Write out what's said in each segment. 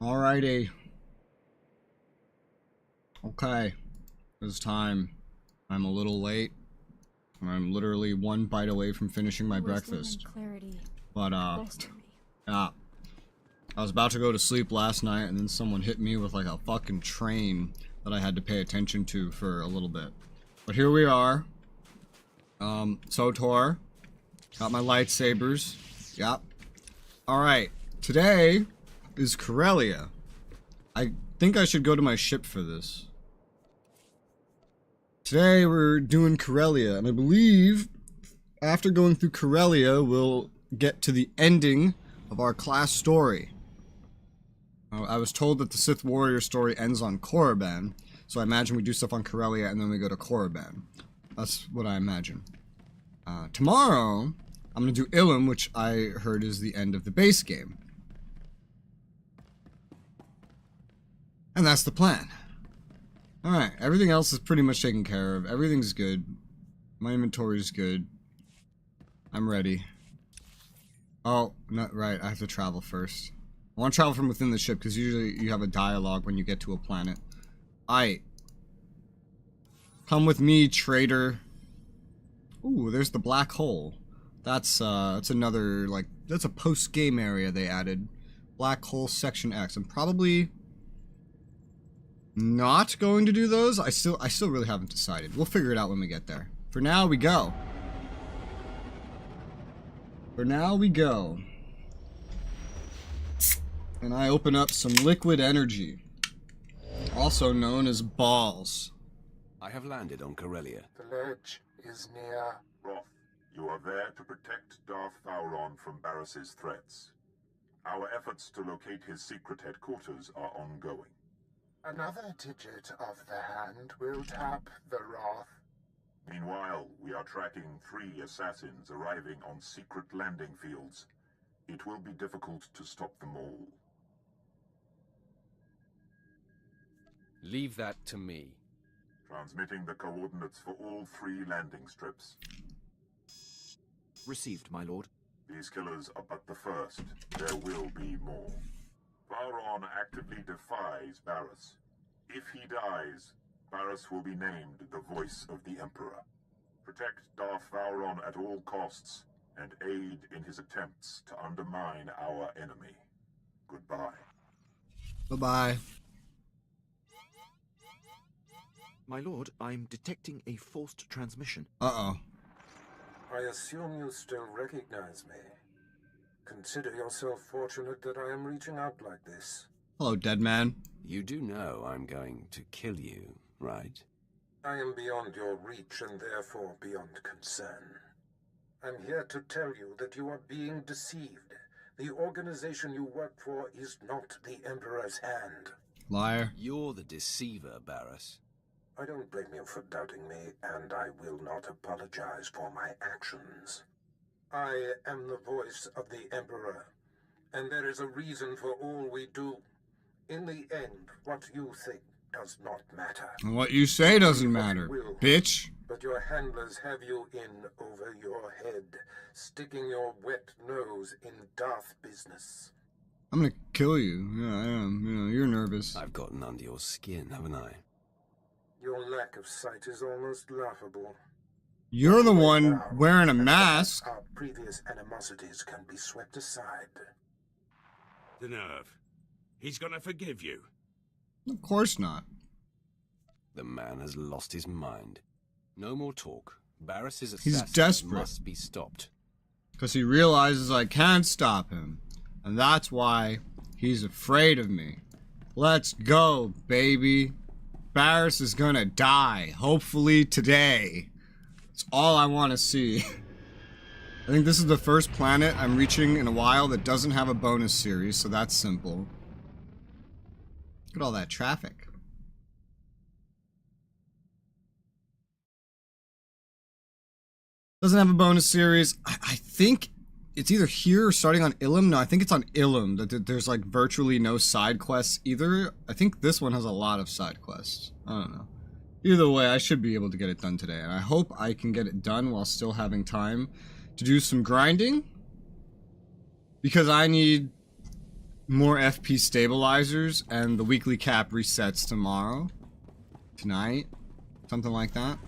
Alrighty. Okay. It's time. I'm a little late. I'm literally one bite away from finishing my breakfast. But, yeah. I was about to go to sleep last night and then someone hit me with like a fucking train that I had to pay attention to for a little bit. But here we are. SOTOR. Got my lightsabers. Yep. Alright. Today is Corellia. I think I should go to my ship for this. Today we're doing Corellia, and I believe after going through Corellia, we'll get to the ending of our class story. I was told that the Sith Warrior story ends on Korriban, so I imagine we do stuff on Corellia and then we go to Korriban. That's what I imagine. Tomorrow, I'm going to do Ilum, which I heard is the end of the base game. And that's the plan. Alright, everything else is pretty much taken care of. Everything's good. My inventory is good. I'm ready. Oh, not right. I have to travel first. I want to travel from within the ship, because usually you have a dialogue when you get to a planet. Aight. Come with me, traitor. Ooh, there's the black hole. That's another, like, that's a post-game area they added. Black hole section X. I'm probably not going to do those. I still really haven't decided. We'll figure it out when we get there. For now, we go. For now, we go. And I open up some liquid energy, also known as balls. I have landed on Corellia. The ledge is near. Roth, you are there to protect Darth Vowron from Barris's threats. Our efforts to locate his secret headquarters are ongoing. Another digit of the hand will tap the Wrath. Meanwhile, we are tracking 3 assassins arriving on secret landing fields. It will be difficult to stop them all. Leave that to me. Transmitting the coordinates for all 3 landing strips. Received, my lord. These killers are but the first. There will be more. Vowron actively defies Barris. If he dies, Barris will be named the voice of the Emperor. Protect Darth Vowron at all costs, and aid in his attempts to undermine our enemy. Goodbye. Bye-bye. My lord, I'm detecting a forced transmission. Uh-oh. I assume you still recognize me. Consider yourself fortunate that I am reaching out like this. Hello, dead man. You do know I'm going to kill you, right? I am beyond your reach and therefore beyond concern. I'm here to tell you that you are being deceived. The organization you work for is not the Emperor's hand. Liar. You're the deceiver, Barris. I don't blame you for doubting me, and I will not apologize for my actions. I am the voice of the Emperor, and there is a reason for all we do. In the end, what you think does not matter. What you say doesn't matter, bitch. But your handlers have you in over your head, sticking your wet nose in Darth business. I'm gonna kill you. Yeah, I am. You know, you're nervous. I've gotten under your skin, haven't I? Your lack of sight is almost laughable. You're the one wearing a mask. Our previous animosities can be swept aside. The nerve. He's gonna forgive you. Of course not. The man has lost his mind. No more talk. Barris's assassin He's desperate. must be stopped. Because he realizes I can't stop him. And that's why he's afraid of me. Let's go, baby. Barris is gonna die. Hopefully today. It's all I want to see. I think this is the first planet I'm reaching in a while that doesn't have a bonus series, so that's simple. Look at all that traffic. Doesn't have a bonus series. I think it's either here or starting on Ilum. No, I think it's on Ilum that there's like virtually no side quests either. I think this one has a lot of side quests. I don't know. Either way, I should be able to get it done today, and I hope I can get it done while still having time to do some grinding, because I need more FP stabilizers, and the weekly cap resets tomorrow. Tonight. Something like that.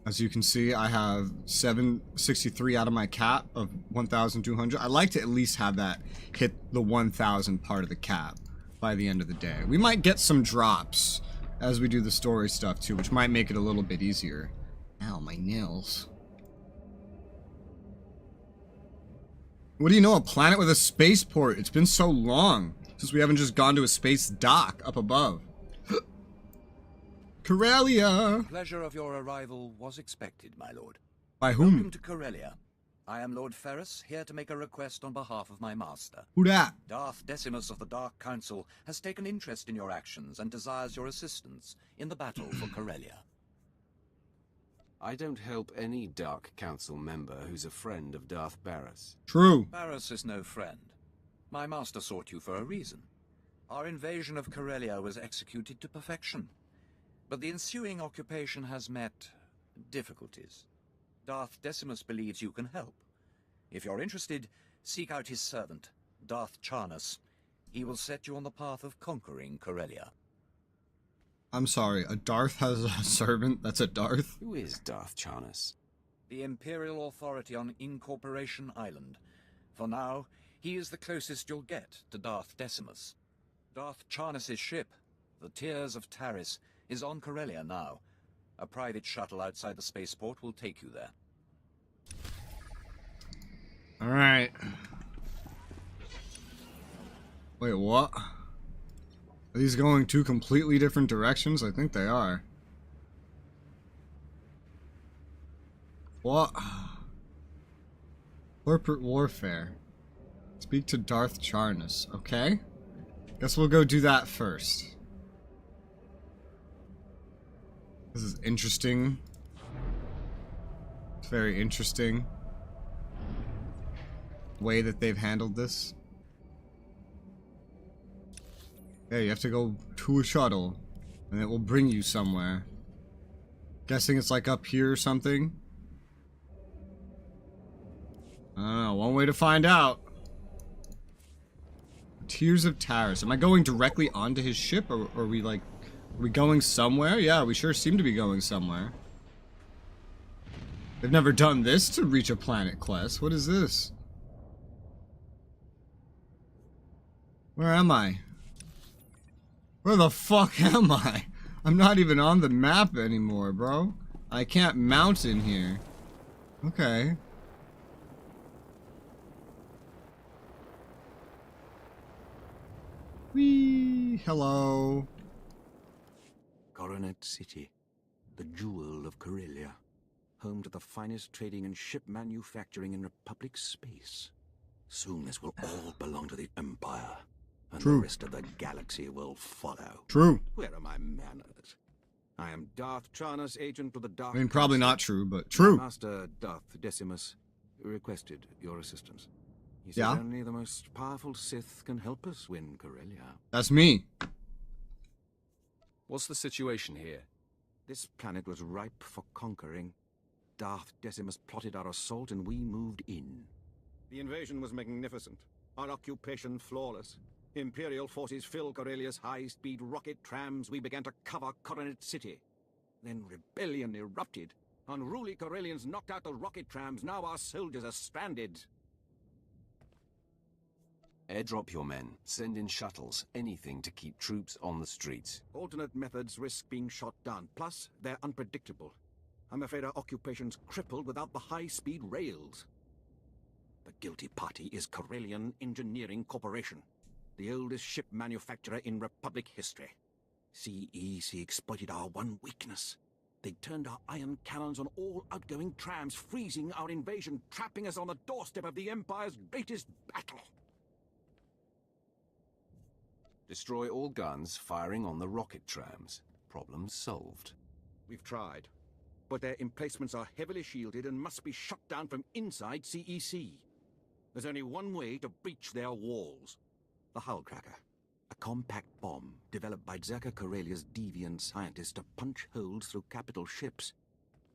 As you can see, I have 763 out of my cap of 1,200. I like to at least have that hit the 1,000 part of the cap by the end of the day. We might get some drops as we do the story stuff too, which might make it a little bit easier. Ow, my nails. What do you know? A planet with a spaceport. It's been so long since we haven't just gone to a space dock up above. Corellia! The pleasure of your arrival was expected, my lord. By whom? Welcome to Corellia. I am Lord Ferrus, here to make a request on behalf of my master. Who dat? Darth Decimus of the Dark Council has taken interest in your actions and desires your assistance in the battle for Corellia. I don't help any Dark Council member who's a friend of Darth Barris. True. Barris is no friend. My master sought you for a reason. Our invasion of Corellia was executed to perfection. But the ensuing occupation has met difficulties. Darth Decimus believes you can help. If you're interested, seek out his servant, Darth Charnus. He will set you on the path of conquering Corellia. I'm sorry, a Darth has a servant that's a Darth? Who is Darth Charnus? The Imperial Authority on Incorporation Island. For now, he is the closest you'll get to Darth Decimus. Darth Charnus' ship, the Tears of Taris, is on Corellia now. A private shuttle outside the spaceport will take you there. Alright. Wait, what? Are these going two completely different directions? I think they are. What? Corporate warfare. Speak to Darth Charnus. Okay. Guess we'll go do that first. This is interesting. It's very interesting. The way that they've handled this. Yeah, you have to go to a shuttle, and it will bring you somewhere. Guessing it's like up here or something. I don't know, one way to find out. Tears of Taris. Am I going directly onto his ship, or are we like... Are we going somewhere? Yeah, we sure seem to be going somewhere. They've never done this to reach a planet quest. What is this? Where am I? Where the fuck am I? I'm not even on the map anymore, bro. I can't mount in here. Okay. Whee! Hello. Coronet City, the jewel of Corellia, home to the finest trading and ship manufacturing in Republic space. Soon this will all belong to the Empire, and True. the rest of the galaxy will follow. True. Where are my manners? I am Darth Charnus, agent of the Dark I mean, probably Council. not true, but true. My master, Darth Decimus, requested your assistance. He says Yeah? only the most powerful Sith can help us win Corellia. That's me. What's the situation here? This planet was ripe for conquering. Darth Decimus plotted our assault and we moved in. The invasion was magnificent. Our occupation flawless. Imperial forces filled Corellia's high-speed rocket trams. We began to cover Coronet City. Then rebellion erupted. Unruly Corellians knocked out the rocket trams. Now our soldiers are stranded. Airdrop your men. Send in shuttles. Anything to keep troops on the streets. Alternate methods risk being shot down. Plus, they're unpredictable. I'm afraid our occupation's crippled without the high-speed rails. The guilty party is Corellian Engineering Corporation, the oldest ship manufacturer in Republic history. CEC exploited our one weakness. They turned our iron cannons on all outgoing trams, freezing our invasion, trapping us on the doorstep of the Empire's greatest battle. Destroy all guns firing on the rocket trams. Problem solved. We've tried, but their emplacements are heavily shielded and must be shut down from inside CEC. There's only one way to breach their walls. The Hull Cracker, a compact bomb developed by Zerka Corellia's deviant scientists to punch holes through capital ships.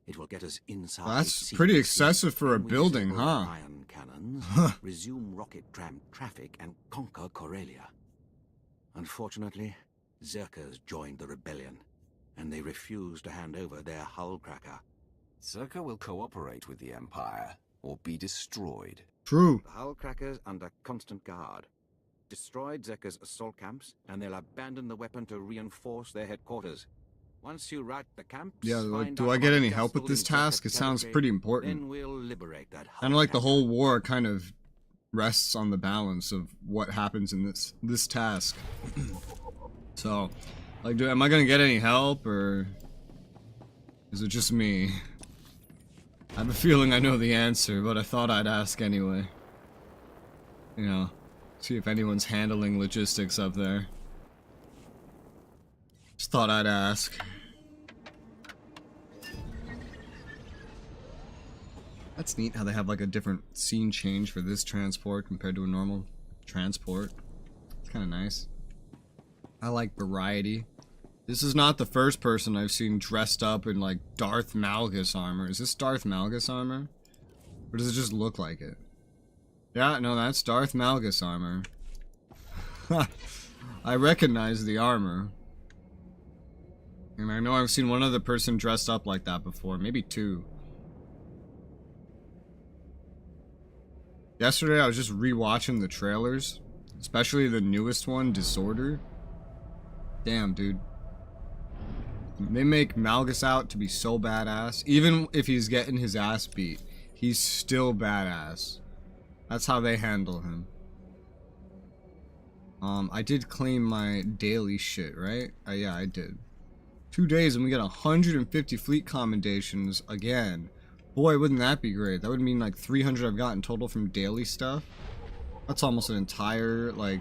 It will get us inside. That's CEC. pretty excessive for a Then we building, assemble huh? Iron cannons humans resume rocket tram traffic and conquer Corellia. Unfortunately, Zerkers joined the rebellion, and they refuse to hand over their hull cracker. Zerka will cooperate with the Empire, or be destroyed. True. The hull crackers under constant guard. Destroyed Zerkers' assault camps, and they'll abandon the weapon to reinforce their headquarters. Once you rout the camps, Yeah, like, find do out I get about any the help with this gas holding task? Zerka It sounds territory, pretty important. Then we'll liberate that hull And like the cracker. whole war kind of rests on the balance of what happens in this task. So, like, am I gonna get any help, or is it just me? I have a feeling I know the answer, but I thought I'd ask anyway. You know, see if anyone's handling logistics up there. Just thought I'd ask. That's neat how they have like a different scene change for this transport compared to a normal transport. It's kind of nice. I like variety. This is not the first person I've seen dressed up in like Darth Malgus armor. Is this Darth Malgus armor? Or does it just look like it? Yeah, no, that's Darth Malgus armor. I recognize the armor. And I know I've seen one other person dressed up like that before. Maybe two. Yesterday I was just rewatching the trailers. Especially the newest one, Disorder. Damn, dude. They make Malgus out to be so badass. Even if he's getting his ass beat, he's still badass. That's how they handle him. I did claim my daily shit, right? Yeah, I did. 2 days and we get 150 fleet commendations again. Boy, wouldn't that be great? That would mean like 300 I've gotten total from daily stuff. That's almost an entire, like,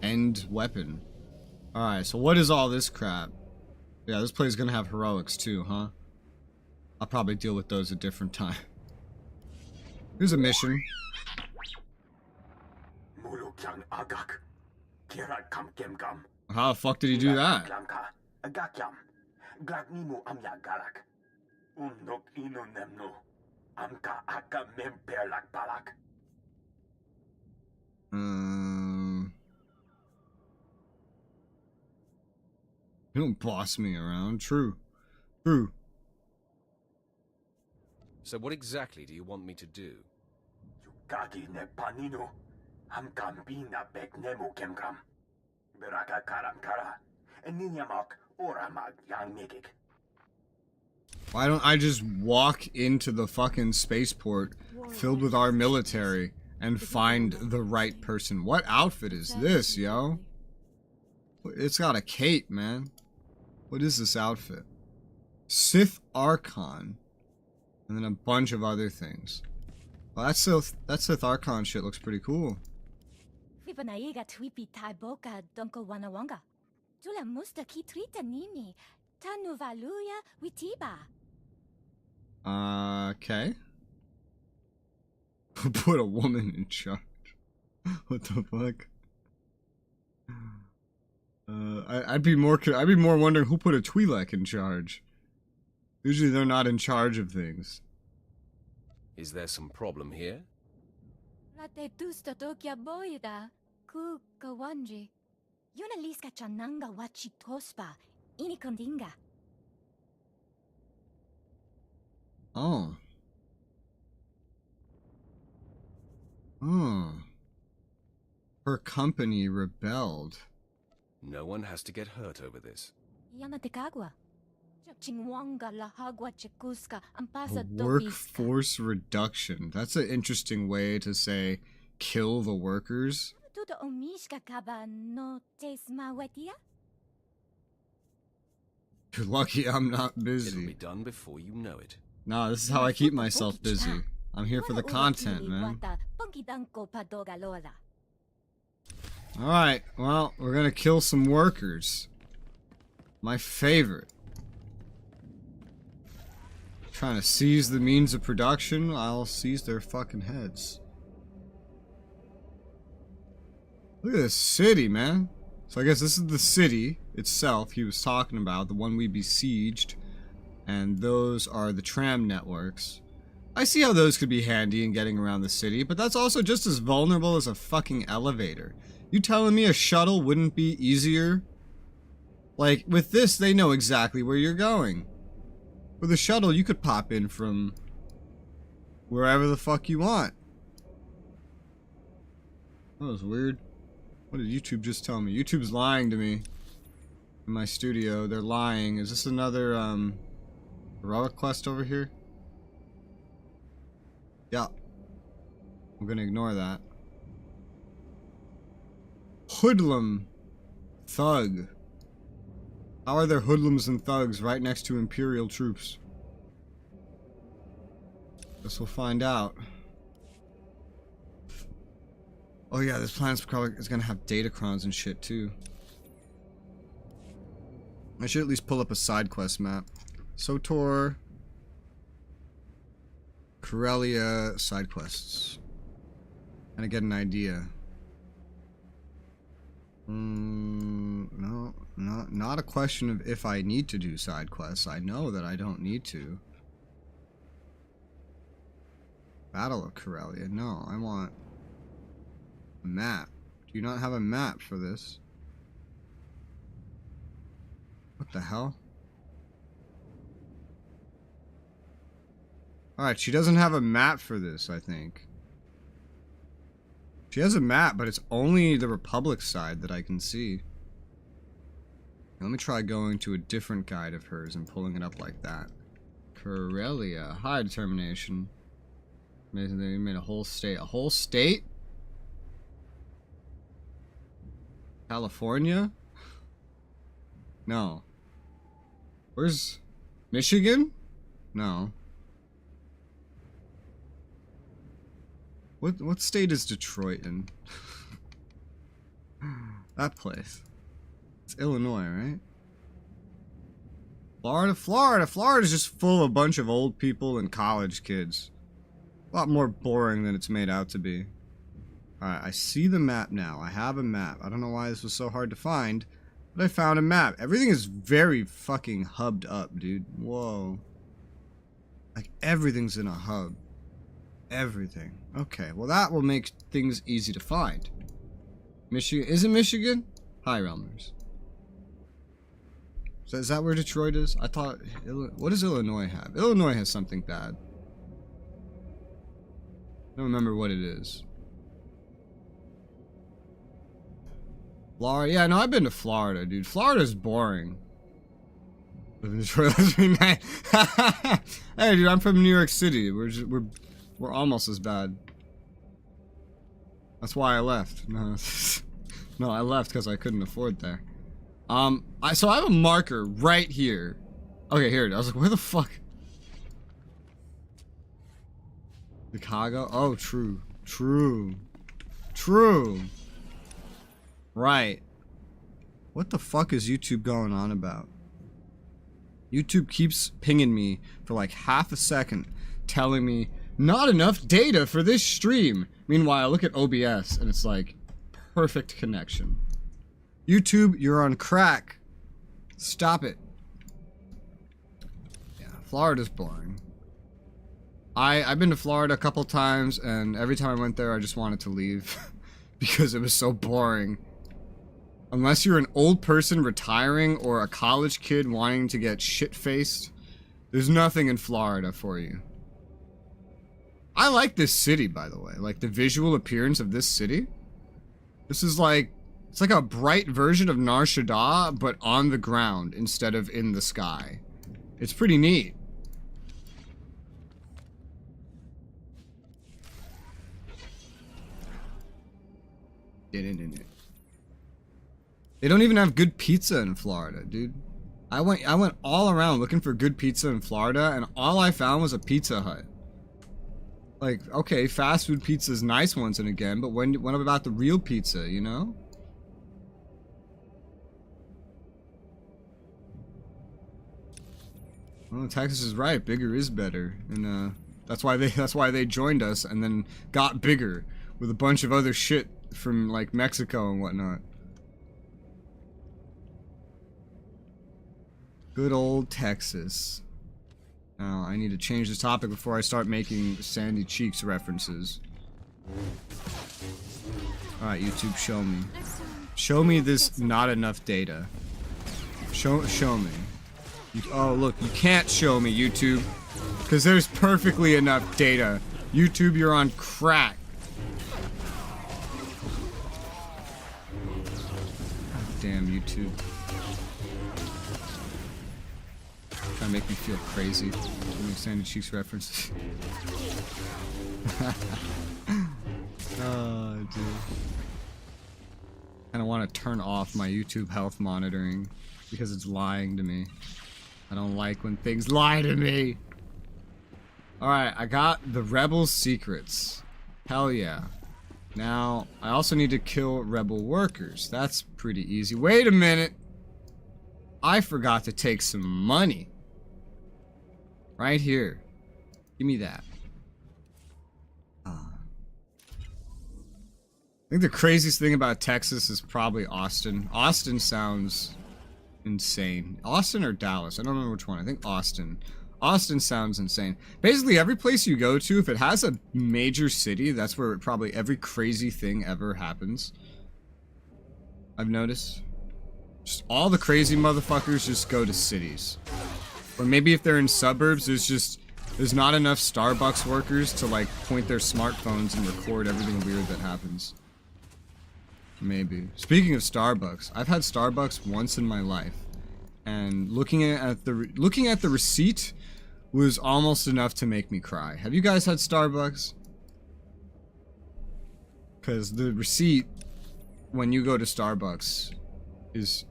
end weapon. Alright, so what is all this crap? Yeah, this place is gonna have heroics too, huh? I'll probably deal with those a different time. Here's a mission. How the fuck did he do that? You don't boss me around. True. True. So what exactly do you want me to do? Why don't I just walk into the fucking spaceport filled with our military and find the right person? What outfit is this, yo? It's got a cape, man. What is this outfit? Sith Archon. And then a bunch of other things. Well, that Sith Archon shit looks pretty cool. Okay. Put a woman in charge. What the fuck? I'd be more wondering who put a Twi'lek in charge. Usually they're not in charge of things. Is there some problem here? Oh. Oh. Her company rebelled. No one has to get hurt over this. Workforce reduction. That's an interesting way to say kill the workers. You're lucky I'm not It'll busy. be done before you know it. No, this is how I keep myself busy. I'm here for the content, man. Alright, well, we're gonna kill some workers. My favorite. Trying to seize the means of production, I'll seize their fucking heads. Look at this city, man. So I guess this is the city itself he was talking about, the one we besieged. And those are the tram networks. I see how those could be handy in getting around the city, but that's also just as vulnerable as a fucking elevator. You telling me a shuttle wouldn't be easier? Like, with this, they know exactly where you're going. With a shuttle, you could pop in from wherever the fuck you want. That was weird. What did YouTube just tell me? YouTube's lying to me. In my studio, they're lying. Is this another, heroic quest over here? Yeah. I'm gonna ignore that. Hoodlum. Thug. How are there hoodlums and thugs right next to Imperial troops? Guess we'll find out. Oh yeah, this planet's probably is gonna have datacrons and shit too. I should at least pull up a side quest map. SOTOR. Corellia side quests. And I get an idea. No, not a question of if I need to do side quests. I know that I don't need to. Battle of Corellia. No, I want a map. Do you not have a map for this? What the hell? Alright, she doesn't have a map for this, I think. She has a map, but it's only the Republic side that I can see. Let me try going to a different guide of hers and pulling it up like that. Corellia. High determination. Amazing, they made a whole state. A whole state? California? No. Where's Michigan? No. What state is Detroit in? That place. It's Illinois, right? Florida's just full of a bunch of old people and college kids. A lot more boring than it's made out to be. Alright, I see the map now. I have a map. I don't know why this was so hard to find, but I found a map. Everything is very fucking hubbed up, dude. Whoa. Like, everything's in a hub. Everything. Okay, well that will make things easy to find. Michigan. Is it Michigan? Hi, Realmers. So is that where Detroit is? I thought... What does Illinois have? Illinois has something bad. I don't remember what it is. Florida? Yeah, no, I've been to Florida, dude. Florida's boring. Live in Detroit, let's be nice. Hey, dude, I'm from New York City. We're almost as bad. That's why I left. No, no, I left because I couldn't afford there. So I have a marker right here. Okay, here it is. I was like, where the fuck? Chicago? Oh, true. True. True. Right. What the fuck is YouTube going on about? YouTube keeps pinging me for like half a second, telling me not enough data for this stream. Meanwhile, I look at OBS and it's like perfect connection. YouTube, you're on crack. Stop it. Yeah, Florida's boring. I've been to Florida a couple times, and every time I went there, I just wanted to leave because it was so boring. Unless you're an old person retiring or a college kid wanting to get shit-faced, there's nothing in Florida for you. I like this city, by the way. Like, the visual appearance of this city. This is like... It's like a bright version of Nar Shaddaa, but on the ground instead of in the sky. It's pretty neat. They don't even have good pizza in Florida, dude. I went all around looking for good pizza in Florida, and all I found was a Pizza Hut. Like, okay, fast food pizza's nice once and again, but when about the real pizza, you know? Well, Texas is right. Bigger is better, and that's why they joined us and then got bigger with a bunch of other shit from like Mexico and whatnot. Good old Texas. Now, I need to change this topic before I start making Sandy Cheeks references. Alright, YouTube, show me. Show me this not enough data. Show me. Oh, look, you can't show me, YouTube. Because there's perfectly enough data. YouTube, you're on crack. God damn, YouTube. Trying to make me feel crazy. Doing Sandy Cheeks references. Oh, dude. I don't want to turn off my YouTube health monitoring because it's lying to me. I don't like when things lie to me. Alright, I got the Rebels' secrets. Hell yeah. Now, I also need to kill Rebel workers. That's pretty easy. Wait a minute. I forgot to take some money. Right here. Give me that. I think the craziest thing about Texas is probably Austin. Austin sounds insane. Austin or Dallas? I don't remember which one. I think Austin. Austin sounds insane. Basically, every place you go to, if it has a major city, that's where probably every crazy thing ever happens. I've noticed. Just all the crazy motherfuckers just go to cities. Or maybe if they're in suburbs, there's not enough Starbucks workers to like point their smartphones and record everything weird that happens. Maybe. Speaking of Starbucks, I've had Starbucks once in my life, and looking at the receipt was almost enough to make me cry. Have you guys had Starbucks? Because the receipt when you go to Starbucks is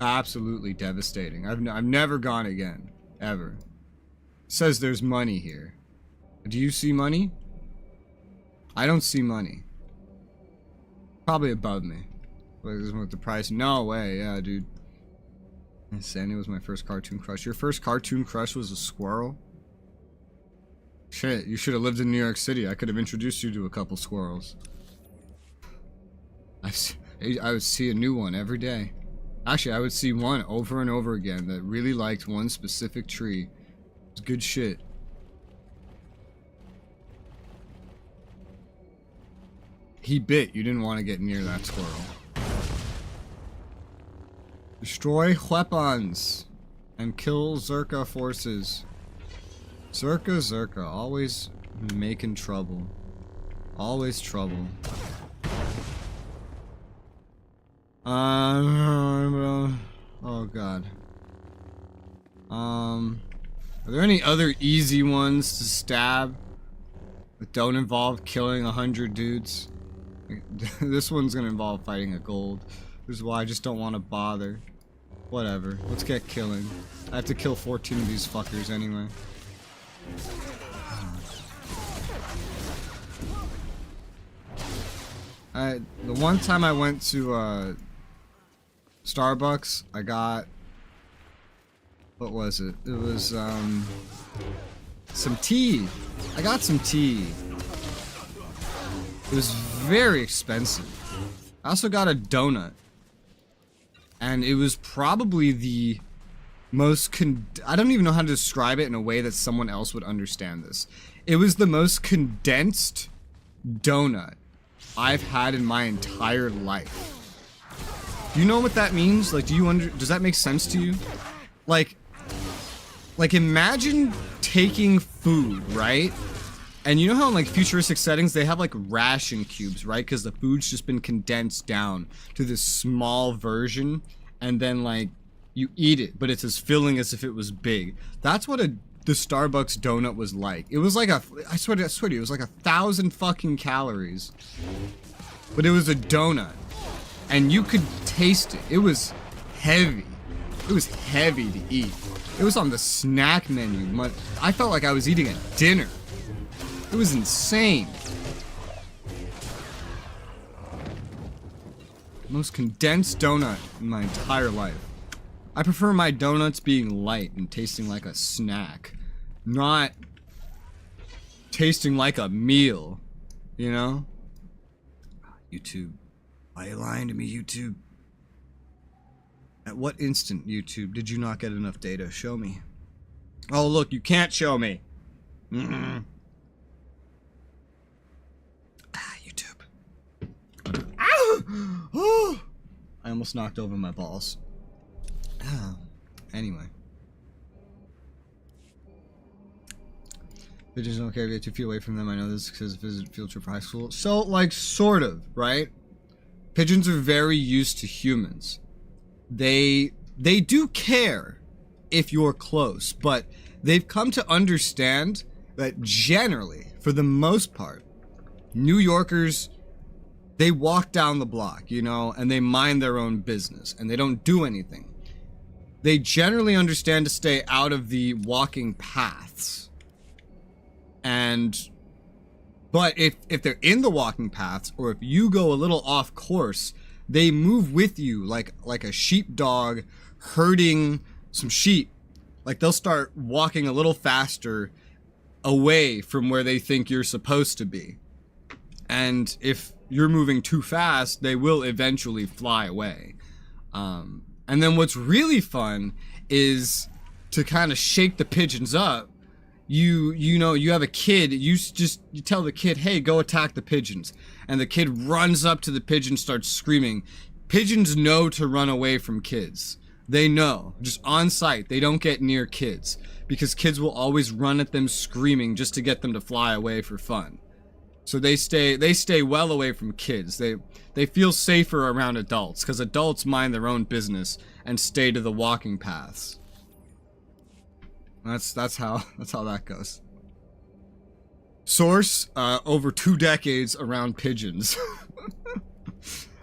absolutely devastating. I've never gone again, ever. It says there's money here. Do you see money? I don't see money. Probably above me. With the price. No way, yeah, dude. Sandy was my first cartoon crush. Your first cartoon crush was a squirrel? Shit, you should have lived in New York City. I could have introduced you to a couple squirrels. I would see a new one every day. Actually, I would see one over and over again that really liked one specific tree. It was good shit. He bit. You didn't want to get near that squirrel. Destroy weapons and kill Zerka forces. Zerka, always making trouble. Always trouble. Oh god. Are there any other easy ones to stab that don't involve killing 100 dudes? This one's gonna involve fighting a gold. This is why I just don't want to bother. Whatever. Let's get killing. I have to kill 14 of these fuckers anyway. The one time I went to Starbucks, I got, what was it? It was some tea. I got some tea. It was very expensive. I also got a donut. And it was probably the most I don't even know how to describe it in a way that someone else would understand this. It was the most condensed donut I've had in my entire life. Do you know what that means? Like, does that make sense to you? Like imagine taking food, right? And you know how in like futuristic settings they have like ration cubes, right? Because the food's just been condensed down to this small version, and then like you eat it, but it's as filling as if it was big. That's what the Starbucks donut was like. It was like I swear to you, it was like 1,000 fucking calories. But it was a donut, and you could taste it. It was heavy. It was heavy to eat. It was on the snack menu. I felt like I was eating a dinner. It was insane. Most condensed donut in my entire life. I prefer my donuts being light and tasting like a snack, not tasting like a meal, you know? YouTube. Why are you lying to me, YouTube? At what instant, YouTube, did you not get enough data? Show me. Oh, look, you can't show me. Mm-mm. YouTube. Ow! Oh! I almost knocked over my balls. Anyway. Pigeons don't care if you get 2 feet away from them. I know this because visit field trip for high school. So, like, sort of, right? Pigeons are very used to humans. They do care if you're close, but they've come to understand that generally, for the most part, New Yorkers, they walk down the block, you know, and they mind their own business, and they don't do anything. They generally understand to stay out of the walking paths. But if they're in the walking paths, or if you go a little off course, they move with you like a sheepdog herding some sheep. Like, they'll start walking a little faster away from where they think you're supposed to be. And if you're moving too fast, they will eventually fly away. And then what's really fun is to kind of shake the pigeons up. You know, you have a kid, you tell the kid, hey, go attack the pigeons. And the kid runs up to the pigeon, starts screaming. Pigeons know to run away from kids. They know, just on sight, they don't get near kids. Because kids will always run at them screaming just to get them to fly away for fun. So they stay well away from kids. They feel safer around adults, because adults mind their own business and stay to the walking paths. That's how that goes. Source, over 2 decades around pigeons.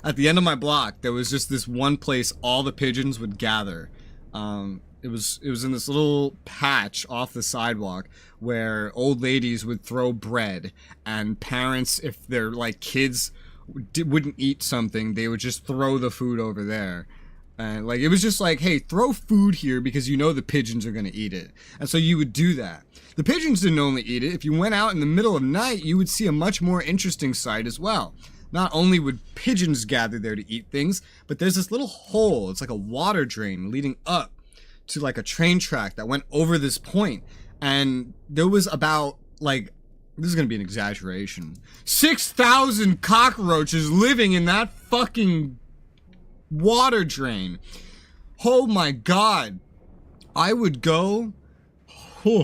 At the end of my block, there was just this one place all the pigeons would gather. It was in this little patch off the sidewalk where old ladies would throw bread, and parents, if their like kids wouldn't eat something, they would just throw the food over there. And like, it was just like, hey, throw food here because you know the pigeons are gonna eat it. And so you would do that. The pigeons didn't only eat it. If you went out in the middle of night, you would see a much more interesting sight as well. Not only would pigeons gather there to eat things, but there's this little hole. It's like a water drain leading up to like a train track that went over this point. And there was about, like, this is gonna be an exaggeration, 6,000 cockroaches living in that fucking water drain. Oh my god. I would go in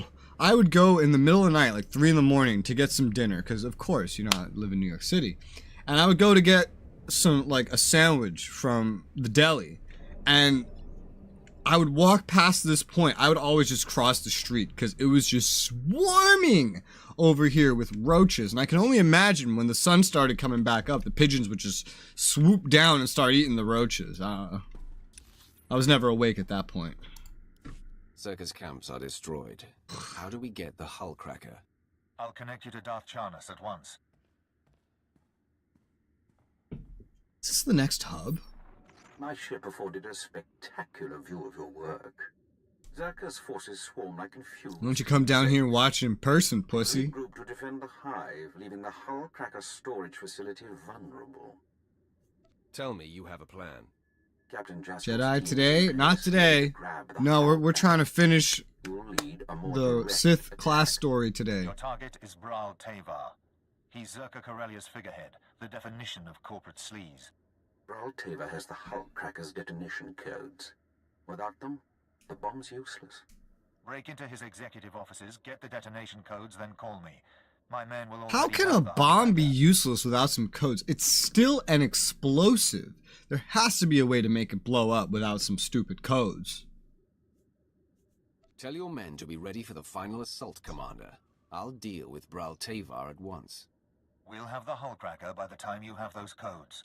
the middle of the night, like 3 in the morning, to get some dinner, because of course, you know, I live in New York City. And I would go to get some, like, a sandwich from the deli, and I would walk past this point. I would always just cross the street because it was just swarming over here with roaches. And I can only imagine when the sun started coming back up, the pigeons would just swoop down and start eating the roaches. I was never awake at that point. Circus camps are destroyed. How do we get the hull cracker? I'll connect you to Darth Charnas at once. Is this the next hub? My ship afforded a spectacular view of your work. Zarka's forces swarm like confused. Why don't you come down here and watch in person, pussy? Group to defend the hive, leaving the hull cracker storage facility vulnerable. Tell me you have a plan. Captain Jasper's Jedi today? Not today. No, we're trying to finish the Sith class story today. Your target is Bral Tavar. He's Zerka Corellia's figurehead, the definition of corporate sleaze. Bral Tavar has the hull cracker's detonation codes. Without them, the bomb's useless. Break into his executive offices, get the detonation codes, then call me. My man will How already can have a the hull bomb be cracker. useless without some codes? It's still an explosive. There has to be a way to make it blow up without some stupid codes. Tell your men to be ready for the final assault, Commander. I'll deal with Bral Tavar at once. We'll have the hull cracker by the time you have those codes.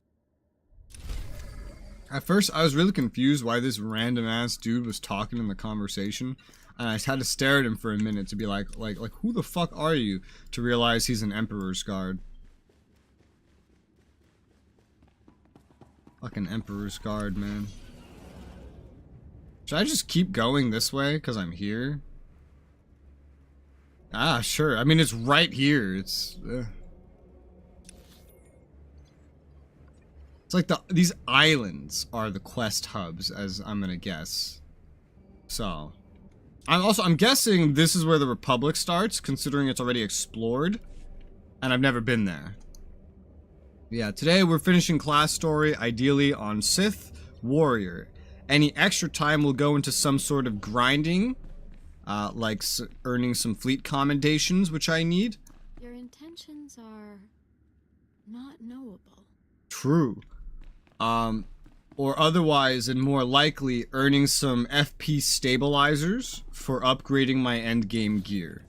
At first, I was really confused why this random-ass dude was talking in the conversation. And I just had to stare at him for a minute to be like, who the fuck are you? To realize he's an Emperor's Guard. Fucking Emperor's Guard, man. Should I just keep going this way because I'm here? Ah, sure. I mean, it's right here. It's like these islands are the quest hubs, as I'm gonna guess. So, I'm guessing this is where the Republic starts, considering it's already explored, and I've never been there. Yeah, today we're finishing class story, ideally on Sith Warrior. Any extra time will go into some sort of grinding, like earning some fleet commendations, which I need. Your intentions are not knowable. True. Or otherwise, and more likely, earning some FP stabilizers for upgrading my endgame gear.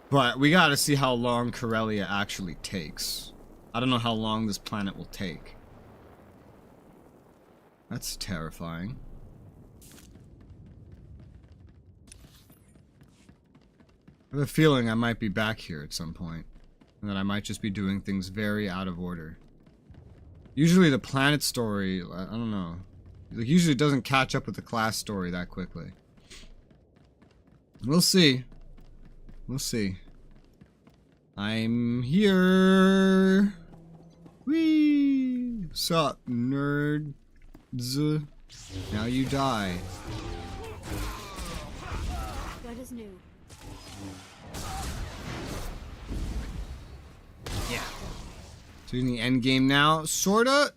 But we gotta see how long Corellia actually takes. I don't know how long this planet will take. That's terrifying. I have a feeling I might be back here at some point, and that I might just be doing things very out of order. Usually the planet story, I don't know. Like, usually it doesn't catch up with the class story that quickly. We'll see. We'll see. I'm here. Whee! Sup, nerds? Now you die. What is new? Yeah. So in the end game now, sorta,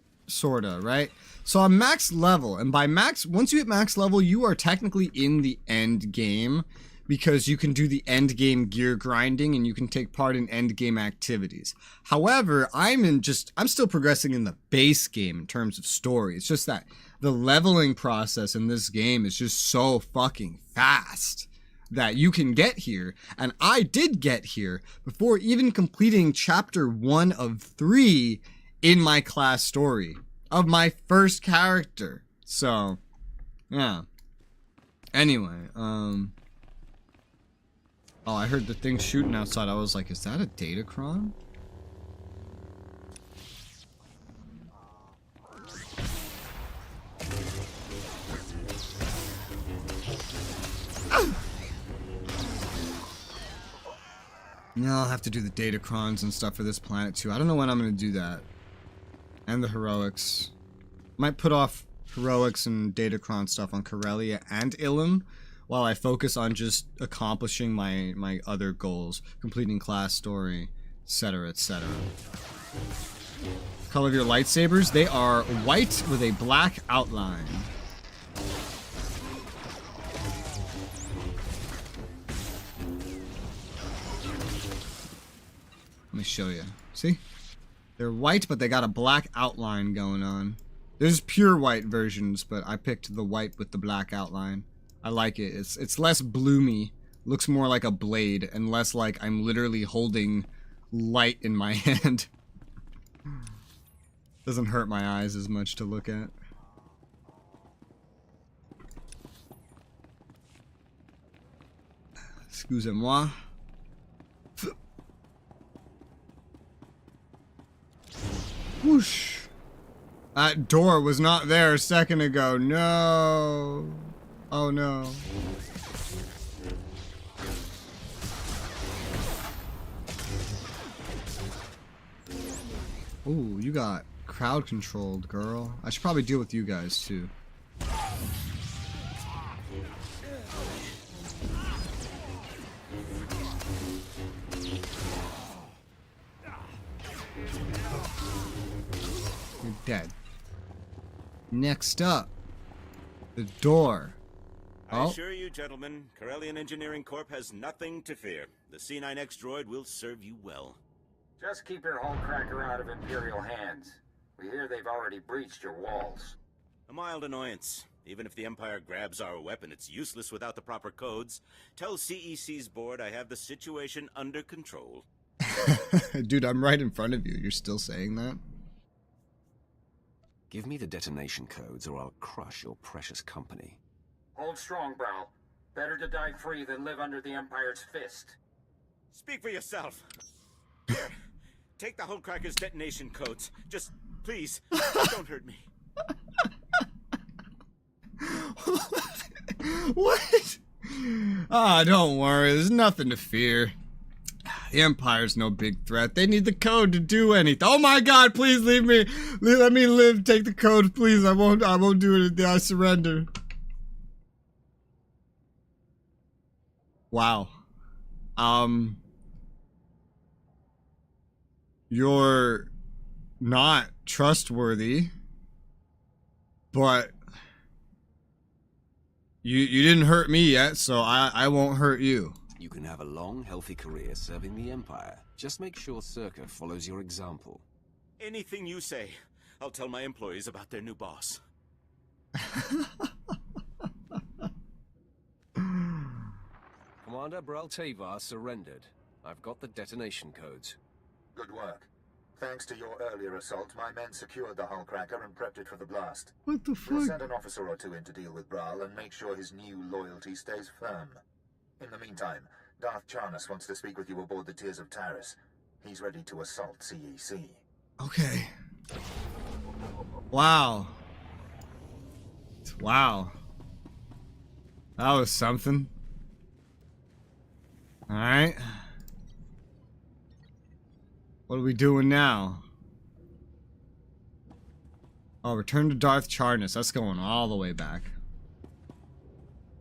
right? So I'm max level, and by max, once you hit max level, you are technically in the end game, because you can do the end game gear grinding and you can take part in end game activities. However, I'm still progressing in the base game in terms of story. It's just that the leveling process in this game is just so fucking fast that you can get here, and I did get here before even completing chapter 1 of 3 in my class story of my first character. So, yeah. Anyway, oh, I heard the thing shooting outside. I was like, is that a Datacron? No, I'll have to do the Datacrons and stuff for this planet too. I don't know when I'm going to do that. And the heroics. Might put off heroics and Datacron stuff on Corellia and Ilum, while I focus on just accomplishing my other goals, completing class story, etc., etc. Color of your lightsabers, they are white with a black outline. Let me show you. See? They're white, but they got a black outline going on. There's pure white versions, but I picked the white with the black outline. I like it. It's less bloomy, looks more like a blade, and less like I'm literally holding light in my hand. Doesn't hurt my eyes as much to look at. Excusez-moi. Whoosh. That door was not there a second ago. No. Oh no. Ooh, you got crowd controlled, girl. I should probably deal with you guys too. You're dead. Next up, the door. I assure you, gentlemen, Corellian Engineering Corp has nothing to fear. The C9X droid will serve you well. Just keep your Hullcracker out of Imperial hands. We hear they've already breached your walls. A mild annoyance. Even if the Empire grabs our weapon, it's useless without the proper codes. Tell CEC's board I have the situation under control. Dude, I'm right in front of you. You're still saying that? Give me the detonation codes or I'll crush your precious company. Hold strong, Brow. Better to die free than live under the Empire's fist. Speak for yourself. Here, take the Hullcracker's detonation codes. Just, please, don't hurt me. What? Ah, don't worry. There's nothing to fear. The Empire's no big threat. They need the code to do anything. Oh my God! Please leave me. Let me live. Take the code, please. I won't do it. I surrender. Wow. You're not trustworthy, but you didn't hurt me yet, so I won't hurt you. You can have a long, healthy career serving the Empire. Just make sure Circa follows your example. Anything you say. I'll tell my employees about their new boss. Commander Braltavar surrendered. I've got the detonation codes. Good work. Thanks to your earlier assault, my men secured the hull cracker and prepped it for the blast. What the We'll fuck? send an officer or two in to deal with Bral and make sure his new loyalty stays firm. In the meantime, Darth Charnas wants to speak with you aboard the Tears of Taris. He's ready to assault CEC. Okay. Wow. Wow. That was something. Alright. What are we doing now? Oh, return to Darth Charnas. That's going all the way back.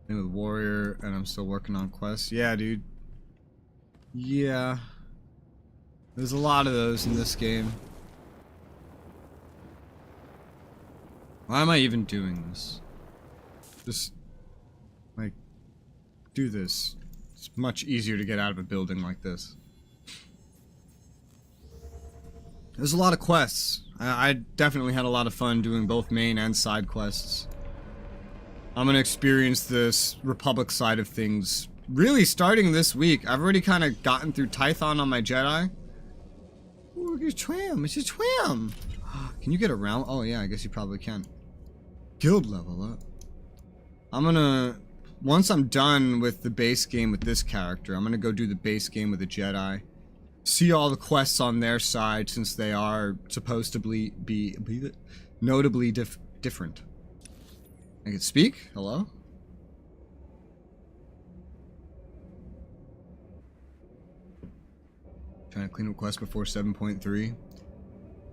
With Warrior, and I'm still working on quests. Yeah, dude. Yeah. There's a lot of those in this game. Why am I even doing this? Just, like, do this. It's much easier to get out of a building like this. There's a lot of quests. I definitely had a lot of fun doing both main and side quests. I'm gonna experience this Republic side of things really starting this week. I've already kind of gotten through Tython on my Jedi. Ooh, look at Tram. It's a Tram. Can you get around? Oh yeah, I guess you probably can. Guild level up. I'm gonna, once I'm done with the base game with this character, I'm gonna go do the base game with the Jedi. See all the quests on their side, since they are supposed to be notably different. I can speak? Hello? Trying to clean up quests before 7.3.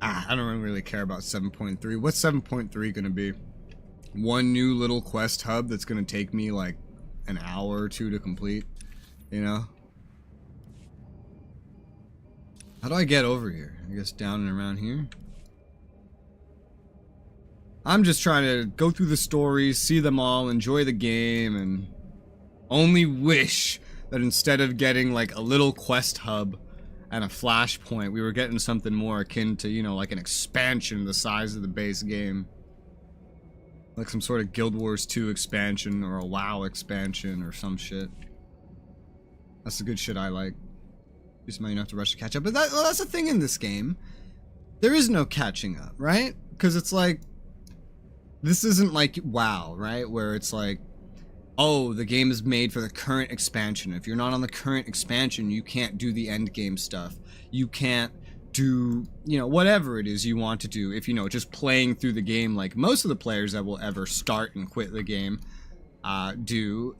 I don't really care about 7.3. What's 7.3 gonna be? One new little quest hub that's gonna take me like an hour or two to complete, you know? How do I get over here? I guess down and around here? I'm just trying to go through the stories, see them all, enjoy the game, and only wish that instead of getting like a little quest hub and a flashpoint, we were getting something more akin to, you know, like an expansion the size of the base game. Like some sort of Guild Wars 2 expansion or a WoW expansion or some shit. That's the good shit I like. Just might have to rush to catch up. But that's the thing in this game. There is no catching up, right? Because it's like, this isn't like WoW, right? Where it's like, oh, the game is made for the current expansion. If you're not on the current expansion, you can't do the end game stuff. You can't do, you know, whatever it is you want to do. If, you know, just playing through the game like most of the players that will ever start and quit the game do.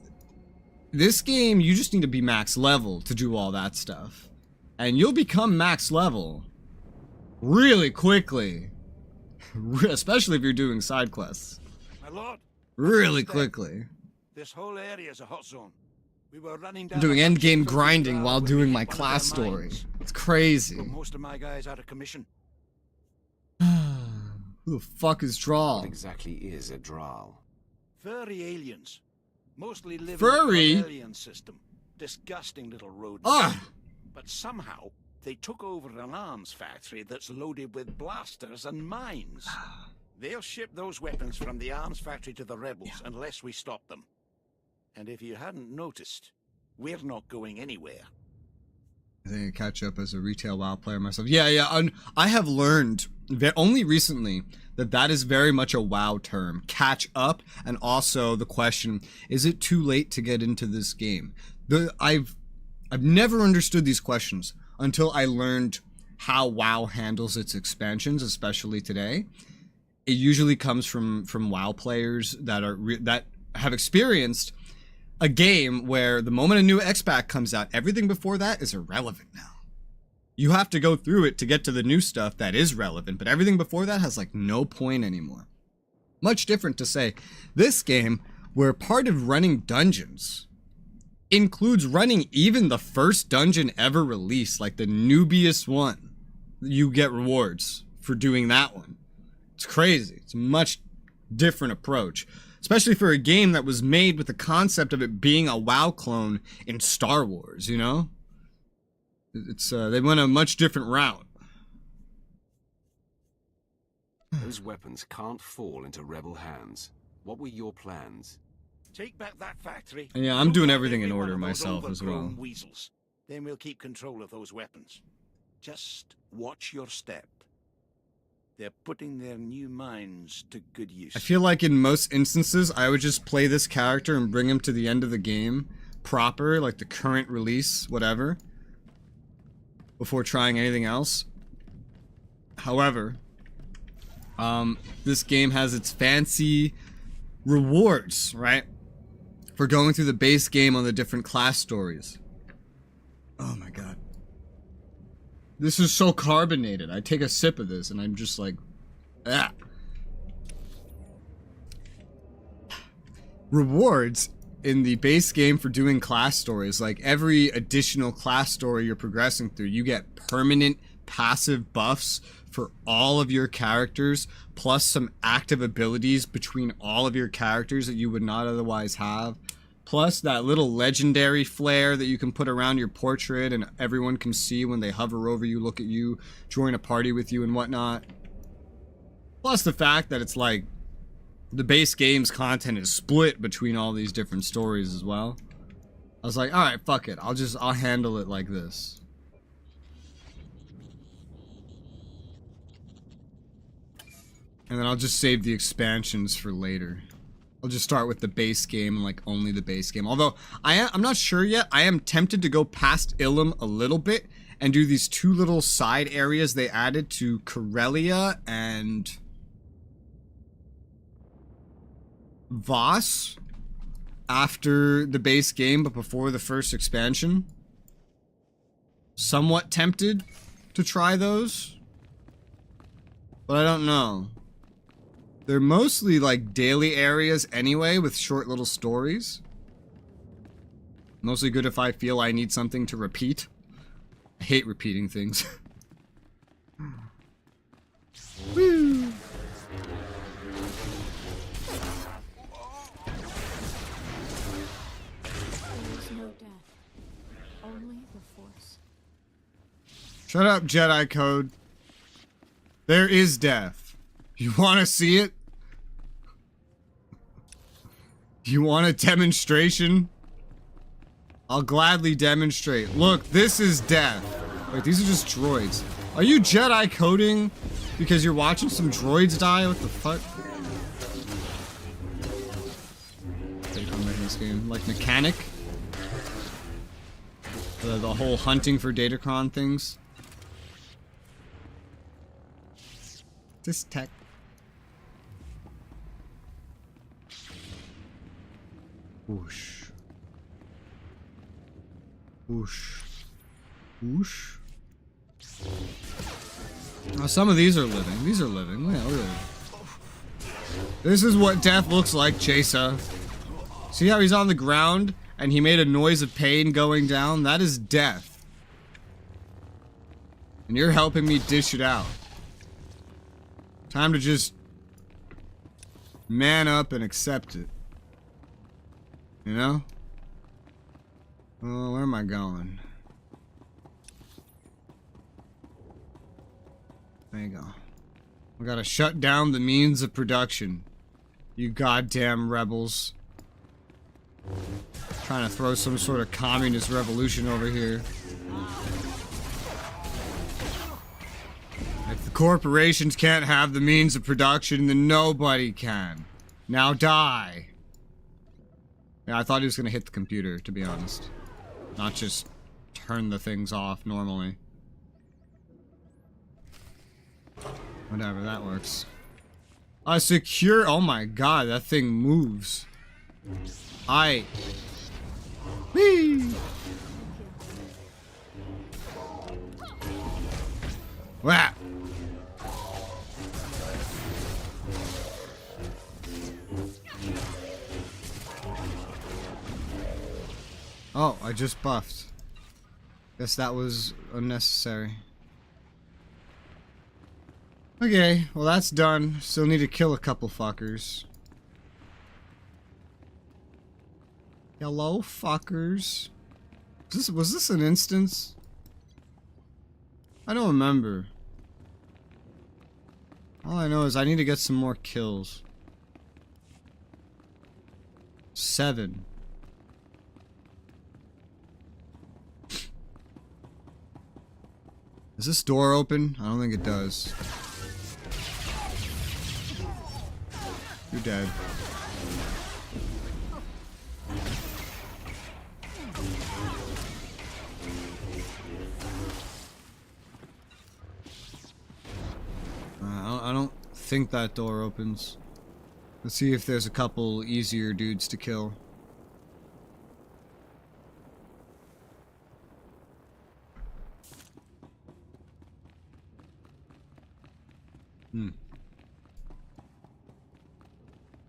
This game, you just need to be max level to do all that stuff. And you'll become max level really quickly. Especially if you're doing side quests. My lord. Really quickly. This whole area is a hot zone. We were running I'm doing end game grinding while doing my class story. It's crazy. Most of my guys out of commission. Who the fuck is Drawl? What exactly is a Drawl? Furry aliens. Mostly live Furry? in the alien system. Disgusting little rodents. Ah! But somehow, they took over an arms factory that's loaded with blasters and mines. They'll ship those weapons from the arms factory to the rebels unless we stop them. And if you hadn't noticed, we're not going anywhere. I think I catch up as a retail WoW player myself. Yeah. I have learned only recently that is very much a WoW term. Catch up, and also the question, is it too late to get into this game? I've never understood these questions until I learned how WoW handles its expansions, especially today. It usually comes from WoW players that have experienced a game where the moment a new X-Pack comes out, everything before that is irrelevant now. You have to go through it to get to the new stuff that is relevant, but everything before that has like no point anymore. Much different to say, this game, where part of running dungeons includes running even the first dungeon ever released, like the newbiest one. You get rewards for doing that one. It's crazy. It's a much different approach, especially for a game that was made with the concept of it being a WoW clone in Star Wars, you know? It's they went a much different route. Those weapons can't fall into rebel hands. What were your plans? Take back that factory. And yeah, I'm doing everything in Every order one of those myself as well. overgrown weasels. Then we'll keep control of those weapons. Just watch your step. They're putting their new minds to good use. I feel like in most instances, I would just play this character and bring him to the end of the game proper, like the current release, whatever, before trying anything else. However, this game has its fancy rewards, right? For going through the base game on the different class stories. Oh my god. This is so carbonated. I take a sip of this and I'm just like, ah. Rewards in the base game for doing class stories, like every additional class story you're progressing through, you get permanent passive buffs for all of your characters, plus some active abilities between all of your characters that you would not otherwise have. Plus that little legendary flare that you can put around your portrait and everyone can see when they hover over you, look at you, join a party with you and whatnot. Plus the fact that it's like the base game's content is split between all these different stories as well. I was like, alright, fuck it. I'll handle it like this. And then I'll just save the expansions for later. I'll just start with the base game and like only the base game. Although I'm not sure yet. I am tempted to go past Ilum a little bit and do these two little side areas they added to Corellia and Voss after the base game but before the first expansion. Somewhat tempted to try those, but I don't know. They're mostly like daily areas anyway with short little stories. Mostly good if I feel I need something to repeat. I hate repeating things. Woo! There is no death, only the Force. Shut up, Jedi Code. There is death. You want to see it? You want a demonstration? I'll gladly demonstrate. Look, this is death. Wait, these are just droids. Are you Jedi coding because you're watching some droids die? What the fuck? This game, like mechanic. The whole hunting for Datacron things. This tech. Whoosh. Whoosh. Whoosh. Oh, some of these are living. These are living. Yeah, look at it. This is what death looks like, Chesa. See how he's on the ground and he made a noise of pain going down? That is death. And you're helping me dish it out. Time to just man up and accept it. You know? Oh, where am I going? There you go. We gotta shut down the means of production. You goddamn rebels. Trying to throw some sort of communist revolution over here. If the corporations can't have the means of production, then nobody can. Now die. Yeah, I thought he was gonna hit the computer, to be honest. Not just turn the things off normally. Whatever, that works. A secure... Oh my god, that thing moves. Whee! Wow! I just buffed. Guess that was unnecessary. Okay, well that's done. Still need to kill a couple fuckers. Hello, fuckers. Was this an instance? I don't remember. All I know is I need to get some more kills. 7. Does this door open? I don't think it does. You're dead. I don't think that door opens. Let's see if there's a couple easier dudes to kill.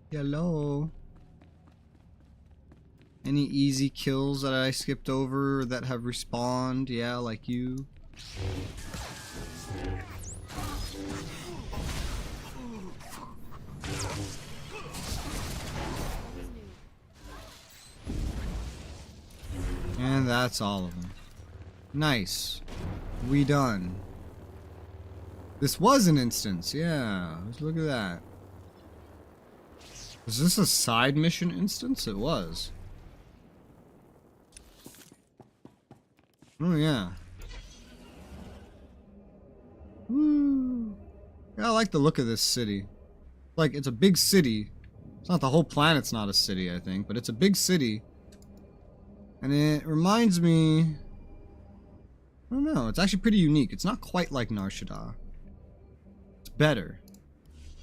Hello. Any easy kills that I skipped over that have respawned? Yeah, like you. And that's all of them. Nice. We done. This was an instance, yeah. Let's look at that. Was this a side mission instance? It was. Oh yeah. Woo. Yeah, I like the look of this city. Like, it's a big city. It's not the whole planet's not a city, I think, but it's a big city. And it reminds me... I don't know, it's actually pretty unique. It's not quite like Nar Shaddaa. It's better.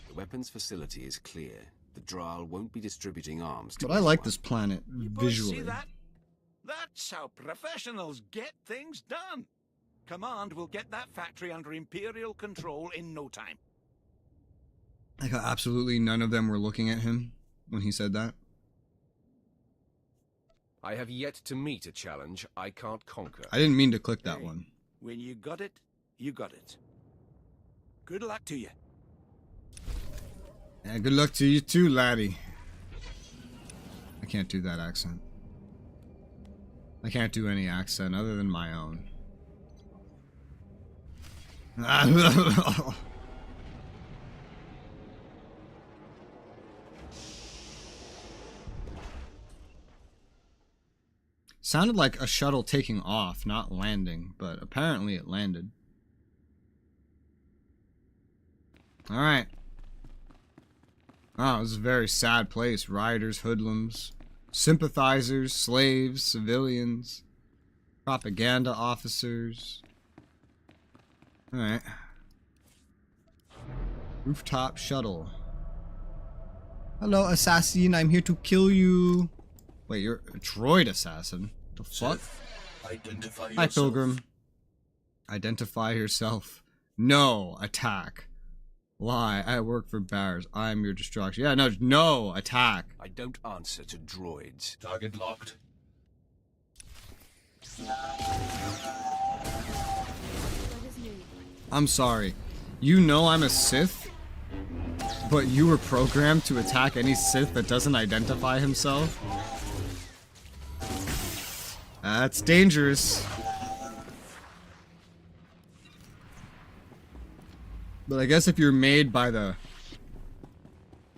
The weapons facility is clear. The Draaal won't be distributing arms to But I like anyone. this planet visually. See that? That's how professionals get things done. Command will get that factory under Imperial control in no time. Like how absolutely none of them were looking at him when he said that. I have yet to meet a challenge I can't conquer. I didn't mean to click that one. When you got it, you got it. Good luck to you. Yeah, good luck to you too, laddie. I can't do that accent. I can't do any accent other than my own. Sounded like a shuttle taking off, not landing, but apparently it landed. Alright. Oh, this is a very sad place. Rioters, hoodlums, sympathizers, slaves, civilians, propaganda officers. Alright. Rooftop shuttle. Hello, assassin. I'm here to kill you. Wait, you're a droid assassin. The fuck? Identify yourself. Hi, Pilgrim. Identify yourself. No, attack. Lie, I work for Barris. I'm your distraction. Yeah, no, attack. I don't answer to droids. Target locked. I'm sorry. You know I'm a Sith, but you were programmed to attack any Sith that doesn't identify himself? That's dangerous. But I guess if you're made by the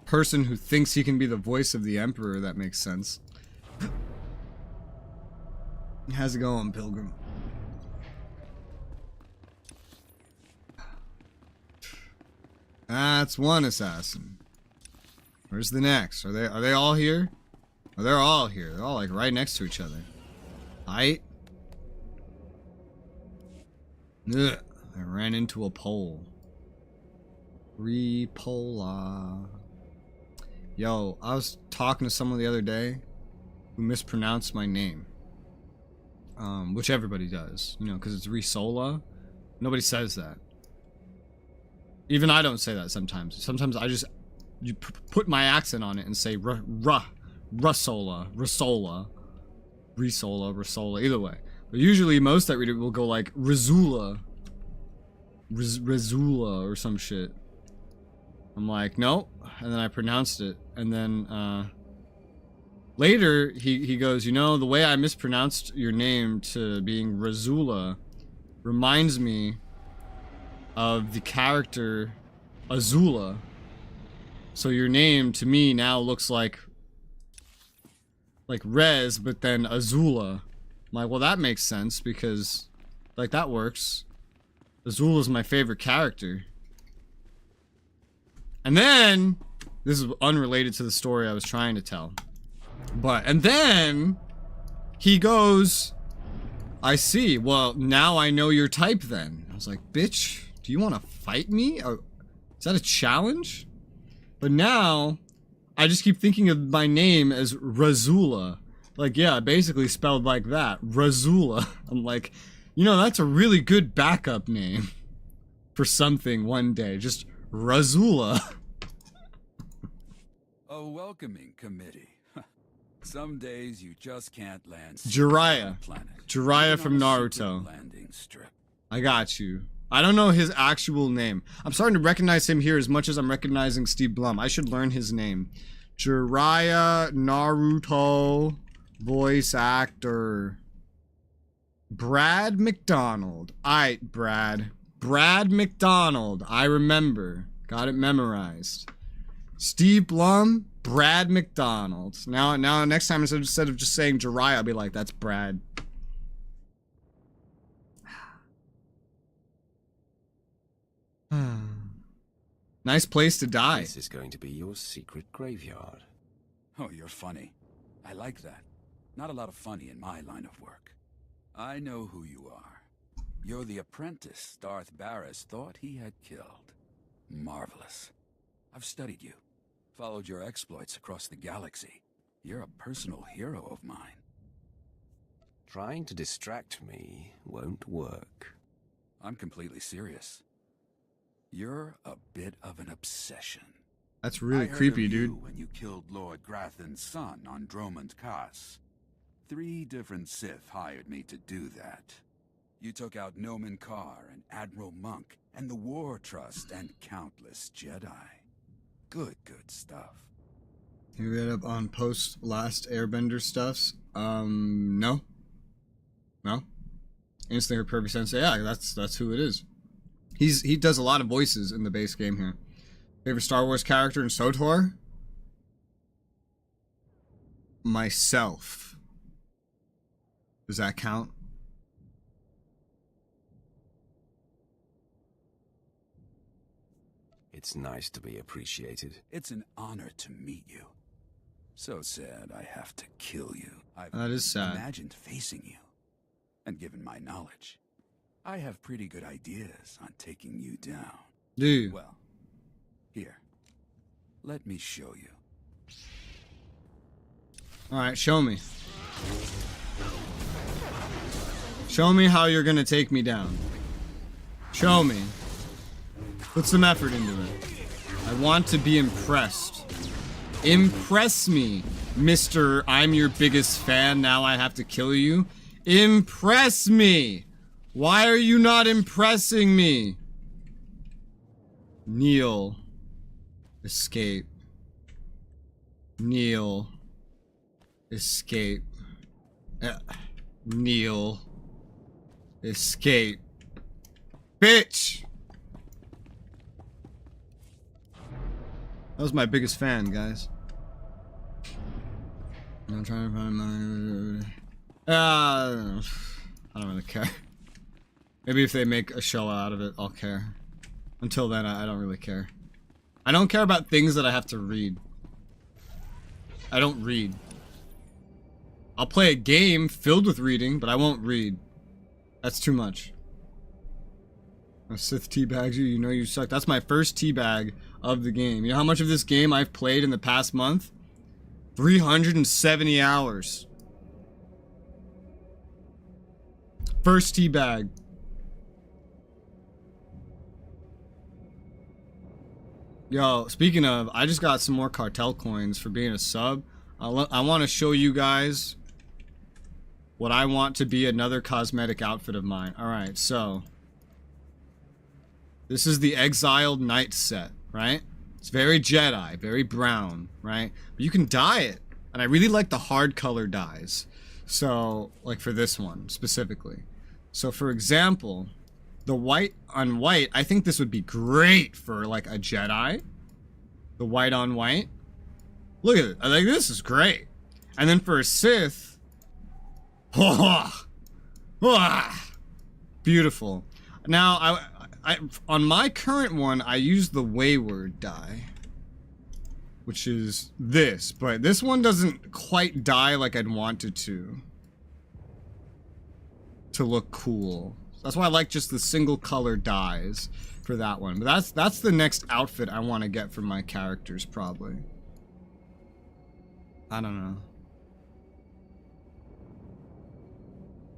person who thinks he can be the voice of the Emperor, that makes sense. How's it going, Pilgrim? That's one assassin. Where's the next? Are they all here? Oh, they're all here. They're all like right next to each other. Height. Ugh, I ran into a pole. Repola. Yo, I was talking to someone the other day who mispronounced my name. Which everybody does, you know, because it's Resoula. Nobody says that. Even I don't say that sometimes. Sometimes I just put my accent on it and say Resoula. Resoula, either way. But usually most that read it will go like Resoula. Resoula or some shit. I'm like, no. And then I pronounced it. And then, later, he goes, you know, the way I mispronounced your name to being Resoula reminds me of the character Azula. So your name, to me, now looks like Rez, but then Azula. I'm like, well, that makes sense, because, like, that works. Azula's my favorite character. And then, this is unrelated to the story I was trying to tell. And then, he goes, I see, well, now I know your type then. I was like, bitch, do you want to fight me? Or, is that a challenge? But now, I just keep thinking of my name as Resoula. Like, yeah, basically spelled like that. Resoula. I'm like, you know, that's a really good backup name for something one day. Just Resoula. A welcoming committee. Some days you just can't land. Jiraiya. Jiraiya from Naruto. I got you. I don't know his actual name. I'm starting to recognize him here as much as I'm recognizing Steve Blum. I should learn his name. Jiraiya, Naruto, voice actor. Brad McDonald. Aight, Brad. Brad McDonald. I remember. Got it memorized. Steve Blum, Brad McDonald. Now, next time instead of just saying Jiraiya, I'll be like, that's Brad. Nice place to die. This is going to be your secret graveyard. Oh, you're funny. I like that. Not a lot of funny in my line of work. I know who you are. You're the apprentice Darth Barris thought he had killed. Marvelous. I've studied you. Followed your exploits across the galaxy. You're a personal hero of mine. Trying to distract me won't work. I'm completely serious. You're a bit of an obsession. That's really creepy, dude. When you killed Lord Grathan's son on Dromund Kaas. 3 different Sith hired me to do that. You took out Nomen Karr and Admiral Monk and the War Trust and countless Jedi. Good stuff. You read up on post Last Airbender stuffs? No. No. Instantly heard perfect sense. Yeah, that's who it is. He does a lot of voices in the base game here. Favorite Star Wars character in SWTOR? Myself. Does that count? It's nice to be appreciated. It's an honor to meet you. So sad I have to kill you. That is sad. Imagined facing you. And given my knowledge, I have pretty good ideas on taking you down. Dude. Well, here. Let me show you. Alright, show me. Show me how you're gonna take me down. Show me. Put some effort into it. I want to be impressed. Impress me, Mr. I'm your biggest fan, now I have to kill you. Impress me! Why are you not impressing me? Kneel. Escape. Kneel. Escape. Kneel. Escape. Bitch! That was my biggest fan, guys. I'm trying to find my... I don't really care. Maybe if they make a show out of it, I'll care. Until then, I don't really care. I don't care about things that I have to read. I don't read. I'll play a game filled with reading, but I won't read. That's too much. A Sith teabags you, you know you suck. That's my first teabag of the game. You know how much of this game I've played in the past month? 370 hours. First teabag. Yo, speaking of, I just got some more cartel coins for being a sub. I want to show you guys what I want to be another cosmetic outfit of mine. Alright, so this is the Exiled Knight set, right? It's very Jedi, very brown, right? But you can dye it. And I really like the hard color dyes. So, like for this one, specifically. So, for example, the white on white, I think this would be great for, like, a Jedi. The white on white. Look at it. I think this is great. And then for a Sith... beautiful. Now, I on my current one, I use the Wayward dye, which is this, but this one doesn't quite dye like I'd want it to look cool. That's why I like just the single color dyes for that one. But that's the next outfit I want to get for my characters, probably. I don't know.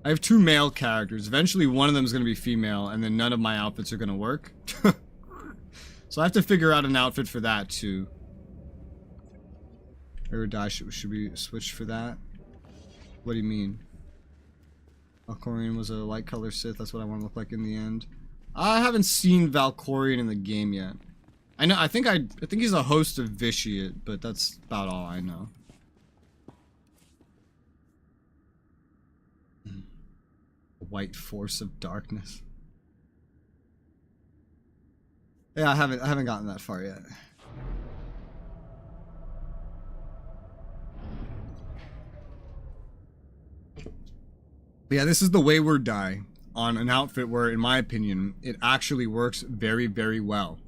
I have 2 male characters. Eventually one of them is going to be female, and then none of my outfits are going to work. So I have to figure out an outfit for that, too. Dye, should we switch for that? What do you mean? Valkorion was a light color Sith. That's what I want to look like in the end. I haven't seen Valkorion in the game yet. I know. I think he's a host of Vitiate, but that's about all I know. White Force of Darkness. Yeah, I haven't gotten that far yet. But yeah, this is the Wayward dye on an outfit where, in my opinion, it actually works very, very well.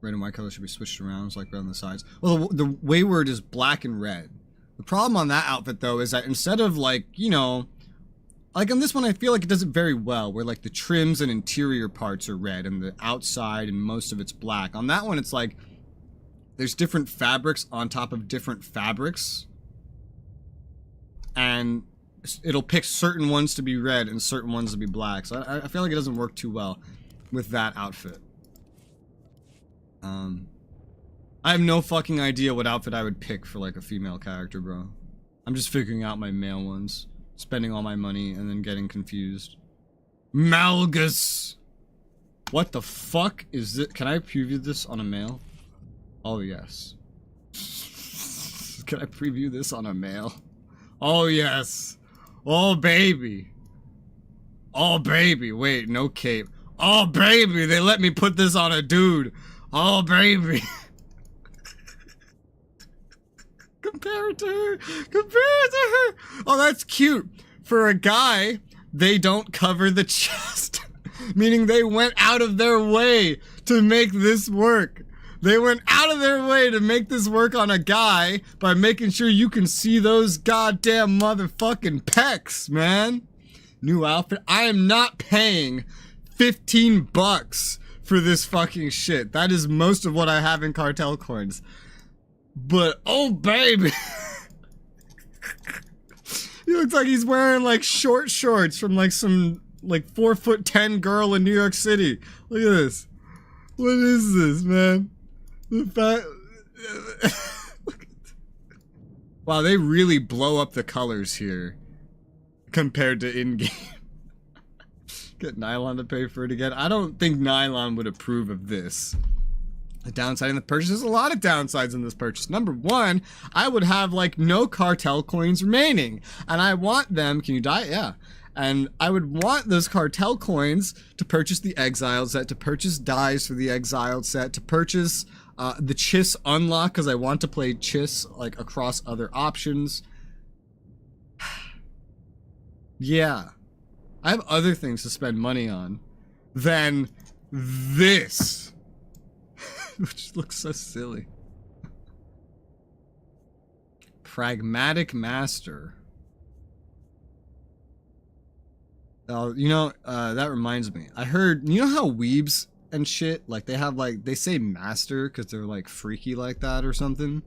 Red and white color should be switched around, so like red on the sides. Well, the Wayward is black and red. The problem on that outfit, though, is that instead of, like, you know, like on this one, I feel like it does it very well, where, like, the trims and interior parts are red, and the outside and most of it's black. On that one, it's like, there's different fabrics on top of different fabrics, and it'll pick certain ones to be red and certain ones to be black. So I feel like it doesn't work too well with that outfit. I have no fucking idea what outfit I would pick for, like, a female character, bro. I'm just figuring out my male ones, spending all my money, and then getting confused. Malgus! What the fuck is it? Can I preview this on a male? Oh, yes. Can I preview this on a male? Oh, yes. Oh, baby. Oh, baby. Wait, no cape. Oh, baby. They let me put this on a dude. Oh, baby. Compare it to her. Compare it to her. Oh, that's cute. For a guy, they don't cover the chest. Meaning they went out of their way to make this work. They went out of their way to make this work on a guy by making sure you can see those goddamn motherfucking pecs, man. New outfit. I am not paying $15 for this fucking shit. That is most of what I have in cartel coins. But, oh baby. He looks like he's wearing like short shorts from like some like 4'10" girl in New York City. Look at this. What is this, man? The fact. Wow, they really blow up the colors here compared to in-game. Get Nylon to pay for it again. I don't think Nylon would approve of this. The downside in the purchase, there's a lot of downsides in this purchase. Number one, I would have like no cartel coins remaining, and I want them. Can you die? Yeah. And I would want those cartel coins to purchase the Exiled set, to purchase dyes for the Exiled set, to purchase the Chiss unlock, because I want to play Chiss like across other options. Yeah. I have other things to spend money on than this. Which looks so silly. Pragmatic Master. Oh, you know, that reminds me. I heard, you know how weebs and shit, like they have like, they say master because they're like freaky like that or something?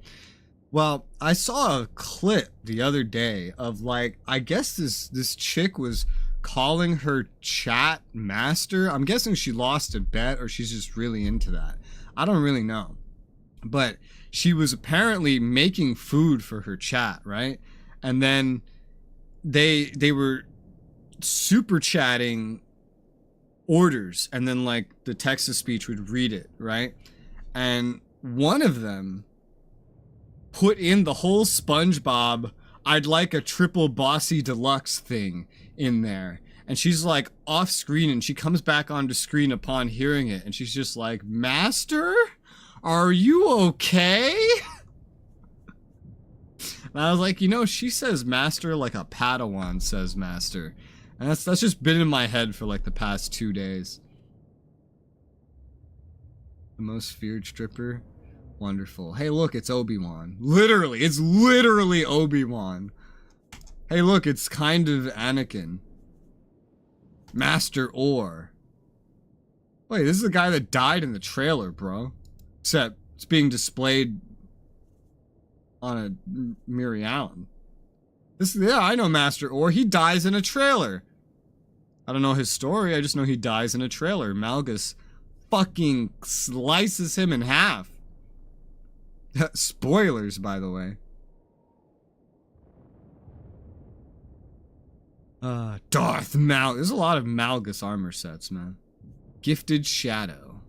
Well, I saw a clip the other day of like, I guess this chick was calling her chat master. I'm guessing she lost a bet or she's just really into that. I don't really know. But she was apparently making food for her chat, right? and then they were super chatting orders, and then like the text-to-speech would read it, right? And one of them put in the whole SpongeBob "I'd like a triple bossy deluxe" thing in there. And she's like off screen, and she comes back onto screen upon hearing it, and she's just like, "Master, are you okay?" And I was like, you know, she says master like a Padawan says master. And that's just been in my head for like the past 2 days. The most feared stripper? Wonderful. Hey, look, it's Obi-Wan. Literally, it's literally Obi-Wan. Hey, look, it's kind of Anakin. Master Orr. Wait, this is the guy that died in the trailer, bro. Except it's being displayed on a Miri Allen. Yeah, I know Master Orr. He dies in a trailer. I don't know his story. I just know he dies in a trailer. Malgus fucking slices him in half. Spoilers, by the way. Darth Mal. There's a lot of Malgus armor sets, man. Gifted Shadow.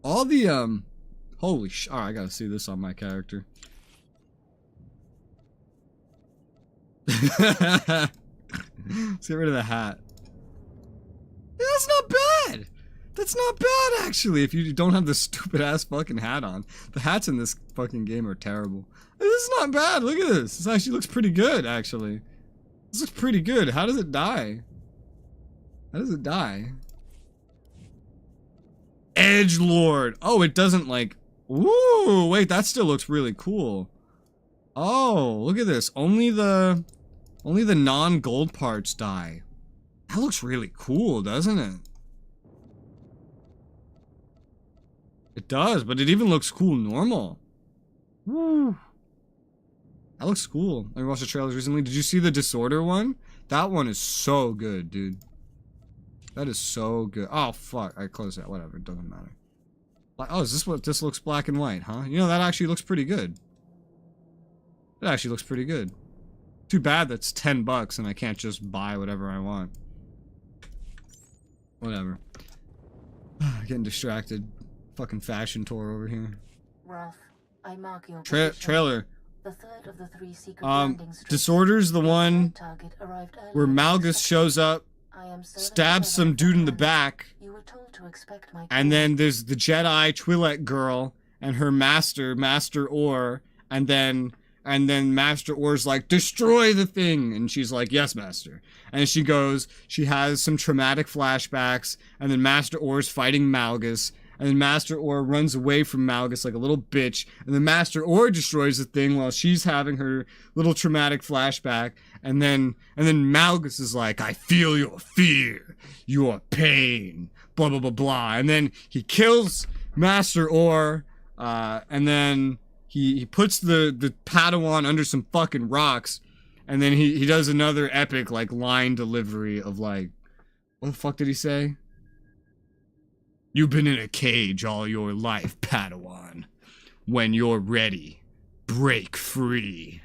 All the, holy sh... Alright, I gotta see this on my character. Let's get rid of the hat. Yeah, that's not bad! That's not bad, actually, if you don't have the stupid-ass fucking hat on. The hats in this fucking game are terrible. This is not bad, look at this. This actually looks pretty good, actually. This looks pretty good. How does it die? How does it die? Edgelord! Oh, it doesn't, like... Ooh, wait, that still looks really cool. Oh, look at this. Only the non-gold parts die. That looks really cool, doesn't it? It does, but it even looks cool normal. Woo. That looks cool. I watched the trailers recently. Did you see the Disorder one? That one is so good, dude. That is so good. Oh, fuck. I closed that. Whatever. It doesn't matter. Like, oh, is this what this looks black and white, huh? You know, that actually looks pretty good. It actually looks pretty good. Too bad that's $10 and I can't just buy whatever I want. Whatever. Getting distracted. Fucking fashion tour over here. Ralph, I mark your trailer. The third of the 3 secret landings. Disorder's the one where Malgus shows up, stabs some dude in the back, and then there's the Jedi Twi'lek girl and her master, Master Orr, and then Master Orr's like, destroy the thing, and she's like, yes, Master. And she goes, she has some traumatic flashbacks, and then Master Orr's fighting Malgus, and then Master Orr runs away from Malgus like a little bitch, and then Master Orr destroys the thing while she's having her little traumatic flashback, and then Malgus is like, I feel your fear, your pain, blah, blah, blah, blah, and then he kills Master Orr, and then he puts the Padawan under some fucking rocks, and then he does another epic, like, line delivery of, like, what the fuck did he say? You've been in a cage all your life, Padawan. When you're ready, break free.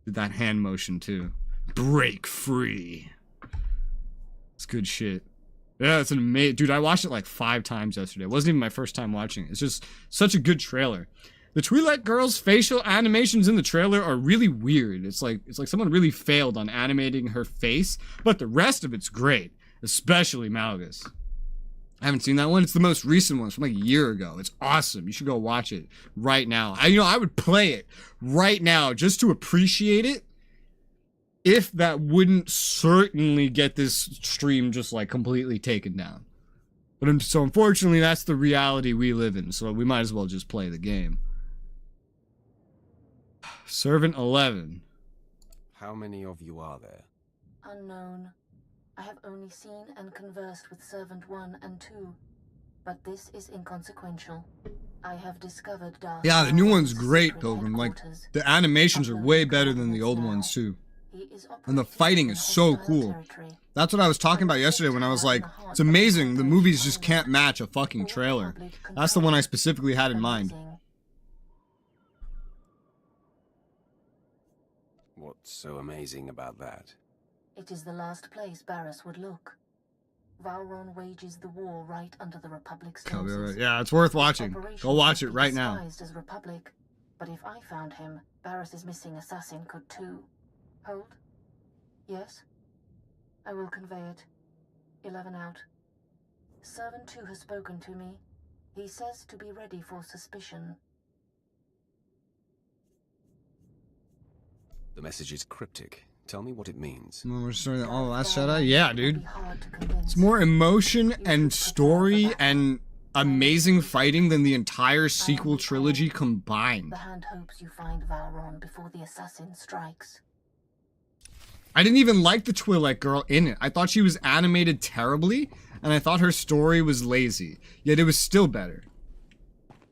Did that hand motion, too. Break free. It's good shit. Yeah, it's an amazing... Dude, I watched it, like, 5 times yesterday. It wasn't even my first time watching it. It's just such a good trailer. The Twi'lek girl's facial animations in the trailer are really weird. It's like someone really failed on animating her face, but the rest of it's great, especially Malgus. I haven't seen that one. It's the most recent one. It's from like a year ago. It's awesome. You should go watch it right now. I would play it right now just to appreciate it, if that wouldn't certainly get this stream just like completely taken down. But so unfortunately, that's the reality we live in, so we might as well just play the game. Servant 11. How many of you are there? Unknown. I have only seen and conversed with Servant 1 and 2, but this is inconsequential. I have discovered Darth. Yeah, the new one's great, Pilgrim. Like, the animations are way better than the old ones, too. And the fighting is so cool. That's what I was talking about yesterday when I was like, it's amazing, the movies just can't match a fucking trailer. That's the one I specifically had in mind. What's so amazing about that? It is the last place Barris would look. Valron wages the war right under the Republic's noses. Yeah, it's worth watching. Go watch it right now. Disguised as Republic, but if I found him, Barris's missing assassin could too. Hold. Yes? I will convey it. 11 out. Servant 2 has spoken to me. He says to be ready for suspicion. The message is cryptic. Tell me what it means. We're starting all the Last Jedi? Yeah, dude. It's more emotion and story and amazing fighting than the entire sequel trilogy combined. The Hand hopes you find Valron before the assassin strikes. I didn't even like the Twi'lek girl in it. I thought she was animated terribly, and I thought her story was lazy. Yet it was still better.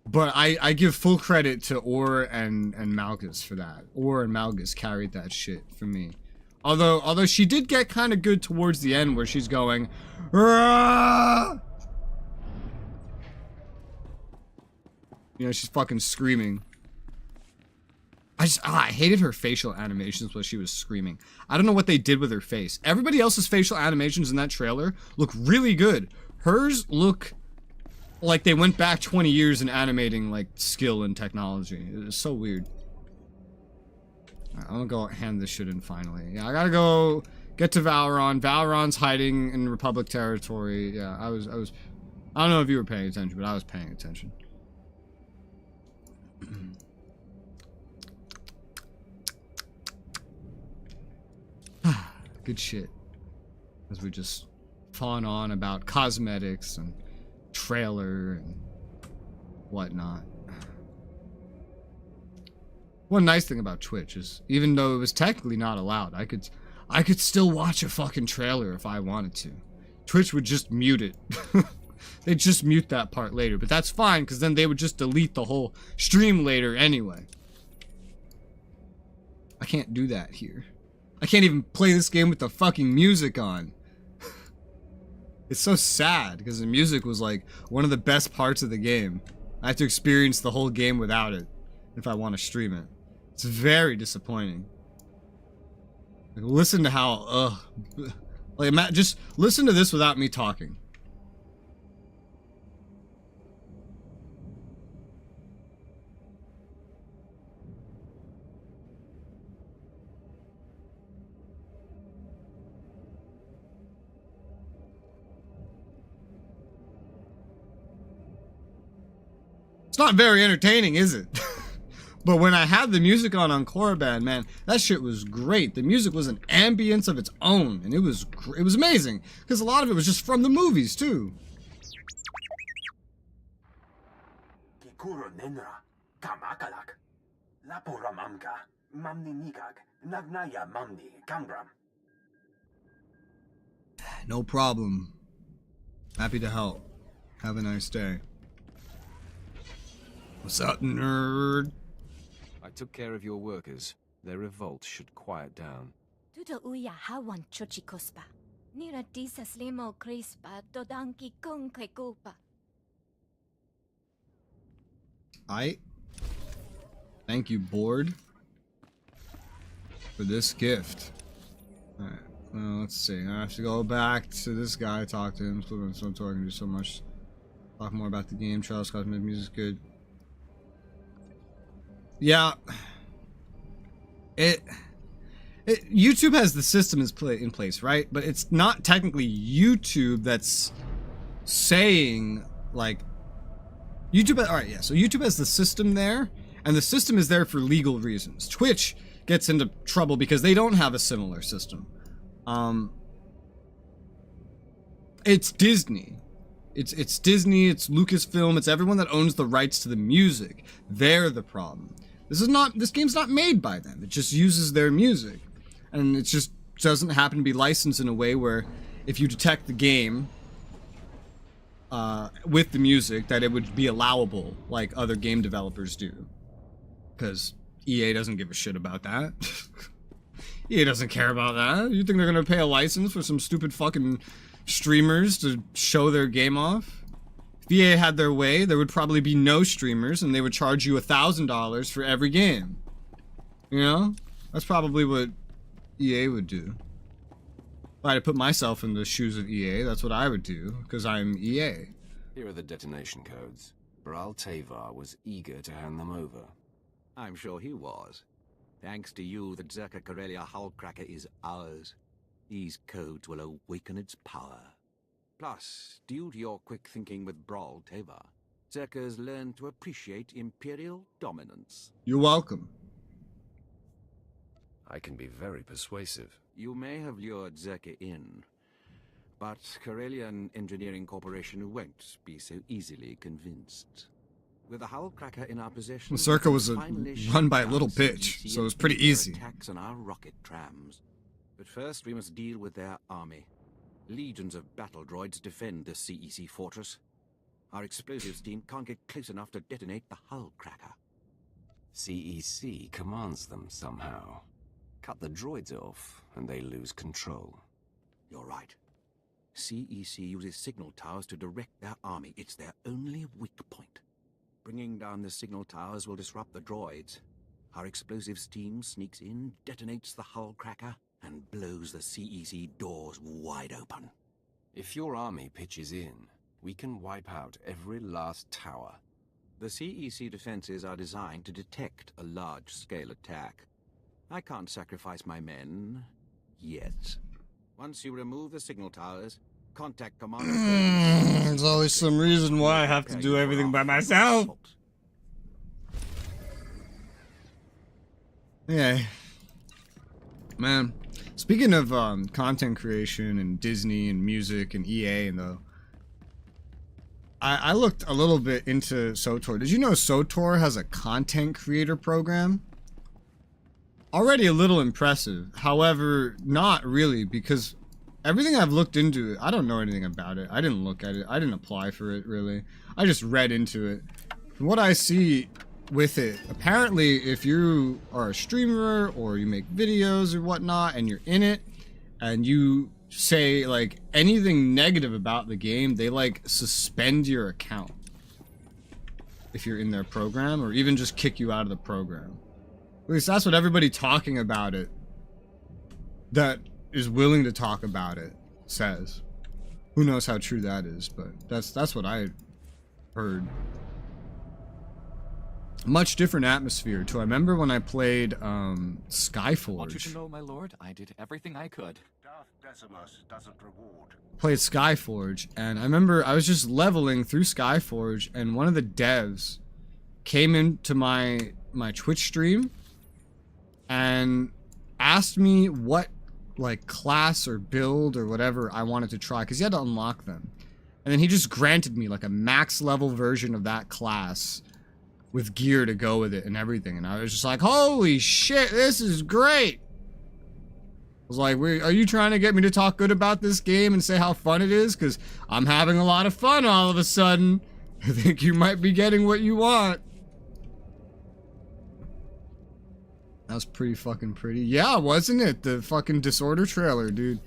But I give full credit to Orr and Malgus for that. Orr and Malgus carried that shit for me. Although she did get kind of good towards the end where she's going, "Rah!" You know, she's fucking screaming. I hated her facial animations while she was screaming. I don't know what they did with her face. Everybody else's facial animations in that trailer look really good. Hers look like they went back 20 years in animating, like, skill and technology. It was so weird. I'm gonna go hand this shit in finally. Yeah, I gotta go get to Valron. Valron's hiding in Republic territory. Yeah, I don't know if you were paying attention, but I was paying attention. Good shit. As we just fawn on about cosmetics and trailer and whatnot. One nice thing about Twitch is, even though it was technically not allowed, I could still watch a fucking trailer if I wanted to. Twitch would just mute it. They'd just mute that part later, but that's fine, because then they would just delete the whole stream later anyway. I can't do that here. I can't even play this game with the fucking music on. It's so sad, because the music was like one of the best parts of the game. I have to experience the whole game without it if I want to stream it. It's very disappointing. Like, listen to how, just listen to this without me talking. It's not very entertaining, is it? But when I had the music on Korriban, man, that shit was great. The music was an ambience of its own, and it was amazing, because a lot of it was just from the movies too. No problem. Happy to help. Have a nice day. What's up, nerd? I took care of your workers. Their revolt should quiet down. Tuto uya hawan chochi kospa. Nira disas limo crispa dodanki con kupa. Thank you, board, for this gift. Alright, well, let's see. I have to go back to this guy, talk to him. So I'm talking to so much. Talk more about the game. Charles Cosmic Music's good. Yeah. YouTube has the system in place, right? But it's not technically YouTube that's saying, like, YouTube, alright, yeah, so YouTube has the system there, and the system is there for legal reasons. Twitch gets into trouble because they don't have a similar system. It's Disney. It's Disney, it's Lucasfilm, it's everyone that owns the rights to the music. They're the problem. This game's not made by them. It just uses their music. And it just doesn't happen to be licensed in a way where if you detect the game with the music, that it would be allowable like other game developers do. Because EA doesn't give a shit about that. EA doesn't care about that. You think they're gonna pay a license for some stupid fucking streamers to show their game off? If EA had their way, there would probably be no streamers, and they would charge you $1,000 for every game. You know? That's probably what EA would do. If I had to put myself in the shoes of EA, that's what I would do, because I'm EA. Here are the detonation codes. Bral Tavar was eager to hand them over. I'm sure he was. Thanks to you, the Zerka Corellia hullcracker is ours. These codes will awaken its power. Plus, due to your quick thinking with Bral Tavar, Zerka's learned to appreciate Imperial dominance. You're welcome. I can be very persuasive. You may have lured Zerka in, but Corellian Engineering Corporation won't be so easily convinced. With the hullcracker in our possession, Zerka was run by a little bitch, so it was pretty easy. Attacks on our rocket trams. But first, we must deal with their army. Legions of battle droids defend the CEC fortress. Our explosives team can't get close enough to detonate the hullcracker. CEC commands them somehow. Cut the droids off, and they lose control. You're right. CEC uses signal towers to direct their army. It's their only weak point. Bringing down the signal towers will disrupt the droids. Our explosives team sneaks in, detonates the hullcracker, and blows the CEC doors wide open. If your army pitches in, we can wipe out every last tower. The CEC defenses are designed to detect a large-scale attack. I can't sacrifice my men yet. Once you remove the signal towers, contact Commander. There's always some reason why I have to do everything by myself. Yeah. Man, speaking of content creation and Disney and music and EA and I looked a little bit into SOTOR. Did you know SOTOR has a content creator program? Already a little impressive. However, not really, because everything I've looked into it, I don't know anything about it. I didn't look at it. I didn't apply for it, really. I just read into it. From what I see with it, apparently if you are a streamer or you make videos or whatnot and you're in it and you say like anything negative about the game, they like suspend your account if you're in their program, or even just kick you out of the program. At least that's what everybody talking about it that is willing to talk about it says. Who knows how true that is, but that's what I heard. Much different atmosphere too. I remember when I played Skyforge. Want you to know, my lord, I did everything I could. Darth Decimus doesn't reward. Played Skyforge, and I remember I was just leveling through Skyforge, and one of the devs came into my Twitch stream and asked me what like class or build or whatever I wanted to try, because he had to unlock them. And then he just granted me like a max level version of that class with gear to go with it and everything. And I was just like, holy shit, this is great. I was like, are you trying to get me to talk good about this game and say how fun it is? Because I'm having a lot of fun all of a sudden. I think you might be getting what you want. That was pretty fucking pretty. Yeah, wasn't it? The fucking Disorder trailer, dude.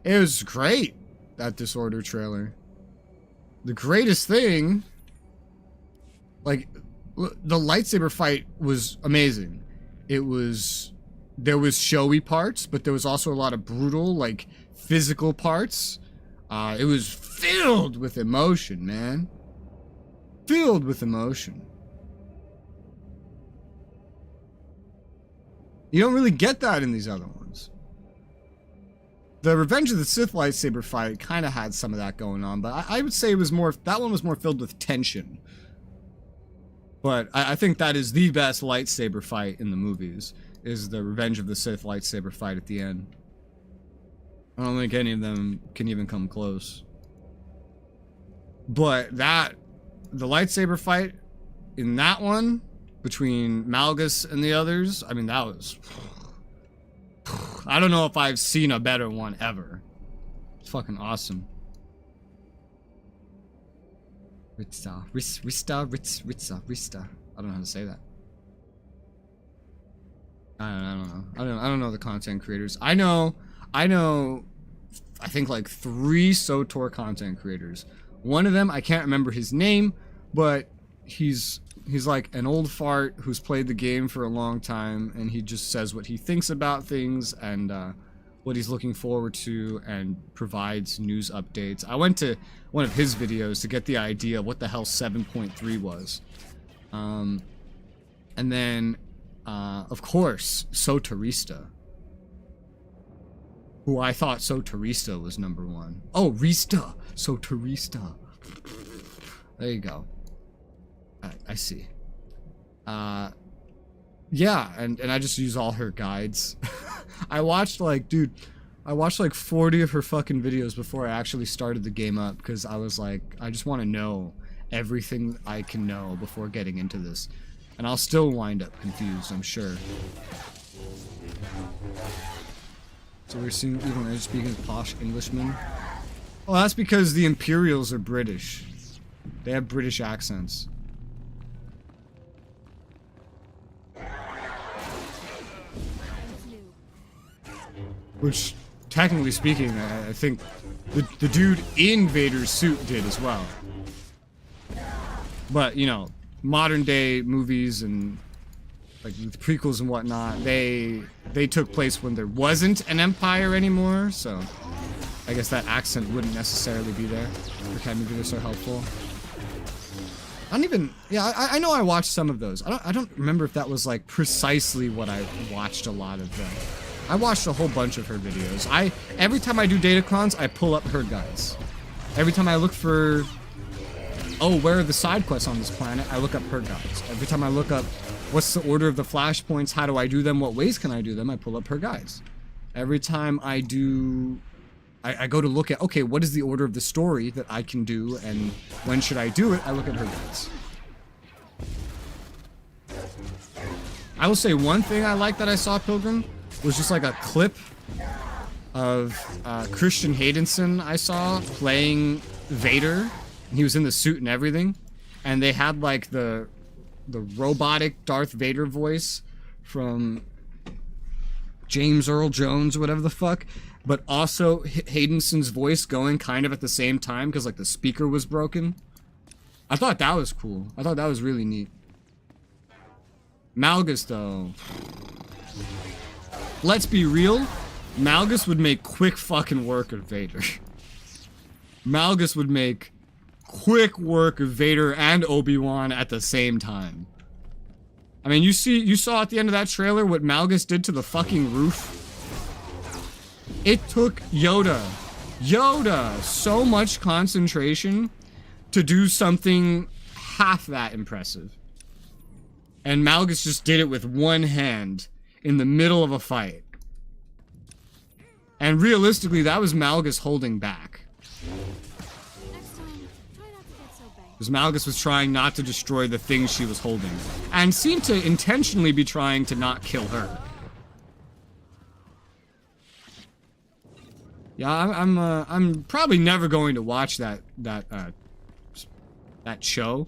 It was great, that Disorder trailer. The greatest thing, like, the lightsaber fight was amazing. There was showy parts, but there was also a lot of brutal, like, physical parts. It was filled with emotion, man. Filled with emotion. You don't really get that in these other ones. The Revenge of the Sith lightsaber fight kind of had some of that going on, but I would say it was more, that one was more filled with tension. But I think that is the best lightsaber fight in the movies, is the Revenge of the Sith lightsaber fight at the end. I don't think any of them can even come close. But the lightsaber fight in that one, between Malgus and the others, I mean, that was... I don't know if I've seen a better one ever. It's fucking awesome. Rista. I don't know how to say that. I don't know. I don't know the content creators. I know, I think like 3 SOTOR content creators. One of them, I can't remember his name, but he's like an old fart who's played the game for a long time, and he just says what he thinks about things and what he's looking forward to, and provides news updates. I went to one of his videos to get the idea of what the hell 7.3 was. And then, of course, Soterista, who I thought Soterista was #1. Oh, Rista! Soterista. There you go. I see. Yeah, and I just use all her guides. I watched like 40 of her fucking videos before I actually started the game up, because I was like, I just want to know everything I can know before getting into this. And I'll still wind up confused, I'm sure. So we're seeing even they're speaking posh Englishmen. Oh, that's because the Imperials are British. They have British accents. Which, technically speaking, I think the dude in Vader's suit did as well. But, you know, modern day movies and like the prequels and whatnot, they took place when there wasn't an empire anymore, so I guess that accent wouldn't necessarily be there. The kind of movies are so helpful. I don't even, yeah, I know I watched some of those. I don't remember if that was like precisely what I watched a lot of them. I watched a whole bunch of her videos. Every time I do Datacrons, I pull up her guides. Every time I look for, oh, where are the side quests on this planet, I look up her guides. Every time I look up what's the order of the flashpoints, how do I do them, what ways can I do them, I pull up her guides. Every time I do, I go to look at, okay, what is the order of the story that I can do, and when should I do it, I look at her guides. I will say one thing I like that I saw, Pilgrim, was just like a clip of Christian Haydenson I saw playing Vader. He was in the suit and everything, and they had like the robotic Darth Vader voice from James Earl Jones or whatever the fuck, but also Haydenson's voice going kind of at the same time because like the speaker was broken. I thought that was cool. I thought that was really neat. Malgus though, let's be real, Malgus would make quick fucking work of Vader. Malgus would make quick work of Vader and Obi-Wan at the same time. I mean, you saw at the end of that trailer what Malgus did to the fucking roof. It took Yoda so much concentration to do something half that impressive. And Malgus just did it with one hand in the middle of a fight. And realistically, that was Malgus holding back. Because Malgus was trying not to destroy the things she was holding, and seemed to intentionally be trying to not kill her. Yeah, I'm probably never going to watch that show,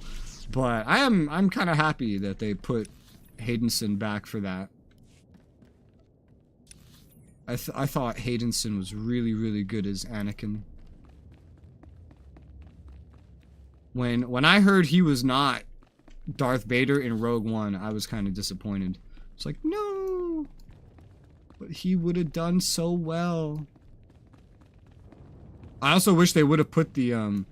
but I'm kind of happy that they put Haydenson back for that. I thought Haydenson was really good as Anakin. When I heard he was not Darth Vader in Rogue One, I was kind of disappointed. It's like, no! But he would have done so well. I also wish they would have put the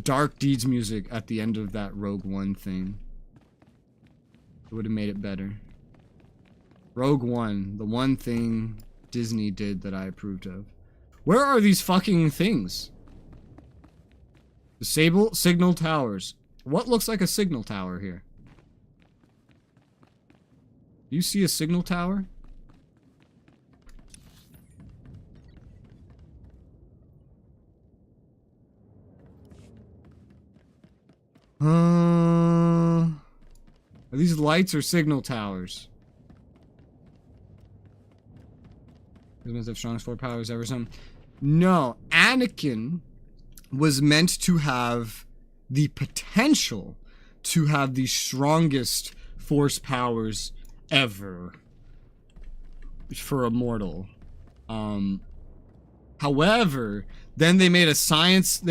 Dark Deeds music at the end of that Rogue One thing. It would have made it better. Rogue One, the one thing Disney did that I approved of. Where are these fucking things? Disable signal towers. What looks like a signal tower here? Do you see a signal tower? Are these lights or signal towers? Must have strongest 4 powers ever. Some. No, Anakin was meant to have the potential to have the strongest force powers ever for a mortal. However, then they made a science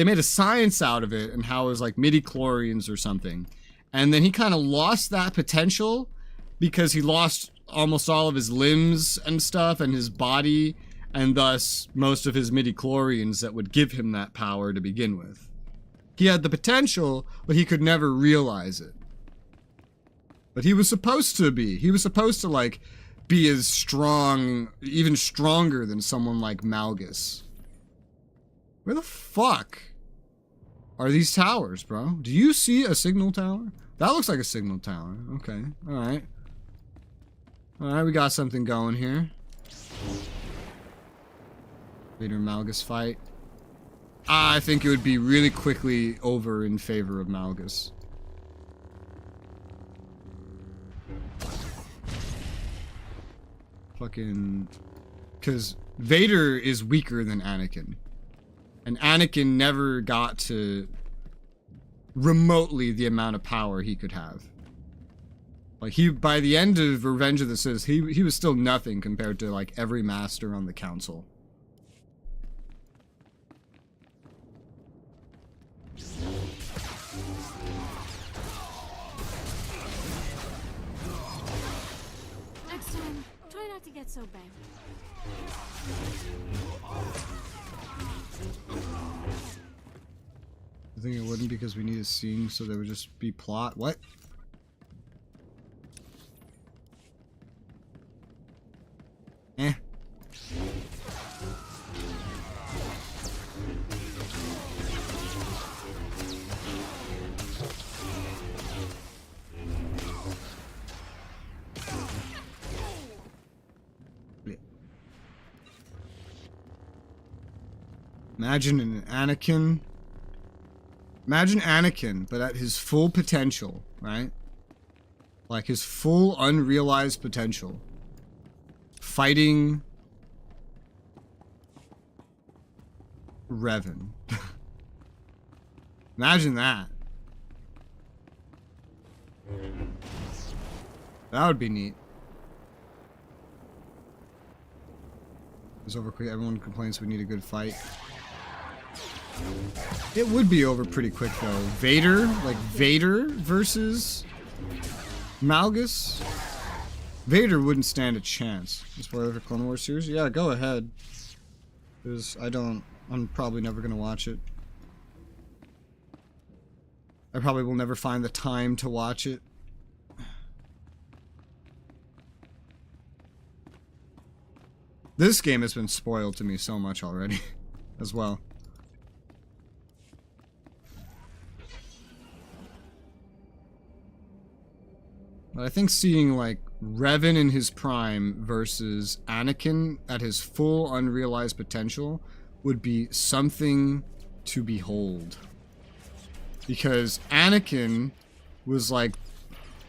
out of it and how it was like midi-chlorians or something. And then he kind of lost that potential because he lost almost all of his limbs and stuff and his body, and thus most of his midi-chlorians that would give him that power to begin with. He had the potential, but he could never realize it. But he was supposed to be. He was supposed to, like, be as strong, even stronger than someone like Malgus. Where the fuck are these towers, bro? Do you see a signal tower? That looks like a signal tower. Okay, alright. Alright, we got something going here. Vader Malgus fight. I think it would be really quickly over in favor of Malgus. Fucking... Because Vader is weaker than Anakin. And Anakin never got to remotely the amount of power he could have. Like, by the end of Revenge of the Sith, he was still nothing compared to, like, every master on the council. Next time, try not to get so bad. I think it wouldn't because we need a scene, so there would just be plot. What? Eh. Imagine an Anakin. Imagine Anakin, but at his full potential, right? Like his full unrealized potential. Fighting Revan. Imagine that. That would be neat. It's over quick. Everyone complains we need a good fight. It would be over pretty quick though. Vader, like Vader versus Malgus. Vader wouldn't stand a chance. Spoiler for Clone Wars series? Yeah, go ahead. Because I'm probably never gonna watch it. I probably will never find the time to watch it. This game has been spoiled to me so much already, as well. But I think seeing, like, Revan in his prime versus Anakin at his full unrealized potential would be something to behold. Because Anakin was like...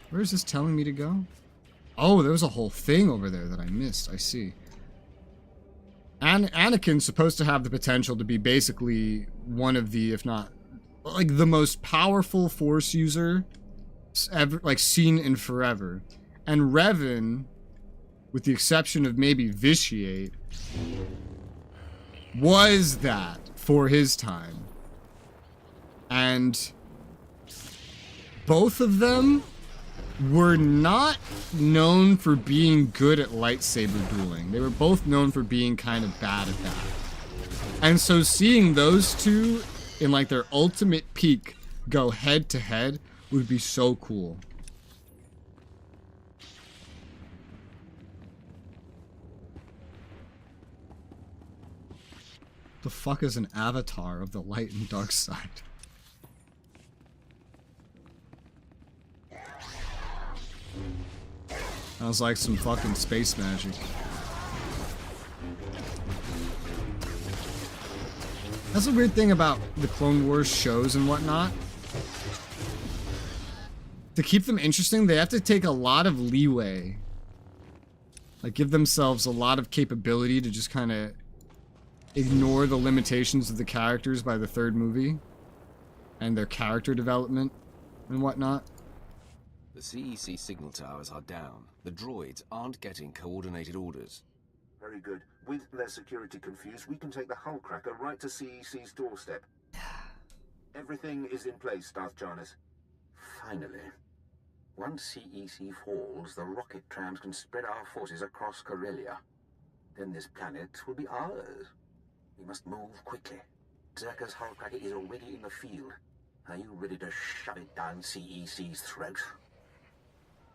Where is this telling me to go? Oh, there was a whole thing over there that I missed. I see. Anakin's supposed to have the potential to be basically one of the, if not, like, the most powerful Force user ever, like, seen in forever. And Revan, with the exception of maybe Vitiate, was that for his time. And both of them were not known for being good at lightsaber dueling. They were both known for being kind of bad at that. And so seeing those two in, like, their ultimate peak go head to head would be so cool. The fuck is an avatar of the light and dark side? Sounds like some fucking space magic. That's the weird thing about the Clone Wars shows and whatnot. To keep them interesting, they have to take a lot of leeway. Like, give themselves a lot of capability to just kind of ignore the limitations of the characters by the third movie. And their character development and whatnot. The CEC signal towers are down. The droids aren't getting coordinated orders. Very good. With their security confused, we can take the hull cracker right to CEC's doorstep. Everything is in place, Darth Jarnus. Finally. Once CEC falls, the rocket trams can spread our forces across Corellia. Then this planet will be ours. We must move quickly. Zerka's hull cracker is already in the field. Are you ready to shove it down CEC's throat?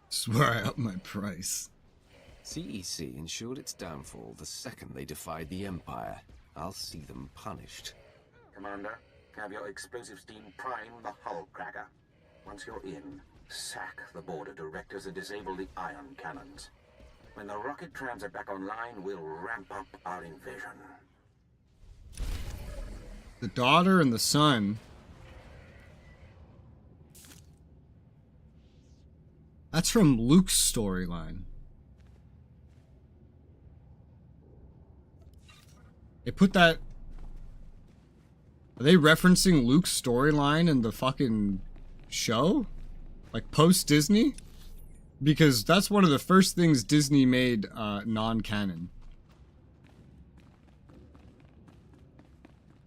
Swear I up my price. CEC ensured its downfall the second they defied the Empire. I'll see them punished. Commander, have your explosive steam prime the hull cracker. Once you're in, sack the border directors and disable the ion cannons. When the rocket trams are back online, we'll ramp up our invasion. The daughter and the son. That's from Luke's storyline. They put that... Are they referencing Luke's storyline in the fucking show? Like post-Disney? Because that's one of the first things Disney made non-canon.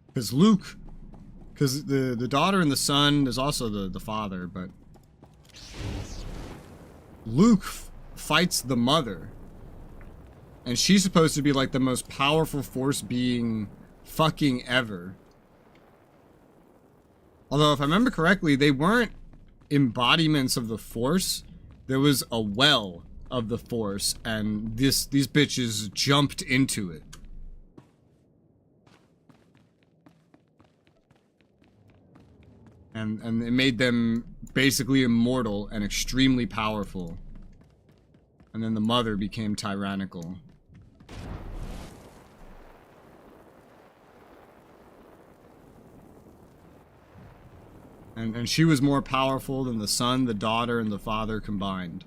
Because Luke... Because the daughter and the son is also the father, but... Luke fights the mother. And she's supposed to be like the most powerful force being fucking ever. Although, if I remember correctly, they weren't embodiments of the force. There was a well of the force, and these bitches jumped into it. And it made them basically immortal and extremely powerful. And then the mother became tyrannical. And she was more powerful than the son, the daughter, and the father combined.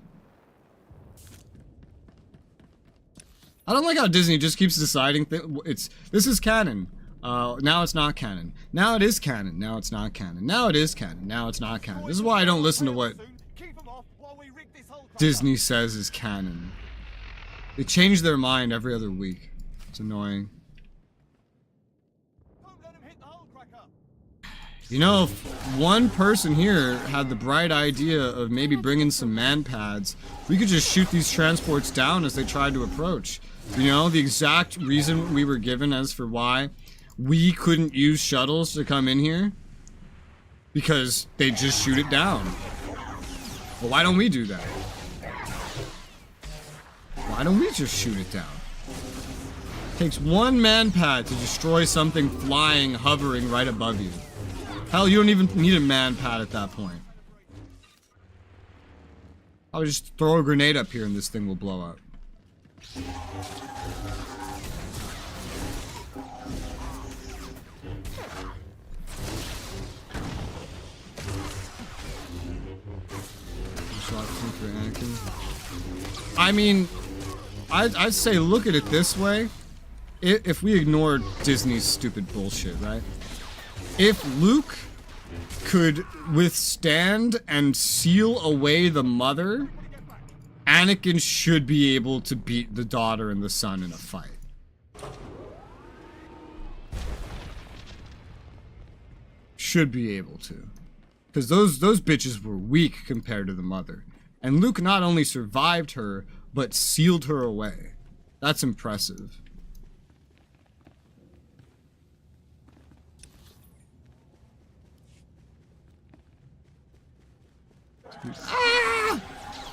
I don't like how Disney just keeps deciding this is canon. Now it's not canon. Now it is canon. Now it's not canon. Now it is canon. Now it's not canon. This is why I don't listen to what Disney says is canon. They change their mind every other week. It's annoying. You know, if one person here had the bright idea of maybe bringing some man pads, we could just shoot these transports down as they tried to approach. You know, the exact reason we were given as for why we couldn't use shuttles to come in here? Because they just shoot it down. Well, why don't we do that? Why don't we just shoot it down? It takes one man pad to destroy something flying, hovering right above you. Hell, you don't even need a man pad at that point. I'll just throw a grenade up here and this thing will blow up. I mean, I'd say look at it this way. If we ignore Disney's stupid bullshit, right? If Luke could withstand and seal away the mother, Anakin should be able to beat the daughter and the son in a fight. Should be able to. Because those bitches were weak compared to the mother. And Luke not only survived her, but sealed her away. That's impressive. Ah!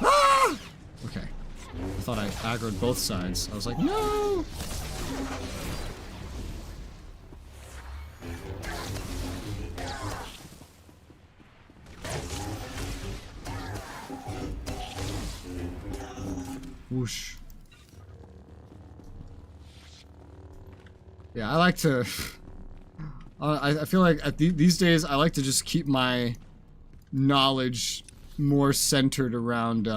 Ah! Okay. I thought I aggroed both sides. I was like, no! Whoosh. Yeah, I like to... I feel like these days I like to just keep my knowledge more centered around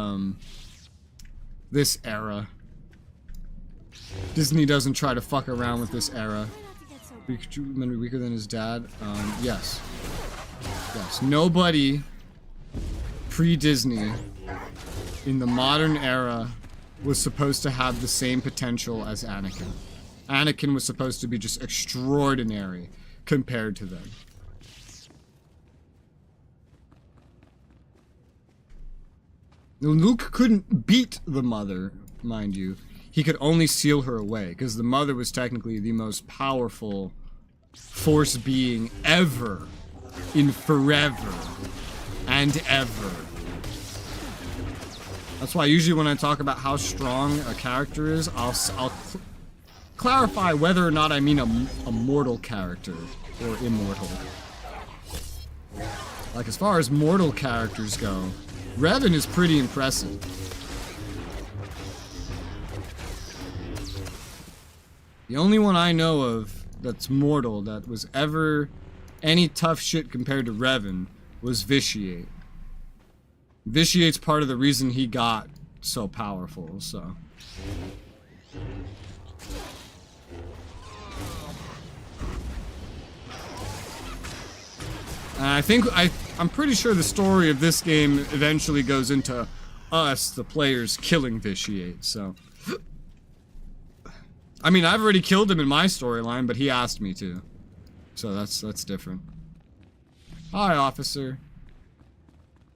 this era. Disney doesn't try to fuck around with this era. Weaker than his dad? Yes. Yes. Nobody pre-Disney in the modern era was supposed to have the same potential as Anakin. Anakin was supposed to be just extraordinary compared to them. Luke couldn't beat the mother, mind you. He could only seal her away, because the mother was technically the most powerful Force being ever in forever and ever. That's why usually when I talk about how strong a character is, I'll clarify whether or not I mean a mortal character or immortal. Like, as far as mortal characters go, Revan is pretty impressive. The only one I know of that's mortal that was ever any tough shit compared to Revan was Vitiate. Vitiate's part of the reason he got so powerful, so. And I'm pretty sure the story of this game eventually goes into us, the players, killing Vitiate, so. I mean, I've already killed him in my storyline, but he asked me to. So that's different. Hi, officer.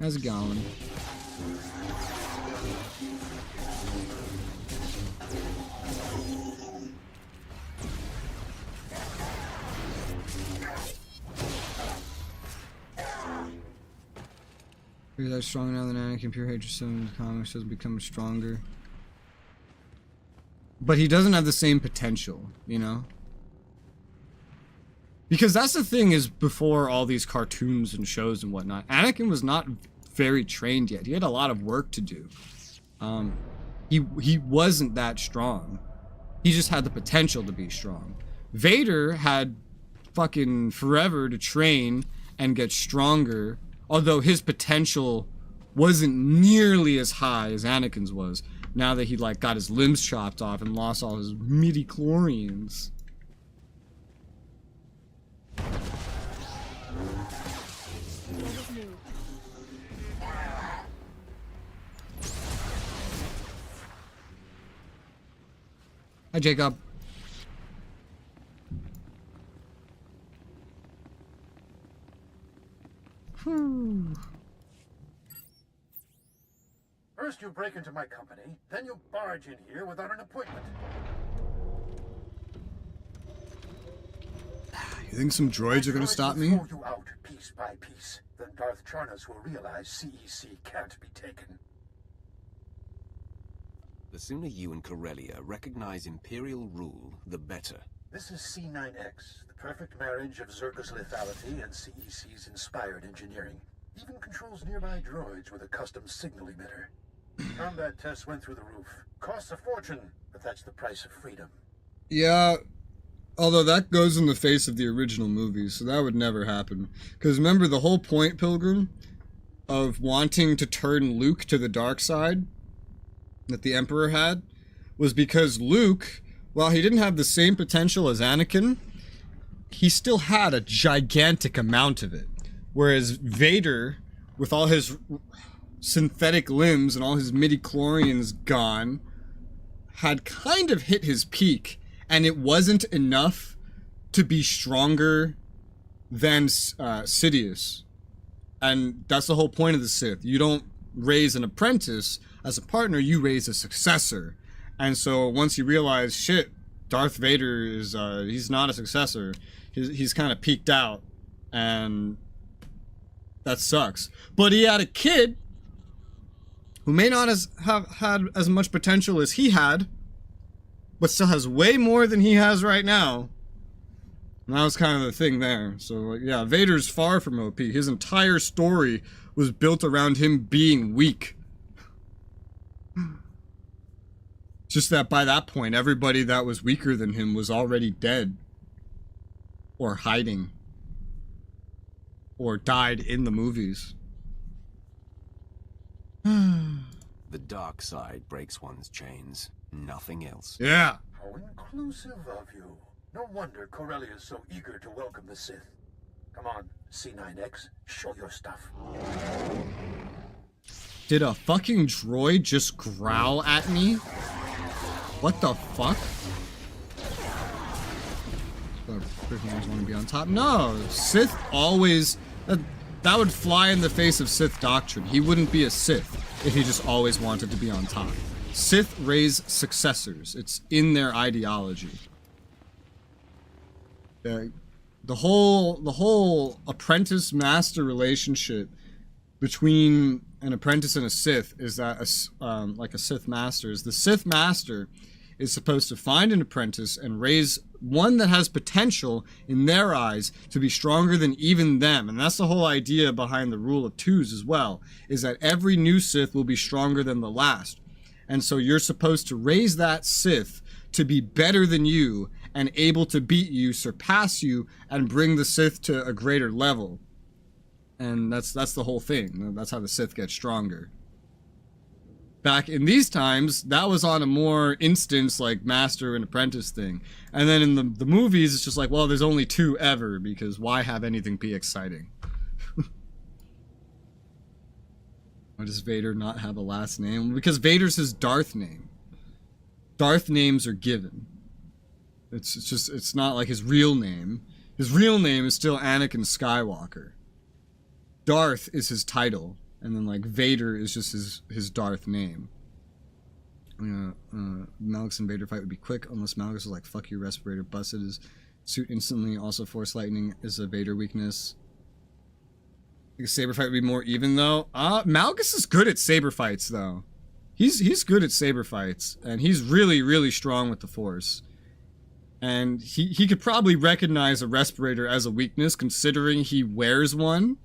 How's it going? He's that stronger now than Anakin. Pure hatred in the comics doesn't become stronger. But he doesn't have the same potential, you know? Because that's the thing, is before all these cartoons and shows and whatnot, Anakin was not very trained yet. He had a lot of work to do. He wasn't that strong. He just had the potential to be strong. Vader had fucking forever to train and get stronger, although his potential wasn't nearly as high as Anakin's was. Now that he like got his limbs chopped off and lost all his midi-chlorians. Hi, Jacob. First you break into my company, then you barge in here without an appointment. You think some droids are gonna stop me? Throw you out piece by piece, then Darth Charnas will realize CEC can't be taken. The sooner you and Corellia recognize Imperial rule, the better. This is C9X, the perfect marriage of Zerka's lethality and CEC's inspired engineering. Even controls nearby droids with a custom signal emitter. Combat tests went through the roof. Costs a fortune, but that's the price of freedom. Yeah, although that goes in the face of the original movies, so that would never happen. Because remember, the whole point, Pilgrim, of wanting to turn Luke to the dark side that the Emperor had, was because Luke, while he didn't have the same potential as Anakin, he still had a gigantic amount of it. Whereas Vader, with all his synthetic limbs and all his midi-chlorians gone, had kind of hit his peak, and it wasn't enough to be stronger than Sidious. And that's the whole point of the Sith. You don't raise an apprentice as a partner, you raise a successor. And so once you realize, shit, Darth Vader is, he's not a successor, he's kind of peaked out, and that sucks. But he had a kid who may not have had as much potential as he had, but still has way more than he has right now. And that was kind of the thing there. So, like, yeah, Vader's far from OP. His entire story was built around him being weak. Just that by that point, everybody that was weaker than him was already dead. Or hiding. Or died in the movies. The dark side breaks one's chains. Nothing else. Yeah. How inclusive of you. No wonder Corellia is so eager to welcome the Sith. Come on, C9X, show your stuff. Did a fucking droid just growl at me? What the fuck? Gryffindors want to be on top? No, Sith always... That would fly in the face of Sith doctrine. He wouldn't be a Sith if he just always wanted to be on top. Sith raise successors. It's in their ideology. The whole apprentice-master relationship between an apprentice and a Sith is that like a Sith master is the Sith master is supposed to find an apprentice and raise one that has potential in their eyes to be stronger than even them. And that's the whole idea behind the rule of twos as well, is that every new Sith will be stronger than the last. And so you're supposed to raise that Sith to be better than you and able to beat you, surpass you, and bring the Sith to a greater level. And that's the whole thing. That's how the Sith get stronger. Back in these times, that was on a more instance like master and apprentice thing. And then in the movies, it's just like, well, there's only two ever, because why have anything be exciting? Why does Vader not have a last name? Because Vader's his Darth name. Darth names are given. It's not like his real name. His real name is still Anakin Skywalker. Darth is his title. And then, like, Vader is just his Darth name. Malgus and Vader fight would be quick, unless Malgus is like, fuck your respirator, busted his suit instantly. Also, Force Lightning is a Vader weakness. I think a saber fight would be more even, though. Malgus is good at saber fights, though. He's good at saber fights, and he's really, really strong with the Force. And he could probably recognize a respirator as a weakness, considering he wears one.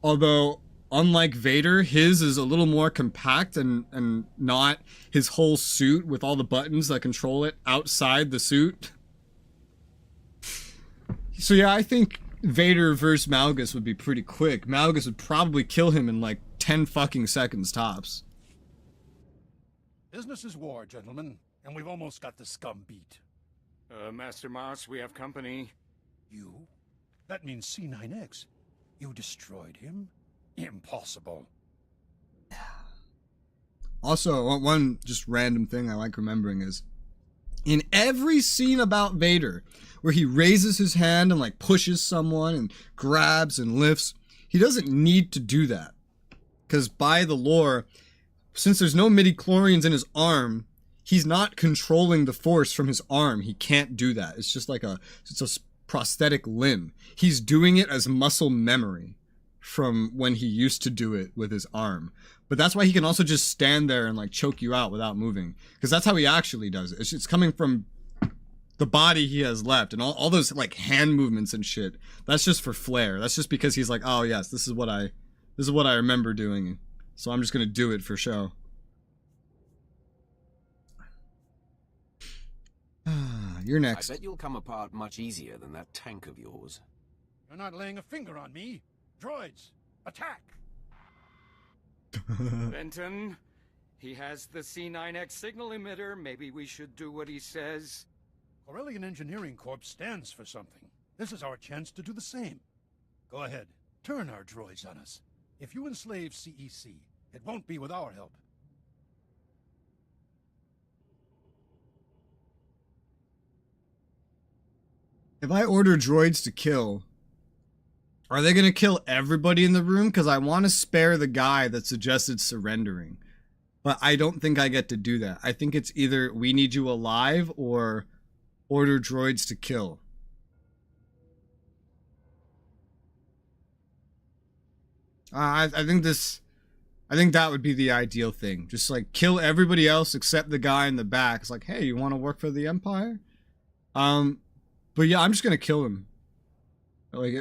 Although... unlike Vader, his is a little more compact and not his whole suit with all the buttons that control it outside the suit. So yeah, I think Vader versus Malgus would be pretty quick. Malgus would probably kill him in like 10 fucking seconds tops. Business is war, gentlemen, and we've almost got the scum beat. Master Moss, we have company. You? That means C9X. You destroyed him? Impossible. Also, one just random thing I like remembering is in every scene about Vader where he raises his hand and like pushes someone and grabs and lifts, he doesn't need to do that. Because by the lore, since there's no midichlorians in his arm, he's not controlling the Force from his arm. He can't do that. It's just like it's a prosthetic limb. He's doing it as muscle memory from when he used to do it with his arm. But that's why he can also just stand there and like choke you out without moving, because that's how he actually does it. It's coming from the body he has left, and all those like hand movements and shit, that's just for flair. That's just because he's like, oh yes, this is what I remember doing, so I'm just gonna do it for show. You're next. I bet you'll come apart much easier than that tank of yours. You're not laying a finger on me. Droids, attack! Benton, he has the C9X signal emitter. Maybe we should do what he says. Corellian Engineering Corps stands for something. This is our chance to do the same. Go ahead, turn our droids on us. If you enslave CEC, it won't be with our help. If I order droids to kill, are they gonna kill everybody in the room? Because I want to spare the guy that suggested surrendering. But I don't think I get to do that. I think it's either we need you alive or order droids to kill. I think that would be the ideal thing. Just like kill everybody else except the guy in the back. It's like, hey, you want to work for the Empire? But yeah, I'm just gonna kill him. Like,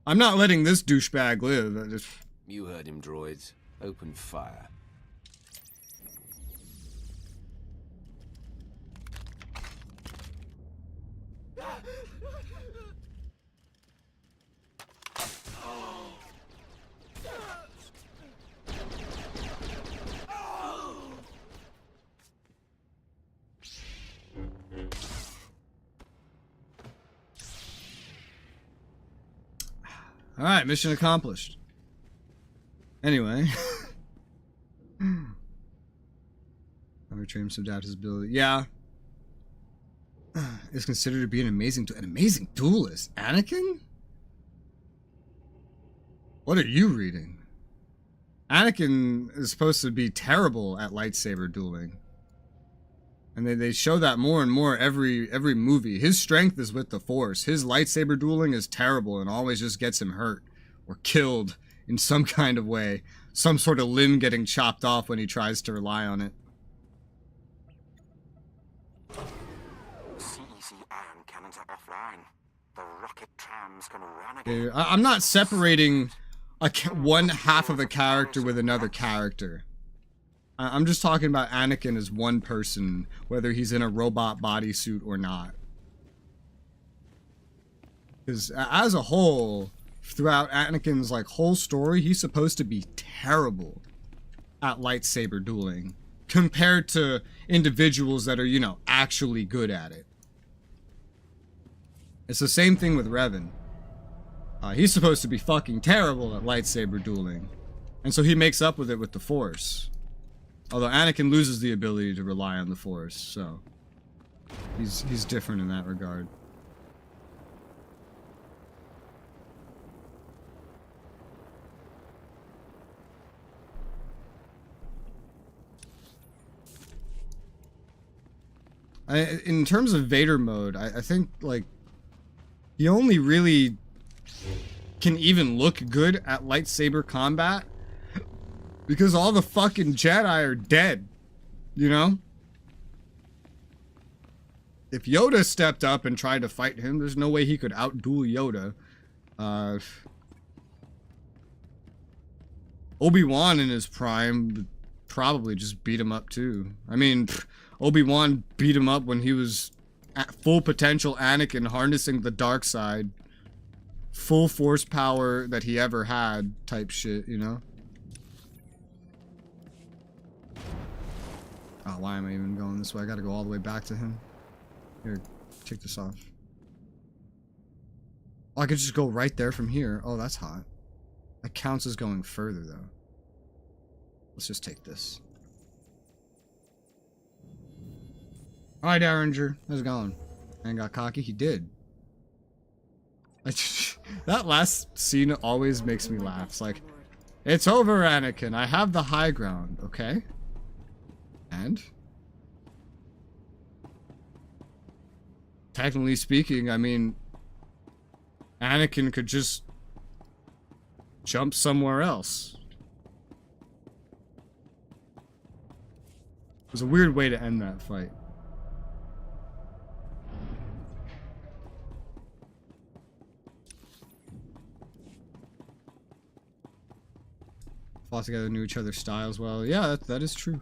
I'm not letting this douchebag live. You heard him, droids. Open fire. Alright, mission accomplished. Anyway. trained to adapt his ability. Yeah. Is considered to be an amazing duelist. Anakin? What are you reading? Anakin is supposed to be terrible at lightsaber dueling. And they show that more and more every movie. His strength is with the Force. His lightsaber dueling is terrible and always just gets him hurt or killed in some kind of way. Some sort of limb getting chopped off when he tries to rely on it. CEC ion cannons are offline. The rocket trams can run again. I'm not separating one half of a character with another character. I'm just talking about Anakin as one person, whether he's in a robot bodysuit or not. Because as a whole, throughout Anakin's like whole story, he's supposed to be terrible at lightsaber dueling compared to individuals that are, you know, actually good at it. It's the same thing with Revan. He's supposed to be fucking terrible at lightsaber dueling, and so he makes up with it with the Force. Although Anakin loses the ability to rely on the Force, so he's different in that regard. In terms of Vader mode, I think like he only really can even look good at lightsaber combat because all the fucking Jedi are dead, you know? If Yoda stepped up and tried to fight him, there's no way he could outduel Yoda. Obi-Wan in his prime would probably just beat him up too. I mean, Obi-Wan beat him up when he was at full potential Anakin harnessing the dark side. Full force power that he ever had type shit, you know? Oh, why am I even going this way? I gotta go all the way back to him. Here, take this off. Oh, I could just go right there from here. Oh, that's hot. That counts as going further, though. Let's just take this. Alright, Derringer. How's it going? And got cocky? He did. That last scene always makes me laugh. It's like, it's over, Anakin. I have the high ground, okay? And? Technically speaking, I mean, Anakin could just jump somewhere else. It was a weird way to end that fight. Fought together, knew each other's styles well. Yeah, that is true.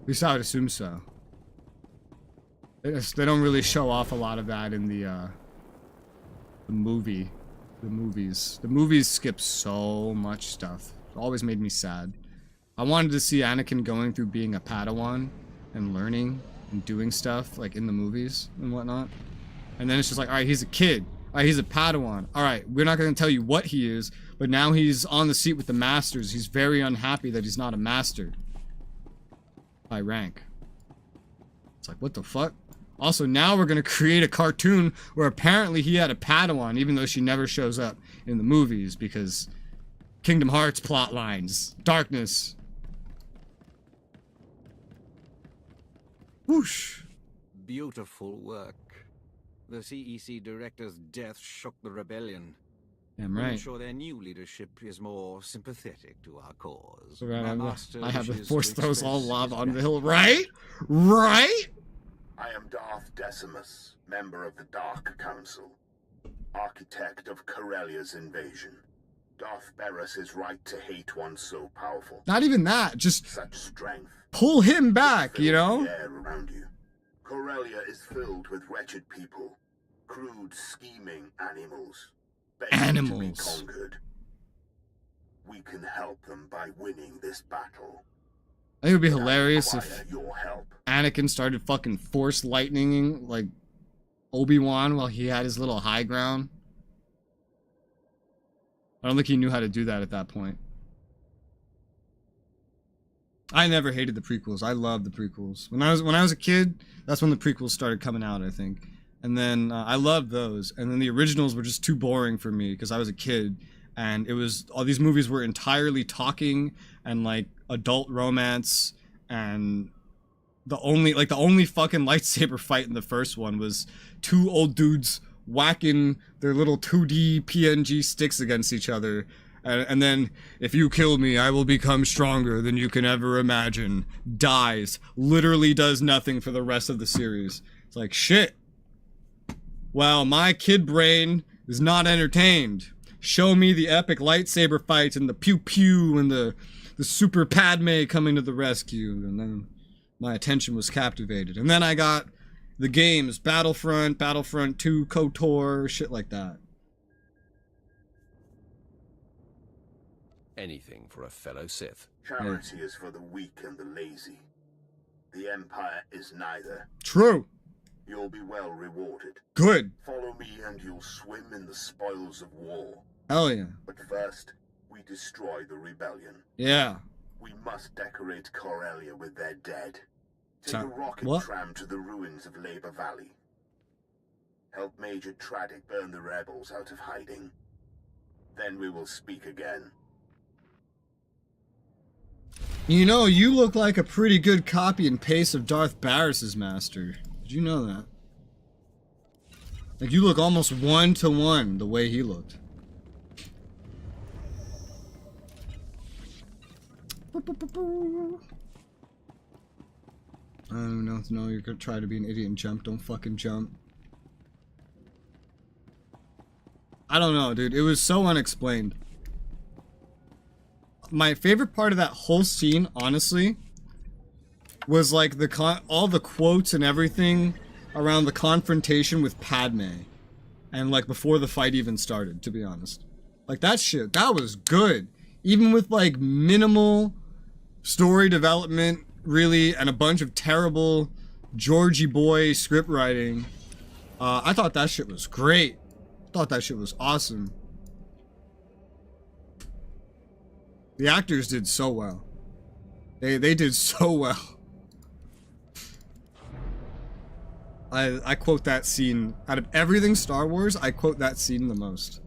At least I would assume so. They don't really show off a lot of that in the movies. The movies skip so much stuff. It always made me sad. I wanted to see Anakin going through being a Padawan and learning and doing stuff like in the movies and whatnot. And then it's just like, alright, he's a kid. Alright, he's a Padawan. Alright, we're not going to tell you what he is, but now he's on the seat with the masters. He's very unhappy that he's not a master by rank. It's like, what the fuck? Also, now we're going to create a cartoon where apparently he had a Padawan, even though she never shows up in the movies because Kingdom Hearts plot lines. Darkness. Whoosh. Beautiful work. The CEC director's death shook the rebellion. Damn right. I'm sure their new leadership is more sympathetic to our cause. I have the Force throws all lava on the hill, right? Right? I am Darth Decimus, member of the Dark Council, architect of Corellia's invasion. Darth Barris is right to hate one so powerful. Not even that, just such strength. Pull him back, you know? The air around you. Corellia is filled with wretched people, crude, scheming animals, begging to be conquered. We can help them by winning this battle. I think it would be hilarious if Anakin started fucking force lightninging like Obi-Wan while he had his little high ground. I don't think he knew how to do that at that point. I never hated the prequels. I loved the prequels. When I was a kid, that's when the prequels started coming out, I think. And then I loved those. And then the originals were just too boring for me because I was a kid. And it was, all these movies were entirely talking and like adult romance. And the only fucking lightsaber fight in the first one was two old dudes whacking their little 2D PNG sticks against each other. And then, if you kill me, I will become stronger than you can ever imagine. Dies. Literally does nothing for the rest of the series. It's like, shit. Well, my kid brain is not entertained. Show me the epic lightsaber fights and the pew-pew and the super Padme coming to the rescue. And then my attention was captivated. And then I got the games, Battlefront, Battlefront 2, KOTOR, shit like that. Anything for a fellow Sith. Charity is for the weak and the lazy. The Empire is neither. True. You'll be well rewarded. Good. Follow me and you'll swim in the spoils of war. Hell yeah. But first, we destroy the rebellion. Yeah. We must decorate Corellia with their dead. Take So- a rocket what? tram to the ruins of Labor Valley. Help Major Tradic burn the rebels out of hiding. Then we will speak again. You know, you look like a pretty good copy and paste of Darth Barris's master. Did you know that? Like, you look almost one-to-one the way he looked. I don't know. No, you're gonna try to be an idiot and jump. Don't fucking jump. I don't know, dude. It was so unexplained. My favorite part of that whole scene, honestly, was like all the quotes and everything around the confrontation with Padme, and like before the fight even started. To be honest, like that shit, that was good. Even with like minimal story development, really, and a bunch of terrible Georgie boy script writing, I thought that shit was great. I thought that shit was awesome. The actors did so well. They did so well. I quote that scene. Out of everything Star Wars, I quote that scene the most.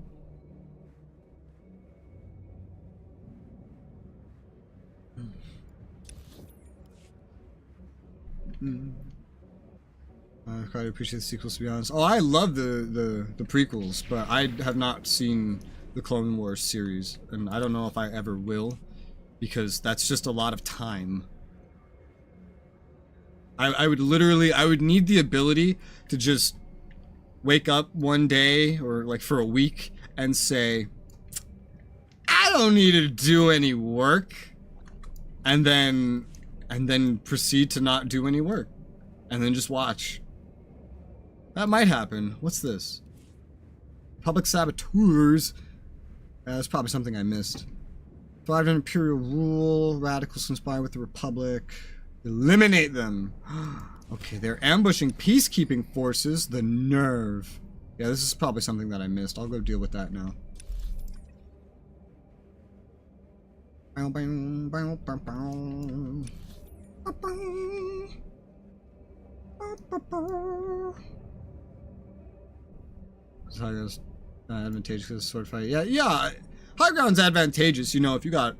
I quite appreciate the sequels, to be honest. Oh, I love the prequels, but I have not seen the Clone Wars series, and I don't know if I ever will, because that's just a lot of time. I would need the ability to just wake up one day, or like for a week, and say, I don't need to do any work, and then proceed to not do any work, and then just watch. That might happen. What's this? Public saboteurs. That's probably something I missed. Survived an Imperial rule. Radicals conspire with the Republic. Eliminate them. Okay, they're ambushing peacekeeping forces. The nerve. Yeah, this is probably something that I missed. I'll go deal with that now. High ground's advantageous because sword fight. Yeah. High ground's advantageous, you know, if you got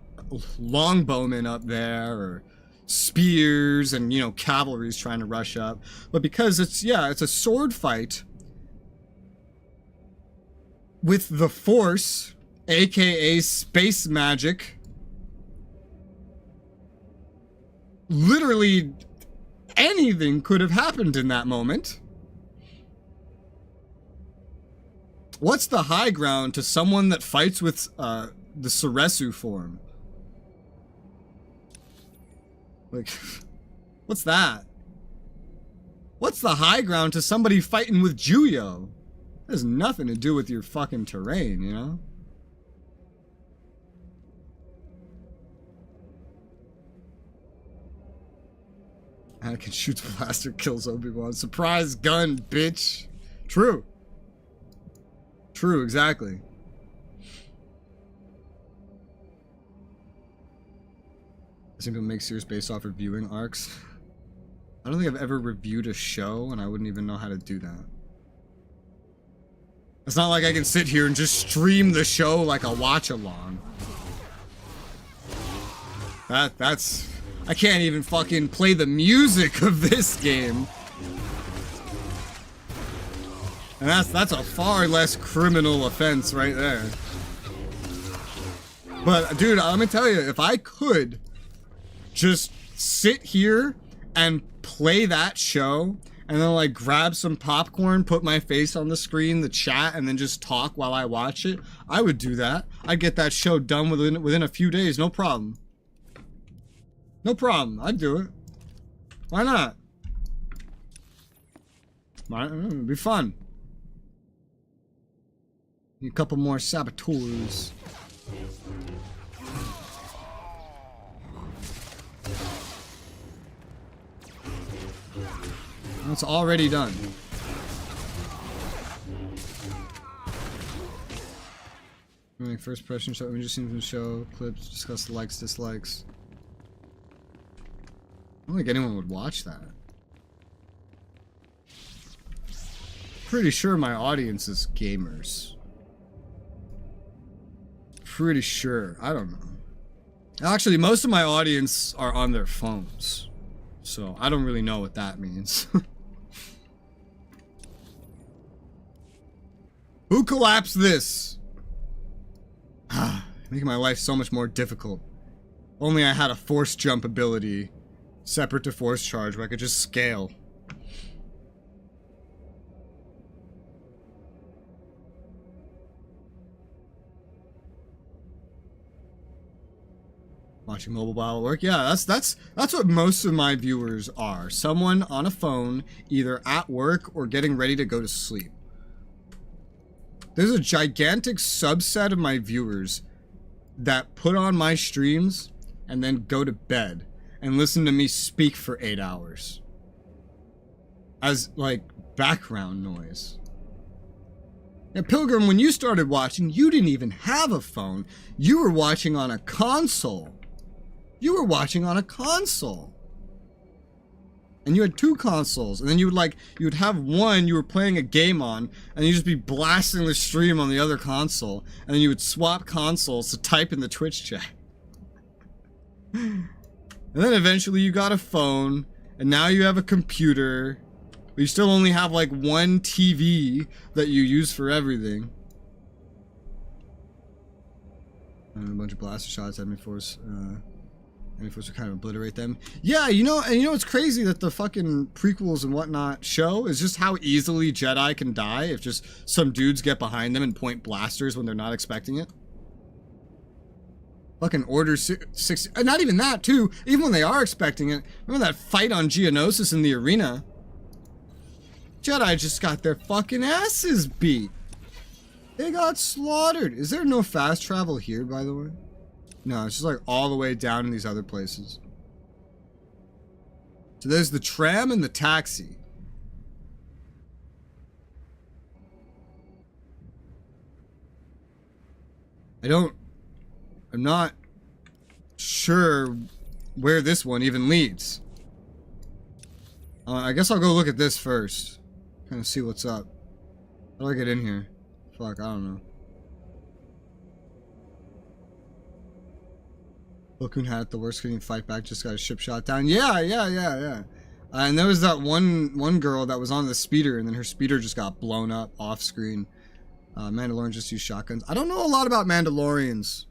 longbowmen up there or spears and, you know, cavalry's trying to rush up. But because it's a sword fight with the Force, aka space magic, literally anything could have happened in that moment. What's the high ground to someone that fights with the Ceresu form? Like, what's that? What's the high ground to somebody fighting with Juyo? It has nothing to do with your fucking terrain, you know? Anakin shoots blaster, kills Obi-Wan. Surprise gun, bitch. True. True, exactly. Some people make series based off reviewing arcs. I don't think I've ever reviewed a show, and I wouldn't even know how to do that. It's not like I can sit here and just stream the show like a watch-along. That's... I can't even fucking play the music of this game. And that's a far less criminal offense right there. But, dude, let me tell you, if I could just sit here and play that show, and then, like, grab some popcorn, put my face on the screen, the chat, and then just talk while I watch it, I would do that. I'd get that show done within a few days, no problem. No problem, I'd do it. Why not? It'd be fun. Need a couple more saboteurs. It's already done. First impression, show images seen from the show, clips, discuss likes, dislikes. I don't think anyone would watch that. Pretty sure my audience is gamers. Pretty sure. I don't know. Actually, most of my audience are on their phones. So, I don't really know what that means. Who collapsed this? Making my life so much more difficult. Only I had a force jump ability separate to force charge where I could just scale. Watching mobile while at work? Yeah, that's what most of my viewers are. Someone on a phone, either at work or getting ready to go to sleep. There's a gigantic subset of my viewers that put on my streams and then go to bed and listen to me speak for 8 hours. As, like, background noise. Now, Pilgrim, when you started watching, you didn't even have a phone. You were watching on a console. You were watching on a console. And you had 2 consoles, and then you would have one you were playing a game on, and you'd just be blasting the stream on the other console, and then you would swap consoles to type in the Twitch chat. And then eventually you got a phone, and now you have a computer, but you still only have like one TV that you use for everything. And a bunch of blaster shots, enemy force would kind of obliterate them. Yeah, you know what's crazy that the fucking prequels and whatnot show is just how easily Jedi can die if just some dudes get behind them and point blasters when they're not expecting it. Fucking Order 60, not even that too, even when they are expecting it. Remember that fight on Geonosis in the arena? Jedi just got their fucking asses beat. They got slaughtered. Is there no fast travel here, by the way? No, it's just like all the way down in these other places. So there's the tram and the taxi. I'm not sure where this one even leads. I guess I'll go look at this first. Kind of see what's up. How do I get in here? Fuck, I don't know. Lookoon had the worst, couldn't fight back, just got a ship shot down. Yeah. And there was that one girl that was on the speeder, and then her speeder just got blown up off screen. Mandalorians just use shotguns. I don't know a lot about Mandalorians.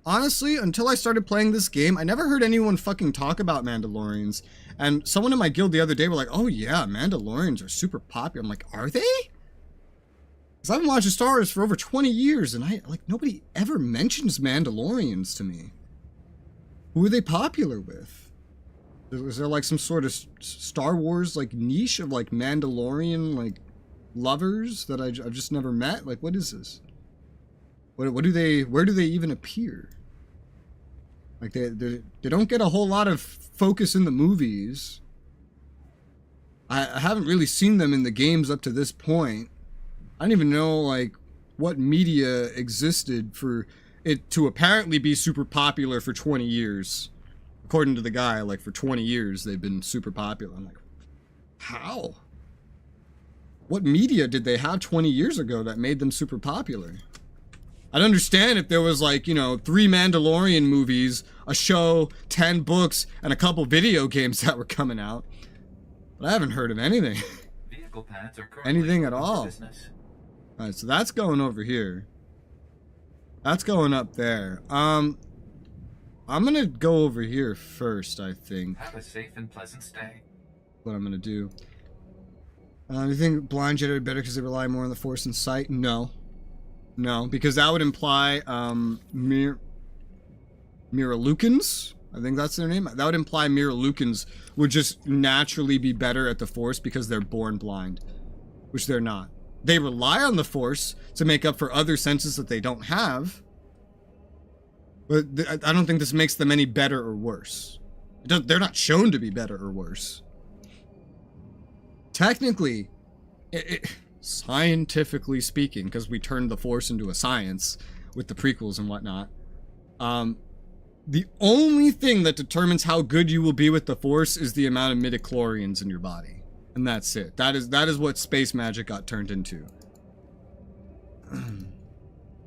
Honestly, until I started playing this game, I never heard anyone fucking talk about Mandalorians. And someone in my guild the other day were like, oh yeah, Mandalorians are super popular. I'm like, are they? Because I've been watching Star Wars for over 20 years, and nobody ever mentions Mandalorians to me. Who are they popular with? Is there like some sort of Star Wars like niche of like Mandalorian like lovers that I've just never met? Like, what is this? Where do they even appear? Like they don't get a whole lot of focus in the movies. I haven't really seen them in the games up to this point. I don't even know like what media existed for it to apparently be super popular for 20 years. according to the guy, like for 20 years, they've been super popular. I'm like, how? What media did they have 20 years ago that made them super popular? I'd understand if there was like, you know, 3 Mandalorian movies, a show, 10 books, and a couple video games that were coming out. But I haven't heard of anything. Vehicle paths are Anything at all. Alright, so that's going over here. That's going up there. I'm gonna go over here first, I think. Have a safe and pleasant stay. What I'm gonna do. Do you think blind Jedi are better because they rely more on the Force and sight? No. No, because that would imply Miralukans? I think that's their name. That would imply Miralukans would just naturally be better at the Force because they're born blind, which they're not. They rely on the Force to make up for other senses that they don't have, but I don't think this makes them any better or worse. They're not shown to be better or worse. Technically, scientifically speaking, because we turned the Force into a science with the prequels and whatnot, the only thing that determines how good you will be with the Force is the amount of midichlorians in your body. And that's it. That is what space magic got turned into.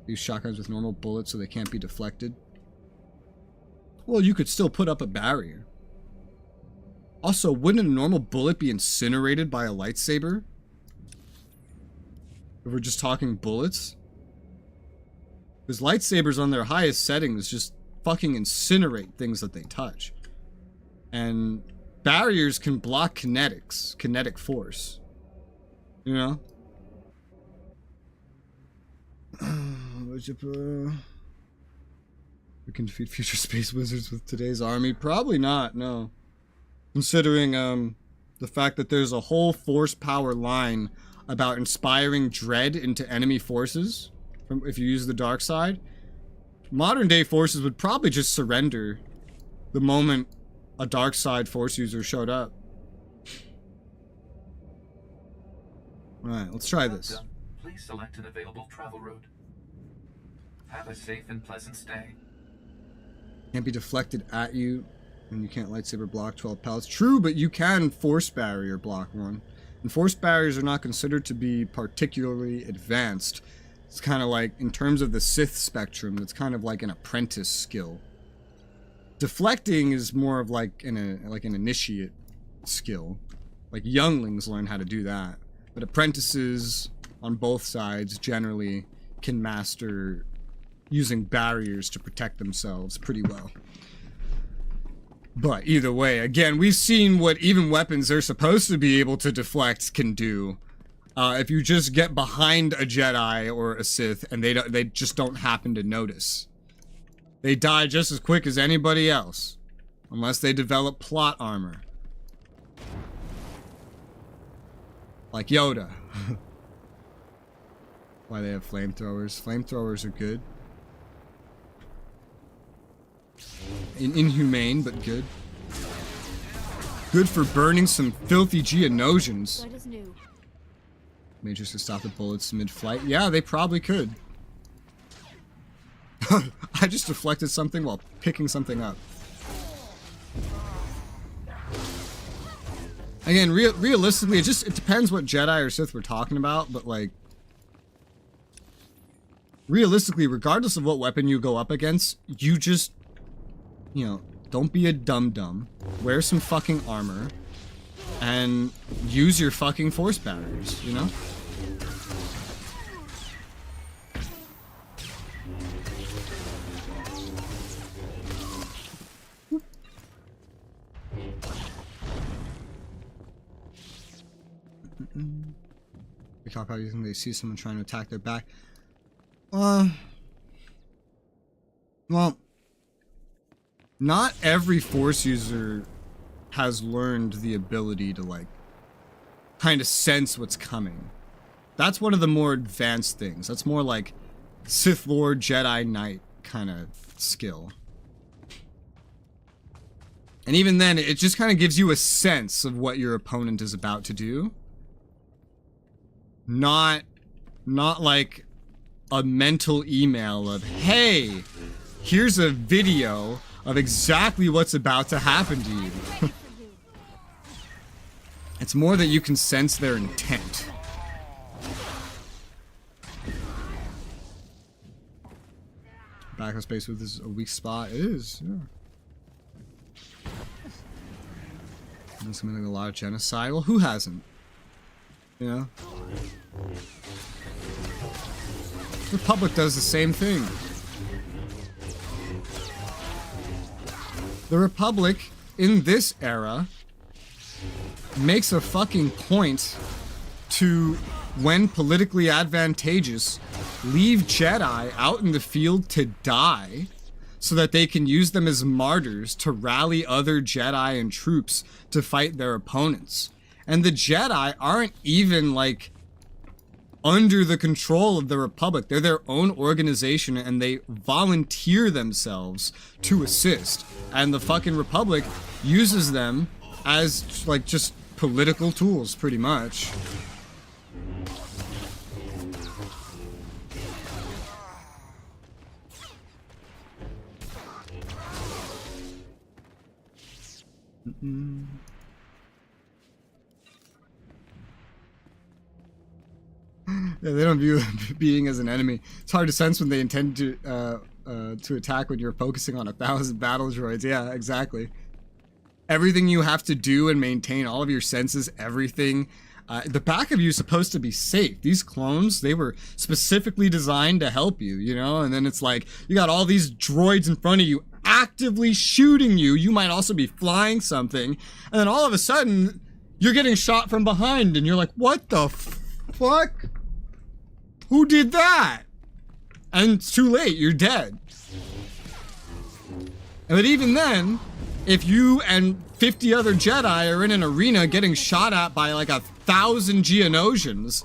Use shotguns with normal bullets so they can't be deflected. Well, you could still put up a barrier. Also, wouldn't a normal bullet be incinerated by a lightsaber? If we're just talking bullets? Because lightsabers on their highest settings just fucking incinerate things that they touch. And barriers can block kinetics, kinetic force. You know? We can defeat future space wizards with today's army? Probably not, no. Considering the fact that there's a whole Force power line about inspiring dread into enemy forces if you use the dark side. Modern day forces would probably just surrender the moment a dark side Force user showed up. Alright, let's try this. Please select an available travel route. Have a safe and pleasant stay. Can't be deflected at you, and you can't lightsaber block 12 pellets. True, but you can Force barrier block one. And Force barriers are not considered to be particularly advanced. It's kind of like, in terms of the Sith spectrum, it's kind of like an apprentice skill. Deflecting is more of like an initiate skill. Like younglings learn how to do that. But apprentices on both sides generally can master using barriers to protect themselves pretty well. But either way, again, we've seen what even weapons they're supposed to be able to deflect can do. If you just get behind a Jedi or a Sith and they just don't happen to notice. They die just as quick as anybody else. Unless they develop plot armor. Like Yoda. Why they have flamethrowers. Flamethrowers are good. Inhumane, but good. Good for burning some filthy Geonosians. What is new? Mages could stop the bullets mid-flight. Yeah, they probably could. I just deflected something while picking something up. Again, realistically, it depends what Jedi or Sith we're talking about, but like, realistically, regardless of what weapon you go up against, you just, you know, don't be a dum-dum. Wear some fucking armor. And use your fucking Force barriers, you know? They talk about using, they see someone trying to attack their back. Well, not every Force user has learned the ability to, like, kind of sense what's coming. That's one of the more advanced things. That's more like Sith Lord, Jedi Knight kind of skill. And even then, it just kind of gives you a sense of what your opponent is about to do. Not like a mental email of, hey, here's a video of exactly what's about to happen to you. It's more that you can sense their intent. Backup space with this a weak spot. It is, yeah. There's committing a lot of genocide. Well, who hasn't? You know? The Republic does the same thing. The Republic, in this era, makes a fucking point to, when politically advantageous, leave Jedi out in the field to die so that they can use them as martyrs to rally other Jedi and troops to fight their opponents. And the Jedi aren't even, like, under the control of the Republic. They're their own organization and they volunteer themselves to assist. And the fucking Republic uses them as, like, just political tools, pretty much. Yeah, they don't view being as an enemy. It's hard to sense when they intend to attack when you're focusing on 1,000 battle droids. Yeah, exactly. Everything you have to do and maintain, all of your senses, everything. The back of you is supposed to be safe. These clones, they were specifically designed to help you, you know? And then it's like, you got all these droids in front of you actively shooting you. You might also be flying something. And then all of a sudden, you're getting shot from behind and you're like, what the fuck? Who did that? And it's too late, you're dead. But even then, if you and 50 other Jedi are in an arena getting shot at by like 1,000 Geonosians,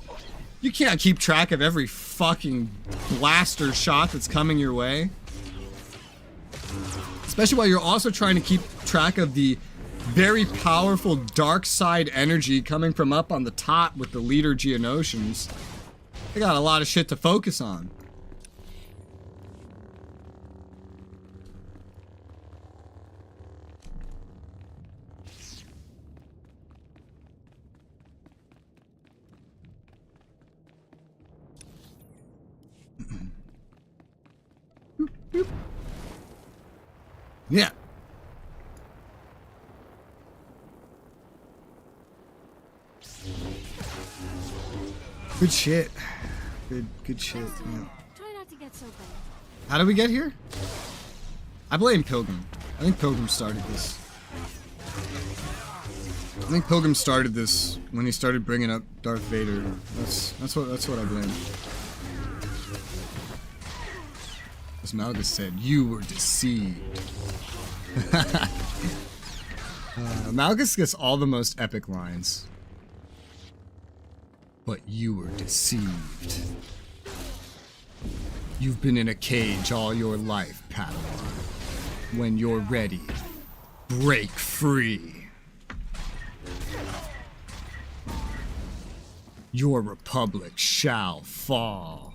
you can't keep track of every fucking blaster shot that's coming your way. Especially while you're also trying to keep track of the very powerful dark side energy coming from up on the top with the leader Geonosians. They got a lot of shit to focus on. Yeah. Good shit. Good shit. Yeah. Try not to get so bad. How did we get here? I blame Pilgrim. I think Pilgrim started this. I think Pilgrim started this when he started bringing up Darth Vader. That's what I blame. As Malgus said, you were deceived. Malgus gets all the most epic lines. But you were deceived. You've been in a cage all your life, Padawan. When you're ready, break free. Your republic shall fall.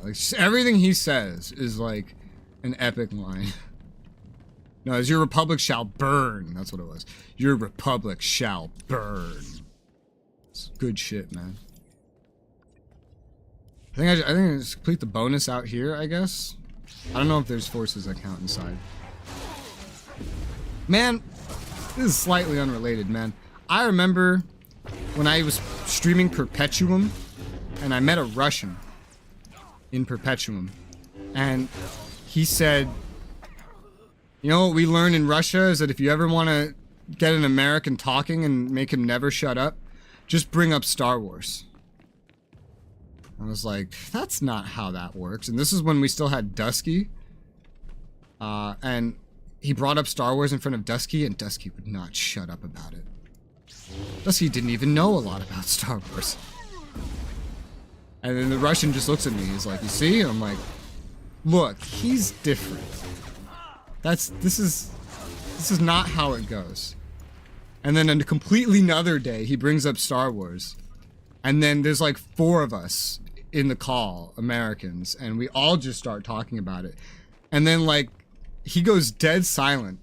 Like everything he says is like an epic line. No, it's your republic shall burn. That's what it was. Your republic shall burn. It's good shit, man. I think I just complete the bonus out here, I guess. I don't know if there's forces that count inside. Man, this is slightly unrelated, man. I remember when I was streaming Perpetuum and I met a Russian in Perpetuum, and he said, you know what we learn in Russia is that if you ever want to get an American talking and make him never shut up, just bring up Star Wars. I was like, that's not how that works. And this is when we still had Dusky. And he brought up Star Wars in front of Dusky, and Dusky would not shut up about it. Dusky didn't even know a lot about Star Wars. And then the Russian just looks at me. He's like, you see? And I'm like, look, he's different. This is not how it goes. And then a completely another day, he brings up Star Wars. And then there's like 4 of us in the call, Americans, and we all just start talking about it. And then like he goes dead silent.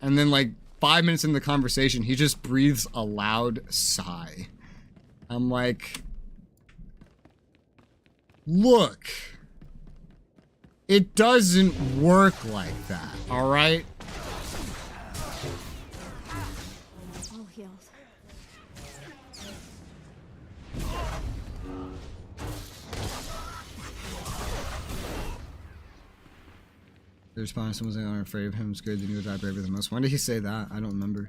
And then like 5 minutes in the conversation, he just breathes a loud sigh. I'm like, look, it doesn't work like that, all right? All healed. The response, someone saying I'm afraid of him is good, then he would die braver than most. When did he say that? I don't remember.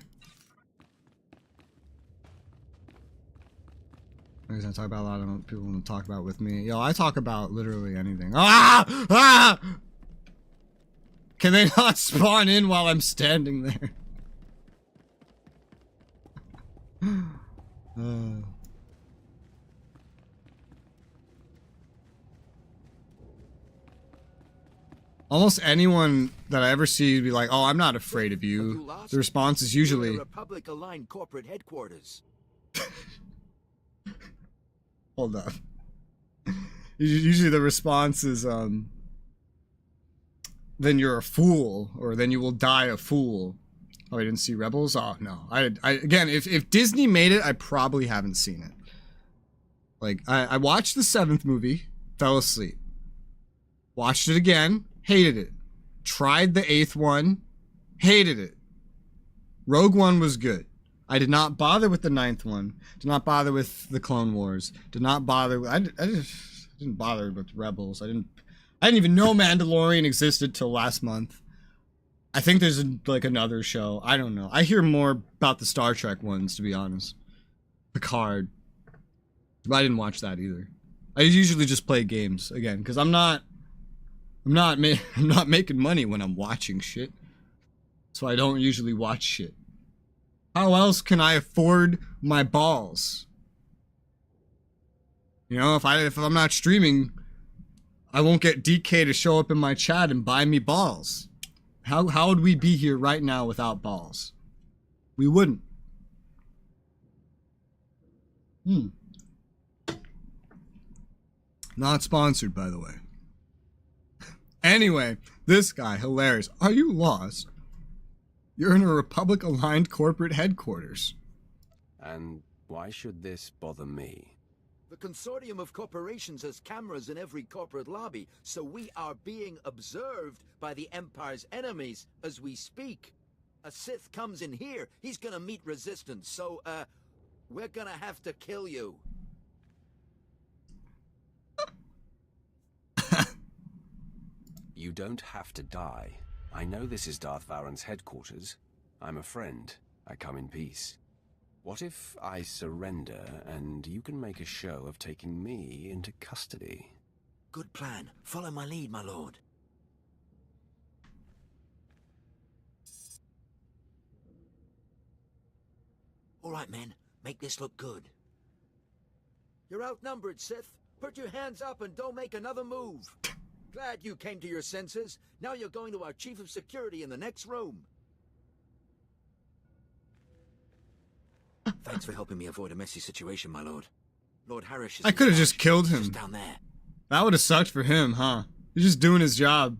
I'm gonna talk about a lot of people want to talk about with me. Yo, I talk about literally anything. Ah! Ah! Can they not spawn in while I'm standing there? Almost anyone that I ever see be like, "Oh, I'm not afraid of you." The response is usually, Republic-aligned corporate headquarters. hold up. Usually the response is, then you're a fool, or then you will die a fool. Oh, I didn't see Rebels? Oh, no. Again, if Disney made it, I probably haven't seen it. Like, I watched the 7th movie, fell asleep. Watched it again, hated it. Tried the 8th one, hated it. Rogue One was good. I did not bother with the 9th one. Did not bother with the Clone Wars. Did not bother with... I didn't bother with Rebels. I didn't even know Mandalorian existed till last month. I think there's like another show. I don't know. I hear more about the Star Trek ones, to be honest. Picard. But I didn't watch that either. I usually just play games again because I'm not making money when I'm watching shit. So I don't usually watch shit. How else can I afford my balls? You know, if I'm not streaming, I won't get DK to show up in my chat and buy me balls. How would we be here right now without balls? We wouldn't. Not sponsored, by the way. Anyway, this guy, hilarious. Are you lost? You're in a Republic-aligned corporate headquarters. And why should this bother me? The consortium of corporations has cameras in every corporate lobby, so we are being observed by the Empire's enemies as we speak. A Sith comes in here, he's gonna meet resistance, so, we're gonna have to kill you. You don't have to die. I know this is Darth Varan's headquarters. I'm a friend. I come in peace. What if I surrender and you can make a show of taking me into custody? Good plan. Follow my lead, my lord. All right, men. Make this look good. You're outnumbered, Sith. Put your hands up and don't make another move. Glad you came to your senses. Now you're going to our chief of security in the next room. Thanks for helping me avoid a messy situation, my lord. Lord Harris is... I could have just killed him. Just down there. That would have sucked for him, huh? He's just doing his job.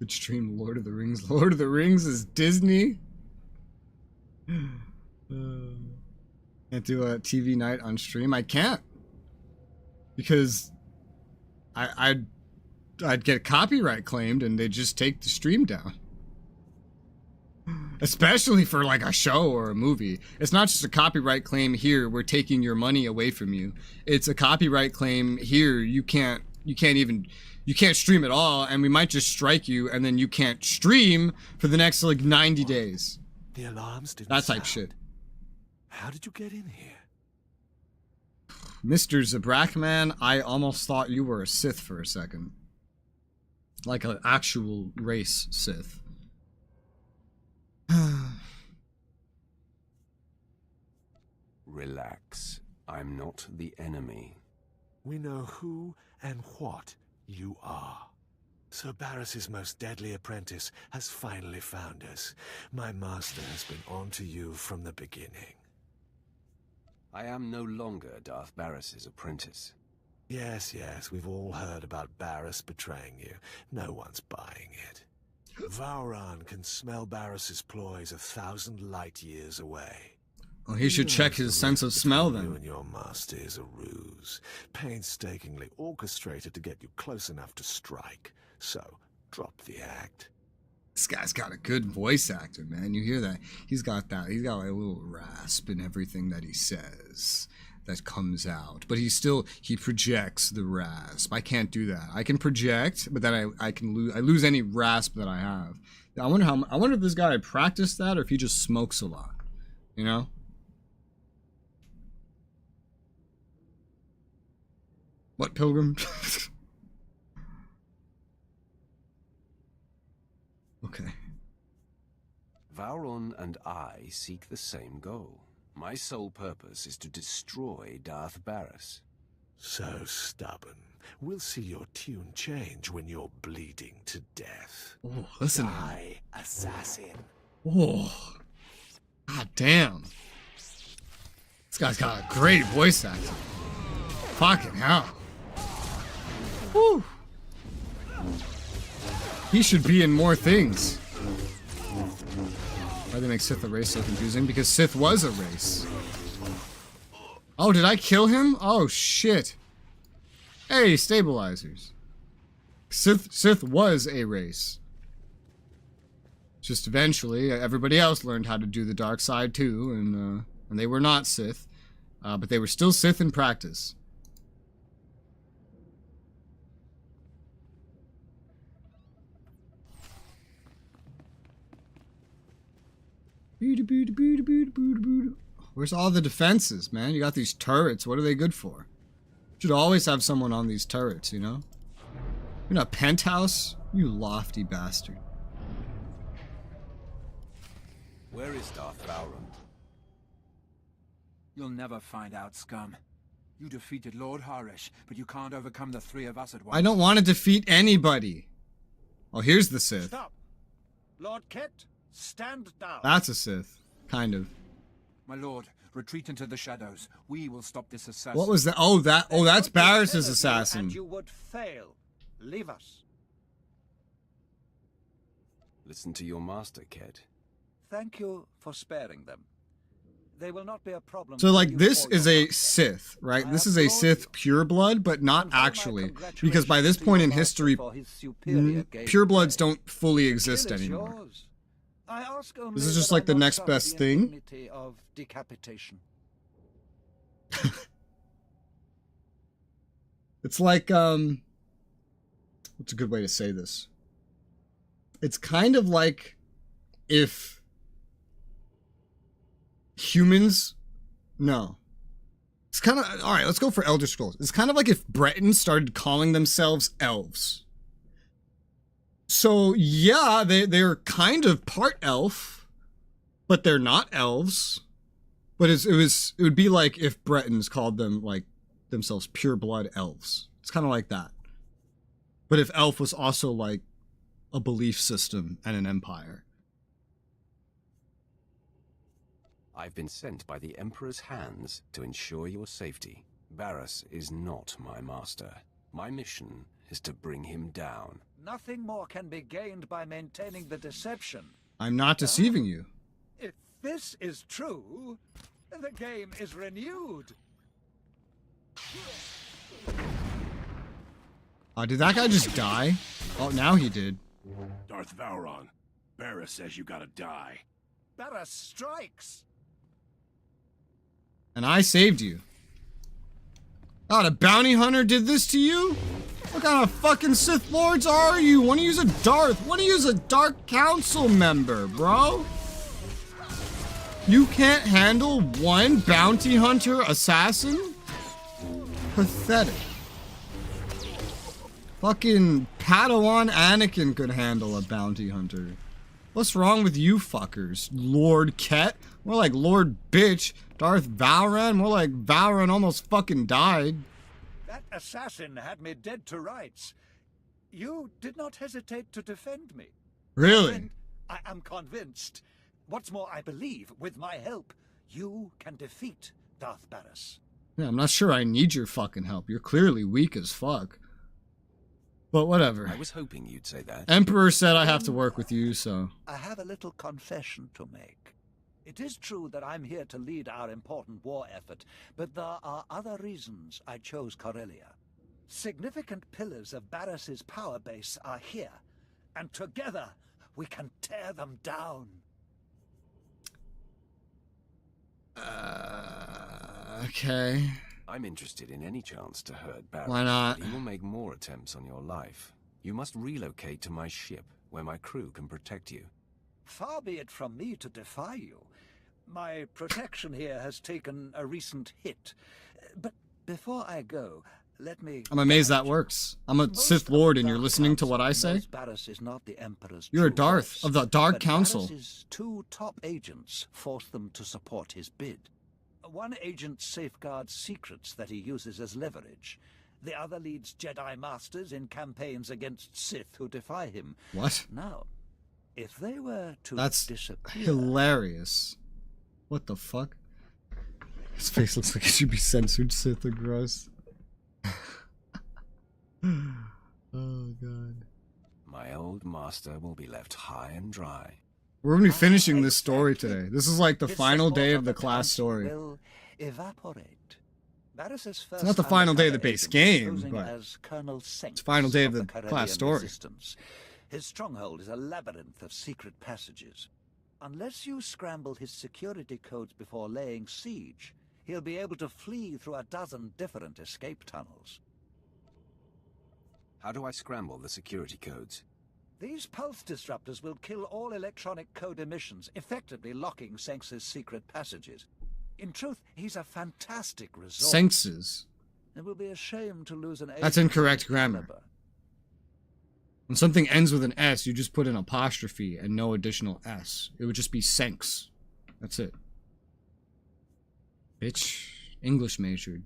Good stream, Lord of the Rings. Lord of the Rings is Disney? Can't do a TV night on stream? I can't. Because I'd get copyright claimed and they'd just take the stream down. Especially for like a show or a movie. It's not just a copyright claim here, we're taking your money away from you. It's a copyright claim here, you can't stream at all, and we might just strike you, and then you can't stream for the next like 90 days. The alarms didn't That type sound. shit. How did you get in here? Mr. Zabrakman, I almost thought you were a Sith for a second. Like an actual race Sith. Relax. I'm not the enemy. We know who and what you are. Sir Barris's most deadly apprentice has finally found us. My master has been on to you from the beginning. I am no longer Darth Barris's apprentice. Yes, we've all heard about Barris betraying you. No one's buying it. Vauran can smell Barris's ploys 1,000 light years away. Well, he should check his sense of smell You then. and your master is a ruse, painstakingly orchestrated to get you close enough to strike. So, drop the act. This guy's got a good voice actor, man. You hear that? He's got like a little rasp in everything that he says that comes out. But he projects the rasp. I can't do that. I can project, but then I lose any rasp that I have. I wonder if this guy practiced that or if he just smokes a lot. You know? What, Pilgrim? Okay. Vauran and I seek the same goal. My sole purpose is to destroy Darth Barris. So stubborn. We'll see your tune change when you're bleeding to death. Oh, listen. Die, assassin. Oh. God damn. This guy's got a great voice acting. Fucking hell. Woo. He should be in more things. Why do they make Sith a race so confusing? Because Sith was a race. Oh, did I kill him? Oh, shit. Hey, stabilizers. Sith was a race. Just eventually, everybody else learned how to do the dark side too, and they were not Sith. But they were still Sith in practice. Where's all the defenses, man? You got these turrets. What are they good for? Should always have someone on these turrets, you know? You're not penthouse? You lofty bastard. Where is Darth Vauran? You'll never find out, scum. You defeated Lord Harish, but you can't overcome the three of us at once. I don't want to defeat anybody. Oh, here's the Sith. Stop! Lord Ket, stand down. That's a Sith. Kind of. My lord, retreat into the shadows. We will stop this assassin. What was that? Oh, that's Barris's assassin. And you would fail. Leave us. Listen to your master, Ked. Thank you for sparing them. They will not be a problem. So, like, this is a Sith, right? This is a Sith pureblood, but not actually. Because by this point in history, purebloods don't fully exist anymore. This is just like the next best thing. Of decapitation. It's like, what's a good way to say this? It's kind of like if humans, no. It's kind of, alright, let's go for Elder Scrolls. It's kind of like if Bretons started calling themselves elves. So, yeah, they're kind of part elf, but they're not elves. But it would be like if Bretons called them, like, themselves pure blood elves. It's kind of like that. But if elf was also like a belief system and an empire. I've been sent by the Emperor's hands to ensure your safety. Barris is not my master. My mission is to bring him down. Nothing more can be gained by maintaining the deception. I'm not deceiving you. If this is true, the game is renewed. Did that guy just die? Oh, now he did. Darth Vauran, Barris says you gotta die. Barris strikes. And I saved you. God, a bounty hunter did this to you? What kind of fucking Sith Lords are you? Wanna use a Darth? Wanna use a Dark Council member, bro? You can't handle one bounty hunter assassin? Pathetic. Fucking Padawan Anakin could handle a bounty hunter. What's wrong with you fuckers? Lord Ket? More like Lord Bitch. Darth Vauran? More like Vauran almost fucking died. That assassin had me dead to rights. You did not hesitate to defend me. Really? And I am convinced. What's more, I believe, with my help, you can defeat Darth Barris. Yeah, I'm not sure I need your fucking help. You're clearly weak as fuck. But whatever. I was hoping you'd say that. Emperor said I have to work with you, so... I have a little confession to make. It is true that I'm here to lead our important war effort, but there are other reasons I chose Corellia. Significant pillars of Barris's power base are here, and together we can tear them down. Okay. I'm interested in any chance to hurt Barris. Why not? He will make more attempts on your life. You must relocate to my ship, where my crew can protect you. Far be it from me to defy you. My protection here has taken a recent hit. But before I go, let me... I'm amazed that works. I'm a Sith Lord and you're listening to what I say? Barris is not the Emperor's You're a true Darth voice, of the Dark but Council. Barris's two top agents forced them to support his bid. One agent safeguards secrets that he uses as leverage. The other leads Jedi Masters in campaigns against Sith who defy him. What? Now, if they were to That's disappear... hilarious. What the fuck? His face looks like it should be censored, Sith or gross. Oh god. My old master will be left high and dry. We're gonna be finishing this story today. This is like the final day of the class story. Will evaporate. Barris's It's not the final day of the base game, but as Colonel Senks it's the final day of the Corellian class story. Resistance. His stronghold is a labyrinth of secret passages. Unless you scramble his security codes before laying siege, he'll be able to flee through a dozen different escape tunnels. How do I scramble the security codes? These pulse disruptors will kill all electronic code emissions, effectively locking Senks's secret passages. In truth, he's a fantastic resource. Senks's. It will be a shame to lose an That's agent incorrect of grammar. caliber. When something ends with an S, you just put an apostrophe and no additional S. It would just be Senks. That's it. Bitch. English majored.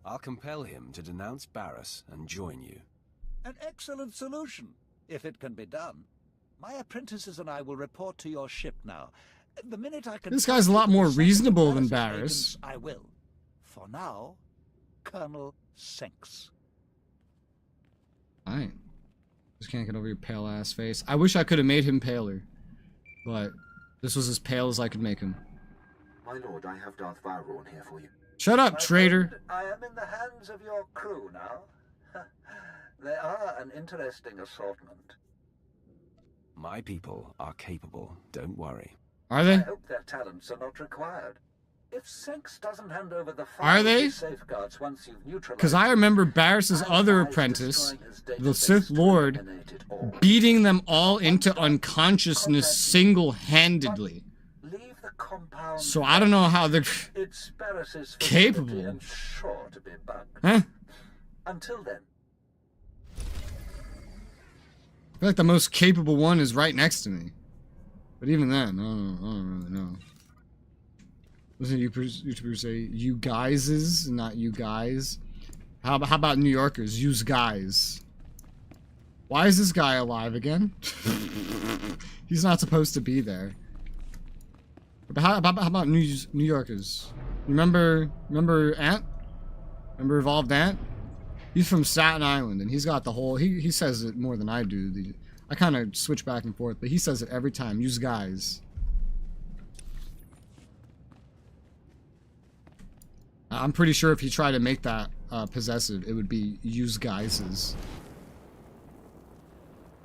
I'll compel him to denounce Barris and join you. An excellent solution, if it can be done. My apprentices and I will report to your ship now. The minute I can... This guy's a lot more reasonable than Barris. I will. For now, Colonel Senks. Alright. Just can't get over your pale ass face. I wish I could have made him paler. But this was as pale as I could make him. My lord, I have Darth Varon here for you. Shut up, traitor! I am in the hands of your crew now. They are an interesting assortment. My people are capable, don't worry. Are they? I hope their talents are not required. If Senks doesn't hand over the Are they? safeguards once you've neutralized, Because I remember Barris's other apprentice, the Sith Lord, beating them all into unconsciousness single-handedly. So I don't know how they're it's Barris's capable. and sure to be bugged. Huh? Until then, I feel like the most capable one is right next to me. But even then, I don't really know. Listen, YouTubers say you guyses, not you guys. How about New Yorkers? Use guys. Why is this guy alive again? He's not supposed to be there. But how about New Yorkers? Remember Ant? Remember Evolved Ant? He's from Staten Island, and he's got the whole... He says it more than I do. I kind of switch back and forth, but he says it every time. Use guys. I'm pretty sure if he tried to make that possessive, it would be use guises.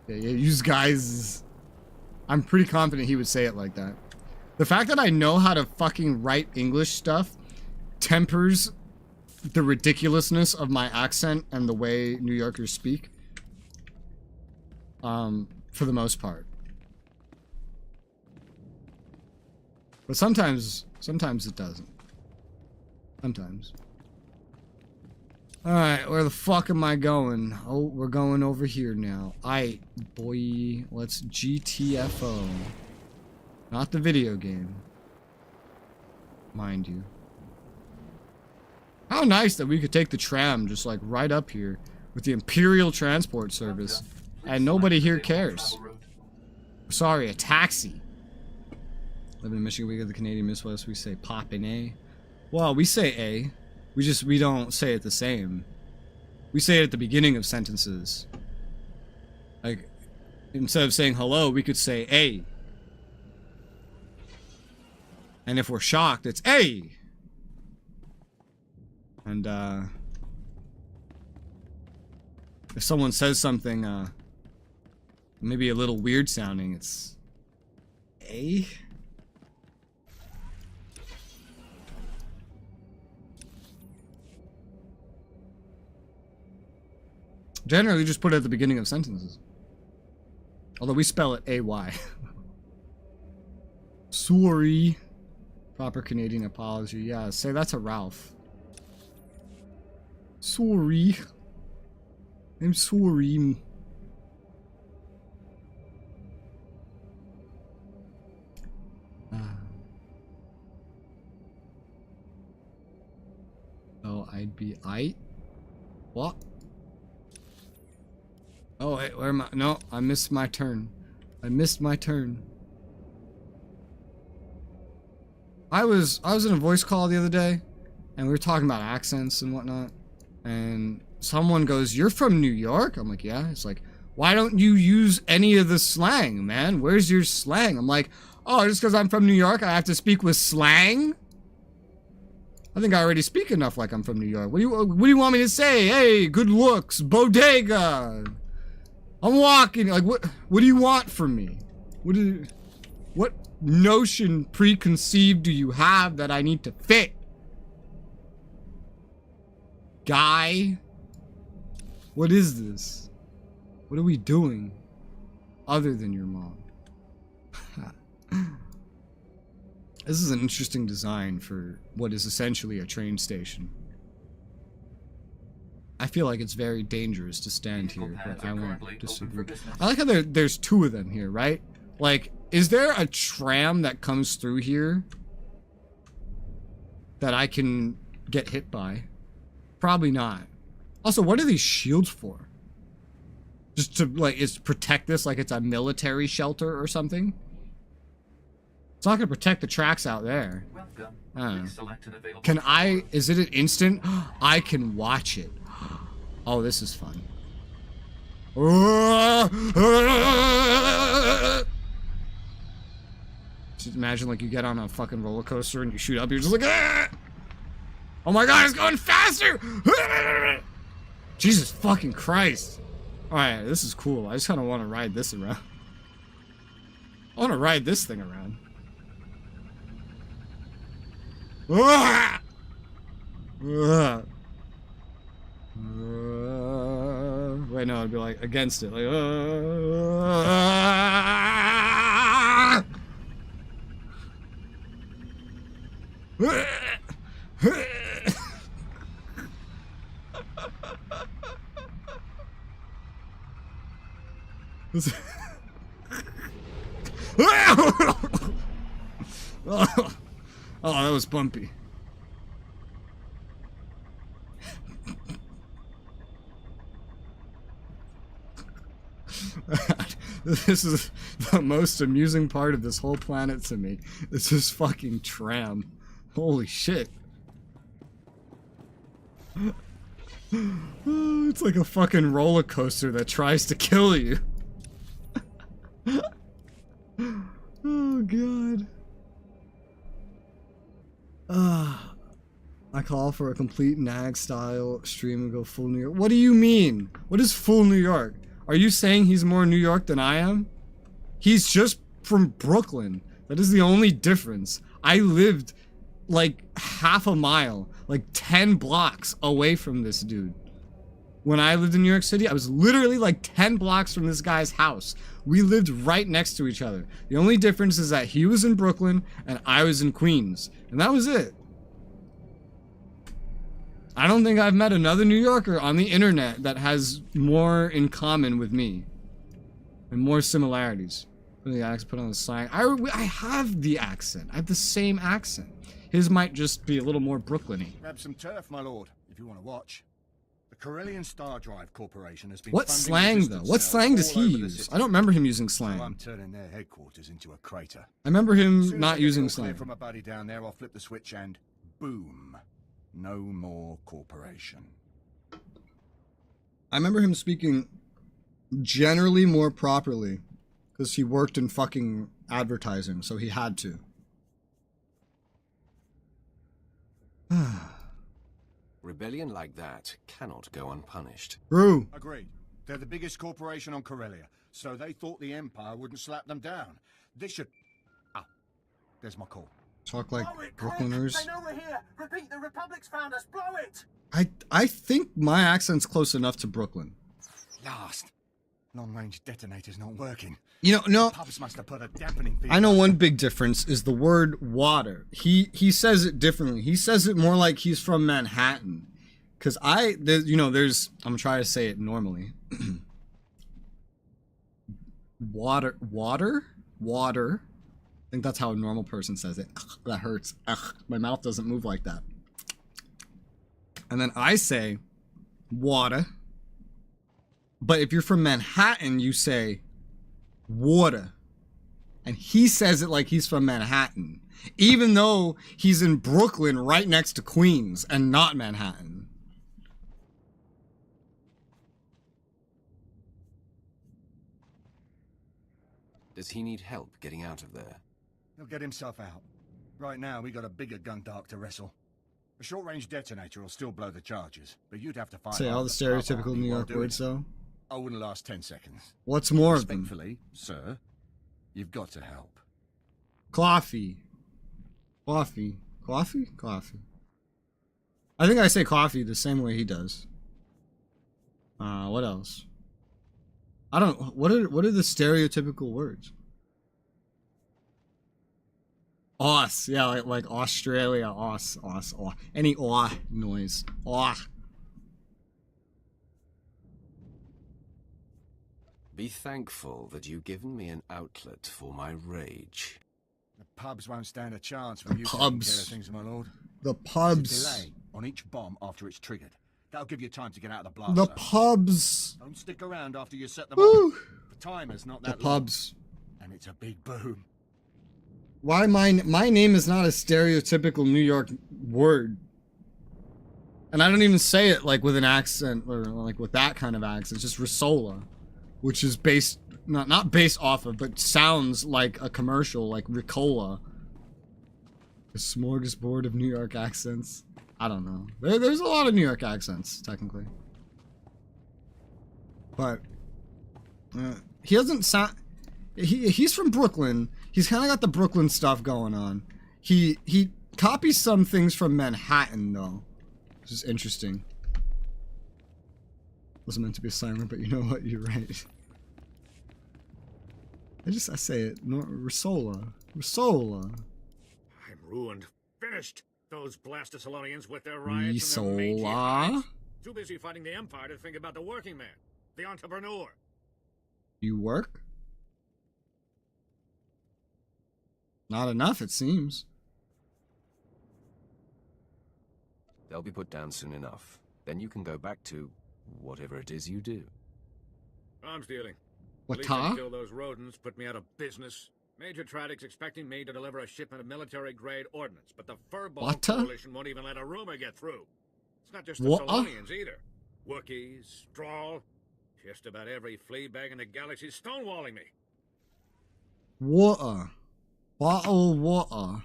Yeah, use guises. I'm pretty confident he would say it like that. The fact that I know how to fucking write English stuff tempers the ridiculousness of my accent and the way New Yorkers speak. For the most part. But sometimes it doesn't. Sometimes. Alright, where the fuck am I going? Oh, we're going over here now. Aight, boy. Let's GTFO. Not the video game. Mind you. How nice that we could take the tram just like right up here with the Imperial Transport Service and nobody here cares. Sorry, a taxi. Living in Michigan, we get the Canadian Midwest, we say poppin' A. Well, we say A. We don't say it the same. We say it at the beginning of sentences. Like, instead of saying hello, we could say A. And if we're shocked, it's A. And, if someone says something, maybe a little weird sounding, it's A? Generally, just put it at the beginning of sentences. Although we spell it A-Y. Sorry. Proper Canadian apology. Yeah, say that to Ralph. Sorry. I'm sorry. Oh, I'd be What? Oh, wait, where am I? No, I missed my turn. I missed my turn. I was in a voice call the other day, and we were talking about accents and whatnot, and someone goes, "You're from New York?" I'm like, "Yeah." It's like, "Why don't you use any of the slang, man? Where's your slang?" I'm like, "Oh, just because I'm from New York, I have to speak with slang?" I think I already speak enough like I'm from New York. What do you want me to say? Hey, good looks, bodega. I'm walking. Like, what do you want from me? What notion preconceived do you have that I need to fit? Guy? What is this? What are we doing other than your mom? This is an interesting design for what is essentially a train station. I feel like it's very dangerous to stand here, but I won't disagree. I like how there's two of them here, right? Like, is there a tram that comes through here that I can get hit by? Probably not. Also, what are these shields for? Just to, like, protect this like it's a military shelter or something? It's not gonna protect the tracks out there. I don't know. Can I, is it an instant? I can watch it. Oh, this is fun. Just imagine, like, you get on a fucking roller coaster and you shoot up, you're just like, ah! Oh my god, it's going faster! Jesus fucking Christ. Alright, this is cool. I just kind of want to ride this around. I want to ride this thing around. Ah! Wait, no, I'd be like against it. Like, Oh, that was bumpy. This is the most amusing part of this whole planet to me. It's this fucking tram. Holy shit. Oh, it's like a fucking roller coaster that tries to kill you. Oh god. I call for a complete NAG style stream and go full New York. What do you mean? What is full New York? Are you saying he's more New York than I am? He's just from Brooklyn. That is the only difference. I lived like half a mile, like 10 blocks away from this dude. When I lived in New York City, I was literally like 10 blocks from this guy's house. We lived right next to each other. The only difference is that he was in Brooklyn and I was in Queens. And that was it. I don't think I've met another New Yorker on the internet that has more in common with me. And more similarities. The accent put on the slang. I have the accent. I have the same accent. His might just be a little more Brooklyn-y. Grab some turf, my lord, if you want to watch. The Corellian Star Drive Corporation has been What funding slang, though? resistance What cells slang does all he over the use? city. I don't remember him using slang. So I'm turning their headquarters into a crater. I remember As him soon as I not get using all clear slang. from a buddy down there, I'll flip the switch and boom. No more corporation. I remember him speaking generally more properly because he worked in fucking advertising, so he had to. Rebellion like that cannot go unpunished. True. Agreed. They're the biggest corporation on Corellia, so they thought the Empire wouldn't slap them down. This should... Ah, there's my call. Talk like Brooklyners. They know we're here. Repeat, the Republic's found us. Blow it. I think my accent's close enough to Brooklyn. Last. Long-range detonator's not working. You know, no. Pubs must have put a dampening I know one big difference is the word water. He says it differently. He says it more like he's from Manhattan. Cause there's I'm trying to say it normally. water. I think that's how a normal person says it. That hurts. My mouth doesn't move like that. And then I say water. But if you're from Manhattan, you say water. And he says it like he's from Manhattan. Even though he's in Brooklyn right next to Queens and not Manhattan. Does he need help getting out of there? He'll get himself out. Right now, we got a bigger gundark to wrestle. A short-range detonator will still blow the charges, but you'd have to find... Say all the stereotypical New York words, though. I wouldn't last 10 seconds. What's more of them? Respectfully, sir, you've got to help. Coffee. I think I say coffee the same way he does. What else? I don't... What are the stereotypical words? Os. Yeah, like Australia. Os. Any aw noise. Aw. Be thankful that you've given me an outlet for my rage. The pubs won't stand a chance from you taking care of things, my lord. The There's pubs. a delay on each bomb after it's triggered. That'll give you time to get out of the blast The zone. pubs. Don't stick around after you set them Woo. off. The timer's not The that long. pubs. And it's a big boom. Why my name is not a stereotypical New York word. And I don't even say it like with an accent or like with that kind of accent. It's just Resoula, which is based not based off of, but sounds like a commercial, like Ricola. A smorgasbord of New York accents. I don't know. There's a lot of New York accents, technically. But he doesn't sound. He's from Brooklyn. He's kind of got the Brooklyn stuff going on. He copies some things from Manhattan, though, which is interesting. Wasn't meant to be silent, but you know what? You're right. I say it. No, Resoula. I'm ruined. Finished. Those Blastosalonians with their riots and their mangy Resoula? hides. Too busy fighting the Empire to think about the working man, the entrepreneur. You work? Not enough, it seems. They'll be put down soon enough. Then you can go back to whatever it is you do. Arms dealing. What, At least I ta? kill those rodents, put me out of business. Major Tradick's expecting me to deliver a shipment of military-grade ordnance, but the Furball What? Coalition won't even let a rumor get through. It's not just the What? Solonians either. Wookiees, Strawl, just about every flea bag in the galaxy's stonewalling me. Water. Bottled water.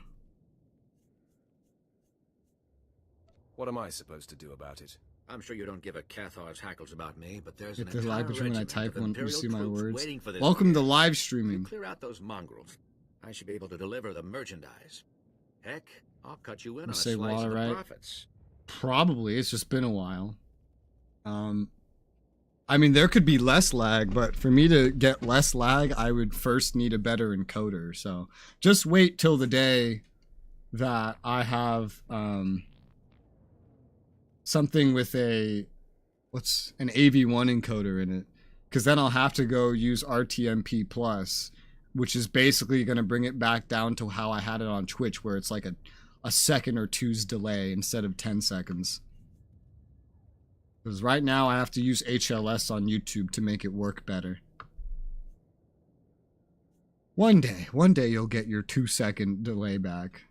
What am I supposed to do about it? I'm sure you don't give a Cathar's hackles about me, but there's Get an the entire live between when I regiment type of when you Imperial see my troops words. waiting for this Welcome to one. live You streaming. clear out those mongrels. I should be able to deliver the merchandise. Heck, I'll cut you in on a Say slice water, of the right? profits. Probably. It's just been a while. I mean, there could be less lag, but for me to get less lag, I would first need a better encoder. So just wait till the day that I have something with an AV1 encoder in it, because then I'll have to go use RTMP plus, which is basically going to bring it back down to how I had it on Twitch, where it's like a second or two's delay instead of 10 seconds. Because right now I have to use HLS on YouTube to make it work better. One day you'll get your 2-second delay back.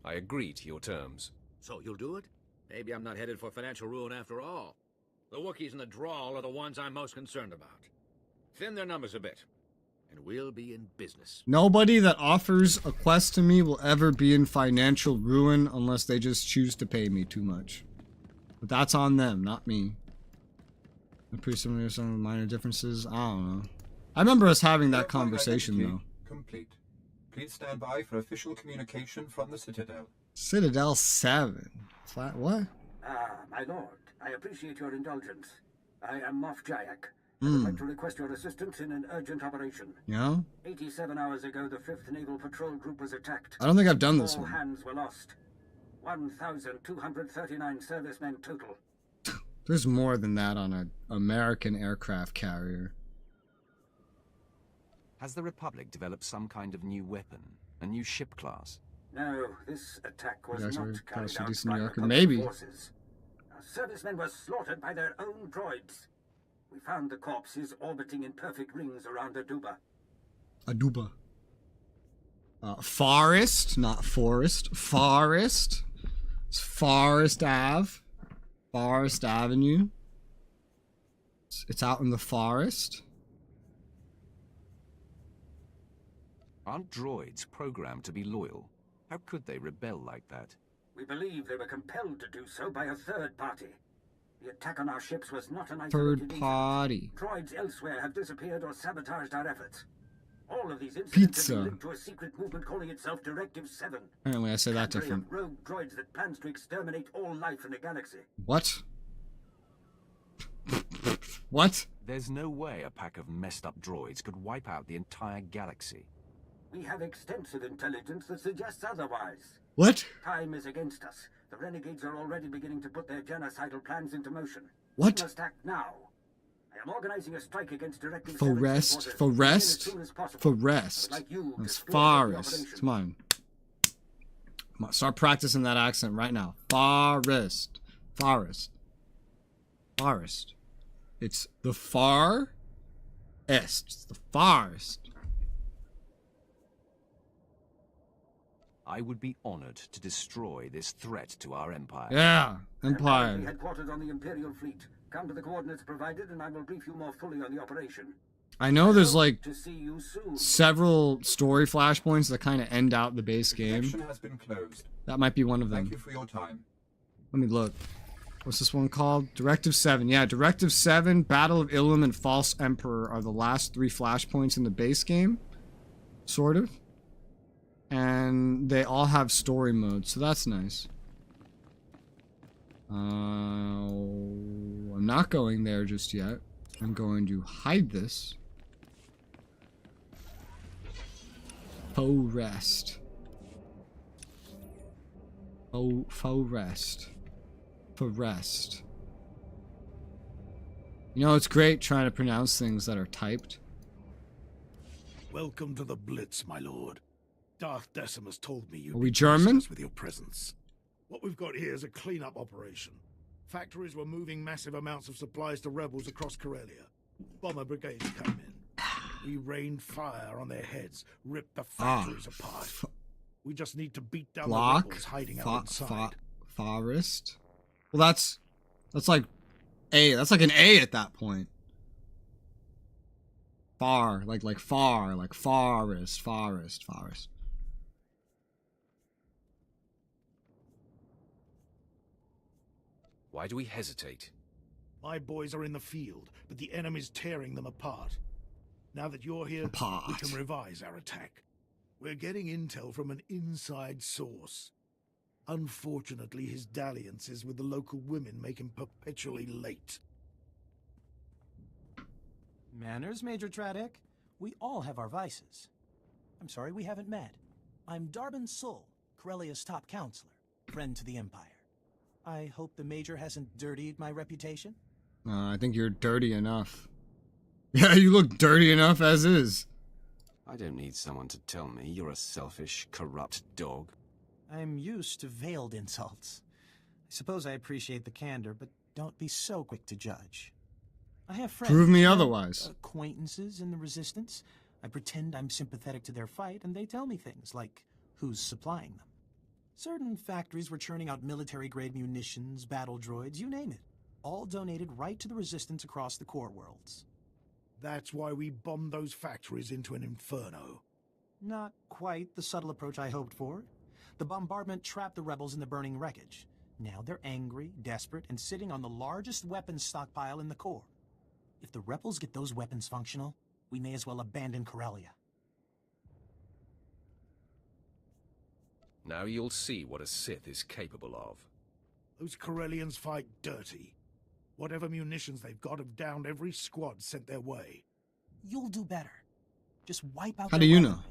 I agree to your terms. So you'll do it? Maybe I'm not headed for financial ruin after all. The Wookiees and the Drawl are the ones I'm most concerned about. Thin their numbers a bit, and we'll be in business. Nobody that offers a quest to me will ever be in financial ruin unless they just choose to pay me too much. But that's on them, not me. I'm pretty similar to some minor differences. I don't know. I remember us having that conversation, though. Complete. Please stand by for official communication from the Citadel. Citadel 7. What? My lord, I appreciate your indulgence. I am Moff Jayak. I would like to request your assistance in an urgent operation. Yeah? 87 hours ago, the 5th Naval Patrol Group was attacked. I don't think I've done this All one. hands were lost. 1,239 servicemen total. There's more than that on an American aircraft carrier. Has the Republic developed some kind of new weapon? A new ship class? No, this attack was guys not are carried out decent by New Yorker. Republic Maybe. forces. Our servicemen were slaughtered by their own droids. We found the corpses orbiting in perfect rings around Aduba. Aduba. Forest, not forest. Forest. It's Forest Ave. Forest Avenue. It's out in the forest. Aren't droids programmed to be loyal? How could they rebel like that? We believe they were compelled to do so by a third party. The attack on our ships was not an Third isolated party. incident. Droids elsewhere have disappeared or sabotaged our efforts. All of these incidents Pizza. have been linked to a secret movement calling itself Directive 7. Apparently I say that Cadre different. of rogue droids that plans to exterminate all life in the galaxy. What? What? There's no way a pack of messed up droids could wipe out the entire galaxy. We have extensive intelligence that suggests otherwise. What? Time is against us. The renegades are already beginning to put their genocidal plans into motion. What? We must act now. I am organizing a strike against Directive For 7's rest. headquarters For as rest. soon as possible. For I would rest. like you to It's spearhead the forest. operation. Come on. Come on. Start practicing that accent right now. Forest. Forest. Forest. It's the far est. It's the forest. I would be honored to destroy this threat to our empire. Yeah, The Empire. headquarters on the Imperial fleet. Come to the coordinates provided and I will brief you more fully on the operation. I know there's like To see you soon. several story flashpoints that kind of end out the base game. Connection has been closed. That might be one of them. Thank you for your time. Let me look. What's this one called? Directive 7. Yeah, Directive 7, Battle of Ilum, and False Emperor are the last 3 flashpoints in the base game. Sort of. And they all have story mode, so that's nice. I'm not going there just yet. I'm going to hide this. Faux rest. Faux rest. For rest. You know, it's great trying to pronounce things that are typed. Welcome to the Blitz, my lord. Darth Decimus told me you'd Are we be German? graced us with your presence. What we've got here is a cleanup operation. Factories were moving massive amounts of supplies to rebels across Corellia. Bomber brigades came in. We rained fire on their heads, ripped the factories apart. We just need to beat down the Block. rebels hiding out inside. Forest. Well, that's like A. That's like an A at that point. Far, like far, like forest, forest, forest. Why do we hesitate? My boys are in the field, but the enemy's tearing them apart. Now that you're here, we can revise our attack. We're getting intel from an inside source. Unfortunately, his dalliances with the local women make him perpetually late. Manners, Major Tradick. We all have our vices. I'm sorry we haven't met. I'm Darbin Sul, Corellia's top counselor, friend to the Empire. I hope the Major hasn't dirtied my reputation. I think you're dirty enough. Yeah, you look dirty enough as is. I don't need someone to tell me you're a selfish, corrupt dog. I'm used to veiled insults. I suppose I appreciate the candor, but don't be so quick to judge. I have friends. Prove me you know, otherwise. Acquaintances in the Resistance. I pretend I'm sympathetic to their fight, and they tell me things like who's supplying them. Certain factories were churning out military-grade munitions, battle droids, you name it. All donated right to the Resistance across the core worlds. That's why we bombed those factories into an inferno. Not quite the subtle approach I hoped for. The bombardment trapped the rebels in the burning wreckage. Now they're angry, desperate, and sitting on the largest weapons stockpile in the core. If the rebels get those weapons functional, we may as well abandon Corellia. Now you'll see what a Sith is capable of. Those Corellians fight dirty. Whatever munitions they've got have downed every squad sent their way. You'll do better. Just wipe out How their do you know? weaponry.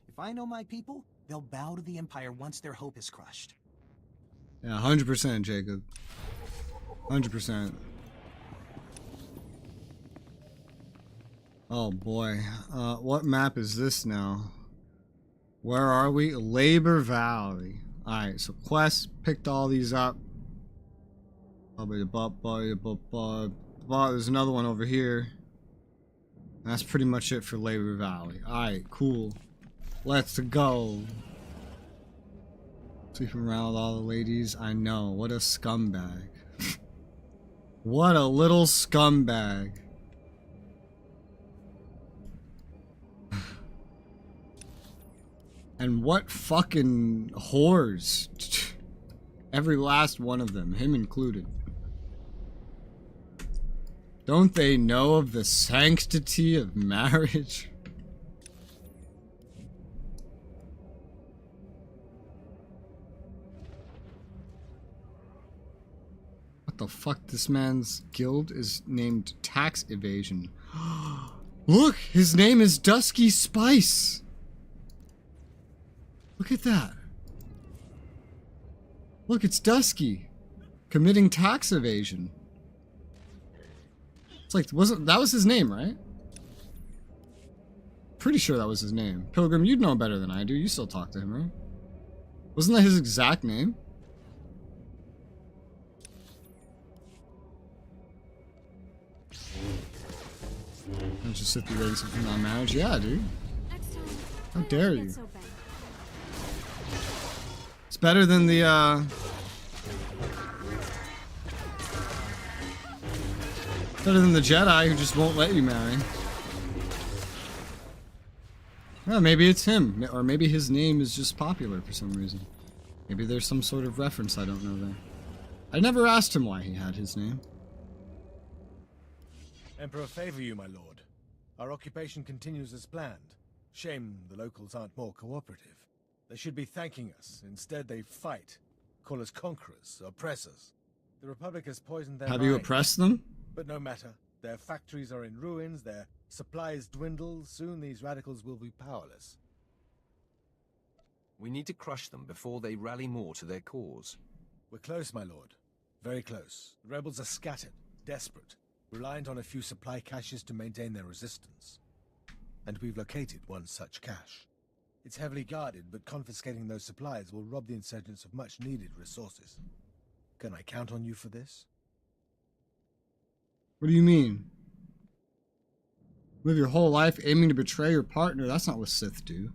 If I know my people, they'll bow to the Empire once their hope is crushed. Yeah, 100%, Jacob. 100%. Oh boy. What map is this now? Where are we? Labor Valley. Alright, so Quest picked all these up. There's another one over here. That's pretty much it for Labor Valley. Alright, cool. Let's go. Sleeping around with all the ladies. I know. What a scumbag. What a little scumbag. And what fucking whores. Every last one of them, him included. Don't they know of the sanctity of marriage? What the fuck? This man's guild is named Tax Evasion. Look! His name is Dusky Spice! Look at that. Look, it's Dusky. Committing tax evasion. It's like, that was his name, right? Pretty sure that was his name. Pilgrim, you'd know better than I do. You still talk to him, right? Wasn't that his exact name? I just sit through rating something on marriage. Yeah, dude. How dare you? It's better than the, better than the Jedi who just won't let you marry. Well, maybe it's him. Or maybe his name is just popular for some reason. Maybe there's some sort of reference I don't know there. I never asked him why he had his name. Emperor favor you, my lord. Our occupation continues as planned. Shame the locals aren't more cooperative. They should be thanking us. Instead, they fight. Call us conquerors, oppressors. The Republic has poisoned their Have you minds. oppressed them? But no matter. Their factories are in ruins, their supplies dwindle. Soon these radicals will be powerless. We need to crush them before they rally more to their cause. We're close, my lord. Very close. The rebels are scattered, desperate, reliant on a few supply caches to maintain their resistance. And we've located one such cache. It's heavily guarded, but confiscating those supplies will rob the insurgents of much-needed resources. Can I count on you for this? What do you mean? Live your whole life aiming to betray your partner? That's not what Sith do.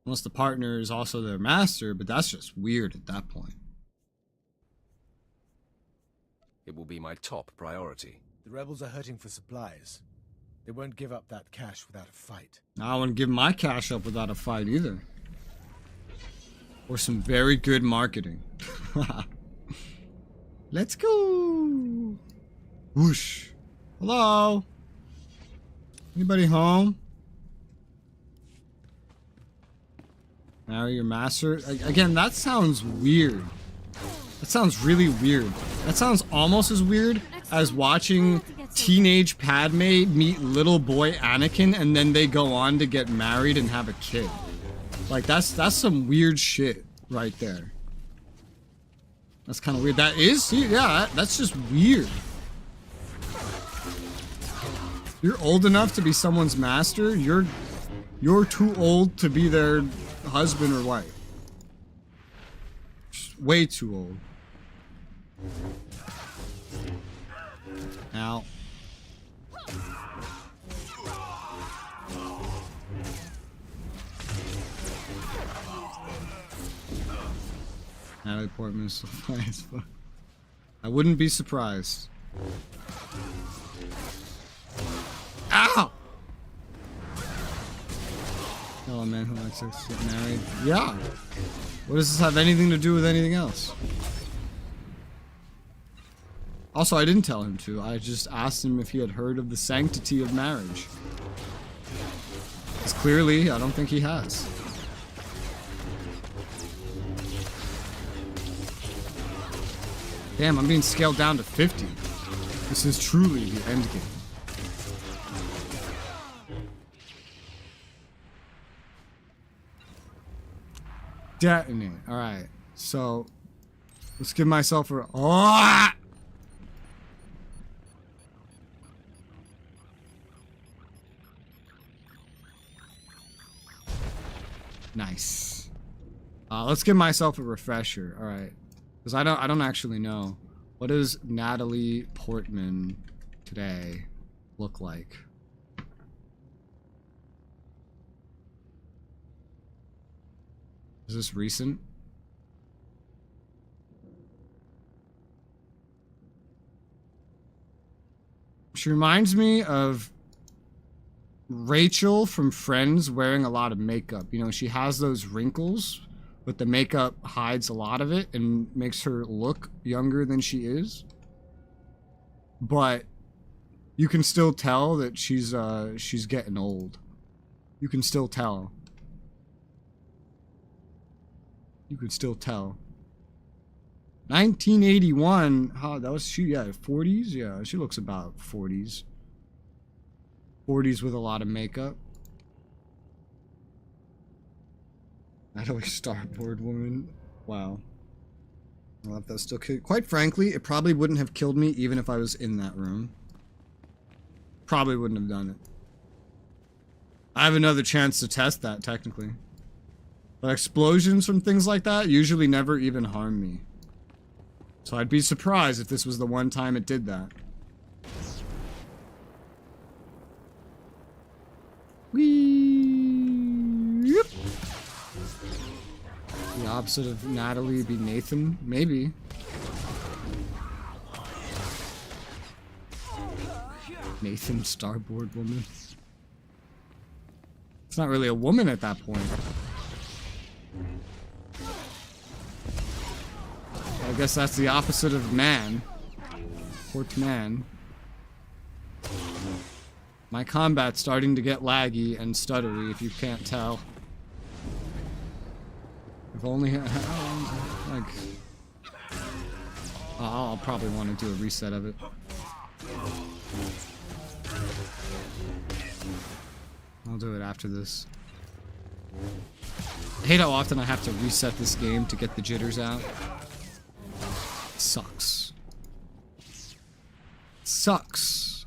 Unless the partner is also their master, but that's just weird at that point. It will be my top priority. The rebels are hurting for supplies. They won't give up that cache without a fight. I wouldn't give my cash up without a fight either. Or some very good marketing. Let's go! Whoosh. Hello? Anybody home? Marry your master? Again, that sounds weird. That sounds really weird. That sounds almost as weird as watching teenage Padme meet little boy Anakin and then they go on to get married and have a kid. Like, that's some weird shit right there. That's kind of weird. That is? Yeah, that's just weird. You're old enough to be someone's master. You're too old to be their husband or wife. Way too old. Ow. Natalie Portman is so fly as fuck. I wouldn't be surprised. Ow! Tell a man who likes sex to get married. Yeah. What does this have anything to do with anything else? Also, I didn't tell him to. I just asked him if he had heard of the sanctity of marriage. Because clearly, I don't think he has. Damn, I'm being scaled down to 50. This is truly the end game. Detonate. Alright. So, let's give myself a... Oh! Nice. Let's give myself a refresher. Alright. Because I don't actually know. What does Natalie Portman today look like? Is this recent? She reminds me of Rachel from Friends wearing a lot of makeup. You know, she has those wrinkles, but the makeup hides a lot of it and makes her look younger than she is. But you can still tell that she's getting old. You can still tell. You could still tell. 1981. Huh, that was she, yeah, 40s? Yeah, she looks about 40s. 40s with a lot of makeup. Natalie Starboard Woman. Wow. Well, if that still killed. Quite frankly, it probably wouldn't have killed me even if I was in that room. Probably wouldn't have done it. I have another chance to test that, technically. But explosions from things like that usually never even harm me. So I'd be surprised if this was the one time it did that. Whee! Yep. The opposite of Natalie be Nathan? Maybe. Nathan Starboard Woman. It's not really a woman at that point. I guess that's the opposite of man. Portman. My combat's starting to get laggy and stuttery, if you can't tell. If only... like... I'll probably want to do a reset of it. I'll do it after this. I hate how often I have to reset this game to get the jitters out. It sucks. It sucks.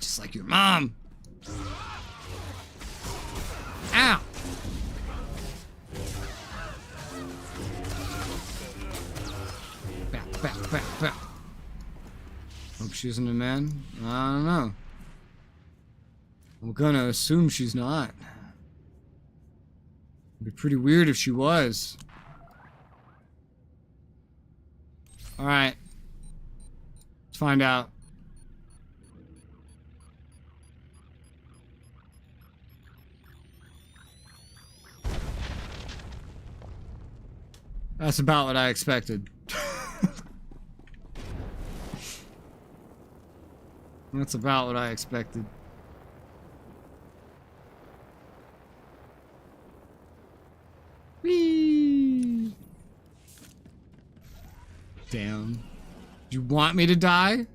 Just like your mom. Ow! Back. Hope she isn't a man. I don't know. I'm gonna assume she's not. It'd be pretty weird if she was. Alright. Let's find out. That's about what I expected. That's about what I expected. Whee! Damn. Do you want me to die?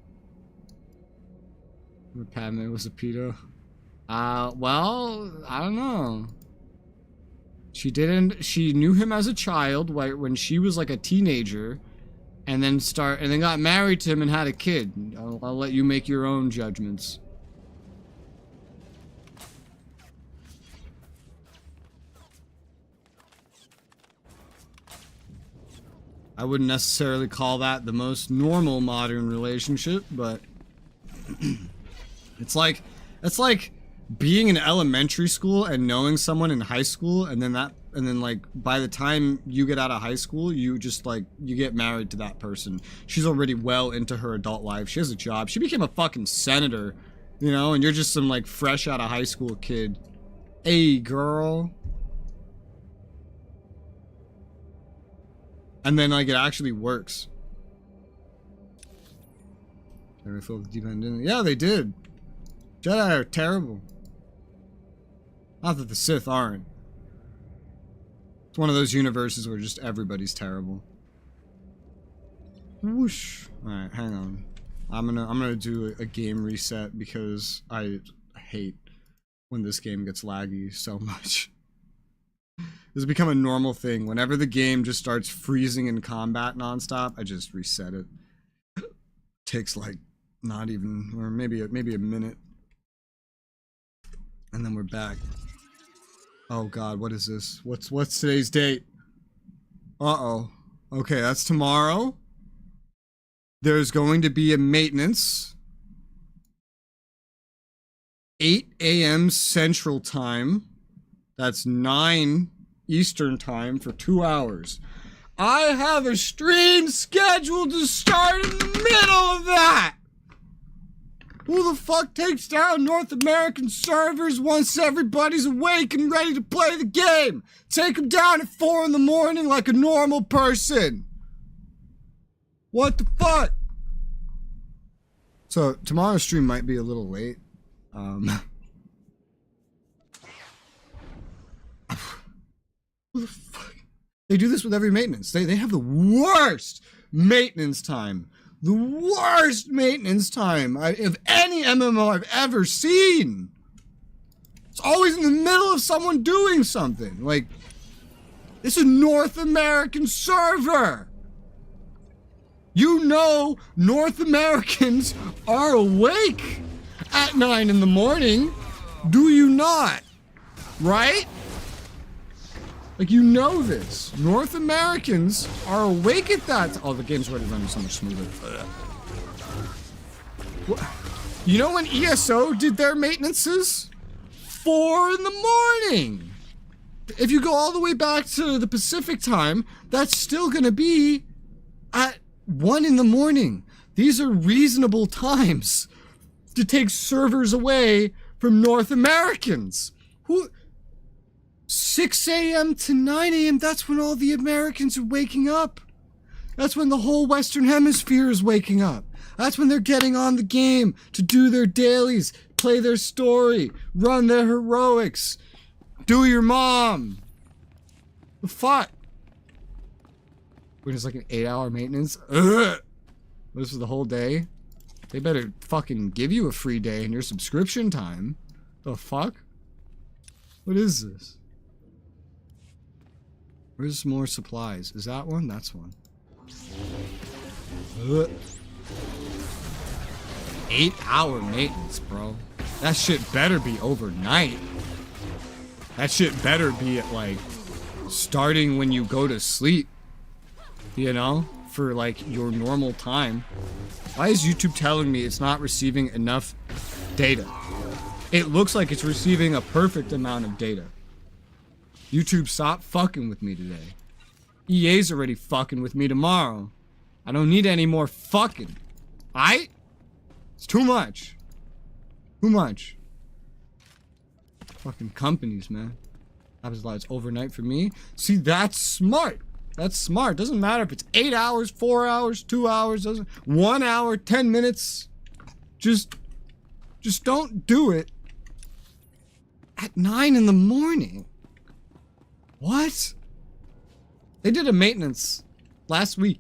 Padme was a pedo. Well, I don't know. She knew him as a child when she was like a teenager, and then got married to him and had a kid. I'll let you make your own judgments. I wouldn't necessarily call that the most normal modern relationship, but it's like being in elementary school and knowing someone in high school, and then like by the time you get out of high school, you just like you get married to that person. She's already well into her adult life. She has a job. She became a fucking senator, you know, and you're just some like fresh out of high school kid. Hey, girl. And then like it actually works. Yeah, they did. Jedi are terrible. Not that the Sith aren't. It's one of those universes where just everybody's terrible. Whoosh. Alright, hang on. I'm gonna do a game reset because I hate when this game gets laggy so much. This has become a normal thing. Whenever the game just starts freezing in combat nonstop, I just reset it. Takes like not even, or maybe a minute. And then we're back. Oh god, what is this? What's today's date? Uh-oh. Okay, that's tomorrow. There's going to be a maintenance. 8 a.m. Central Time. That's 9 Eastern Time for 2 hours. I have a stream scheduled to start in the middle of that! Who the fuck takes down North American servers once everybody's awake and ready to play the game? Take them down at 4 in the morning like a normal person. What the fuck? So, tomorrow's stream might be a little late. What the fuck? They do this with every maintenance. They have the worst maintenance time. The worst maintenance time of any MMO I've ever seen. It's always in the middle of someone doing something. Like, it's a North American server. You know North Americans are awake at 9 in the morning. Do you not? Right? Like, you know this. North Americans are awake at that. Oh, the game's already running so much smoother. What? You know when ESO did their maintenances? 4 in the morning. If you go all the way back to the Pacific time, that's still gonna be at 1 in the morning. These are reasonable times to take servers away from North Americans. 6 a.m. to 9 a.m., that's when all the Americans are waking up. That's when the whole Western Hemisphere is waking up. That's when they're getting on the game to do their dailies, play their story, run their heroics, do your mom. The fuck? When it's like an 8-hour maintenance? Ugh. This is the whole day? They better fucking give you a free day in your subscription time. The fuck? What is this? Where's more supplies? Is that one? That's one. 8-hour maintenance, bro. That shit better be overnight. That shit better be at like starting when you go to sleep. You know? For like your normal time. Why is YouTube telling me it's not receiving enough data? It looks like it's receiving a perfect amount of data. YouTube, stop fucking with me today. EA's already fucking with me tomorrow. I don't need any more fucking. Aight? It's too much. Too much. Fucking companies, man. Happens a lot. It's overnight for me. See, that's smart. That's smart. Doesn't matter if it's 8 hours, 4 hours, 2 hours, doesn't 1 hour, 10 minutes. Just don't do it at 9 in the morning. What? They did a maintenance last week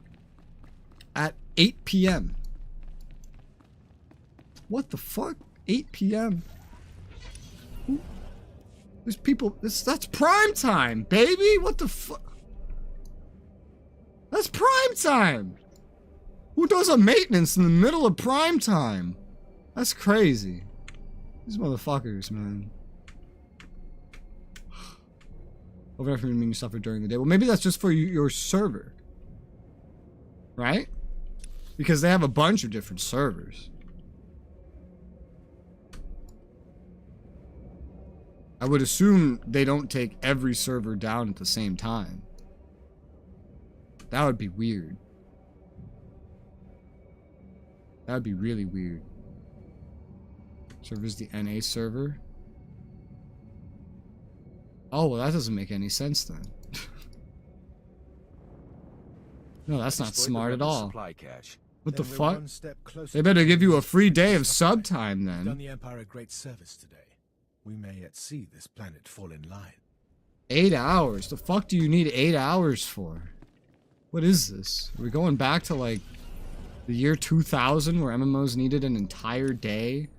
at 8 p.m. What the fuck? 8 p.m. There's people. That's prime time, baby. What the fuck? That's prime time. Who does a maintenance in the middle of prime time? That's crazy. These motherfuckers, man. Overnight for mean you suffer during the day. Well, maybe that's just for your server. right? Because they have a bunch of different servers. I would assume they don't take every server down at the same time. That would be weird. That would be really weird. Server's the NA server. Oh, well, that doesn't make any sense then. No, that's not smart at all. What the fuck? They better give you a free day of sub time You've done then. the Empire a great service today. We may yet see this planet fall in line. 8 hours? The fuck do you need 8 hours for? What is this? Are we going back to like the year 2000 where MMOs needed an entire day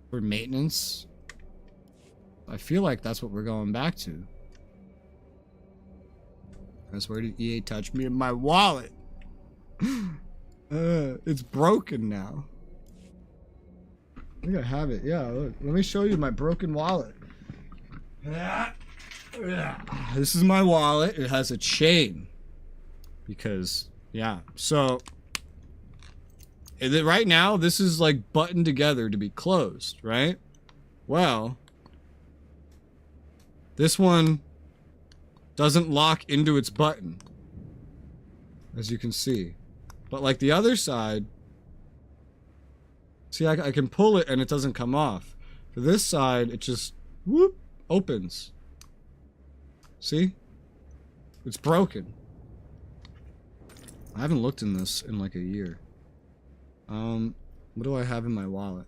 for maintenance? I feel like that's what we're going back to. That's where did EA touch me in my wallet? It's broken now. I think I have it. Yeah, look. Let me show you my broken wallet. This is my wallet. It has a chain. Because, yeah. So, right now, this is like buttoned together to be closed, right? Well, this one doesn't lock into its button, as you can see. But like the other side, see, I can pull it and it doesn't come off. For this side, it just, whoop, opens. See? It's broken. I haven't looked in this in like a year. What do I have in my wallet?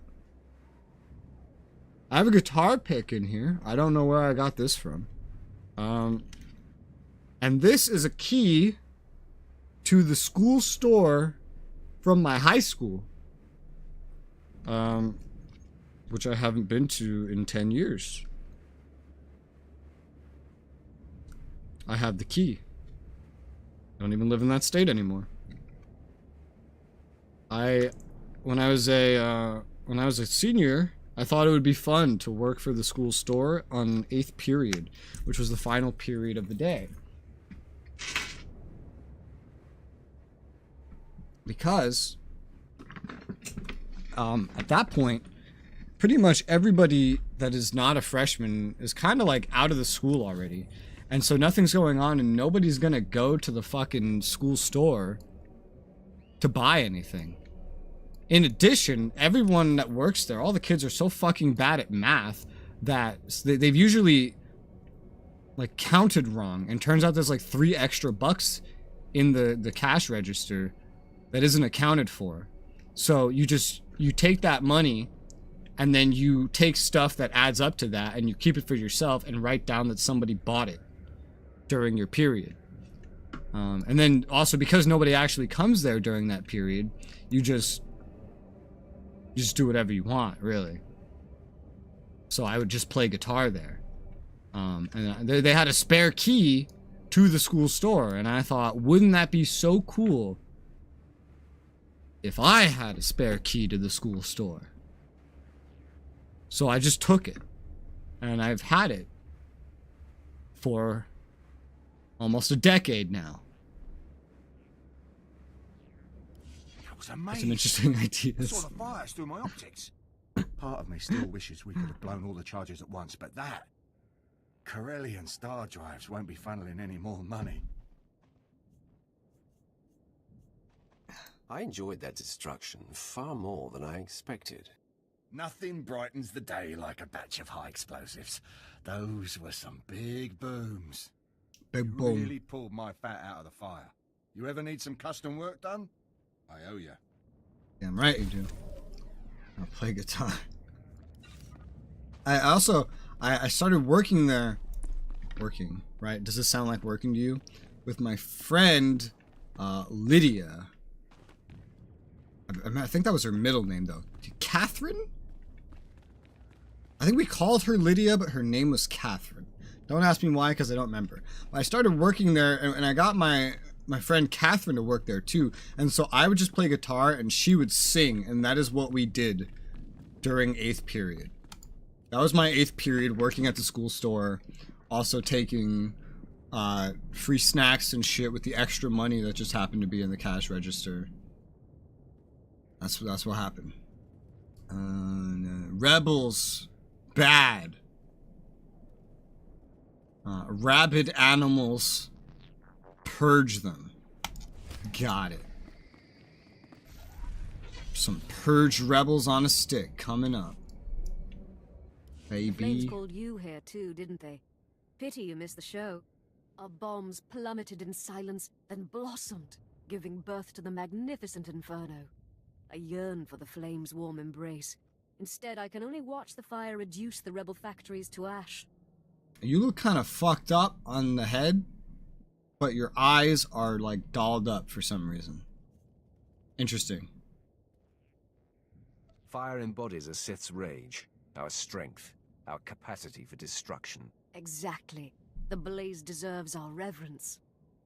I have a guitar pick in here. I don't know where I got this from. And this is a key to the school store from my high school. Which I haven't been to in 10 years. I have the key. I don't even live in that state anymore. When I was a senior, I thought it would be fun to work for the school store on 8th period, which was the final period of the day. Because at that point, pretty much everybody that is not a freshman is kind of like out of the school already. And so nothing's going on and nobody's gonna go to the fucking school store to buy anything. In addition, everyone that works there, all the kids are so fucking bad at math that they've usually like counted wrong. And turns out there's like $3 extra in the cash register that isn't accounted for. So you take that money and then you take stuff that adds up to that and you keep it for yourself and write down that somebody bought it during your period. And then also because nobody actually comes there during that period, you just do whatever you want, really. So I would just play guitar there. And they had a spare key to the school store, and I thought, wouldn't that be so cool if I had a spare key to the school store? So I just took it, and I've had it for almost a decade now. That was amazing. Some interesting ideas. I saw the fires through my optics. Part of me still wishes we could have blown all the charges at once, but that Corellian star drives won't be funneling any more money. I enjoyed that destruction far more than I expected. Nothing brightens the day like a batch of high explosives. Those were some big booms. Big boom. Really pulled my fat out of the fire. You ever need some custom work done? I owe you. Damn right you do. I'll play guitar. I started working there. Working, right? Does this sound like working to you? With my friend, Lydia. I think that was her middle name, though. Catherine? I think we called her Lydia, but her name was Catherine. Don't ask me why, because I don't remember. But I started working there, and I got my friend Catherine to work there, too. And so I would just play guitar, and she would sing, and that is what we did during 8th period. That was my 8th period, working at the school store, also taking free snacks and shit with the extra money that just happened to be in the cash register. That's what happened. Rebels, bad. Rabid animals, purge them. Got it. Some purged rebels on a stick coming up. The flames Baby. called you here too, didn't they? Pity you missed the show. Our bombs plummeted in silence, then blossomed, giving birth to the magnificent inferno. I yearn for the flames' warm embrace. Instead, I can only watch the fire reduce the rebel factories to ash. You look kind of fucked up on the head, but your eyes are like dolled up for some reason. Interesting. Fire embodies a Sith's rage, our strength, our capacity for destruction. Exactly. The blaze deserves our reverence.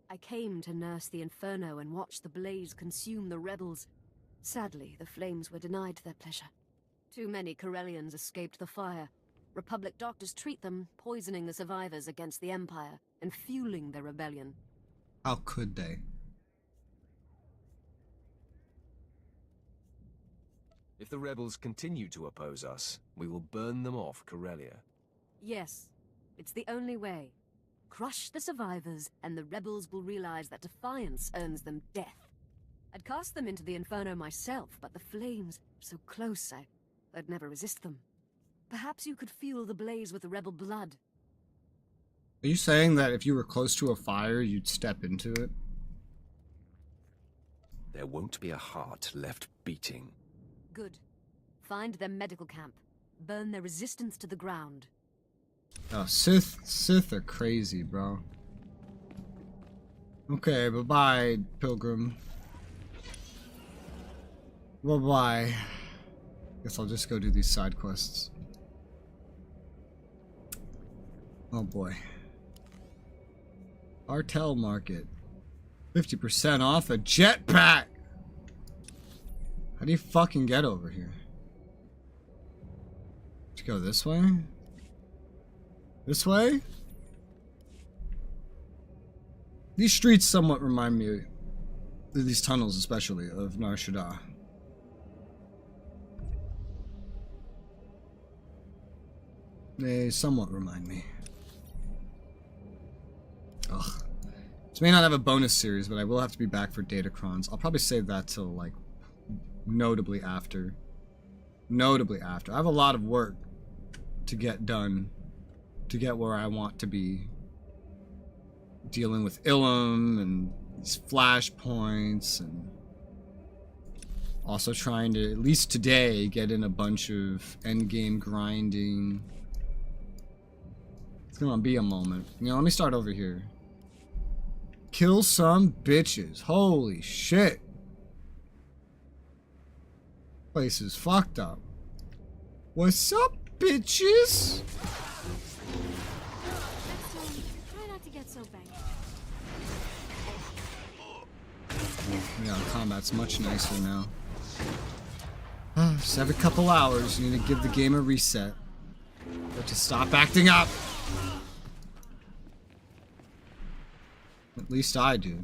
I came to nurse the inferno and watch the blaze consume the rebels. Sadly, the flames were denied their pleasure. Too many Corellians escaped the fire. Republic doctors treat them, poisoning the survivors against the Empire and fueling their rebellion. How could they? If the rebels continue to oppose us, we will burn them off Corellia. Yes, it's the only way. Crush the survivors, and the rebels will realize that defiance earns them death. I'd cast them into the Inferno myself, but the flames are so close, I'd never resist them. Perhaps you could fuel the blaze with the rebel blood. Are you saying that if you were close to a fire, you'd step into it? There won't be a heart left beating. Good. Find their medical camp. Burn their resistance to the ground. Oh, Sith are crazy, bro. Okay, bye-bye, Pilgrim. Bye-bye. Guess I'll just go do these side quests. Oh boy. Artel Market. 50% off a jetpack! How do you fucking get over here? To go this way? This way? These streets somewhat remind me, these tunnels especially, of Nar Shaddaa. They somewhat remind me. Ugh. This may not have a bonus series, but I will have to be back for Datacrons. I'll probably save that till, like, notably after. Notably after. I have a lot of work to get done to get where I want to be. Dealing with Ilum and these flashpoints and also trying to, at least today, get in a bunch of endgame grinding. It's gonna be a moment. You know, let me start over here. Kill some bitches. Holy shit. Place is fucked up. What's up, bitches? Try not to get so banged. Yeah, combat's much nicer now. Just every couple hours, you need to give the game a reset. But to stop acting up. At least I do.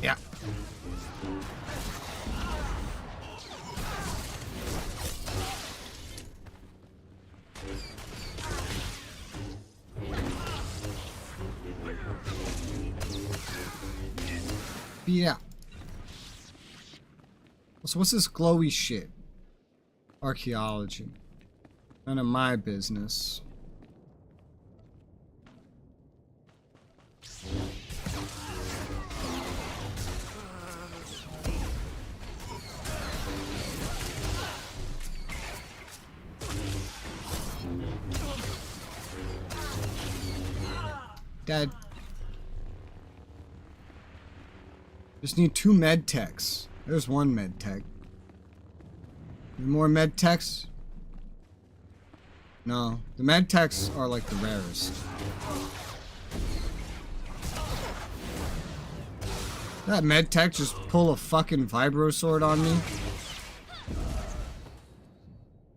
Yeah. Yeah. So what's this glowy shit? Archaeology. None of my business. Dead. Just need 2 med techs. There's 1 med tech. More med techs? No. The med techs are like the rarest. That med tech just pull a fucking vibro sword on me?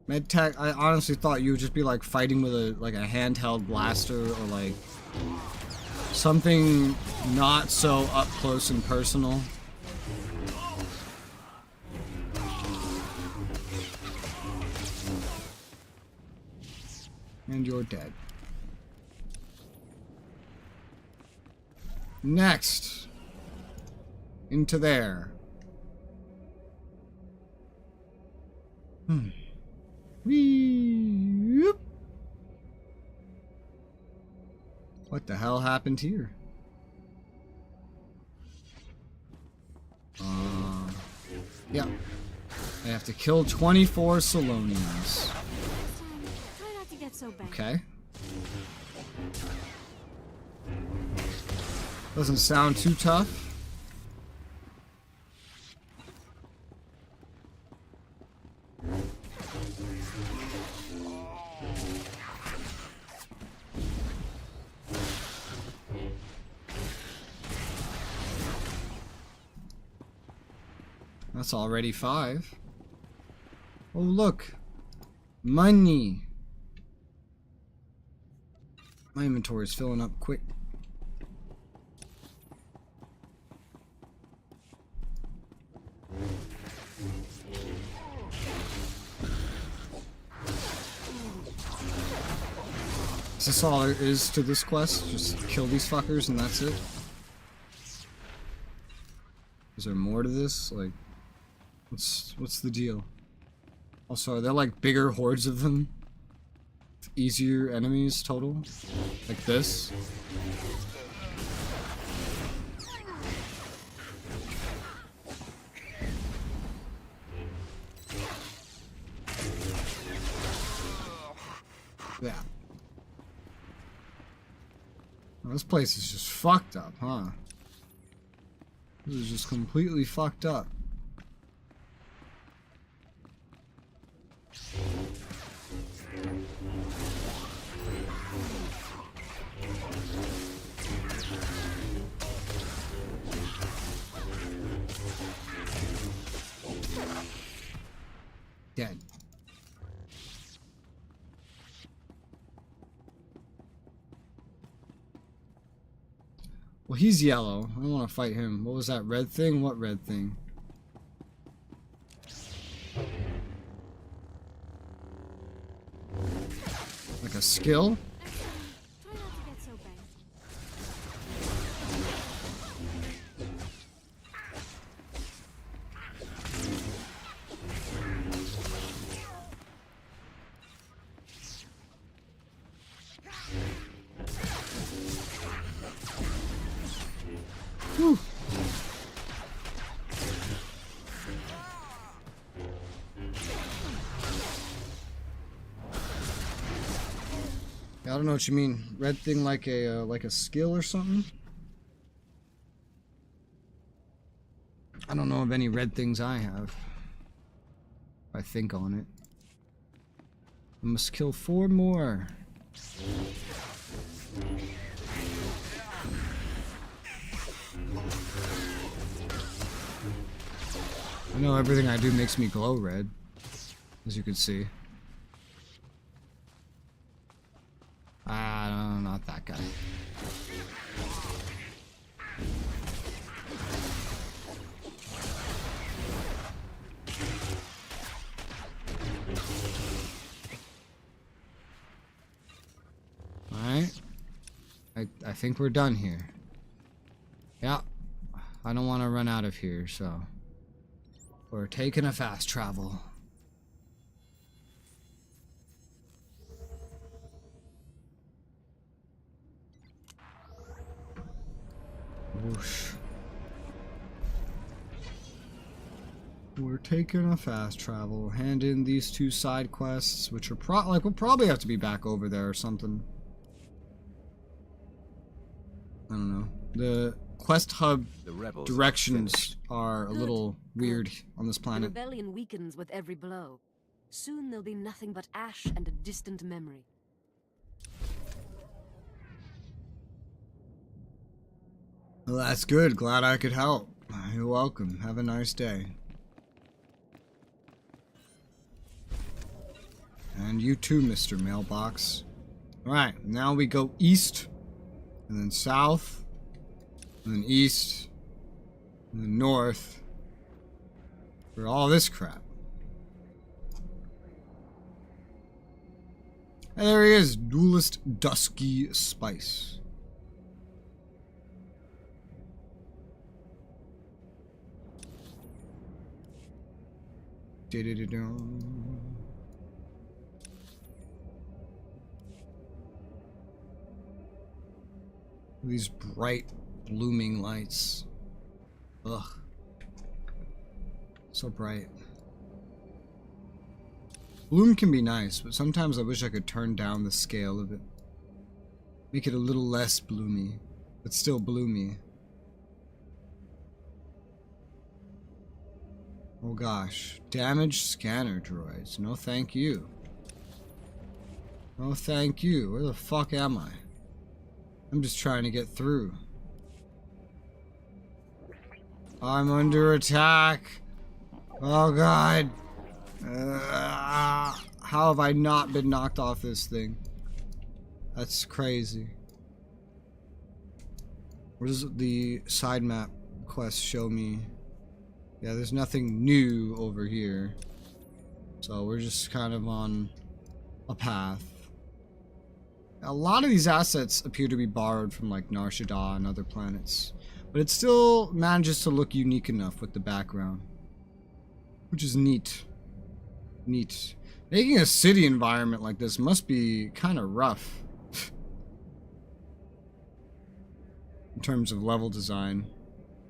Medtech, I honestly thought you would just be like fighting with a handheld blaster or like something not so up close and personal. And you're dead. Next. Into there. Whee! What the hell happened here? Yeah. I have to kill 24 Salonians. Try not to get so bad. Okay. Doesn't sound too tough. That's already 5. Oh, look. Money. My inventory is filling up quick. Is this all there is to this quest? Just kill these fuckers and that's it? Is there more to this? Like, what's the deal? Also, are there like bigger hordes of them? Easier enemies total? Like this? Yeah. Well, this place is just fucked up, huh? This is just completely fucked up. Dead. Well, he's yellow. I don't want to fight him. What was that red thing? What red thing? Like a skill? Try not to get so bad. Whew. I don't know what you mean. Red thing like a skill or something? I don't know of any red things I have. If I think on it. I must kill 4 more. I know everything I do makes me glow red, as you can see. Ah, no, not that guy. Alright. I think we're done here. Yeah. I don't want to run out of here, so... We're taking a fast travel. Whoosh. We're taking a fast travel. Hand in these 2 side quests, which are we'll probably have to be back over there or something. I don't know. The quest hub directions are a little weird on this The planet. rebellion weakens with every blow. Soon there'll be nothing but ash and a distant memory. Well, that's good. Glad I could help. You're welcome. Have a nice day. And you too, Mr. Mailbox. Alright, now we go east, and then south, and then east, and then north, for all this crap. And there he is, Duelist Dusky Spice. These bright, blooming lights. Ugh. So bright. Bloom can be nice, but sometimes I wish I could turn down the scale of it. Make it a little less bloomy, but still bloomy. Oh gosh. Damaged scanner droids. No thank you. No thank you. Where the fuck am I? I'm just trying to get through. I'm under attack. Oh god. How have I not been knocked off this thing? That's crazy. What does the side map quest show me? Yeah, there's nothing new over here. So we're just kind of on a path. A lot of these assets appear to be borrowed from like Nar Shaddaa and other planets. But it still manages to look unique enough with the background. Which is neat. Neat. Making a city environment like this must be kind of rough. In terms of level design.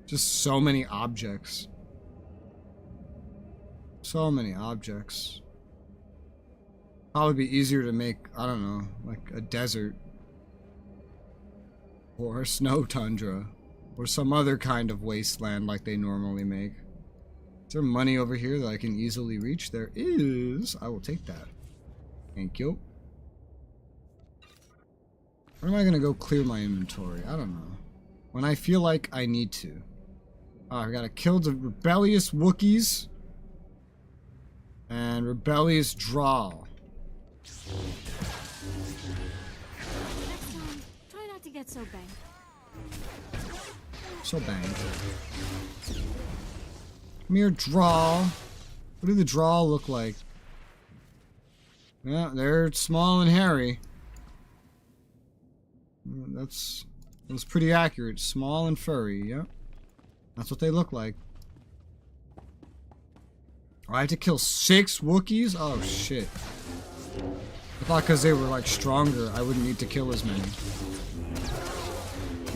Just so many objects. So many objects. Probably be easier to make, I don't know, like a desert. Or a snow tundra. Or some other kind of wasteland like they normally make. Is there money over here that I can easily reach? There is. I will take that. Thank you. Where am I going to go clear my inventory? I don't know. When I feel like I need to. Oh, I gotta kill the rebellious Wookiees. And rebellious Drawl. Next time, try not to get so banged. So banged. Come here, Drawl. What do the Drawl look like? Yeah, they're small and hairy. That's pretty accurate. Small and furry, yep. That's what they look like. I had to kill 6 Wookiees? Oh, shit. I thought because they were, like, stronger, I wouldn't need to kill as many.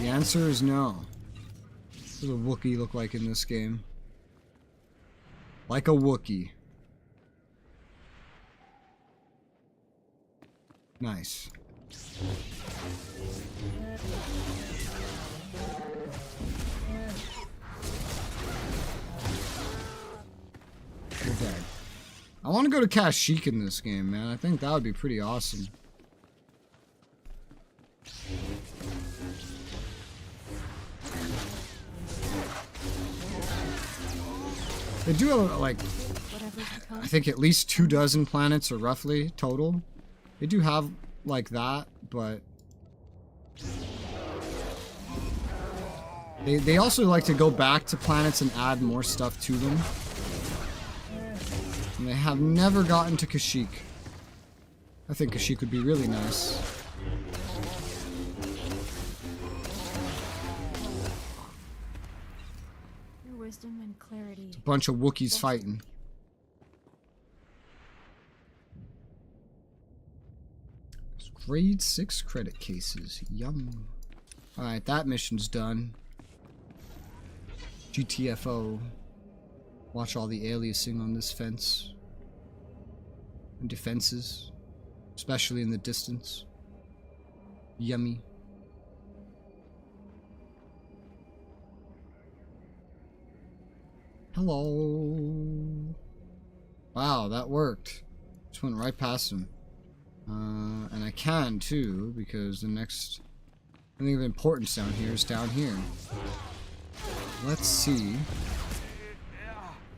The answer is no. What does a Wookiee look like in this game? Like a Wookiee. Nice. You're dead. I want to go to Kashyyyk in this game, man. I think that would be pretty awesome. They do have, like, I think at least 24 planets, or roughly, total. They do have, like, that, but they also like to go back to planets and add more stuff to them. And they have never gotten to Kashyyyk. I think Kashyyyk would be really nice. Your wisdom and clarity. It's a bunch of Wookiees fighting. Grade 6 credit cases. Yum. Alright, that mission's done. GTFO. Watch all the aliasing on this fence. And defenses. Especially in the distance. Yummy. Hello. Wow, that worked. Just went right past him. And I can too, because the next thing of importance down here is down here. Let's see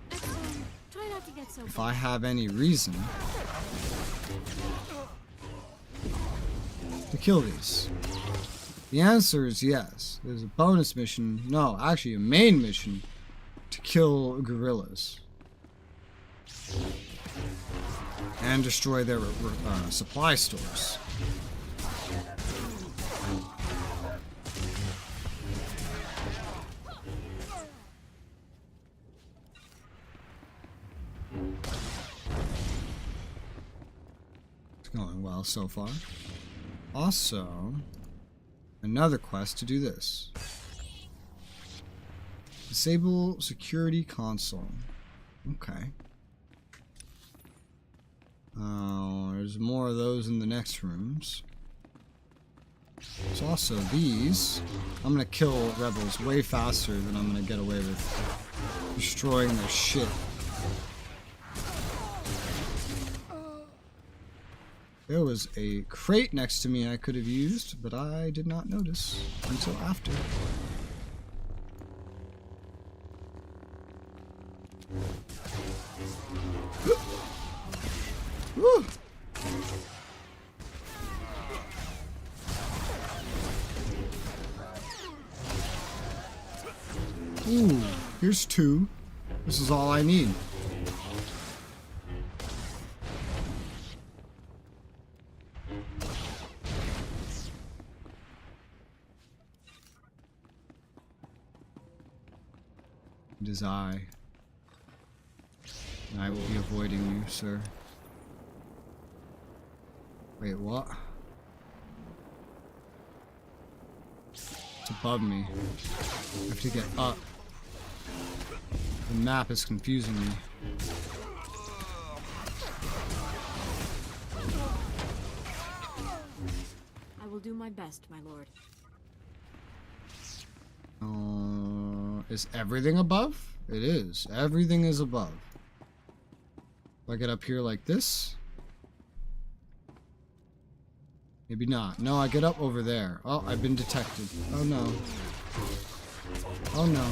Try not to get so if I have any reason to kill these? The answer is yes. There's a bonus mission, no, actually a main mission, to kill gorillas. And destroy their supply stores. It's going well so far. Also, another quest to do this. Disable security console. Okay. There's more of those in the next rooms. There's also these. I'm gonna kill rebels way faster than I'm gonna get away with destroying their shit. There was a crate next to me I could have used, but I did not notice until after. Woo! Ooh, here's 2. This is all I need. It is I. I will be avoiding you, sir. Wait, what? It's above me. I have to get up. The map is confusing me. I will do my best, my lord. Is everything above? It is. Everything is above. If I get up here like this? Maybe not. No, I get up over there. Oh, I've been detected. Oh no. Oh no.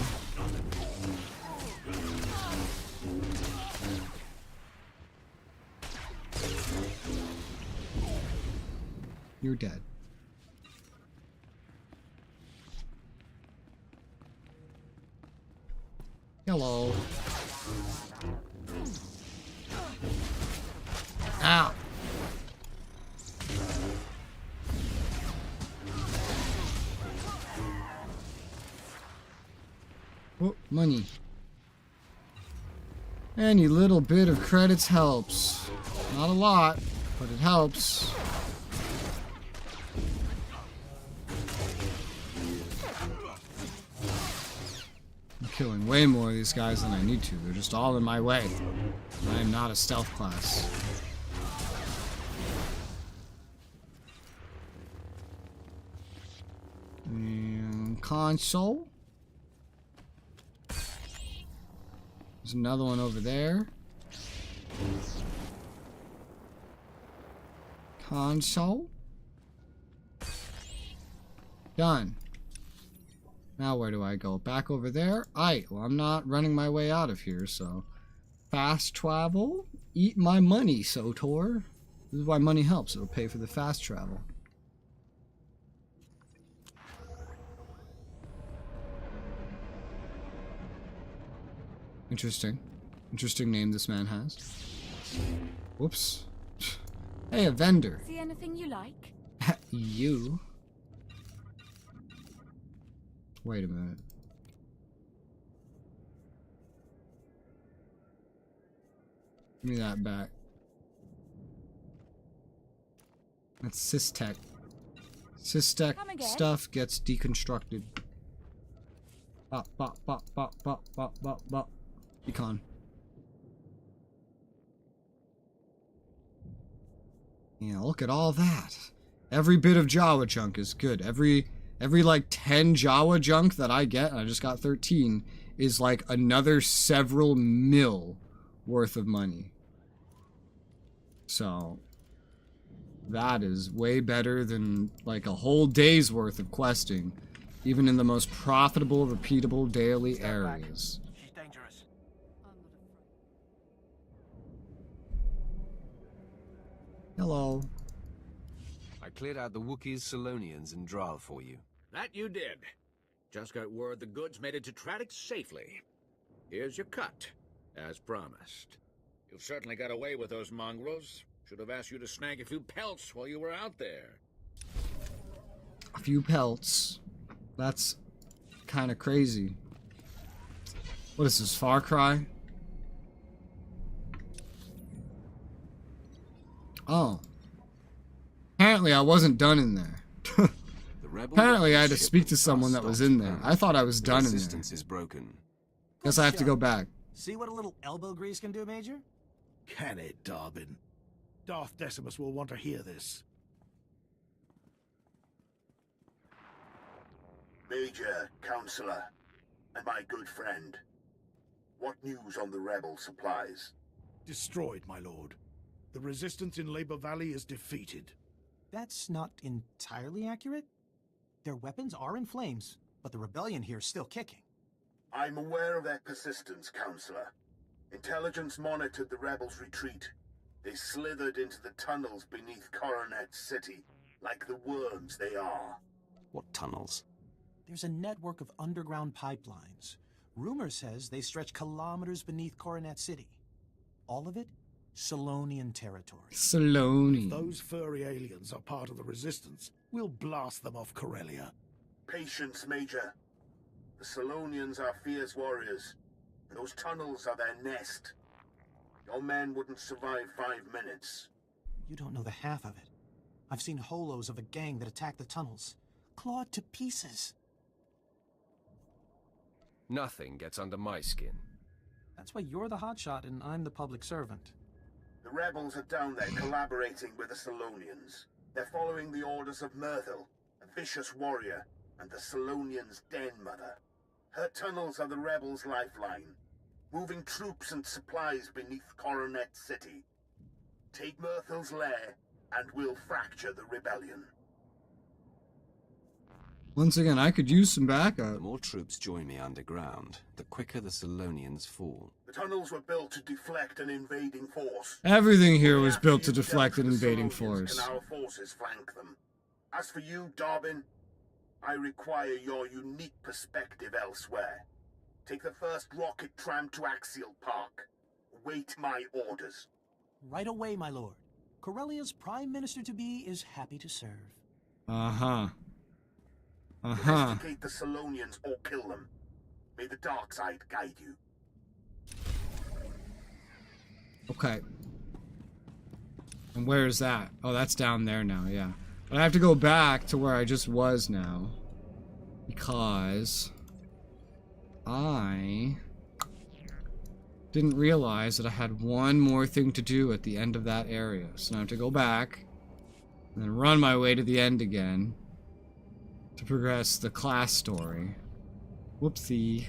You're dead. Hello. Ow. Oh, money. Any little bit of credits helps. Not a lot, but it helps. I'm killing way more of these guys than I need to. They're just all in my way. I am not a stealth class. And console. There's another one over there. Console. Done. Now where do I go? Back over there? Aight, well I'm not running my way out of here, so... Fast travel? Eat my money, Sotor. This is why money helps. It'll pay for the fast travel. Interesting. Interesting name this man has. Whoops. Hey, a vendor. See anything you like? You. Wait a minute. Give me that back. That's Systech. Systech stuff gets deconstructed. Bop, bop, bop, bop, bop, bop, bop, bop. Econ. Yeah, look at all that. Every bit of Jawa junk is good. Every like 10 Jawa junk that I get, and I just got 13, is like another several mil worth of money. So that is way better than like a whole day's worth of questing, even in the most profitable, repeatable daily areas. She's dangerous. Hello. I I cleared out the Wookiees, Solonians, and Drall for you. That you did. Just got word the goods made it to Tradic safely. Here's your cut, as promised. You've certainly got away with those mongrels. Should have asked you to snag a few pelts while you were out there. A few pelts. That's kind of crazy. What is this, Far Cry? Oh. Apparently I wasn't done in there. Apparently I had to speak to someone that was in there. I thought I was done in there. Resistance is broken. Guess I have to go back. See what a little elbow grease can do, Major? Can it, Darbin? Darth Decimus will want to hear this. Major, Counselor, and my good friend. What news on the rebel supplies? Destroyed, my lord. The resistance in Labor Valley is defeated. That's not entirely accurate. Their weapons are in flames, but the rebellion here is still kicking. I'm aware of their persistence, Counselor. Intelligence monitored the rebels' retreat. They slithered into the tunnels beneath Coronet City, like the worms they are. What tunnels? There's a network of underground pipelines. Rumor says they stretch kilometers beneath Coronet City. All of it, Solonian territory. Solonian. If those furry aliens are part of the resistance, we'll blast them off Corellia. Patience, Major. The Solonians are fierce warriors, and those tunnels are their nest. Your men wouldn't survive 5 minutes. You don't know the half of it. I've seen holos of a gang that attacked the tunnels, clawed to pieces. Nothing gets under my skin. That's why you're the hotshot and I'm the public servant. The rebels are down there collaborating with the Solonians. They're following the orders of Myrtle, a vicious warrior, and the Solonians' den mother. Her tunnels are the rebels' lifeline, moving troops and supplies beneath Coronet City. Take Myrtle's lair, and we'll fracture the rebellion. Once again, I could use some backup. The more troops join me underground, the quicker the Solonians fall. The tunnels were built to deflect an invading force. Everything here was built to deflect an invading force. And our forces flank them. As for you, Darbin, I require your unique perspective elsewhere. Take the first rocket tram to Axial Park. Wait my orders. Right away, my lord. Corellia's Prime Minister-to-be is happy to serve. Uh-huh. Domesticate the Solonians or kill them. May the dark side guide you. Okay. And where is that? Oh, that's down there now, yeah. But I have to go back to where I just was now. Because I didn't realize that I had one more thing to do at the end of that area. So now I have to go back and then run my way to the end again to progress the class story. Whoopsie.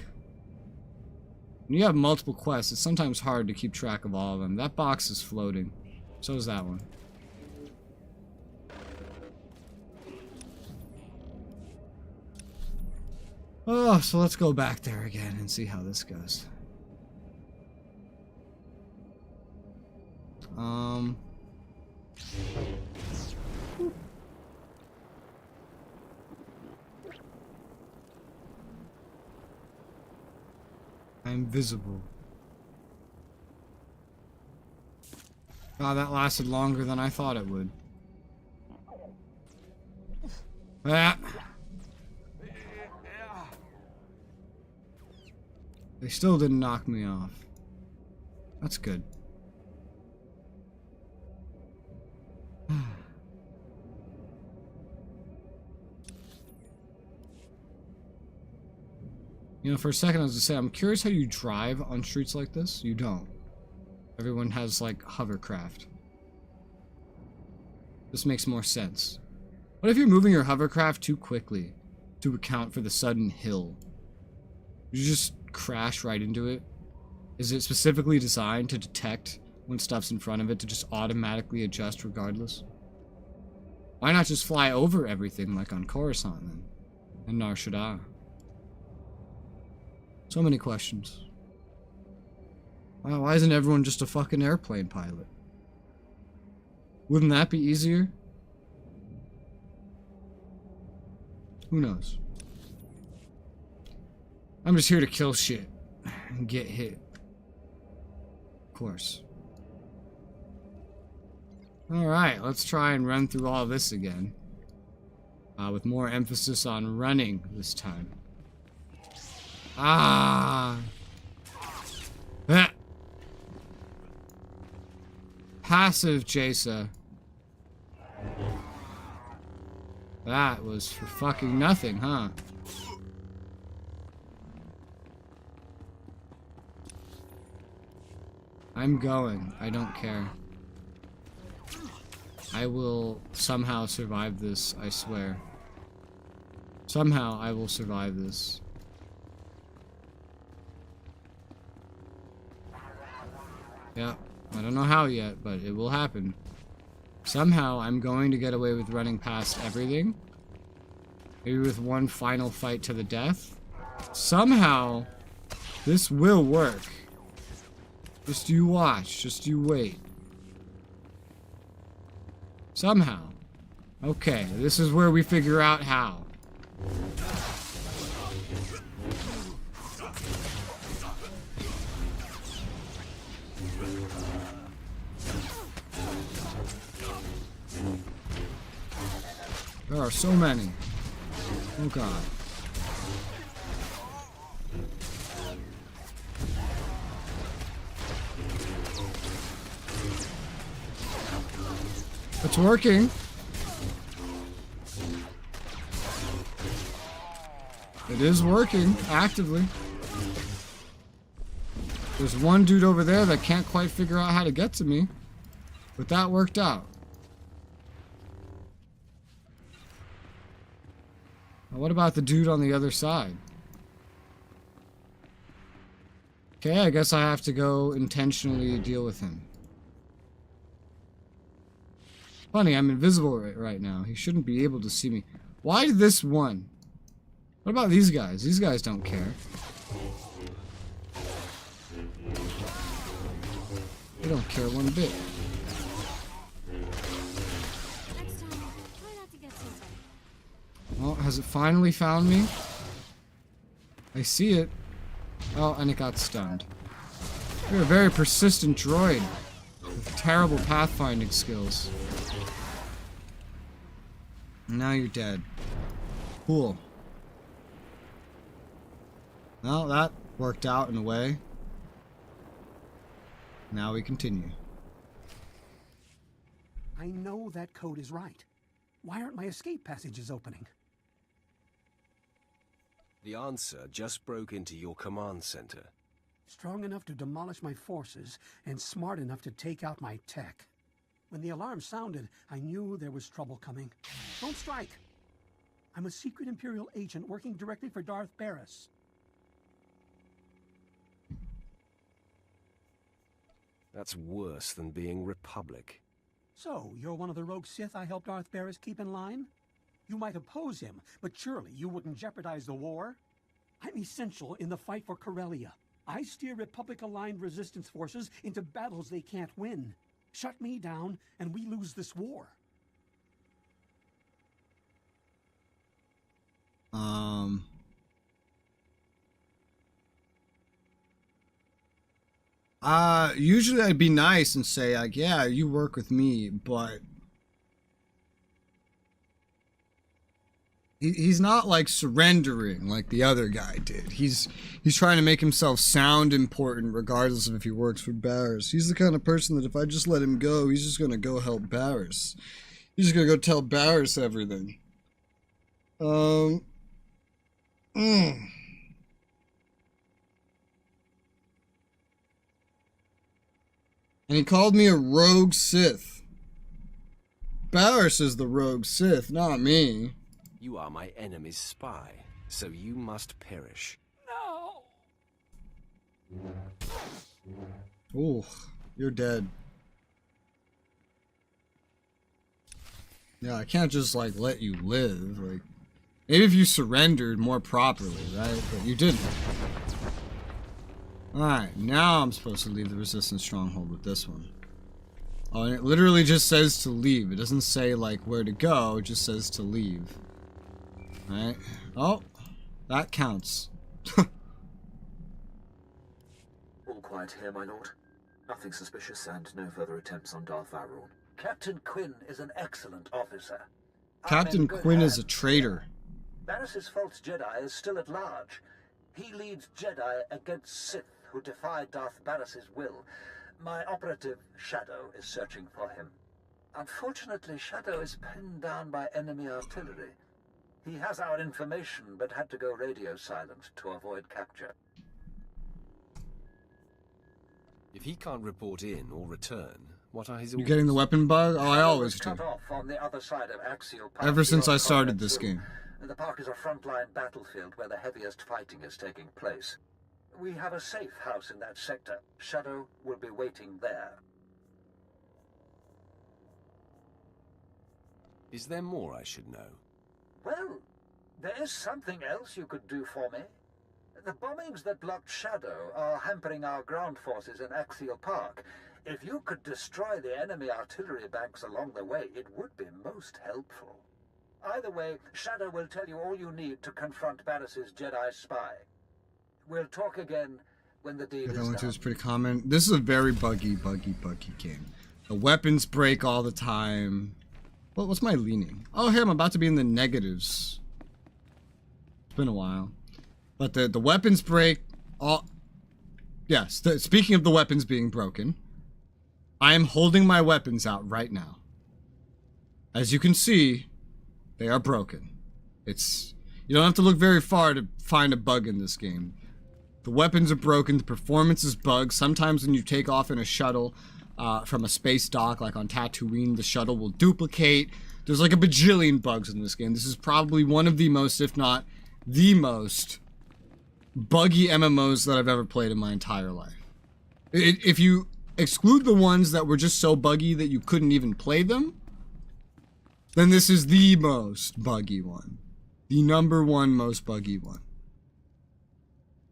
When you have multiple quests, it's sometimes hard to keep track of all of them. That box is floating. So is that one. Oh, so let's go back there again and see how this goes. I'm visible. Wow, that lasted longer than I thought it would. Ah. They still didn't knock me off. That's good. You know, for a second I was gonna say, I'm curious how you drive on streets like this. You don't. Everyone has, like, hovercraft. This makes more sense. What if you're moving your hovercraft too quickly to account for the sudden hill? You just crash right into it? Is it specifically designed to detect when stuff's in front of it to just automatically adjust regardless? Why not just fly over everything like on Coruscant then? And Nar Shaddaa? So many questions. Wow, why isn't everyone just a fucking airplane pilot? Wouldn't that be easier? Who knows? I'm just here to kill shit and get hit. Of course. Alright, let's try and run through all this again. With more emphasis on running this time. Ah! Passive Jasa. That was for fucking nothing, huh? I'm going. I don't care. I will somehow survive this, I swear. Somehow I will survive this. Yeah, I don't know how yet, but it will happen. Somehow I'm going to get away with running past everything. Maybe with one final fight to the death. Somehow this will work. Just you watch, just you wait. Somehow. Okay, this is where we figure out how. There are so many. Oh god. It's working. It is working actively. There's one dude over there that can't quite figure out how to get to me, but that worked out. Now what about the dude on the other side? Okay, I guess I have to go intentionally deal with him. Funny, I'm invisible right now. He shouldn't be able to see me. Why this one? What about these guys? These guys don't care. They don't care one bit. Oh, has it finally found me? I see it. Oh, and it got stunned. You're a very persistent droid with terrible pathfinding skills. And now you're dead. Cool. Well, that worked out in a way. Now we continue. I know that code is right. Why aren't my escape passages opening? The answer just broke into your command center. Strong enough to demolish my forces and smart enough to take out my tech. When the alarm sounded, I knew there was trouble coming. Don't strike! I'm a secret Imperial agent working directly for Darth Barris. That's worse than being Republic. So, you're one of the rogue Sith I helped Darth Barris keep in line? You might oppose him, but surely you wouldn't jeopardize the war? I'm essential in the fight for Corellia. I steer Republic-aligned resistance forces into battles they can't win. Shut me down, and we lose this war. Usually I'd be nice and say, like, yeah, you work with me, but he's not, like, surrendering like the other guy did. He's trying to make himself sound important regardless of if he works for Barris. He's the kind of person that if I just let him go, he's just gonna go help Barris. He's just gonna go tell Barris everything. And he called me a rogue Sith. Barris is the rogue Sith, not me. You are my enemy's spy, so you must perish. No! Ooh, you're dead. Yeah, I can't just, like, let you live. Like, maybe if you surrendered more properly, right? But you didn't. Alright, now I'm supposed to leave the Resistance Stronghold with this one. Oh, and it literally just says to leave. It doesn't say, like, where to go. It just says to leave. Alright. Oh, that counts. All quiet here, my lord. Nothing suspicious and no further attempts on Darth Varon. Captain Quinn is an excellent officer. Captain Quinn is a traitor. Barris's false Jedi is still at large. He leads Jedi against Sith who defy Darth Barris's will. My operative, Shadow, is searching for him. Unfortunately, Shadow is pinned down by enemy artillery. He has our information, but had to go radio silent to avoid capture. If he can't report in or return, what are his You getting the weapon bug? Oh, I always do. Cut off on the other side of Axial Park Ever since I beyond started Corellia this 2. game. The park is a frontline battlefield where the heaviest fighting is taking place. We have a safe house in that sector. Shadow will be waiting there. Is there more I should know? Well, there is something else you could do for me. The bombings that blocked Shadow are hampering our ground forces in Axial Park. If you could destroy the enemy artillery banks along the way, it would be most helpful. Either way, Shadow will tell you all you need to confront Barris's Jedi spy. We'll talk again when the deal is That one too done. is pretty common. This is a very buggy game. The weapons break all the time. Well, what's my leaning? Oh, hey, I'm about to be in the negatives. It's been a while. But the weapons break all... Yes, speaking of the weapons being broken, I am holding my weapons out right now. As you can see, they are broken. You don't have to look very far to find a bug in this game. The weapons are broken, the performance is bugged. Sometimes when you take off in a shuttle from a space dock, like on Tatooine, the shuttle will duplicate. There's like a bajillion bugs in this game. This is probably one of the most, if not the most, buggy MMOs that I've ever played in my entire life. If you exclude the ones that were just so buggy that you couldn't even play them, then this is the most buggy one. The #1 most buggy one.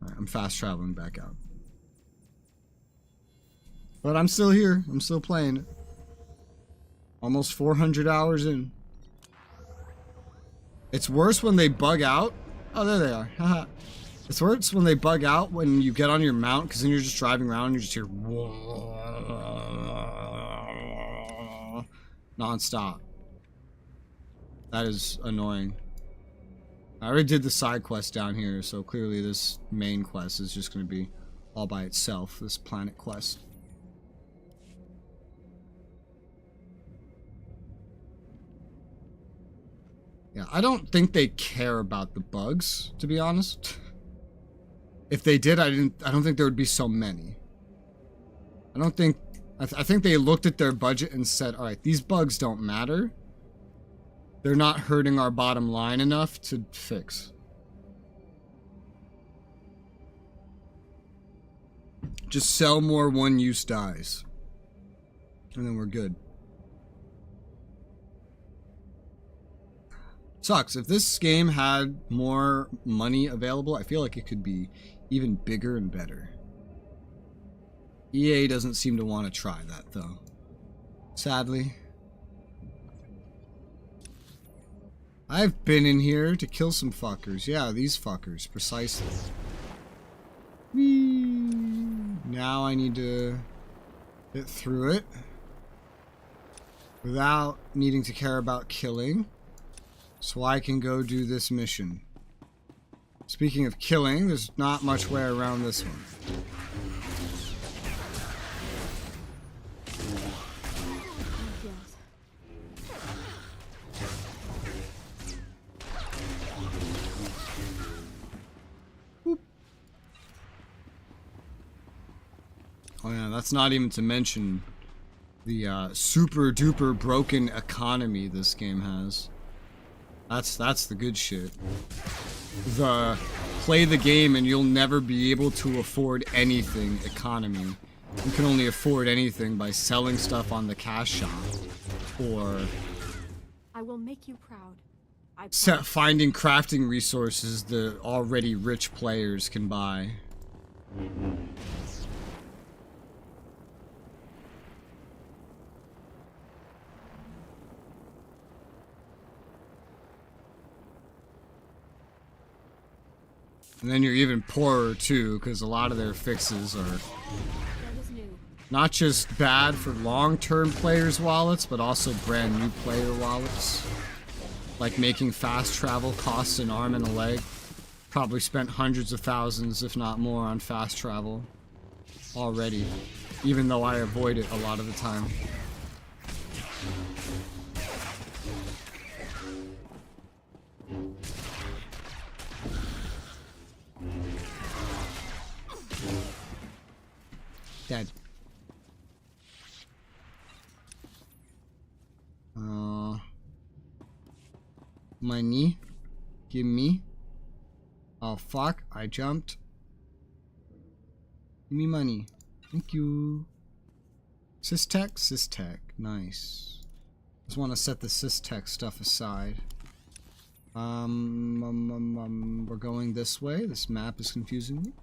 Alright, I'm fast traveling back out. But I'm still here. I'm still playing it. Almost 400 hours in. It's worse when they bug out. Oh, there they are. Haha. It's worse when they bug out when you get on your mount, because then you're just driving around and you just hear non-stop. That is annoying. I already did the side quest down here, so clearly this main quest is just going to be all by itself, this planet quest. Yeah, I don't think they care about the bugs, to be honest. If they did, I don't think there would be so many. I think they looked at their budget and said, all right, these bugs don't matter. They're not hurting our bottom line enough to fix. Just sell more one-use dyes. And then we're good. Sucks. If this game had more money available, I feel like it could be even bigger and better. EA doesn't seem to want to try that, though. Sadly. I've been in here to kill some fuckers. Yeah, these fuckers. Precisely. Whee! Now I need to get through it without needing to care about killing, so I can go do this mission. Speaking of killing, there's not much way around this one. Oh yeah, that's not even to mention the super duper broken economy this game has. That's the good shit. The play the game and you'll never be able to afford anything economy. You can only afford anything by selling stuff on the cash shop or I will make you proud. finding crafting resources the already rich players can buy. And then you're even poorer too, because a lot of their fixes are not just bad for long-term players' wallets, but also brand new player wallets. Like making fast travel costs an arm and a leg. Probably spent hundreds of thousands, if not more, on fast travel already, even though I avoid it a lot of the time. Dead. Money. Give me. Oh fuck, I jumped. Give me money. Thank you. Systech? Systech. Nice. Just want to set the Systech stuff aside. We're going this way. This map is confusing me.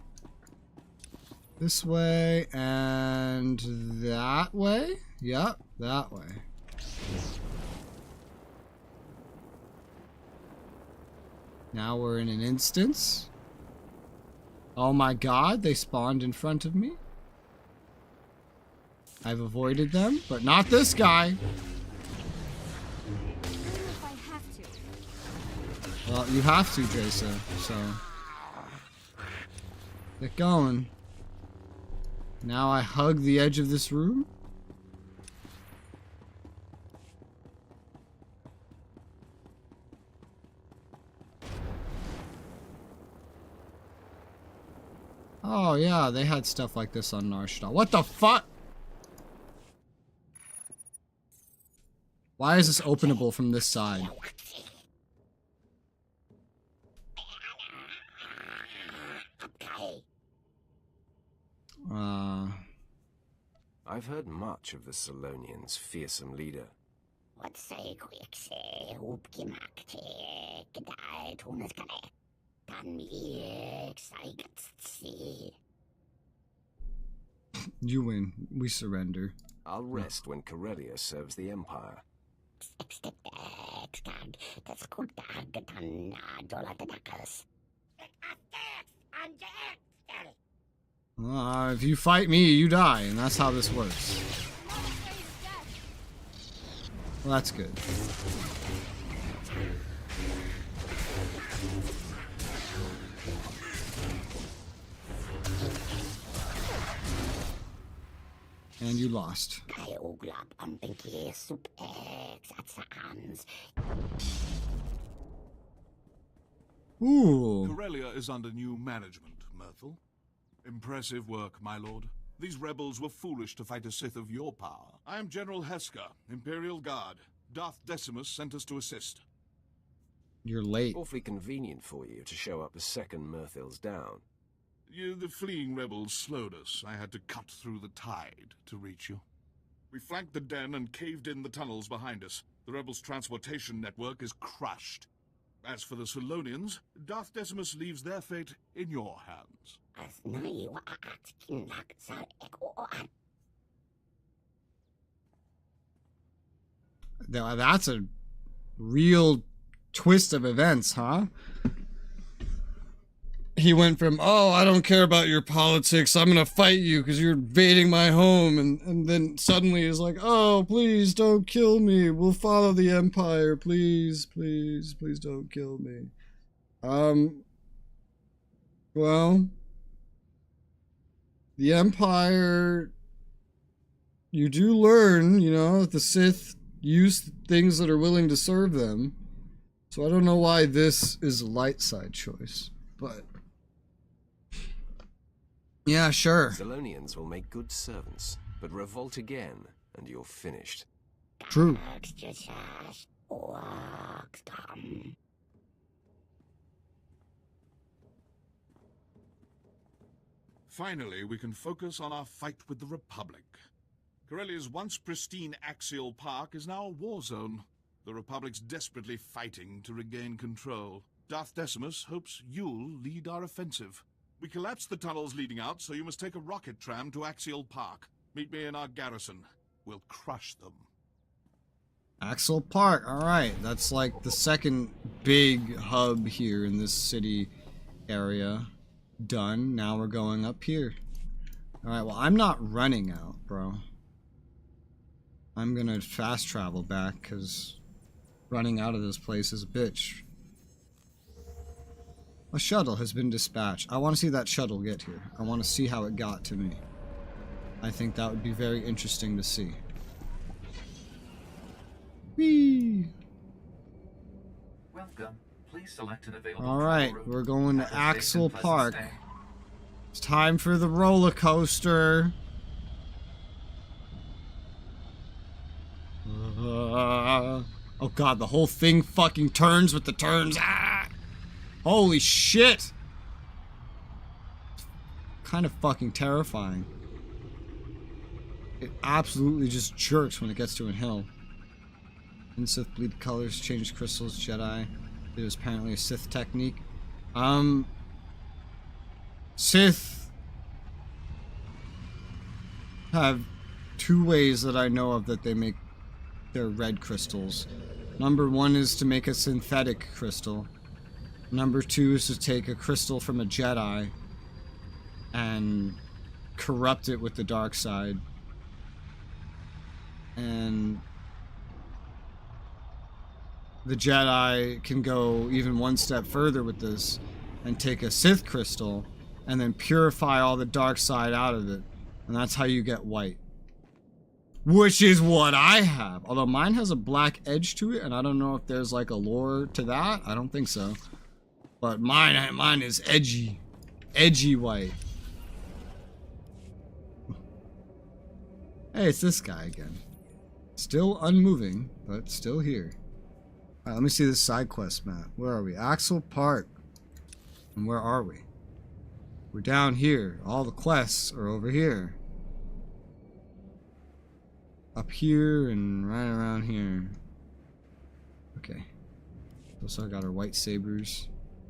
This way and that way? Yep, that way. Now we're in an instance. Oh my god, they spawned in front of me. I've avoided them, but not this guy. Well, you have to, Jason, so get going. Now I hug the edge of this room. Oh yeah, they had stuff like this on Narshtal. What the fuck? Why is this openable from this side? I've heard much of the Solonians' fearsome leader. You win. We surrender. I'll rest when Corellia serves the Empire. If you fight me, you die, and that's how this works. Well, that's good. And you lost. Ooh. Corellia is under new management, Myrtle. Impressive work, my lord. These rebels were foolish to fight a Sith of your power. I am General Heska, Imperial Guard. Darth Decimus sent us to assist. You're late. Awfully convenient for you to show up the second Myrthil's down. The fleeing rebels slowed us. I had to cut through the tide to reach you. We flanked the den and caved in the tunnels behind us. The rebels' transportation network is crushed. As for the Solonians, Darth Decimus leaves their fate in your hands. That's a real twist of events, huh? He went from, oh, I don't care about your politics, I'm gonna fight you because you're invading my home, and then suddenly is like, oh, please don't kill me, we'll follow the Empire, please, please, please don't kill me. Well, the Empire, you do learn, you know, that the Sith use things that are willing to serve them, so I don't know why this is a light side choice, but yeah, sure. Solonians will make good servants, but revolt again, and you're finished. True. Finally, we can focus on our fight with the Republic. Corellia's once pristine axial park is now a war zone. The Republic's desperately fighting to regain control. Darth Decimus hopes you'll lead our offensive. We collapsed the tunnels leading out, so you must take a rocket tram to Axial Park. Meet me in our garrison. We'll crush them. Axial Park, alright. That's like the second big hub here in this city. area done. Now we're going up here. Alright, well, I'm not running out, bro. I'm gonna fast travel back, because running out of this place is a bitch. A shuttle has been dispatched. I want to see that shuttle get here. I want to see how it got to me. I think that would be very interesting to see. Whee! Welcome. Please select an available. Alright, we're going to Axel Park. It's time for the roller coaster. Oh god, the whole thing fucking turns with the turns. Ah! Holy shit! Kind of fucking terrifying. It absolutely just jerks when it gets to a hill. And Sith bleed colors, change crystals, Jedi. It was apparently a Sith technique. Sith have two ways that I know of that they make their red crystals. Number one is to make a synthetic crystal. Number two is to take a crystal from a Jedi and corrupt it with the dark side. And the Jedi can go even one step further with this and take a Sith crystal and then purify all the dark side out of it. And that's how you get white. Which is what I have. Although mine has a black edge to it, and I don't know if there's like a lore to that. I don't think so. But mine is edgy. Edgy white. Hey, it's this guy again. Still unmoving, but still here. Alright, let me see this side quest map. Where are we? Axel Park. And where are we? We're down here. All the quests are over here. Up here and right around here. Okay. Also got our white sabers.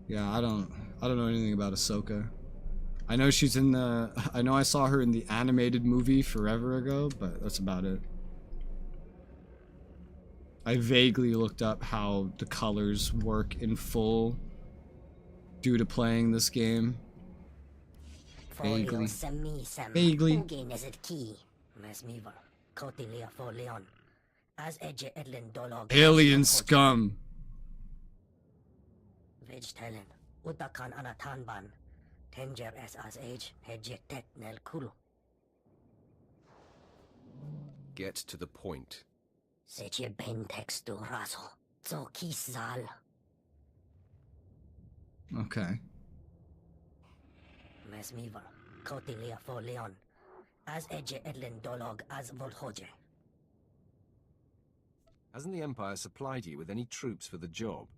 Yeah, I don't know anything about Ahsoka. I know she's in the I know I saw her in the animated movie forever ago, but that's about it. I vaguely looked up how the colors work in full due to playing this game. Vaguely. Vaguely. Alien scum. Get to the point. Okay. Hasn't the Empire supplied you with any troops for the job?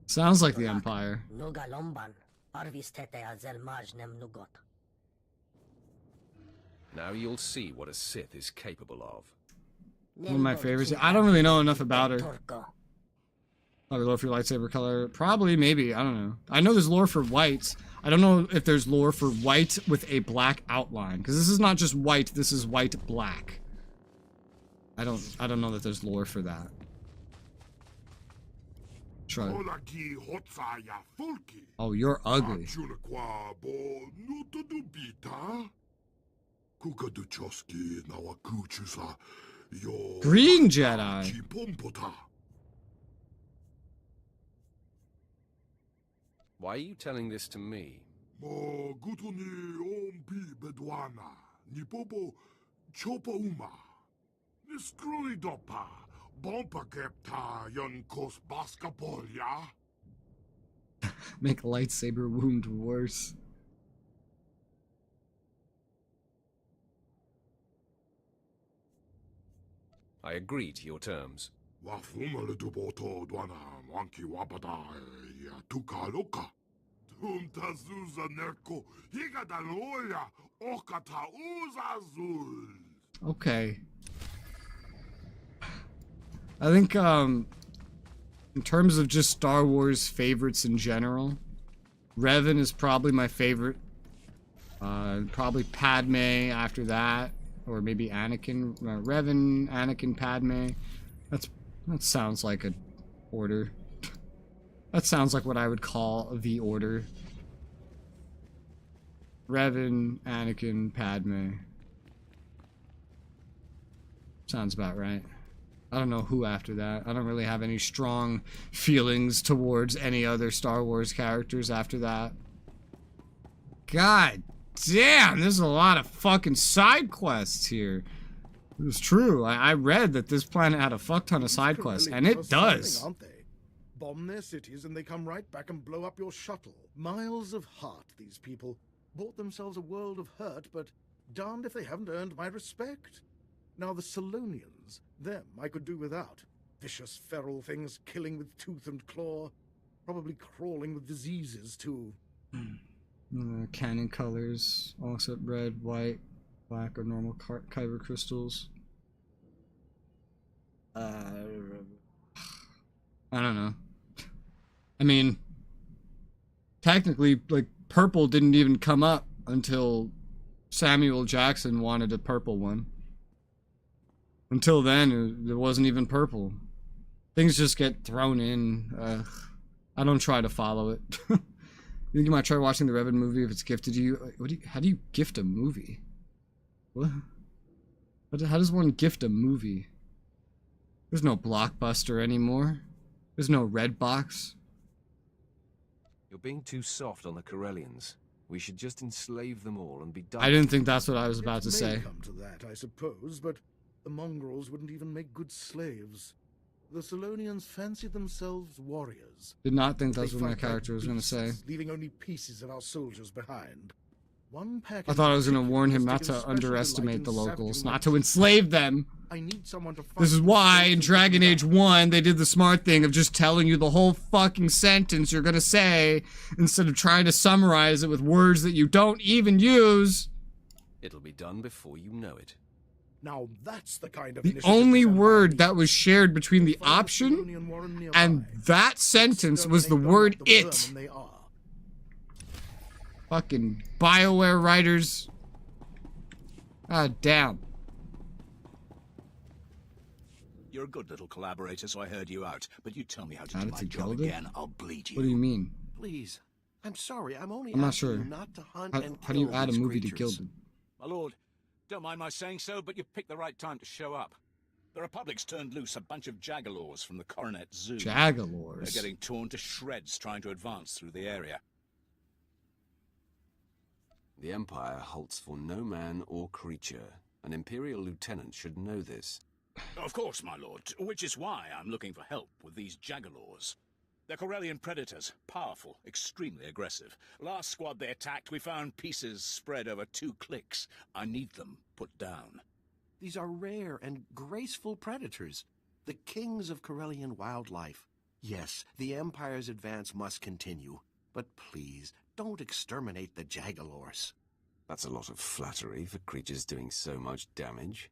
Sounds like the Empire. Now you'll see what a Sith is capable of. One of my favorites. I don't really know enough about her. Probably lore for your lightsaber color. Probably, maybe. I don't know. I know there's lore for white. I don't know if there's lore for white with a black outline. Because this is not just white, this is white black. I don't know that there's lore for that. Try. Oh, you're ugly. Green Jedi. Why are you telling this to me? Make lightsaber wound worse. I agree to your terms. Okay. I think, in terms of just Star Wars favorites in general, Revan is probably my favorite Probably Padme after that, or maybe Anakin, Revan, Anakin, Padme. That sounds like an order. That sounds like what I would call the order. Revan, Anakin, Padme. Sounds about right. I don't know who after that. I don't really have any strong feelings towards any other Star Wars characters after that. God damn, there's a lot of fucking side quests here. It was true. I read that this planet had a fuck ton of side quests, and it does. Aren't they? Bomb their cities and they come right back and blow up your shuttle. Miles of heart, these people. Bought themselves a world of hurt, but darned if they haven't earned my respect. Now the Solonians, them I could do without. Vicious feral things killing with tooth and claw. Probably crawling with diseases, too. Cannon colors, all except red, white, black, or normal kyber crystals. I don't know. I mean, technically, like, purple didn't even come up until Samuel Jackson wanted a purple one. Until then, it wasn't even purple. Things just get thrown in. I don't try to follow it. You think you might try watching the Revan movie if it's gifted to you? How do you gift a movie? What? How does one gift a movie? There's no Blockbuster anymore. There's no Redbox. You're being too soft on the Corellians. We should just enslave them all and be done. I didn't think that's what I was about to say. It may come to that, I suppose, but the mongrels wouldn't even make good slaves. The Solonians fancy themselves warriors. Did not think that's what my character was going to say. Leaving only pieces of our soldiers behind. I thought I was going to warn him not to underestimate the locals, not to enslave them. I need someone to find. This is why in Dragon Age 1 they did the smart thing of just telling you the whole fucking sentence you're going to say instead of trying to summarize it with words that you don't even use. It'll be done before you know it. Now that's the kind of The only word that was shared between the option and that sentence was the word it. Fucking BioWare writers. God damn. You're a good little collaborator, so I heard you out. But you tell me how to do my job Gilded? again, I'll bleed you. What do you mean? Please, I'm sorry. I'm only I'm not asking sure. you not to hunt and How do you kill add a these movie to creatures. Gilded? My lord, don't mind my saying so, but you picked the right time to show up. The Republic's turned loose a bunch of Jagalors from the Coronet Zoo. Jagalors? They're getting torn to shreds trying to advance through the area. The Empire halts for no man or creature. An Imperial lieutenant should know this. Of course, my lord, which is why I'm looking for help with these Jagalors. They're Corellian predators, powerful, extremely aggressive. Last squad they attacked, we found pieces spread over 2 clicks. I need them put down. These are rare and graceful predators, the kings of Corellian wildlife. Yes, the Empire's advance must continue, but please, don't exterminate the Jagalors. That's a lot of flattery for creatures doing so much damage.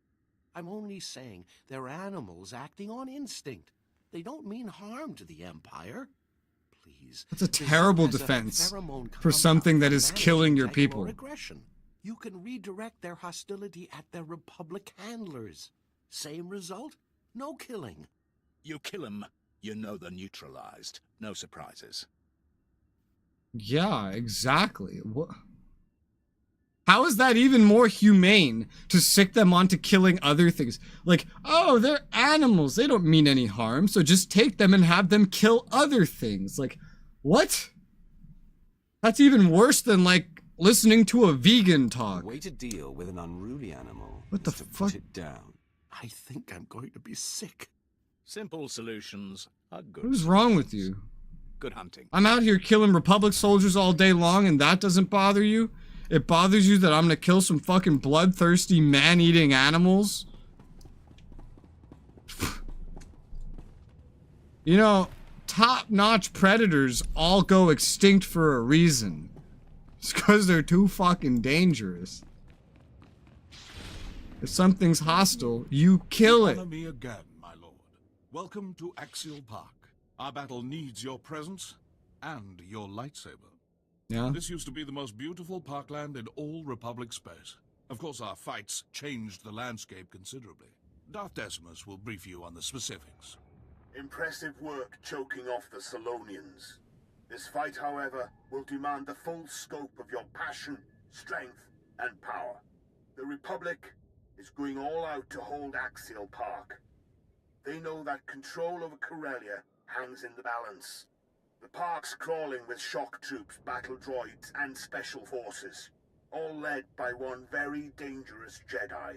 I'm only saying they're animals acting on instinct. They don't mean harm to the Empire. Please. That's a terrible defense for something that is killing your people. Aggression. You can redirect their hostility at their Republic handlers. Same result, no killing. You kill them, you know they're neutralized. No surprises. Yeah, exactly. What? How is that even more humane to sick them onto killing other things? Like, oh, they're animals. They don't mean any harm, so just take them and have them kill other things. Like, what? That's even worse than, like, listening to a vegan talk. The way to deal with an unruly animal What the is to fuck? put it down. I think I'm going to be sick. Simple solutions are good. What is wrong with you? Good hunting. I'm out here killing Republic soldiers all day long and that doesn't bother you? It bothers you that I'm gonna kill some fucking bloodthirsty man-eating animals? You know, top-notch predators all go extinct for a reason. It's because they're too fucking dangerous. If something's hostile, you kill it. Honor me again, my lord. Welcome to Axial Park. Our battle needs your presence and your lightsaber. Yeah? This used to be the most beautiful parkland in all Republic space. Of course, our fights changed the landscape considerably. Darth Decimus will brief you on the specifics. Impressive work choking off the Salonians. This fight, however, will demand the full scope of your passion, strength, and power. The Republic is going all out to hold Axial Park. They know that control over Corellia hangs in the balance. The park's crawling with shock troops, battle droids, and special forces, all led by one very dangerous Jedi.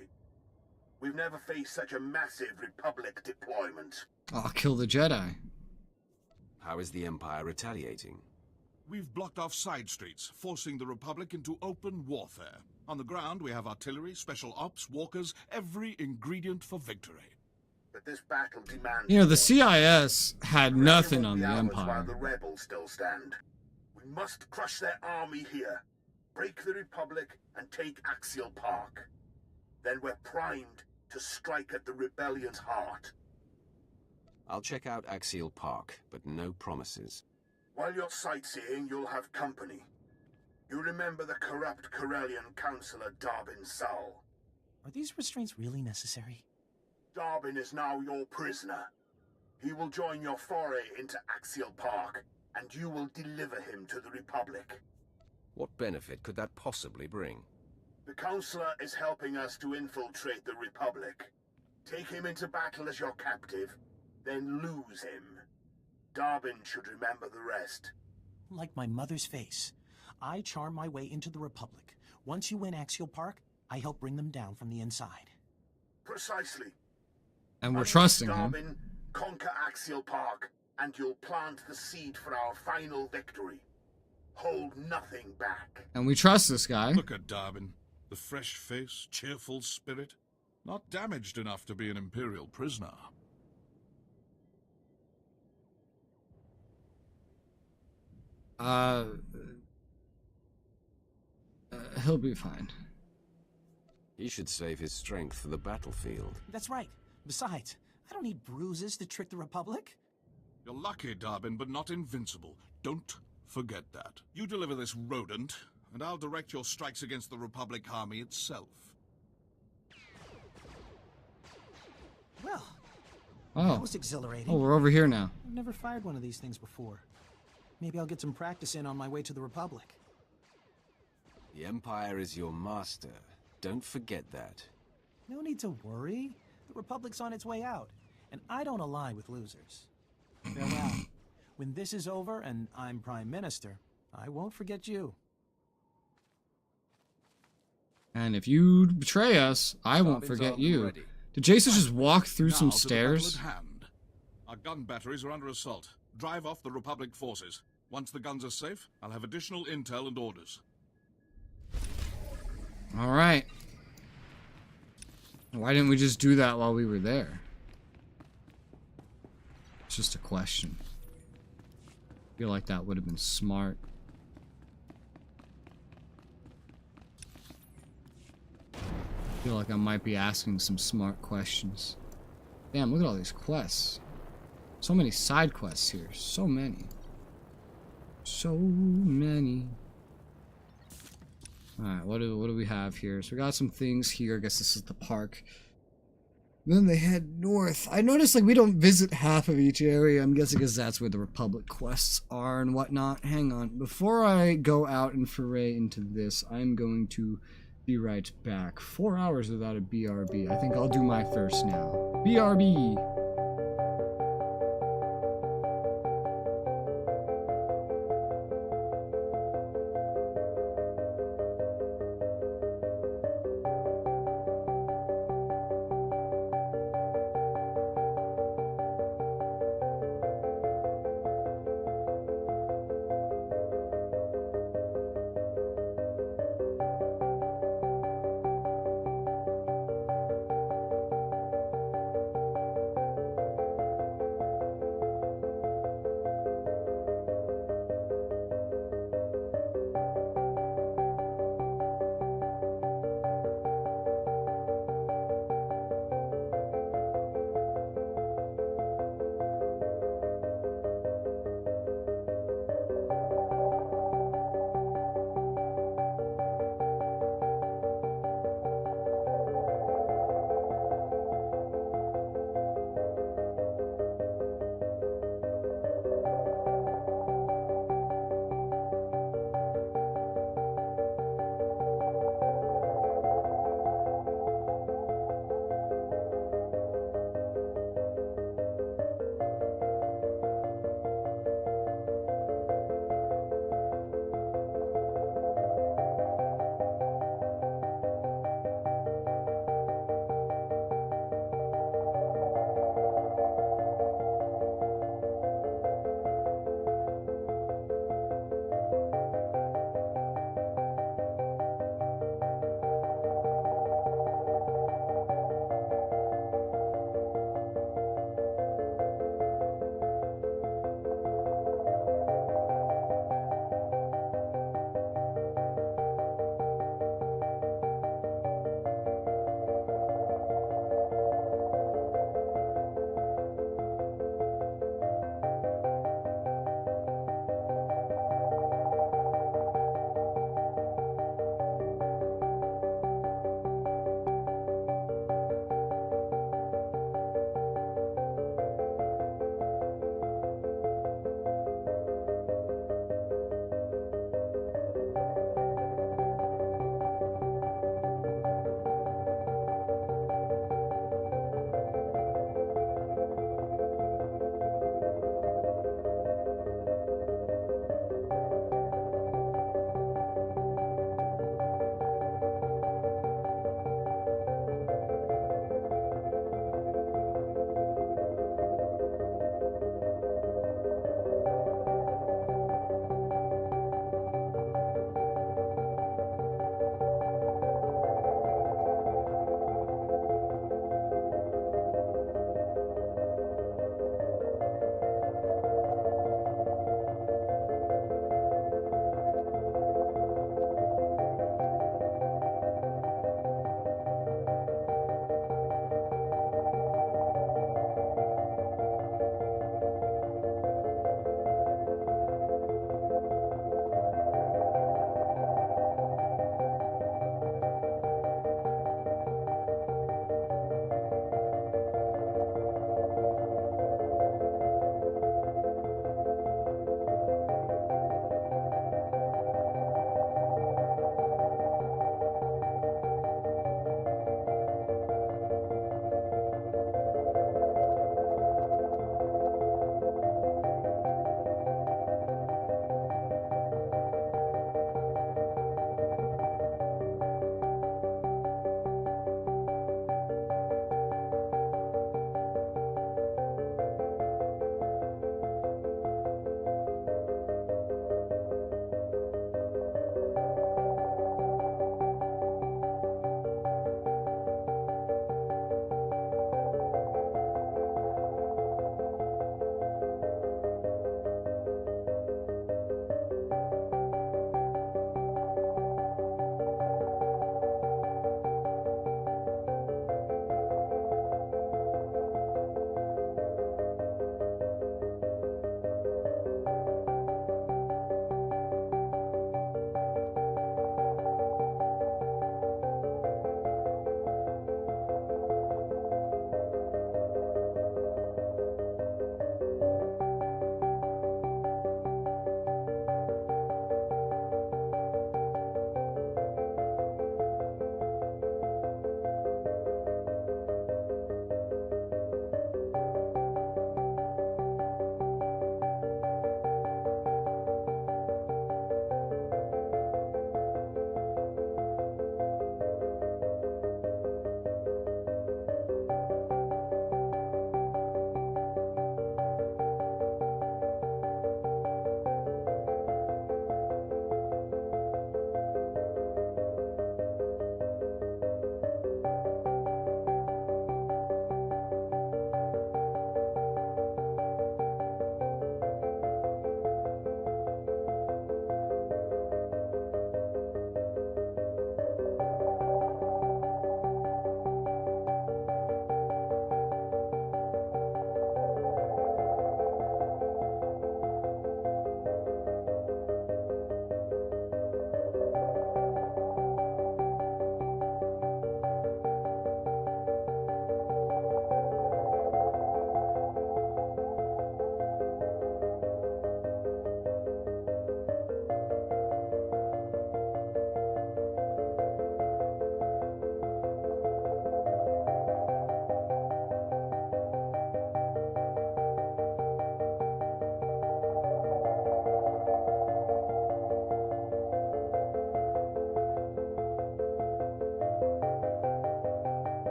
We've never faced such a massive Republic deployment. I'll kill the Jedi. How is the Empire retaliating? We've blocked off side streets, forcing the Republic into open warfare. On the ground, we have artillery, special ops, walkers, every ingredient for victory. But this battle demands... You know, the CIS had nothing on the While Empire. the rebels still stand. We must crush their army here, break the Republic, and take Axial Park. Then we're primed to strike at the rebellion's heart. I'll check out Axial Park, but no promises. While you're sightseeing, you'll have company. You remember the corrupt Corellian councillor Darbin Saul. Are these restraints really necessary? Darbin is now your prisoner. He will join your foray into Axial Park, and you will deliver him to the Republic. What benefit could that possibly bring? The councillor is helping us to infiltrate the Republic. Take him into battle as your captive, then lose him. Darbin should remember the rest. Like my mother's face. I charm my way into the Republic. Once you win Axial Park, I help bring them down from the inside. Precisely. And we're trusting Darbin, him. conquer Axial Park, and you'll plant the seed for our final victory. Hold nothing back. And we trust this guy. Look at Darbin. The fresh face, cheerful spirit. Not damaged enough to be an Imperial prisoner. He'll be fine. He should save his strength for the battlefield. That's right. Besides, I don't need bruises to trick the Republic. You're lucky, Darbin, but not invincible. Don't forget that. You deliver this rodent, and I'll direct your strikes against the Republic army itself. Well, Oh. that was exhilarating. Oh, we're over here now. I've never fired one of these things before. Maybe I'll get some practice in on my way to the Republic. The Empire is your master. Don't forget that. No need to worry. The Republic's on its way out, and I don't ally with losers. Farewell. When this is over and I'm Prime Minister, I won't forget you. And if you betray us, I won't forget you. Did Jason just walk through some Now to the battle stairs? at hand. Our gun batteries are under assault. Drive off the Republic forces. Once the guns are safe, I'll have additional intel and orders. Alright. Why didn't we just do that while we were there? It's just a question. I feel like that would have been smart. I feel like I might be asking some smart questions. Damn, look at all these quests. So many side quests here. So many. So many. Alright, what do we have here? So we got some things here. I guess this is the park. Then they head north. I noticed like we don't visit half of each area. I'm guessing because that's where the Republic quests are and whatnot. Hang on. Before I go out and foray into this, I'm going to be right back. 4 hours without a BRB. I think I'll do my thirst now. BRB!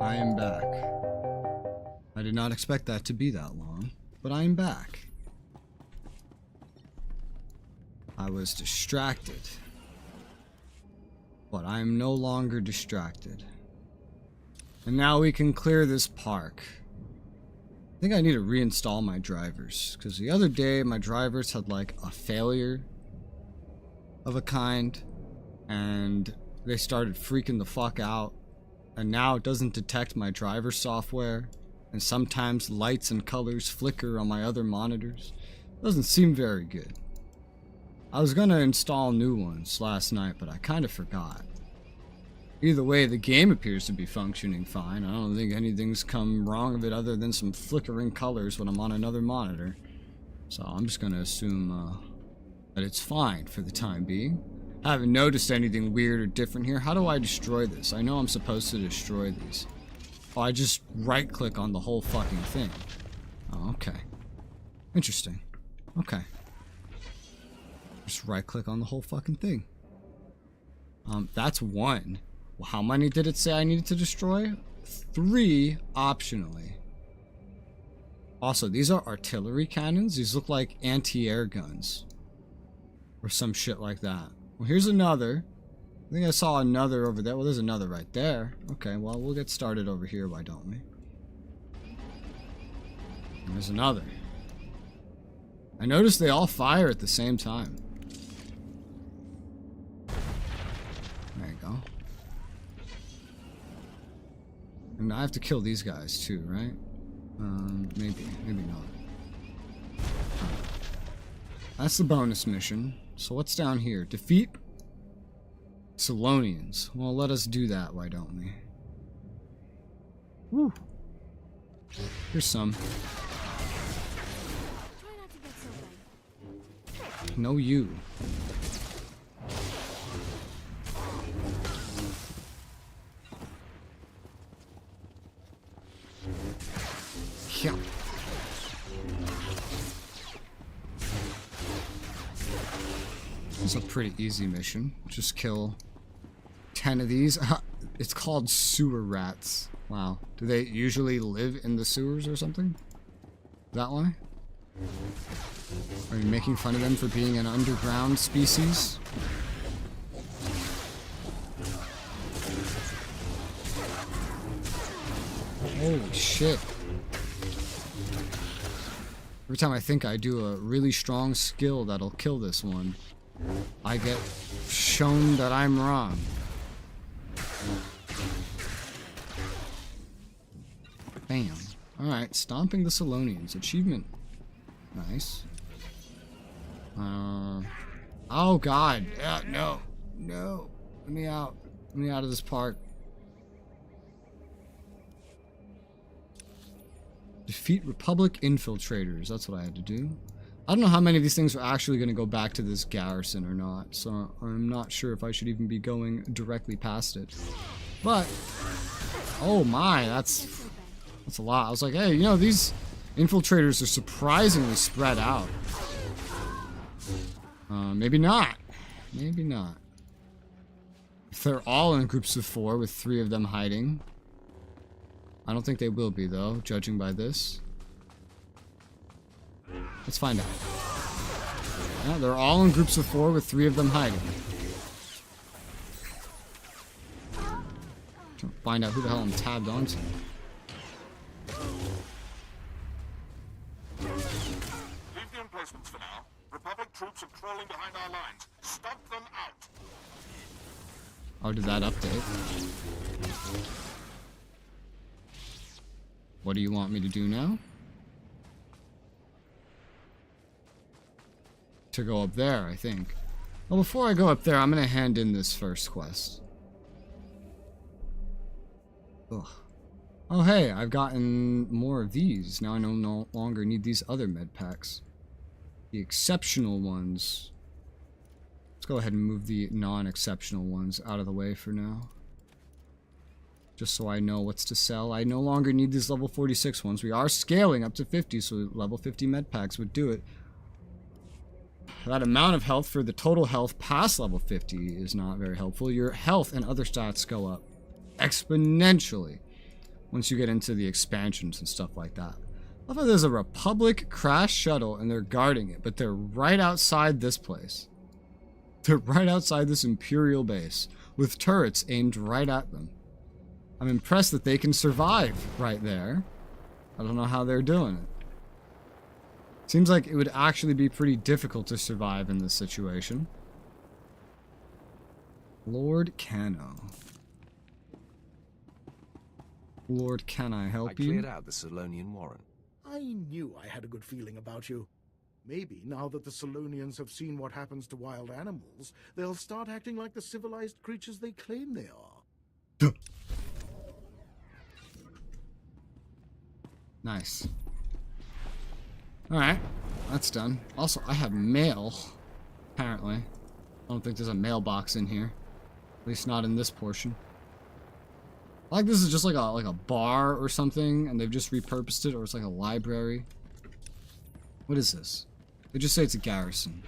I am back. I did not expect that to be that long, but I am back. I was distracted, but I am no longer distracted. And now we can clear this park. I think I need to reinstall my drivers, because the other day my drivers had like a failure of a kind, and they started freaking the fuck out, and now it doesn't detect my driver software, and sometimes lights and colors flicker on my other monitors. Doesn't seem very good. I was gonna install new ones last night, but I kind of forgot. Either way, the game appears to be functioning fine. I don't think anything's come wrong of it other than some flickering colors when I'm on another monitor. So I'm just gonna assume that it's fine for the time being. I haven't noticed anything weird or different here. How do I destroy this? I know I'm supposed to destroy these. Oh, I just right-click on the whole fucking thing. Oh, okay. Interesting. Okay. Just right-click on the whole fucking thing. That's one. Well, how many did it say I needed to destroy? 3 optionally. Also, these are artillery cannons. These look like anti-air guns. Or some shit like that. Well, here's another. I think I saw another over there. Well, there's another right there. Okay, well, we'll get started over here, why don't we? And there's another. I noticed they all fire at the same time. There you go. And I have to kill these guys too, right? Maybe not. That's the bonus mission. So what's down here? Defeat Solonians. Well, let us do that, why don't we? Woo. Here's some. No, you. Yeah. It's a pretty easy mission. Just kill 10 of these. It's called sewer rats. Wow. Do they usually live in the sewers or something? Is that why? Are you making fun of them for being an underground species? Holy shit. Every time I think I do a really strong skill that'll kill this one, I get shown that I'm wrong. Bam. Alright, stomping the Solonians. Achievement. Nice. Oh god. Yeah, no. No. Let me out. Let me out of this park. Defeat Republic infiltrators. That's what I had to do. I don't know how many of these things are actually going to go back to this garrison or not, so I'm not sure if I should even be going directly past it. But, oh my, that's a lot. I was like, hey, you know, these infiltrators are surprisingly spread out. Maybe not. Maybe not. If they're all in groups of 4 with 3 of them hiding. I don't think they will be, though, judging by this. Let's find out. Yeah, they're all in groups of 4 with 3 of them hiding. Trying to find out who the hell I'm tabbed onto. Leave the emplacements for now. Republic troops are crawling behind our lines. Stop them out. Oh, did that update? What do you want me to do now? To go up there, I think. Well, before I go up there, I'm gonna hand in this first quest. Ugh. Oh, hey, I've gotten more of these. Now I no longer need these other med packs. The exceptional ones. Let's go ahead and move the non-exceptional ones out of the way for now. Just so I know what's to sell. I no longer need these level 46 ones. We are scaling up to 50, so level 50 med packs would do it. That amount of health for the total health past level 50 is not very helpful. Your health and other stats go up exponentially once you get into the expansions and stuff like that. I thought there's a Republic crash shuttle and they're guarding it, but they're right outside this place. They're right outside this Imperial base with turrets aimed right at them. I'm impressed that they can survive right there. I don't know how they're doing it. Seems like it would actually be pretty difficult to survive in this situation. Lord Cano. Lord, can I help you? I cleared out the Solonian warrant. I knew I had a good feeling about you. Maybe now that the Solonians have seen what happens to wild animals, they'll start acting like the civilized creatures they claim they are. Nice. Alright, that's done. Also, I have mail, apparently. I don't think there's a mailbox in here. At least not in this portion. I like this is just like a bar or something, and they've just repurposed it, or it's like a library. What is this? They just say it's a garrison.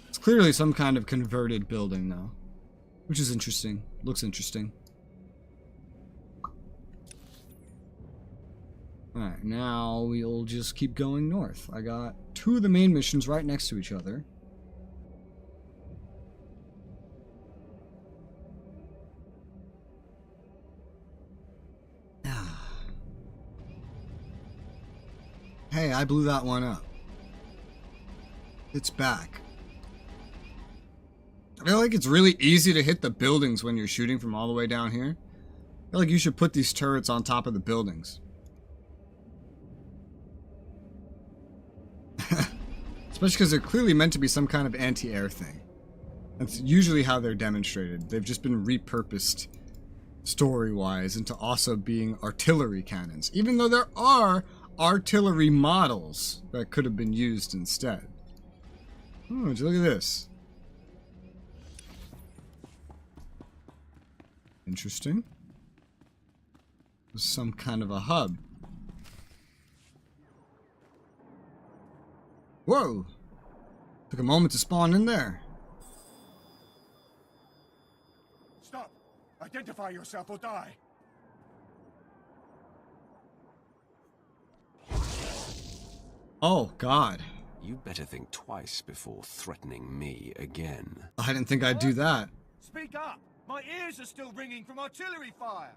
It's clearly some kind of converted building, though. Which is interesting. Looks interesting. Alright, now we'll just keep going north. I got 2 of the main missions right next to each other. Hey, I blew that one up. It's back. I feel like it's really easy to hit the buildings when you're shooting from all the way down here. I feel like you should put these turrets on top of the buildings. Especially because they're clearly meant to be some kind of anti-air thing. That's usually how they're demonstrated. They've just been repurposed story-wise into also being artillery cannons. Even though there are artillery models that could have been used instead. Oh, would you look at this? Interesting. Some kind of a hub. Whoa! Took a moment to spawn in there. Stop! Identify yourself or die! Oh, God. You better think twice before threatening me again. I didn't think I'd do that. Speak up! My ears are still ringing from artillery fire!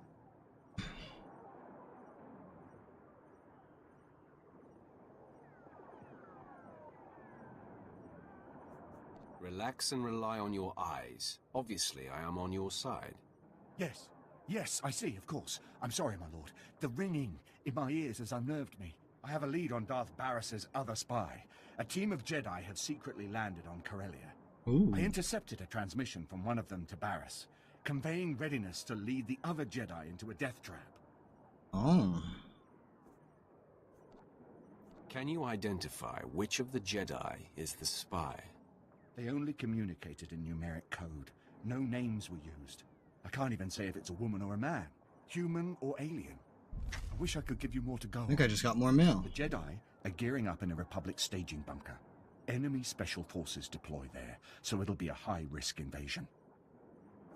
Relax and rely on your eyes. Obviously, I am on your side. Yes. Yes, I see, of course. I'm sorry, my lord. The ringing in my ears has unnerved me. I have a lead on Darth Barris's other spy. A team of Jedi have secretly landed on Corellia. Ooh. I intercepted a transmission from one of them to Barris, conveying readiness to lead the other Jedi into a death trap. Oh. Can you identify which of the Jedi is the spy? They only communicated in numeric code. No names were used. I can't even say if it's a woman or a man, human or alien. I wish I could give you more to go on. I think I just got more mail. The Jedi are gearing up in a Republic staging bunker. Enemy special forces deploy there, so it'll be a high-risk invasion.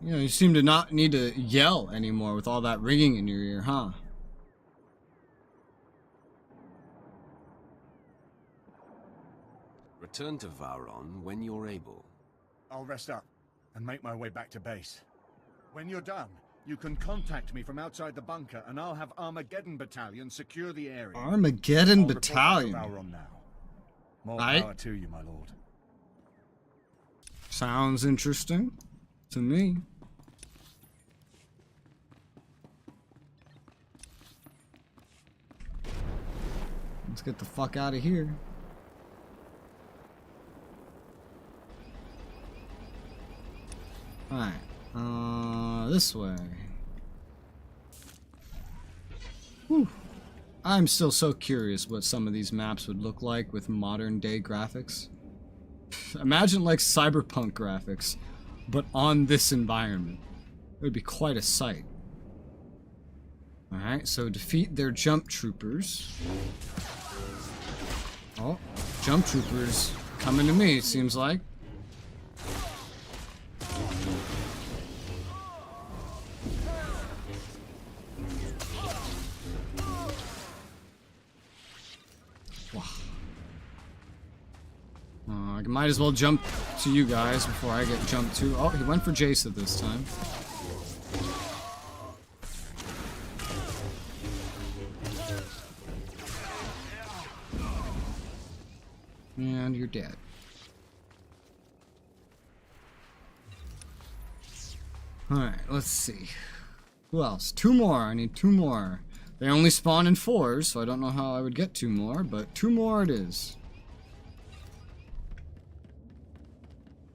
You know, you seem to not need to yell anymore with all that ringing in your ear, huh? Return to Vauron when you're able. I'll rest up and make my way back to base. When you're done, you can contact me from outside the bunker, and I'll have Armageddon Battalion secure the area. Armageddon Battalion. Now. More Right. power to you, my lord. Sounds interesting to me. Let's get the fuck out of here. Alright, this way. Whew. I'm still so curious what some of these maps would look like with modern day graphics. Imagine like cyberpunk graphics, but on this environment. It would be quite a sight. Alright, so defeat their jump troopers. Oh, jump troopers coming to me, it seems like. I might as well jump to you guys before I get jumped to. Oh, he went for Jason this time. And you're dead. Alright, let's see. Who else? 2 more. I need 2 more. They only spawn in 4s, so I don't know how I would get 2 more, but 2 more it is.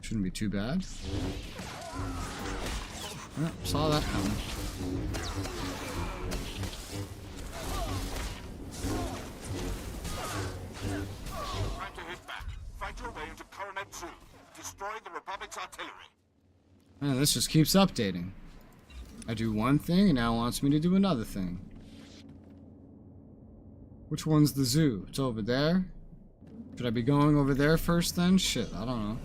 Shouldn't be too bad. Oh, saw that coming. Time to hit back. Fight your way into Coronet Zoo. Destroy the Republic's artillery. Man, this just keeps updating. I do one thing, and now it wants me to do another thing. Which one's the zoo? It's over there? Should I be going over there first then? Shit, I don't know.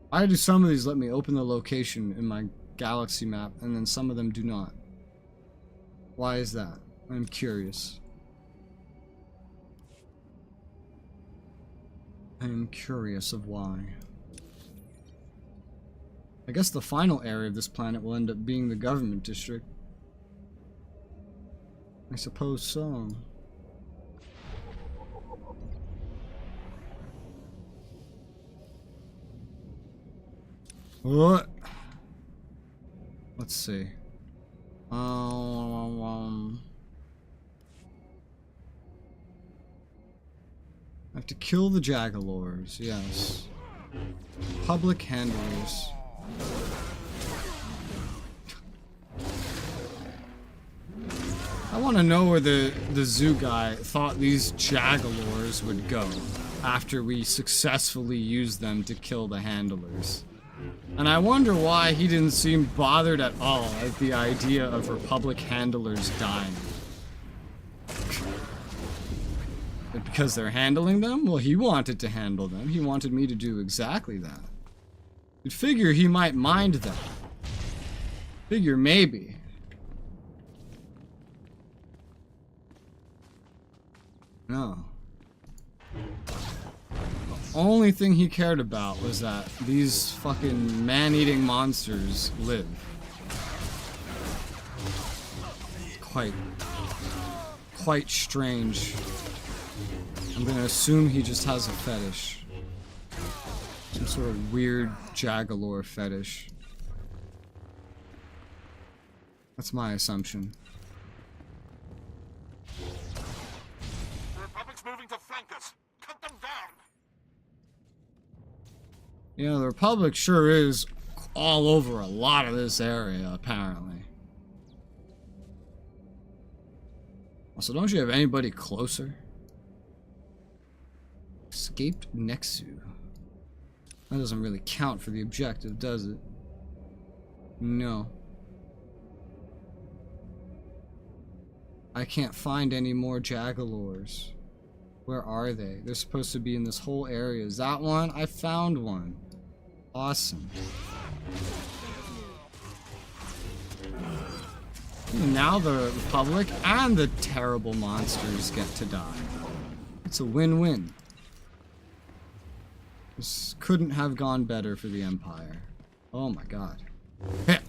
Why do some of these let me open the location in my galaxy map, and then some of them do not? Why is that? I'm curious. I'm curious of why. I guess the final area of this planet will end up being the government district. I suppose so. What? Let's see. I have to kill the Jagalors, yes. Public handlers. I want to know where the zoo guy thought these Jagalors would go after we successfully used them to kill the handlers. And I wonder why he didn't seem bothered at all at the idea of Republic handlers dying. Because they're handling them? Well, he wanted to handle them. He wanted me to do exactly that. You'd figure he might mind that. Figure maybe. No. The only thing he cared about was that these fucking man-eating monsters live. Quite strange. I'm gonna assume he just has a fetish. Some sort of weird Jagalor fetish. That's my assumption. The Republic's moving to flank us. Cut them down. You know, the Republic sure is all over a lot of this area, apparently. Also, don't you have anybody closer? Escaped Nexu. That doesn't really count for the objective, does it? No. I can't find any more Jagalors. Where are they? They're supposed to be in this whole area. Is that one? I found one. Awesome. And now the Republic and the terrible monsters get to die. It's a win-win. This couldn't have gone better for the Empire. Oh my god. Hit!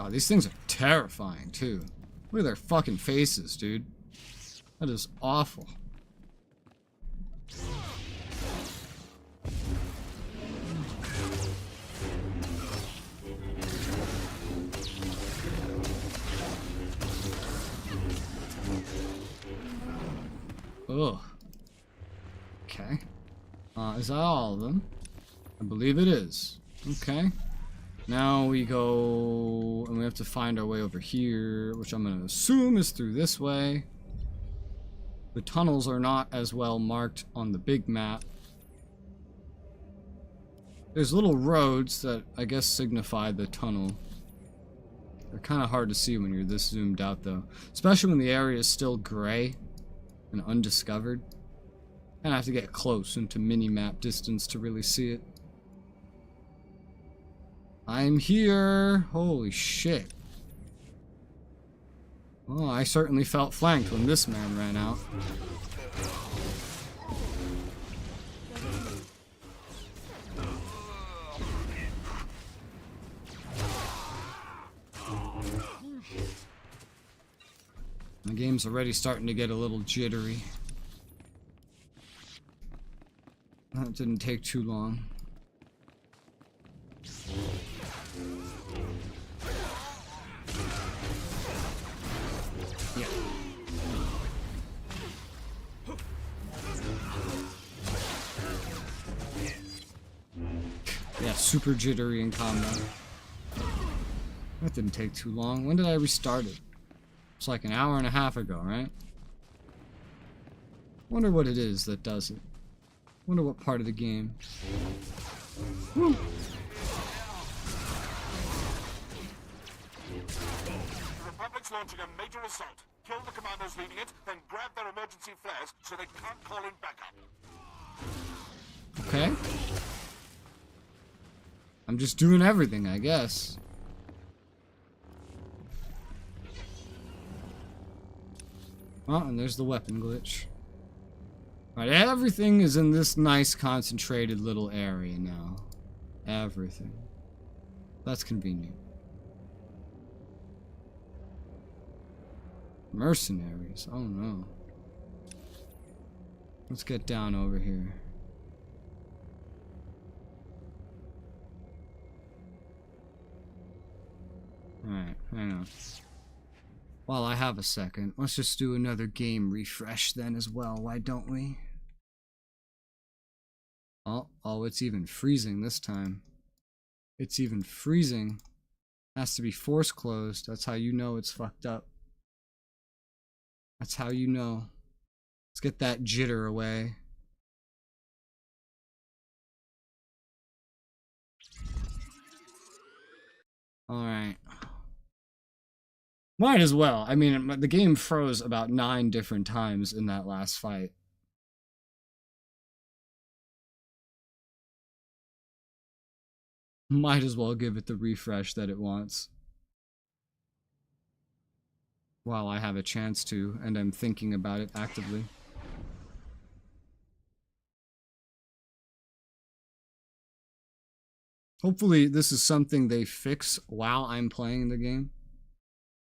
Oh, these things are terrifying too. Look at their fucking faces, dude. That is awful. Ugh. Okay. Is that all of them? I believe it is. Okay. Now we go, and we have to find our way over here, which I'm going to assume is through this way. The tunnels are not as well marked on the big map. There's little roads that I guess signify the tunnel. They're kind of hard to see when you're this zoomed out though, especially when the area is still gray and undiscovered. I have to get close into mini-map distance to really see it. I'm here! Holy shit. Oh, I certainly felt flanked when this man ran out. The game's already starting to get a little jittery. That didn't take too long. Yeah. Yeah, super jittery in combat. That didn't take too long. When did I restart it? It's like an hour and a half ago, right? Wonder what it is that does it. Wonder what part of the game. Woo. The Republic's launching a major assault. Kill the commandos leading it, then grab their emergency flares so they can't call in backup. Okay. I'm just doing everything, I guess. Oh, and there's the weapon glitch. Alright, everything is in this nice concentrated little area now. Everything. That's convenient. Mercenaries. Oh no. Let's get down over here. Alright, hang on. While I have a second, let's just do another game refresh then as well, why don't we? Oh, it's even freezing this time. It's even freezing. Has to be force closed. That's how you know it's fucked up. That's how you know. Let's get that jitter away. Alright. Might as well. I mean, the game froze about 9 different times in that last fight. Might as well give it the refresh that it wants. While I have a chance to, and I'm thinking about it actively. Hopefully this is something they fix while I'm playing the game.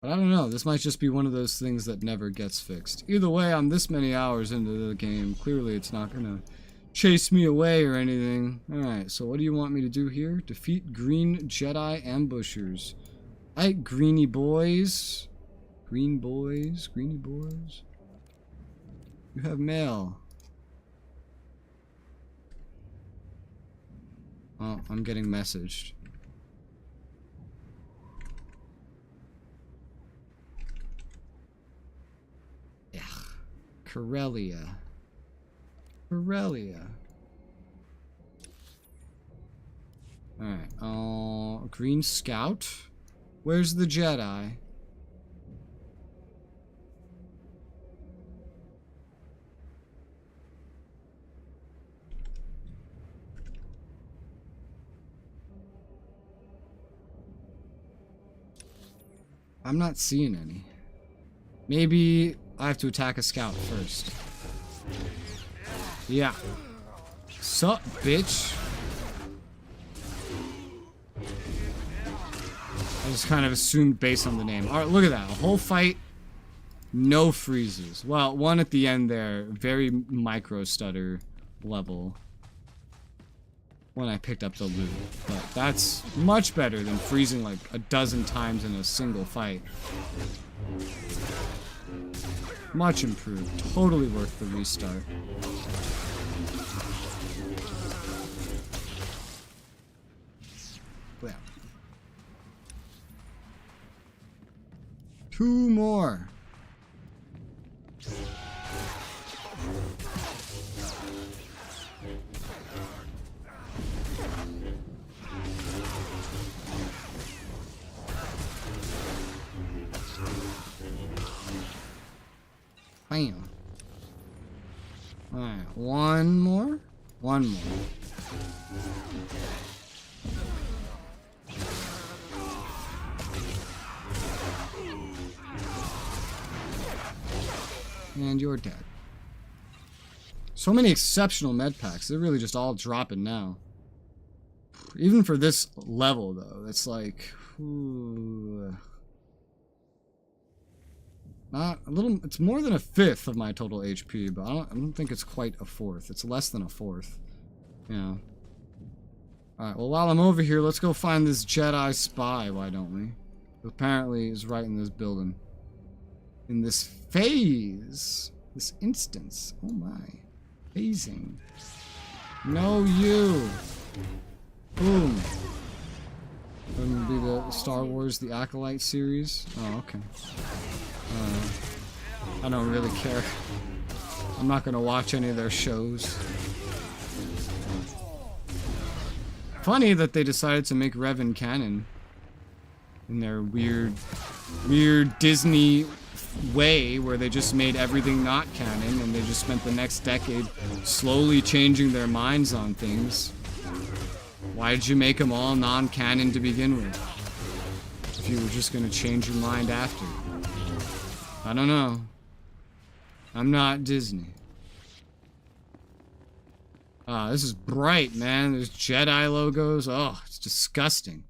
But I don't know, this might just be one of those things that never gets fixed. Either way, I'm this many hours into the game. Clearly it's not gonna chase me away or anything. Alright, so what do you want me to do here? Defeat green Jedi ambushers. Alright, greeny boys. Green boys, greeny boys. You have mail. Oh, I'm getting messaged. Yeah. Corellia. Corellia. Alright, Green Scout? Where's the Jedi? I'm not seeing any. Maybe I have to attack a scout first. Yeah. Sup, bitch? I just kind of assumed based on the name. Alright, look at that. A whole fight, no freezes. Well, one at the end there, very micro stutter level. When I picked up the loot. But that's much better than freezing like a dozen times in a single fight. Much improved. Totally worth the restart. Well. 2 more. Bam. Alright, one more. One more. And you're dead. So many exceptional med packs. They're really just all dropping now. Even for this level, though, it's like... Ooh, not a little... It's more than a fifth of my total HP, but I don't think it's quite a fourth. It's less than a fourth. Yeah. Alright, well, while I'm over here, let's go find this Jedi spy, why don't we? Apparently, he's right in this building. In this phase. This instance. Oh my. Phasing. No, you. Boom. Gonna be the Star Wars, the Acolyte series. Oh, okay. I don't really care. I'm not gonna watch any of their shows. Funny that they decided to make Revan canon in their weird Disney way where they just made everything not canon and they just spent the next decade slowly changing their minds on things. Why did you make them all non-canon to begin with? If you were just gonna change your mind after. I don't know. I'm not Disney. Ah, this is bright, man. There's Jedi logos. Oh, it's disgusting.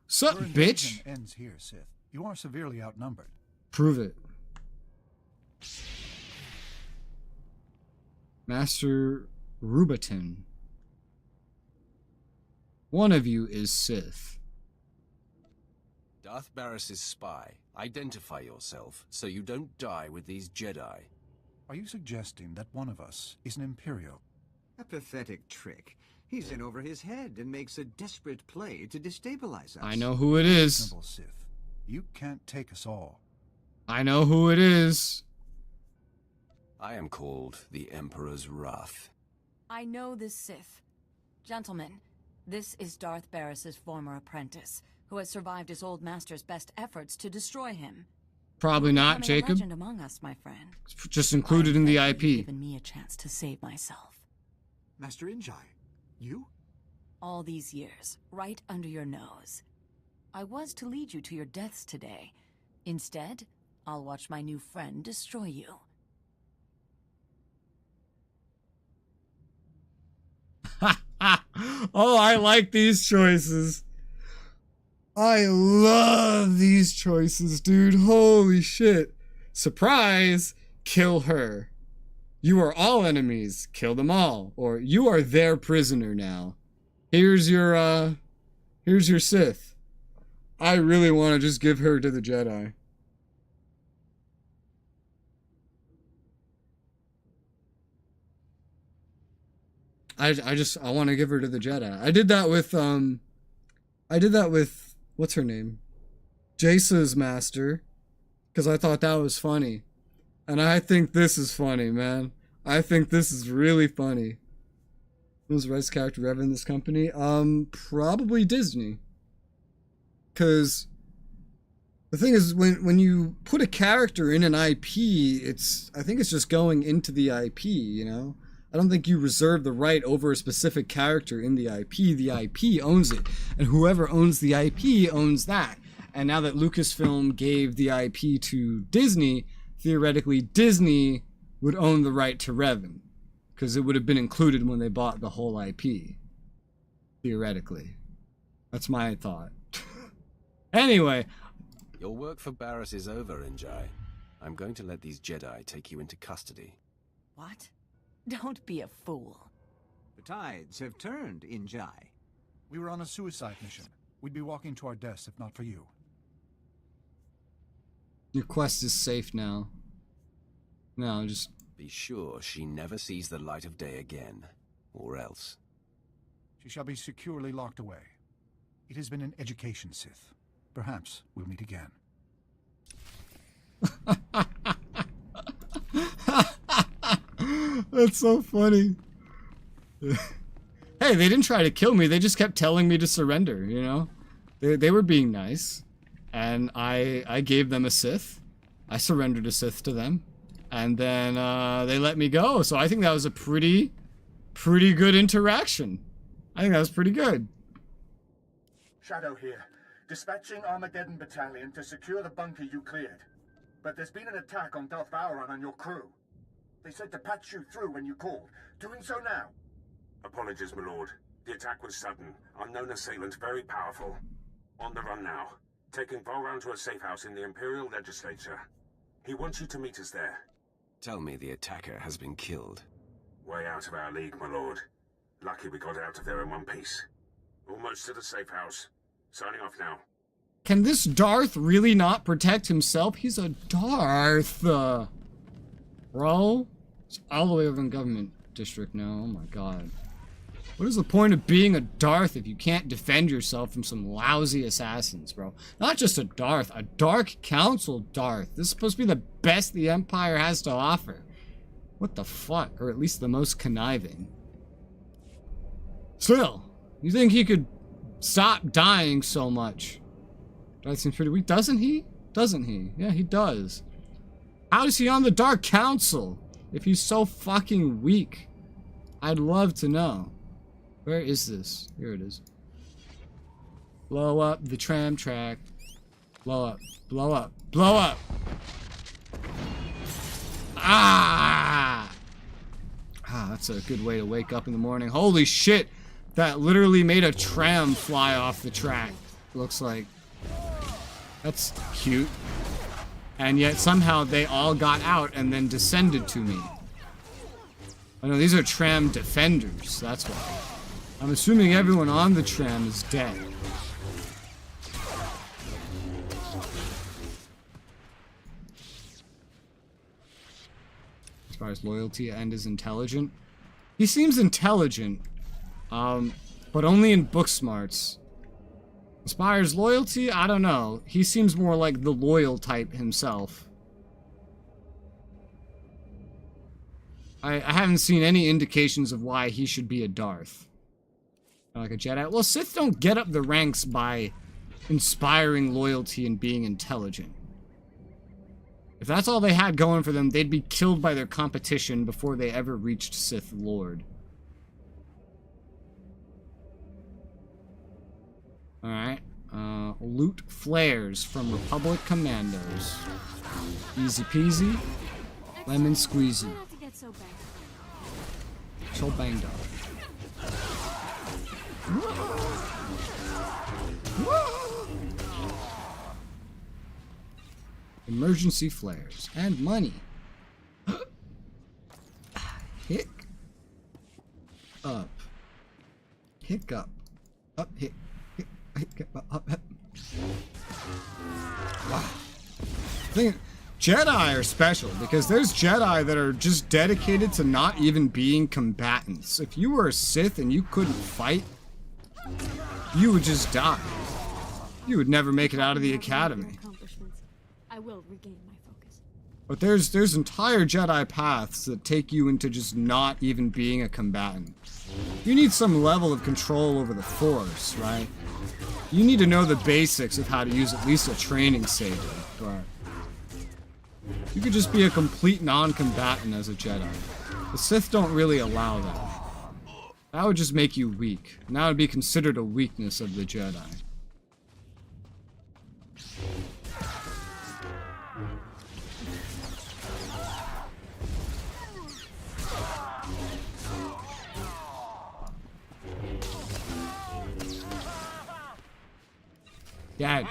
What's up, bitch? Ends here, Sith. You are severely outnumbered. Prove it. Master Rubatin. One of you is Sith. Darth Barris's spy. Identify yourself so you don't die with these Jedi. Are you suggesting that one of us is an Imperial? A pathetic trick. He's in over his head and makes a desperate play to destabilize us. I know who it is. Reasonable, Sith. You can't take us all. I know who it is. I am called the Emperor's Wrath. I know this Sith. Gentlemen, this is Darth Barris's former apprentice, who has survived his old master's best efforts to destroy him. Probably not, Becoming a Jacob. legend among us, my friend. It's just included in the IP. Given me a chance to save myself. Master Injai, you? All these years, right under your nose. I was to lead you to your deaths today. Instead, I'll watch my new friend destroy you. Oh, I like these choices. I love these choices, dude. Holy shit. Surprise! Kill her. You are all enemies. Kill them all. Or you are their prisoner now. Here's your Sith. I really want to just give her to the Jedi. I want to give her to the Jedi. I did that with what's her name? Jace's master, because I thought that was funny. And I think this is funny, man. I think this is really funny. Who's the best character ever in this company? Probably Disney. Because the thing is, when you put a character in an IP, I think it's just going into the IP, you know? I don't think you reserve the right over a specific character in the IP. The IP owns it. And whoever owns the IP owns that. And now that Lucasfilm gave the IP to Disney, theoretically Disney would own the right to Revan. Because it would have been included when they bought the whole IP. Theoretically. That's my thought. Anyway. Your work for Barris is over, Injai. I'm going to let these Jedi take you into custody. What? Don't be a fool. The tides have turned, Injai. We were on a suicide mission. We'd be walking to our deaths if not for you. Your quest is safe now. No, just... Be sure she never sees the light of day again. Or else. She shall be securely locked away. It has been an education, Sith. Perhaps we'll meet again. That's so funny. Hey, they didn't try to kill me. They just kept telling me to surrender, you know? They were being nice. And I gave them a Sith. I surrendered a Sith to them. And then they let me go. So I think that was a pretty good interaction. I think that was pretty good. Shadow here, dispatching Armageddon Battalion to secure the bunker you cleared. But there's been an attack on Darth Varon and your crew. They said to patch you through when you called. Doing so now. Apologies, my lord. The attack was sudden. Unknown assailant, very powerful. On the run now. Taking Varon to a safe house in the Imperial Legislature. He wants you to meet us there. Tell me the attacker has been killed. Way out of our league, my lord. Lucky we got out of there in one piece. Almost to the safe house. Signing off now. Can this Darth really not protect himself? He's a Darth. Bro. It's all the way over in government district now. Oh my god. What is the point of being a Darth if you can't defend yourself from some lousy assassins, bro? Not just a Darth, a Dark Council Darth. This is supposed to be the best the Empire has to offer. What the fuck? Or at least the most conniving. Still, you think he could stop dying so much? That seems pretty weak. Doesn't he? Doesn't he? Yeah, he does. How is he on the Dark Council if he's so fucking weak? I'd love to know. Where is this? Here it is. Blow up the tram track. Blow up. Blow up. Blow up! Ah! Ah, that's a good way to wake up in the morning. Holy shit! That literally made a tram fly off the track. Looks like. That's cute. And yet somehow they all got out and then descended to me. Oh no, these are tram defenders. That's why. I'm assuming everyone on the tram is dead. As far as loyalty and is intelligent. He seems intelligent, but only in book smarts. As far as loyalty, I don't know. He seems more like the loyal type himself. I haven't seen any indications of why he should be a Darth. Like a Jedi. Well, Sith don't get up the ranks by inspiring loyalty and being intelligent. If that's all they had going for them, they'd be killed by their competition before they ever reached Sith Lord. Alright. Loot flares from Republic commandos. Easy peasy. Lemon squeezy. So banged up. Emergency flares and money. Hick up. Hiccup. Up hick. Hick up. Up. Wow. Jedi are special because there's Jedi that are just dedicated to not even being combatants. If you were a Sith and you couldn't fight, you would just die. You would never make it out of the academy. I will regain my focus. But there's entire Jedi paths that take you into just not even being a combatant. You need some level of control over the Force, right? You need to know the basics of how to use at least a training saber, but you could just be a complete non-combatant as a Jedi. The Sith don't really allow that. That would just make you weak. And that would be considered a weakness of the Jedi. Dad.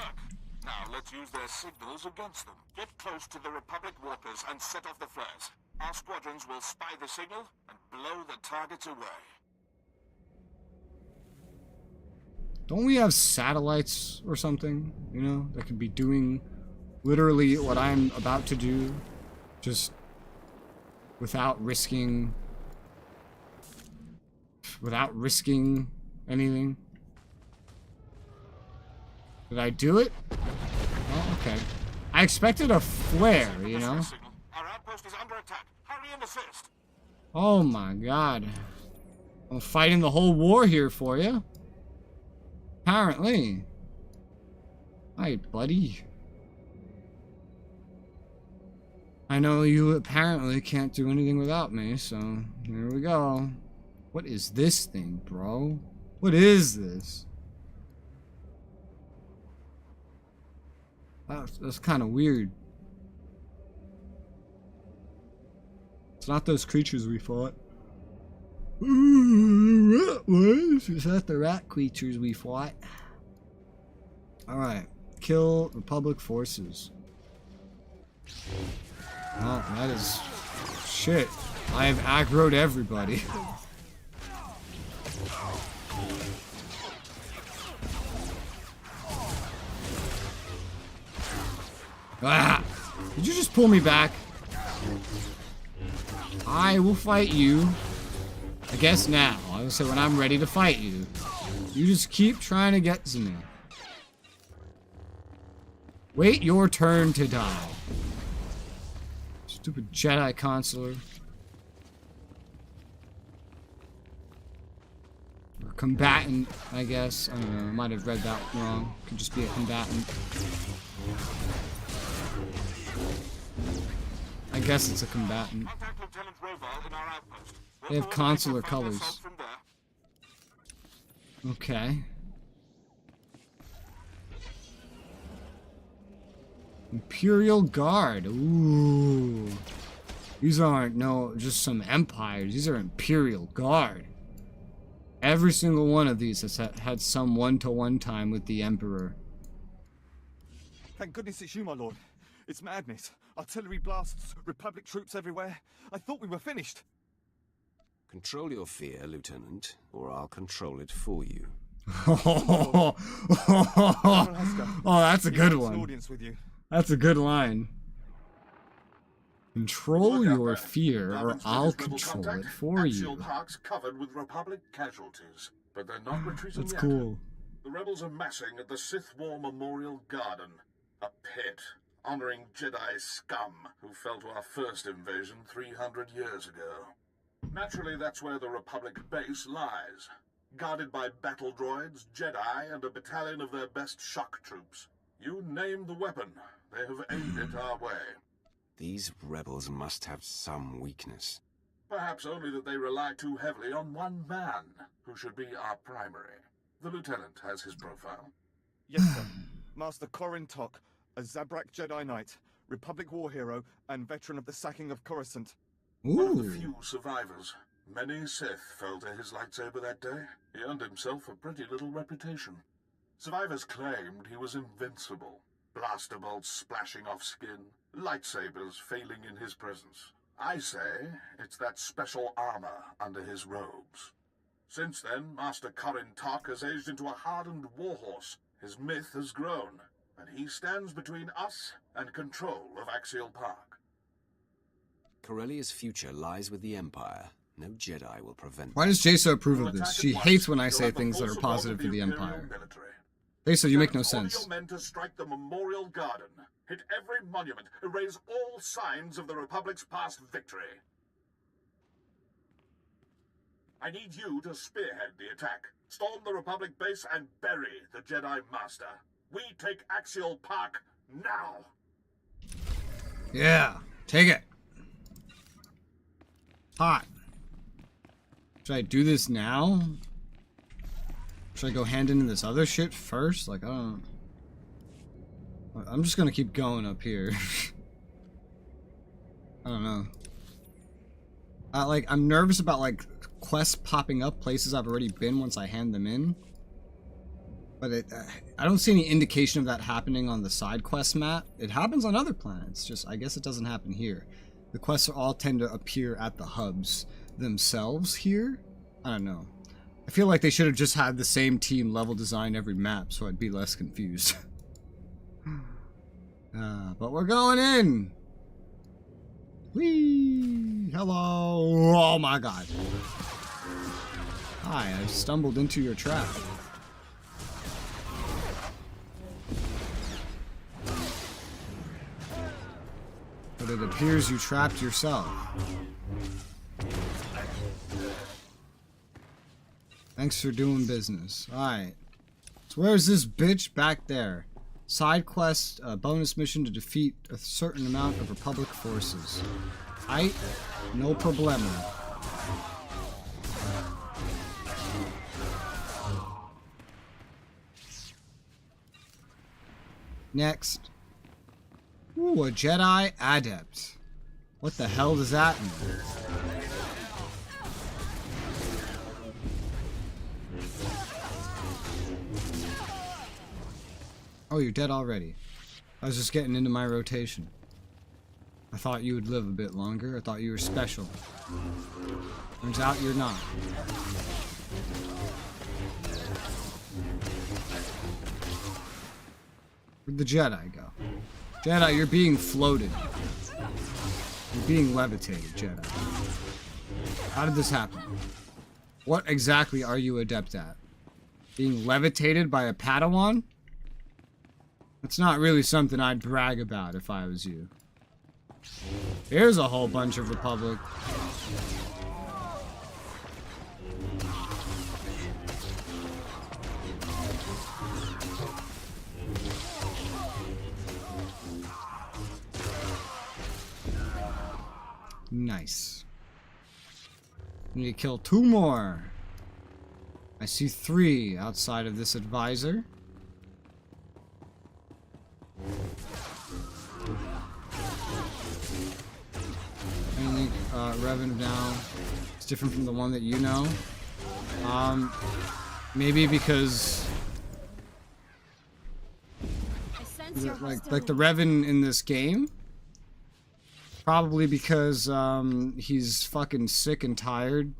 Now let's use their signals against them. Get close to the Republic walkers and set off the flares. Our squadrons will spy the signal and blow the targets away. Don't we have satellites or something, you know, that could be doing literally what I'm about to do, just without risking anything? Did I do it? Oh, okay. I expected a flare, you know? Our outpost is under attack. Hurry and assist. Oh my god. I'm fighting the whole war here for you. Apparently. Hi, buddy. I know you apparently can't do anything without me, so here we go. What is this thing, bro? What is this? That's kind of weird. It's not those creatures we fought. Is that the rat creatures we fought? Alright. Kill Republic forces. Oh, that is... shit. I have aggroed everybody. Ah! Did you just pull me back? I will fight you. I guess now. I will say when I'm ready to fight you. You just keep trying to get to me. Wait your turn to die. Stupid Jedi consular. Or combatant, I guess. I don't know. I might have read that wrong. Could just be a combatant. I guess it's a combatant. They have consular colors. Okay. Imperial Guard. Ooh. These aren't just some empires. These are Imperial Guard. Every single one of these has had some one-to-one time with the Emperor. Thank goodness it's you, my lord. It's madness. Artillery blasts, Republic troops everywhere. I thought we were finished. Control your fear, Lieutenant, or I'll control it for you. Oh, that's a good one. That's a good line. Control your fear, or I'll control it for you. Axial Park's covered with Republic casualties, but they're not retreating That's yet. cool. The rebels are massing at the Sith War Memorial Garden, a pit honoring Jedi scum who fell to our first invasion 300 years ago. Naturally, that's where the Republic base lies, guarded by battle droids, Jedi, and a battalion of their best shock troops. You name the weapon, they have aimed it our way. These rebels must have some weakness. Perhaps only that they rely too heavily on one man, who should be our primary. The Lieutenant has his profile. Yes, sir. Master Corrin Tok, a Zabrak Jedi Knight, Republic war hero, and veteran of the sacking of Coruscant. One of the few survivors. Many Sith fell to his lightsaber that day. He earned himself a pretty little reputation. Survivors claimed he was invincible. Blaster bolts splashing off skin, lightsabers failing in his presence. I say it's that special armor under his robes. Since then, Master Corrin Tok has aged into a hardened warhorse. His myth has grown, and he stands between us and control of Axial Park. Corellia's future lies with the Empire. No Jedi will prevent. Why does Jason approve of this? She hates when I say things that are positive for the Empire. Jason, you make no sense. All men to strike the Memorial Garden, hit every monument, erase all signs of the Republic's past victory. I need you to spearhead the attack, storm the Republic base, and bury the Jedi Master. We take Axial Park now. Yeah, take it. Hot. Should I do this now? Should I go hand into this other shit first? Like, I don't know. I'm just gonna keep going up here. I don't know. I'm nervous about, like, quests popping up places I've already been once I hand them in. But I don't see any indication of that happening on the side quest map. It happens on other planets, just I guess it doesn't happen here. The quests all tend to appear at the hubs themselves here. I don't know. I feel like they should have just had the same team level design every map, so I'd be less confused. But we're going in! Whee! Hello! Oh my god. Hi, I stumbled into your trap. But it appears you trapped yourself. Thanks for doing business. Alright. So where's this bitch back there? Side quest, bonus mission to defeat a certain amount of Republic forces. No problemo. Next. Ooh, a Jedi Adept. What the hell does that mean? Oh, you're dead already. I was just getting into my rotation. I thought you would live a bit longer. I thought you were special. Turns out you're not. Where'd the Jedi go? Jedi, you're being floated. You're being levitated, Jedi. How did this happen? What exactly are you adept at? Being levitated by a Padawan? That's not really something I'd brag about if I was you. Here's a whole bunch of Republic. Nice. Need to kill 2 more. I see 3 outside of this advisor. Only Revan now. It's different from the one that you know. Maybe because like the Revan in this game. Probably because he's fucking sick and tired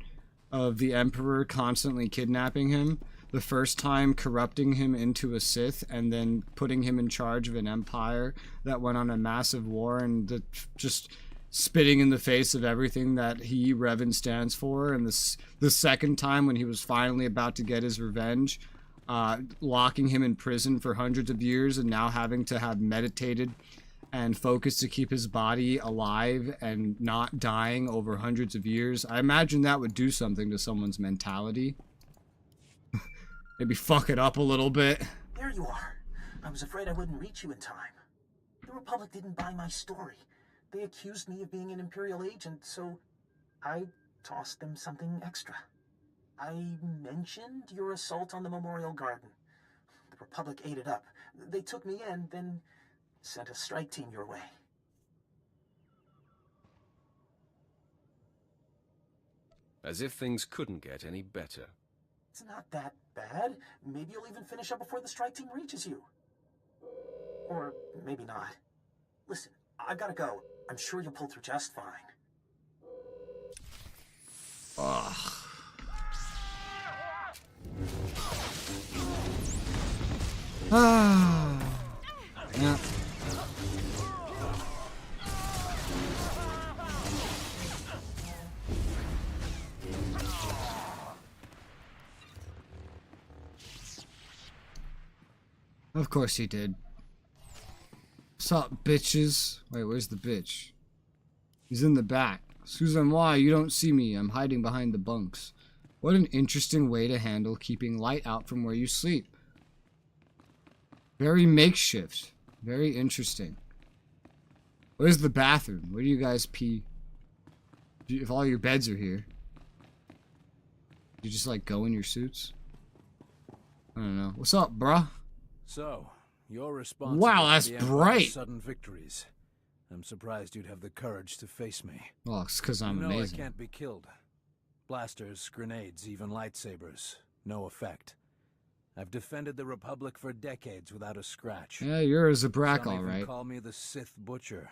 of the Emperor constantly kidnapping him. The first time corrupting him into a Sith and then putting him in charge of an empire that went on a massive war and just spitting in the face of everything that he, Revan, stands for. And the second time when he was finally about to get his revenge, locking him in prison for hundreds of years and now having to have meditated and focused to keep his body alive and not dying over hundreds of years. I imagine that would do something to someone's mentality. Maybe fuck it up a little bit. There you are. I was afraid I wouldn't reach you in time. The Republic didn't buy my story. They accused me of being an Imperial agent, so I tossed them something extra. I mentioned your assault on the Memorial Garden. The Republic ate it up. They took me in, then sent a strike team your way. As if things couldn't get any better. It's not that bad. Maybe you'll even finish up before the strike team reaches you. Or maybe not. Listen, I've got to go. I'm sure you'll pull through just fine. Ugh. Yeah. Of course he did. What's up, bitches? Wait, where's the bitch? He's in the back. Susan, why? You don't see me. I'm hiding behind the bunks. What an interesting way to handle keeping light out from where you sleep. Very makeshift. Very interesting. Where's the bathroom? Where do you guys pee? If all your beds are here. You just like go in your suits? I don't know. What's up, bruh? So, you're responsible wow, that's for the Empire's bright. sudden victories. I'm surprised you'd have the courage to face me. Well, it's because I'm amazing. I can't be killed. Blasters, grenades, even lightsabers. No effect. I've defended the Republic for decades without a scratch. Yeah, you're a Zabrak, Some all even right. call me the Sith Butcher.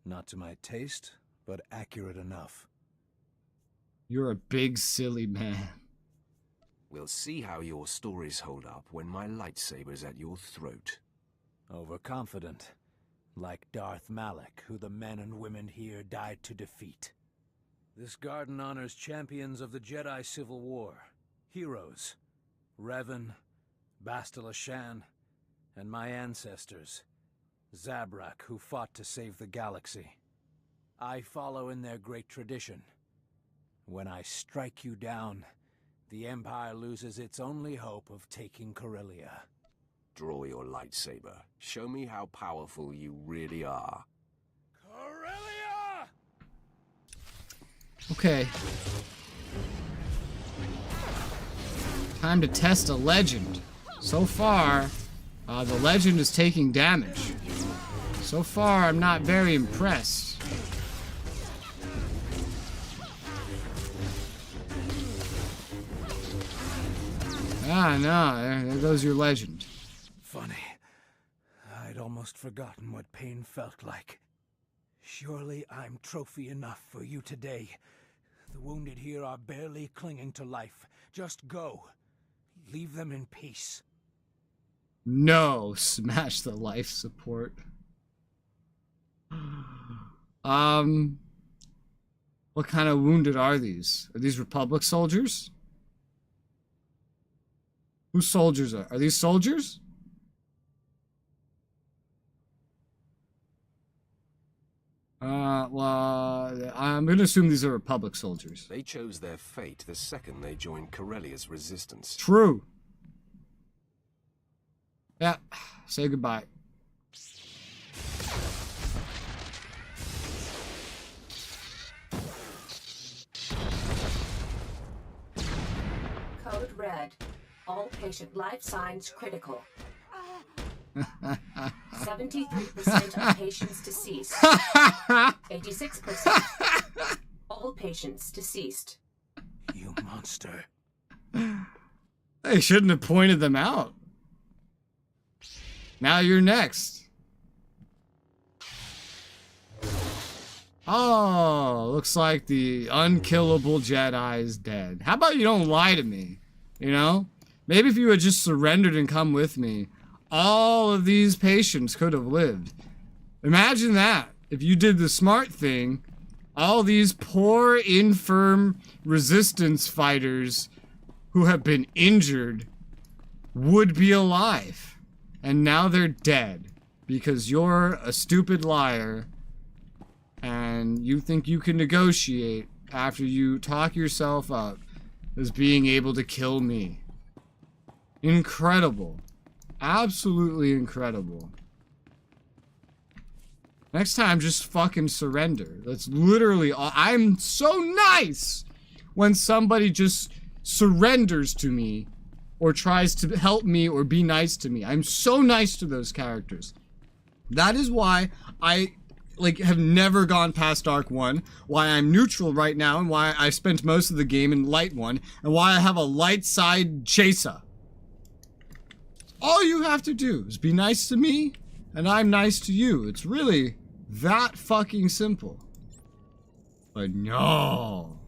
Not to my taste, but accurate enough. You're a big, silly man. We'll see how your stories hold up when my lightsaber's at your throat. Overconfident. Like Darth Malak, who the men and women here died to defeat. This garden honors champions of the Jedi Civil War. Heroes. Revan, Bastila Shan, and my ancestors. Zabrak, who fought to save the galaxy. I follow in their great tradition. When I strike you down, the Empire loses its only hope of taking Corellia. Draw your lightsaber. Show me how powerful you really are. Corellia! Okay. Time to test a legend. So far, the legend is taking damage. So far, I'm not very impressed. Ah, no, there goes your legend. Funny. I'd almost forgotten what pain felt like. Surely I'm trophy enough for you today. The wounded here are barely clinging to life. Just go. Leave them in peace. No, smash the life support. What kind of wounded are these? Are these Republic soldiers? Whose soldiers are these soldiers? Well, I'm gonna assume these are Republic soldiers. They chose their fate the second they joined Corellia's resistance. True. Yeah, say goodbye. Code red. All patient life signs critical. 73% of patients deceased. 86%. All patients deceased. You monster. They shouldn't have pointed them out. Now you're next. Oh, looks like the unkillable Jedi is dead. How about you don't lie to me? You know? Maybe if you had just surrendered and come with me, all of these patients could have lived. Imagine that. If you did the smart thing, all these poor, infirm resistance fighters who have been injured would be alive. And now they're dead because you're a stupid liar and you think you can negotiate after you talk yourself up as being able to kill me. Incredible. Absolutely incredible. Next time, just fucking surrender. That's literally all. I'm so nice when somebody just surrenders to me or tries to help me or be nice to me. I'm so nice to those characters. That is why I have never gone past Dark 1, why I'm neutral right now, and why I spent most of the game in Light 1, and why I have a light side chaser. All you have to do is be nice to me, and I'm nice to you. It's really that fucking simple. But no.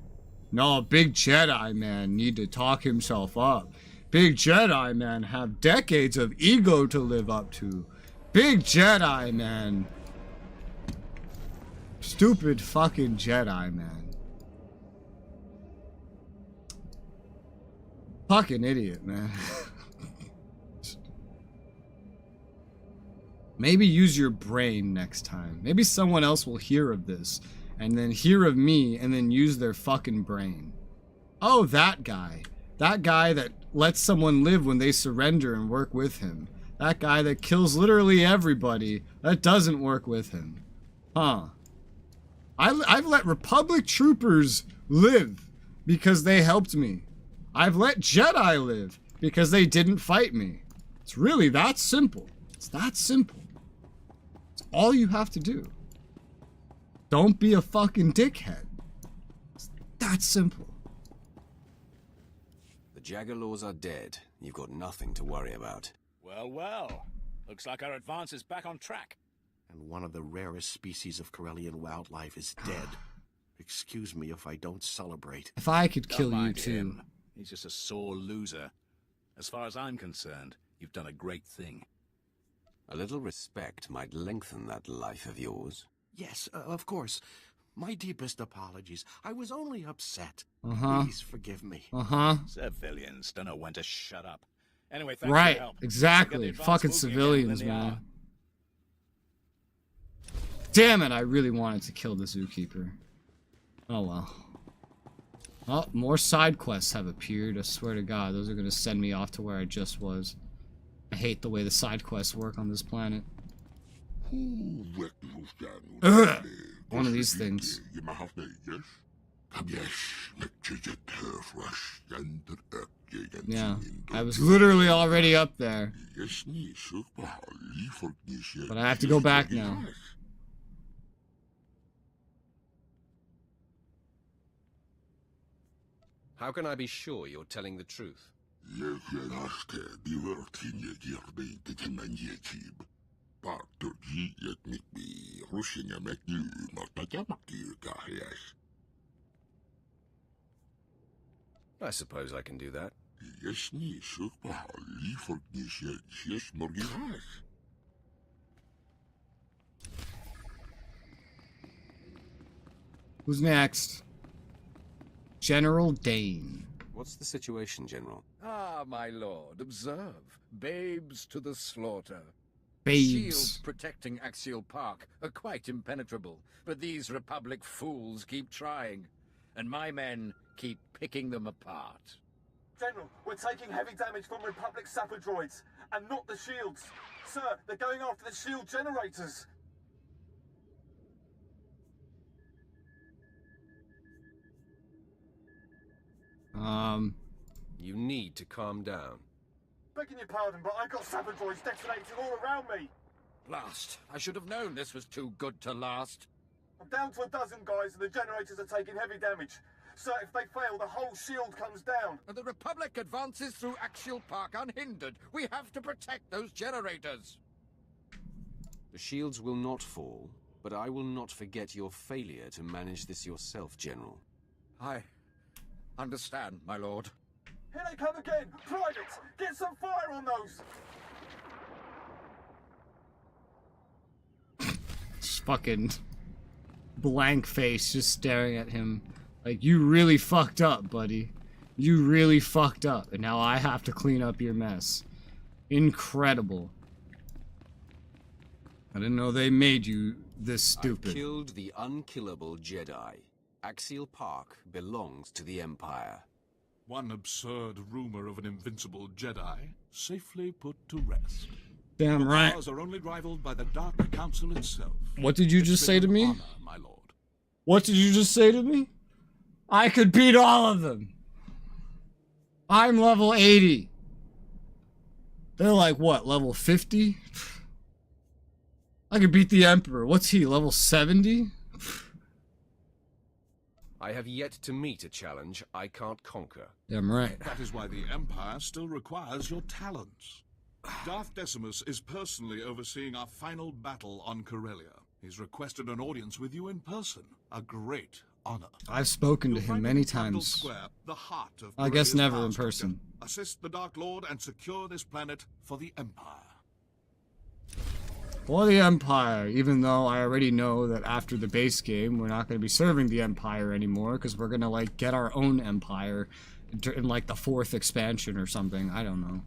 No, big Jedi man need to talk himself up. Big Jedi man have decades of ego to live up to. Big Jedi man. Stupid fucking Jedi man. Fucking idiot, man. Maybe use your brain next time. Maybe someone else will hear of this and then hear of me and then use their fucking brain. Oh, that guy. That guy that lets someone live when they surrender and work with him. That guy that kills literally everybody that doesn't work with him. Huh. I've let Republic troopers live because they helped me. I've let Jedi live because they didn't fight me. It's really that simple. It's that simple. It's all you have to do. Don't be a fucking dickhead. It's that simple. The Jagalors are dead. You've got nothing to worry about. Well, well. Looks like our advance is back on track. And one of the rarest species of Corellian wildlife is dead. Excuse me if I don't celebrate. If I could Don't kill you mind too. him. He's just a sore loser. As far as I'm concerned, you've done a great thing. A little respect might lengthen that life of yours. Yes, of course. My deepest apologies. I was only upset. Uh-huh. Please forgive me. Uh-huh. Civilians don't know when to shut up. Anyway, thanks for Right, your help. exactly. Get the advance Fucking moving civilians, again, then they man. Damn it, I really wanted to kill the zookeeper. Oh well. Oh, more side quests have appeared. I swear to God, those are gonna send me off to where I just was. I hate the way the side quests work on this planet. Ugh. One of these things. Yeah, I was literally already up there. But I have to go back now. How can I be sure you're telling the truth? I suppose I can do that. Who's next? General Dane. What's the situation, General? Ah, my lord, observe. Babes to the slaughter. Babes. Shields protecting Axial Park are quite impenetrable, but these Republic fools keep trying, and my men keep picking them apart. General, we're taking heavy damage from Republic sapper droids, and not the shields. Sir, they're going after the shield generators. You need to calm down. Begging your pardon, but I've got sapper droids detonating all around me. Blast! I should have known this was too good to last. I'm down to a dozen guys, and the generators are taking heavy damage. Sir, if they fail, the whole shield comes down. And the Republic advances through Axial Park unhindered. We have to protect those generators. The shields will not fall, but I will not forget your failure to manage this yourself, General. I understand, my lord. Here they come again! Privates! Get some fire on those! Just fucking blank face just staring at him. Like, you really fucked up, buddy. You really fucked up, and now I have to clean up your mess. Incredible. I didn't know they made you this stupid. I've killed the unkillable Jedi. Axial Park belongs to the Empire. One absurd rumor of an invincible Jedi safely put to rest. Damn Your right. powers are only rivaled by the Dark Council itself. What did you just say to me? Honor, my lord. What did you just say to me? I could beat all of them. I'm level 80. They're like, what, level 50? I could beat the Emperor. What's he, level 70? I have yet to meet a challenge I can't conquer. Damn right. That is why the Empire still requires your talents. Darth Decimus is personally overseeing our final battle on Corellia. He's requested an audience with you in person. A great honor. I've spoken to him many times. Square, the heart of I guess Corellia's never in power structure. person. Assist the Dark Lord and secure this planet for the Empire. For the Empire, even though I already know that after the base game, we're not going to be serving the Empire anymore, because we're going to, like, get our own Empire in, like, the 4th expansion or something. I don't know.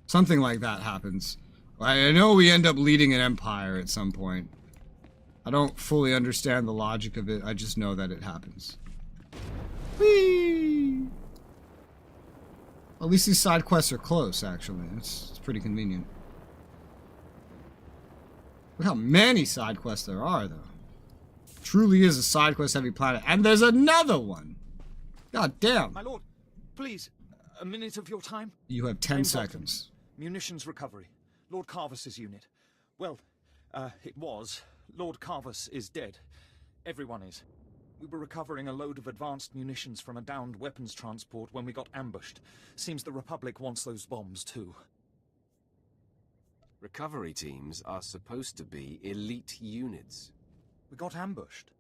Something like that happens. I know we end up leading an Empire at some point. I don't fully understand the logic of it, I just know that it happens. Whee! At least these side quests are close, actually. It's pretty convenient. Look how many side quests there are, though. Truly is a side quest heavy planet. And there's another one! God damn. My lord, please, a minute of your time? You have 10 seconds. Munitions recovery. Lord Carvus's unit. Well, it was. Lord Carvus is dead. Everyone is. We were recovering a load of advanced munitions from a downed weapons transport when we got ambushed. Seems the Republic wants those bombs, too. Recovery teams are supposed to be elite units. We got ambushed.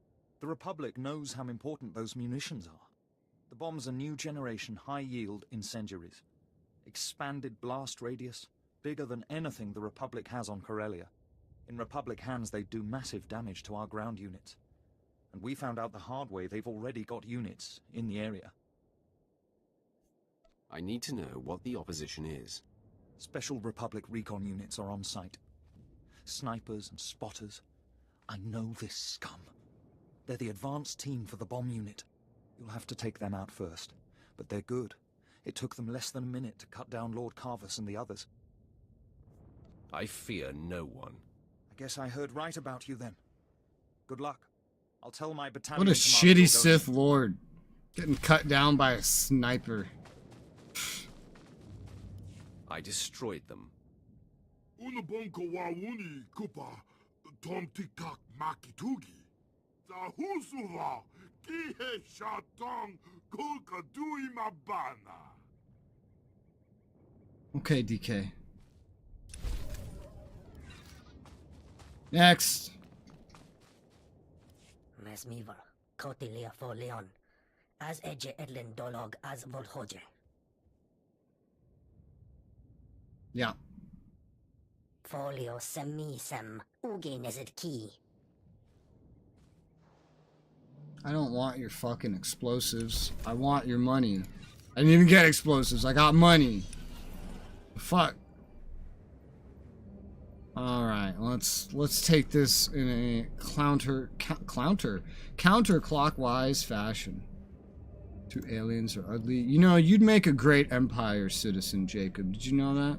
The Republic knows how important those munitions are. The bombs are new generation, high-yield incendiaries. Expanded blast radius, bigger than anything the Republic has on Corellia. In Republic hands, they do massive damage to our ground units. And we found out the hard way they've already got units in the area. I need to know what the opposition is. Special Republic recon units are on site. Snipers and spotters. I know this scum. They're the advanced team for the bomb unit. You'll have to take them out first. But they're good. It took them less than a minute to cut down Lord Carvus and the others. I fear no one. I guess I heard right about you then. Good luck. I'll tell my battalion. What a commander shitty you'll go Sith soon. Lord. Getting cut down by a sniper. I destroyed them. Unabonko wawuni kupa tom tikak makitugi. Zahusuva kihe shatong kulkadui mabana. Okay, DK. Next. Mesmiva, Kotilia for Leon. As Eje Edlin Dolog as Volhoje. Yeah. Folio Semisem, Ugi Nezit Ki. I don't want your fucking explosives. I want your money. I didn't even get explosives. I got money. Fuck. All right, let's take this in a counterclockwise fashion. Two aliens are ugly. You know, you'd make a great Empire citizen, Jacob. Did you know that?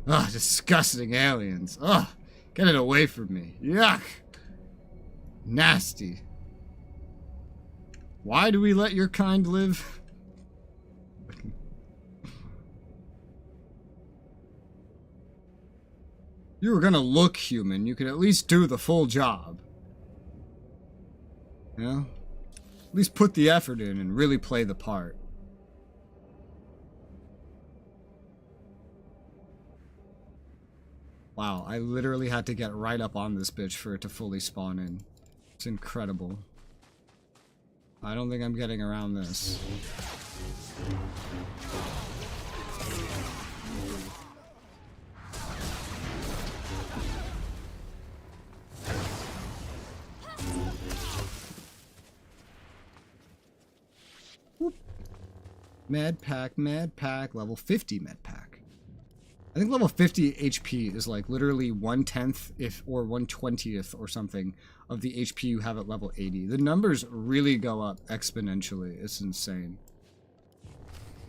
Ah, disgusting aliens. Ugh, get it away from me. Yuck. Nasty. Why do we let your kind live? You were gonna look human. You could at least do the full job. You know? At least put the effort in and really play the part. Wow, I literally had to get right up on this bitch for it to fully spawn in. It's incredible. I don't think I'm getting around this. Med pack, level 50 med pack. I think level 50 HP is like literally 1/10 if or 1/20th or something of the HP you have at level 80. The numbers really go up exponentially. It's insane.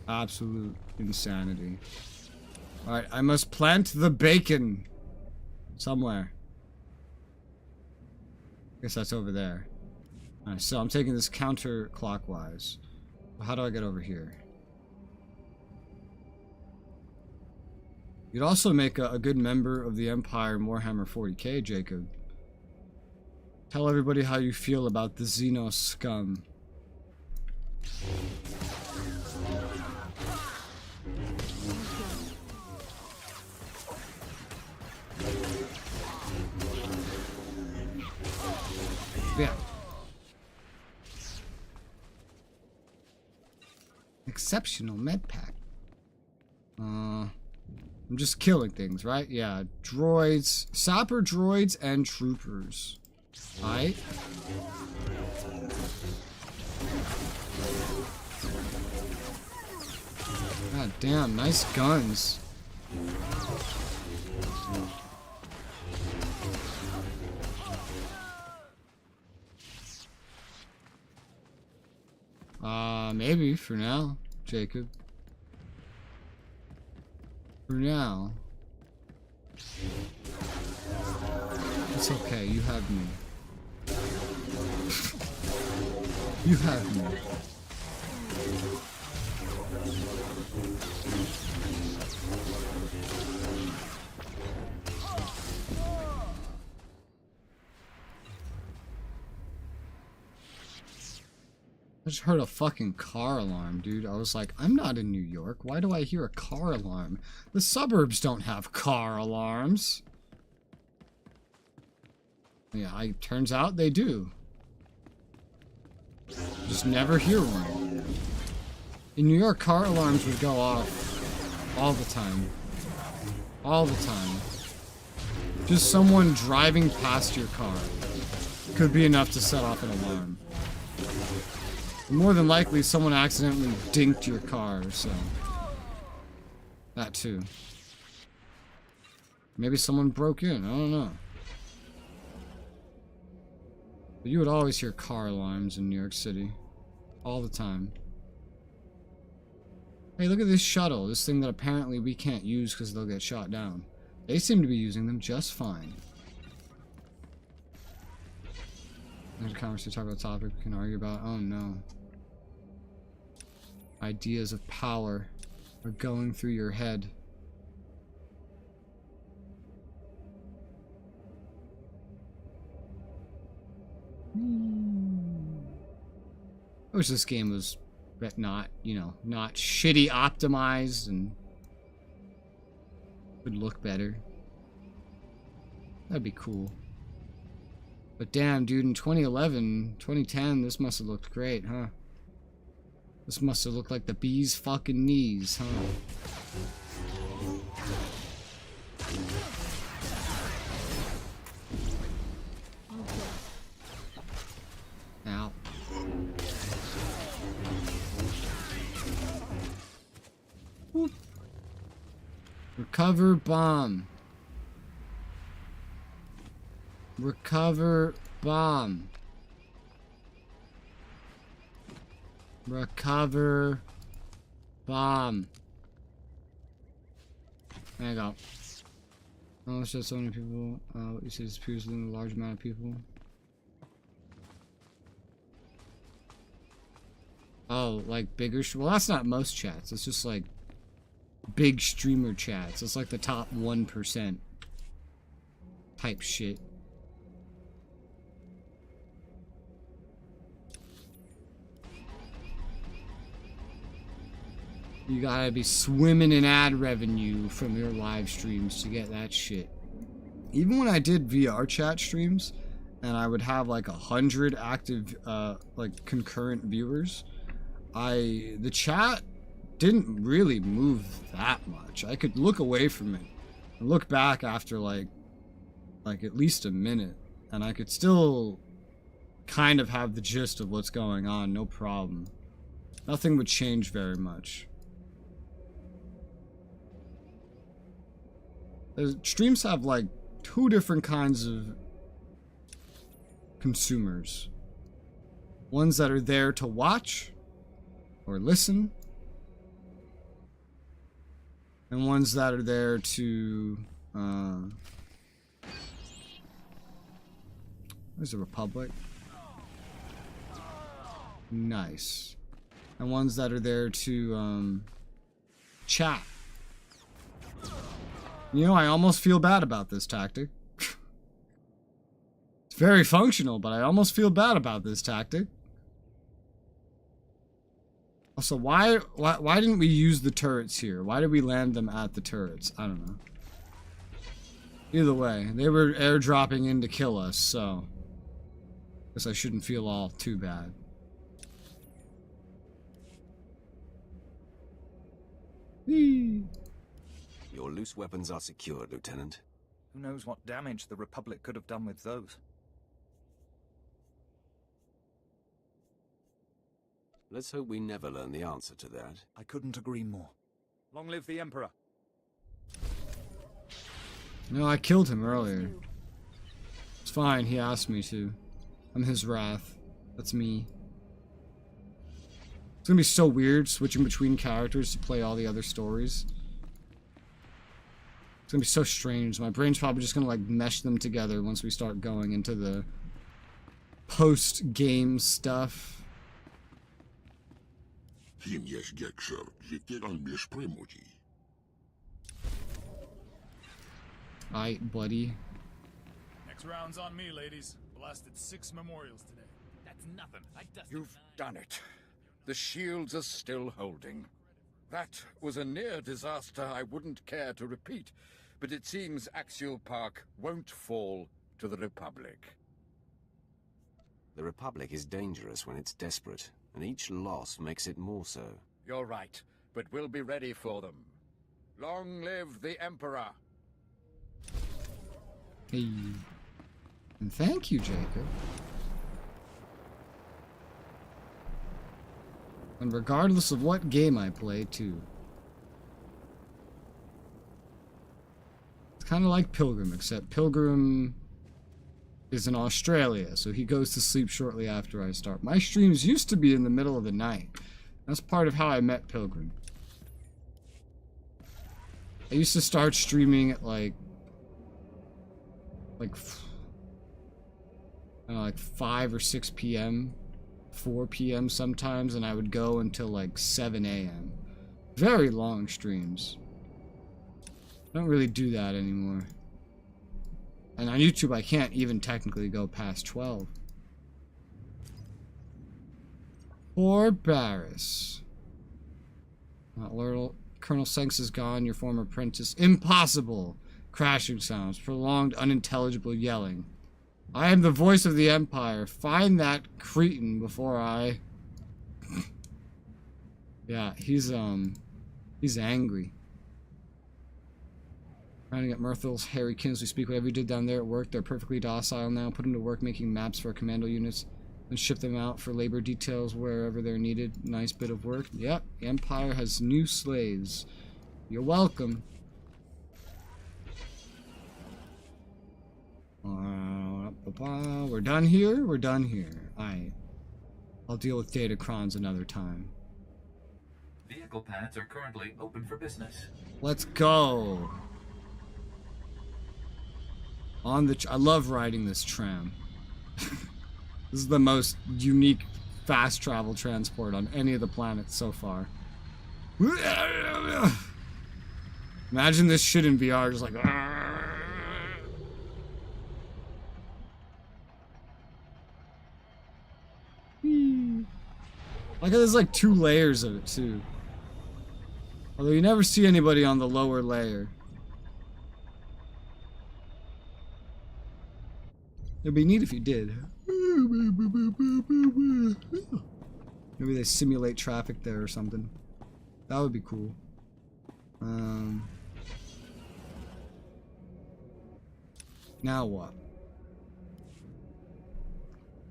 Absolute insanity. Alright, I must plant the bacon somewhere. I guess that's over there. Alright, so I'm taking this counterclockwise. How do I get over here? You'd also make a good member of the Empire Warhammer 40k, Jacob. Tell everybody how you feel about the Xenos scum. Yeah. Exceptional med pack. I'm just killing things, right? Yeah, droids, sapper droids, and troopers. Alright. God damn, nice guns. Maybe for now, Jacob. For now. It's okay, you have me. You have me. I just heard a fucking car alarm, dude. I was like, I'm not in New York. Why do I hear a car alarm? The suburbs don't have car alarms. Yeah, turns out they do. Just never hear one. In New York, car alarms would go off all the time. All the time. Just someone driving past your car could be enough to set off an alarm. More than likely, someone accidentally dinked your car, so... That too. Maybe someone broke in, I don't know. But you would always hear car alarms in New York City. All the time. Hey, look at this shuttle. This thing that apparently we can't use because they'll get shot down. They seem to be using them just fine. There's a conversation, talk about a topic we can argue about. Oh no. Ideas of power are going through your head. I wish this game was not, you know, not shitty optimized and would look better. That'd be cool. But damn, dude, in 2011, 2010, this must have looked great, huh? This must have looked like the bee's fucking knees, huh? Ow. Whoop. Recover bomb. Recover bomb. Recover bomb. There you go. Oh, it's just so many people. You see, this appears within a large amount of people. Oh, like bigger. Well, that's not most chats. It's just like big streamer chats. It's like the top 1% type shit. You gotta be swimming in ad revenue from your live streams to get that shit. Even when I did VR chat streams, and I would have like 100 active, like concurrent viewers, the chat didn't really move that much. I could look away from it and look back after like at least a minute, and I could still kind of have the gist of what's going on, no problem. Nothing would change very much. Streams have like 2 different kinds of consumers. Ones that are there to watch or listen, and ones that are there to where's the Republic? Nice. And ones that are there to chat. You know, I almost feel bad about this tactic. It's very functional, but I almost feel bad about this tactic. Also, why didn't we use the turrets here? Why did we land them at the turrets? I don't know. Either way, they were airdropping in to kill us, so guess I shouldn't feel all too bad. Whee! Your loose weapons are secured, Lieutenant. Who knows what damage the Republic could have done with those? Let's hope we never learn the answer to that. I couldn't agree more. Long live the Emperor. No, I killed him earlier. It's fine, he asked me to. I'm his wrath. That's me. It's gonna be so weird switching between characters to play all the other stories. It's gonna be so strange. My brain's probably just gonna like mesh them together once we start going into the post-game stuff. Aight, buddy. Next round's on me, ladies. Blasted 6 memorials today. That's nothing. I dusted You've done it. The shields are still holding. That was a near disaster I wouldn't care to repeat, but it seems Axial Park won't fall to the Republic. The Republic is dangerous when it's desperate, and each loss makes it more so. You're right, but we'll be ready for them. Long live the Emperor! Hey. And thank you, Jacob. And regardless of what game I play, too. It's kind of like Pilgrim, except Pilgrim is in Australia, so he goes to sleep shortly after I start. My streams used to be in the middle of the night. That's part of how I met Pilgrim. I used to start streaming at like I don't know, like 5 or 6 p.m., 4 p.m. sometimes, and I would go until like 7 a.m. Very long streams. I don't really do that anymore. And on YouTube, I can't even technically go past 12. Poor Barris. Colonel Senks is gone, your former apprentice. Impossible! Crashing sounds, prolonged, unintelligible yelling. I am the voice of the Empire. Find that cretin before I... Yeah, he's angry. Trying to get Myrthel's Harry Kinsley speak whatever you did down there at work. They're perfectly docile now. Put them to work making maps for our commando units and ship them out for labor details wherever they're needed. Nice bit of work. Yep, the Empire has new slaves. You're welcome. We're done here? We're done here. I'll deal with datacrons another time. Vehicle paths are currently open for business. Let's go. I love riding this tram. This is the most unique fast travel transport on any of the planets so far. Imagine this shit in VR, just like... Like there's like 2 layers of it too. Although you never see anybody on the lower layer. It'd be neat if you did. Maybe they simulate traffic there or something. That would be cool. Now what?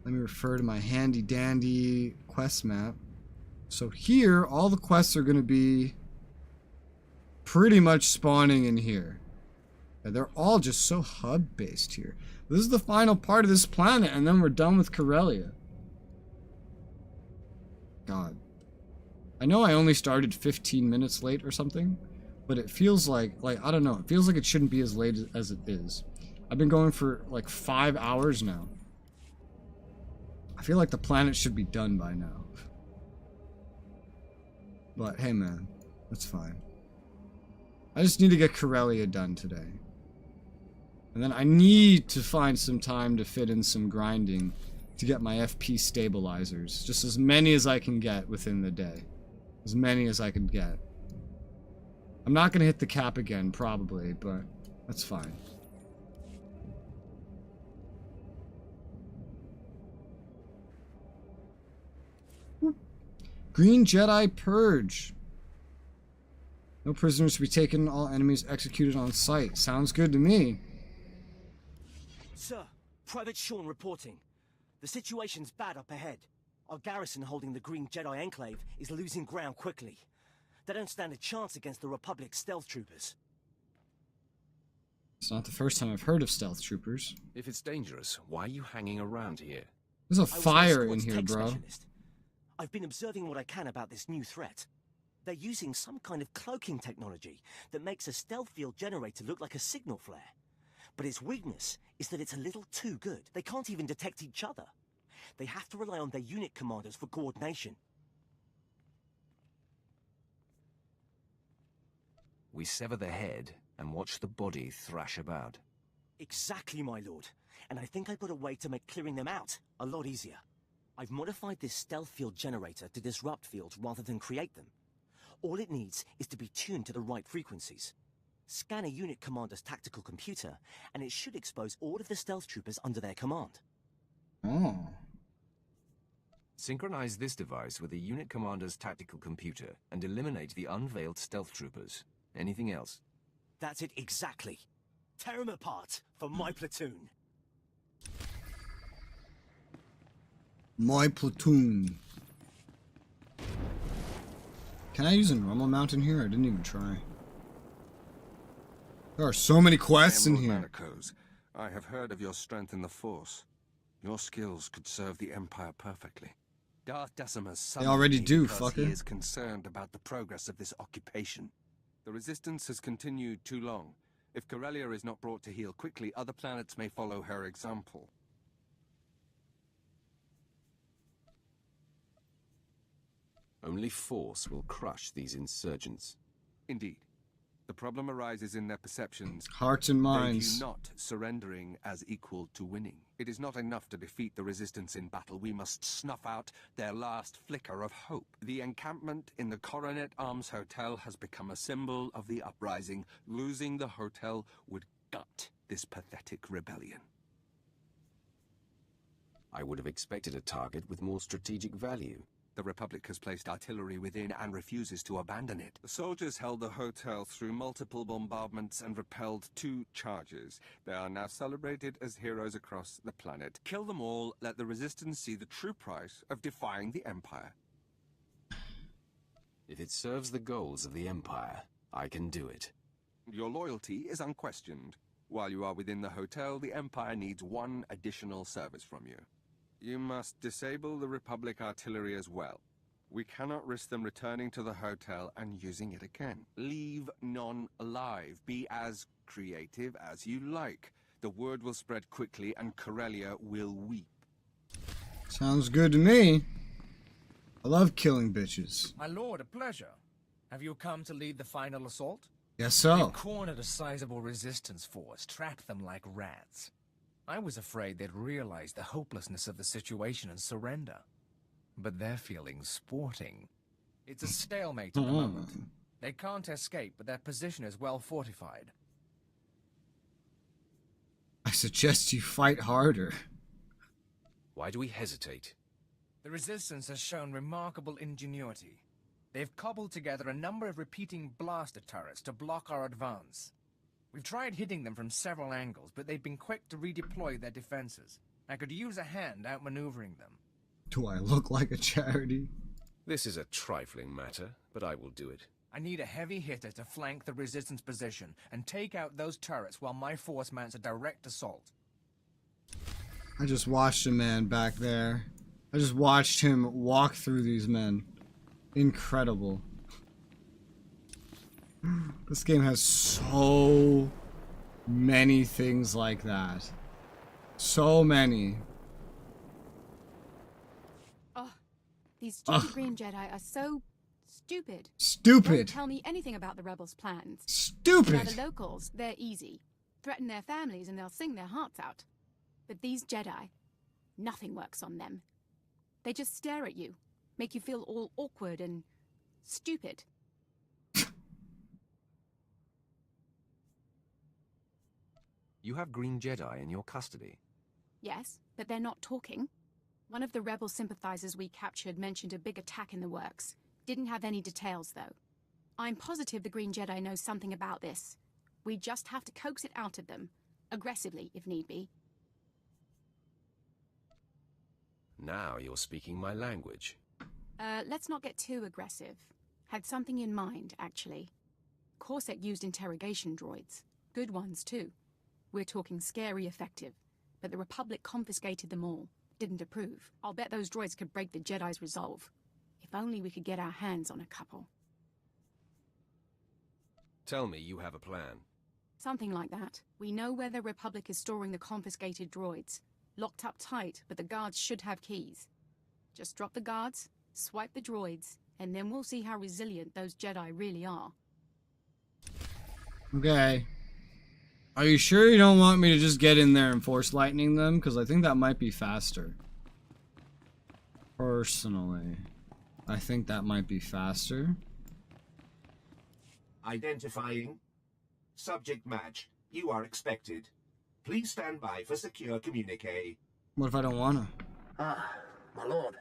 Let me refer to my handy dandy quest map. So here, all the quests are going to be pretty much spawning in here. And they're all just so hub-based here. This is the final part of this planet, and then we're done with Corellia. God. I know I only started 15 minutes late or something, but it feels like I don't know, it feels like it shouldn't be as late as it is. I've been going for like 5 hours now. I feel like the planet should be done by now. But hey man, that's fine. I just need to get Corellia done today. And then I need to find some time to fit in some grinding to get my FP stabilizers. Just as many as I can get within the day. As many as I can get. I'm not going to hit the cap again, probably, but that's fine. Green Jedi Purge. No prisoners to be taken, all enemies executed on sight. Sounds good to me. Sir, Private Sean reporting. The situation's bad up ahead. Our garrison holding the Green Jedi Enclave is losing ground quickly. They don't stand a chance against the Republic's stealth troopers. It's not the first time I've heard of stealth troopers. If it's dangerous, why are you hanging around here? There's a fire in here, bro. I've been observing what I can about this new threat. They're using some kind of cloaking technology that makes a stealth field generator look like a signal flare. But its weakness is that it's a little too good. They can't even detect each other. They have to rely on their unit commanders for coordination. We sever the head and watch the body thrash about. Exactly, my lord. And I think I've got a way to make clearing them out a lot easier. I've modified this stealth field generator to disrupt fields rather than create them. All it needs is to be tuned to the right frequencies. Scan a unit commander's tactical computer, and it should expose all of the stealth troopers under their command. Oh. Synchronize this device with the unit commander's tactical computer and eliminate the unveiled stealth troopers. Anything else? That's it exactly. Tear them apart for my platoon. My platoon. Can I use a normal mount in here? I didn't even try. There are so many quests in here. Manicos. I have heard of your strength in the Force. Your skills could serve the Empire perfectly. Darth Decimus summoned already me do, because fucker. he is concerned about the progress of this occupation. The resistance has continued too long. If Corellia is not brought to heel quickly, other planets may follow her example. Only force will crush these insurgents. Indeed. The problem arises in their perceptions. Hearts and They minds. view not surrendering as equal to winning. It is not enough to defeat the resistance in battle. We must snuff out their last flicker of hope. The encampment in the Coronet Arms Hotel has become a symbol of the uprising. Losing the hotel would gut this pathetic rebellion. I would have expected a target with more strategic value. The Republic has placed artillery within and refuses to abandon it. The soldiers held the hotel through multiple bombardments and repelled 2 charges. They are now celebrated as heroes across the planet. Kill them all, let the resistance see the true price of defying the Empire. If it serves the goals of the Empire, I can do it. Your loyalty is unquestioned. While you are within the hotel, the Empire needs one additional service from you. You must disable the Republic artillery as well. We cannot risk them returning to the hotel and using it again. Leave none alive. Be as creative as you like. The word will spread quickly and Corellia will weep. Sounds good to me. I love killing bitches. My lord, a pleasure. Have you come to lead the final assault? Yes, so. We've cornered a sizable resistance force, trapped them like rats. I was afraid they'd realize the hopelessness of the situation and surrender. But they're feeling sporting. It's a stalemate at the moment. They can't escape, but their position is well fortified. I suggest you fight harder. Why do we hesitate? The resistance has shown remarkable ingenuity. They've cobbled together a number of repeating blaster turrets to block our advance. We've tried hitting them from several angles, but they've been quick to redeploy their defenses. I could use a hand outmaneuvering them. Do I look like a charity? This is a trifling matter, but I will do it. I need a heavy hitter to flank the resistance position and take out those turrets while my force mounts a direct assault. I just watched a man back there. I just watched him walk through these men. Incredible. This game has so many things like that. So many. Oh, these stupid green Jedi are so stupid. Stupid. Don't tell me anything about the rebels' plans. Stupid. Now the locals, they're easy. Threaten their families and they'll sing their hearts out. But these Jedi, nothing works on them. They just stare at you, make you feel all awkward and stupid. You have Green Jedi in your custody. Yes, but they're not talking. One of the rebel sympathizers we captured mentioned a big attack in the works. Didn't have any details, though. I'm positive the Green Jedi knows something about this. We just have to coax it out of them. Aggressively, if need be. Now you're speaking my language. Let's not get too aggressive. Had something in mind, actually. Corsair used interrogation droids. Good ones, too. We're talking scary effective. But the Republic confiscated them all. Didn't approve. I'll bet those droids could break the Jedi's resolve. If only we could get our hands on a couple. Tell me you have a plan. Something like that. We know where the Republic is storing the confiscated droids. Locked up tight, but the guards should have keys. Just drop the guards, swipe the droids, and then we'll see how resilient those Jedi really are. Okay. Are you sure you don't want me to just get in there and force lightning them? Because I think that might be faster. Personally. I think that might be faster. Identifying. Subject match. You are expected. Please stand by for secure communique. What if I don't wanna? Ah, my lord.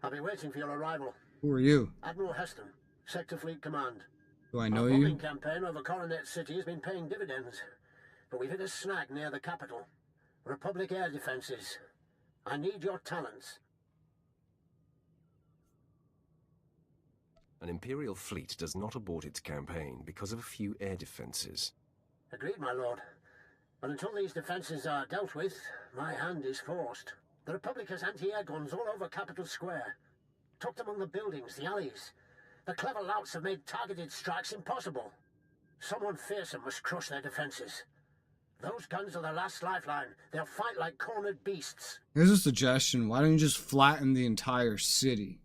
I've been waiting for your arrival. Who are you? Admiral Heston, Sector Fleet Command. Do I know Our you? bombing campaign over Coronet City has been paying dividends, but we've hit a snag near the capital. Republic air defenses. I need your talents. An Imperial fleet does not abort its campaign because of a few air defenses. Agreed, my lord. But until these defenses are dealt with, my hand is forced. The Republic has anti-air guns all over Capitol Square. Tucked among the buildings, the alleys. The clever louts have made targeted strikes impossible. Someone fearsome must crush their defenses. Those guns are the last lifeline. They'll fight like cornered beasts. Here's a suggestion. Why don't you just flatten the entire city?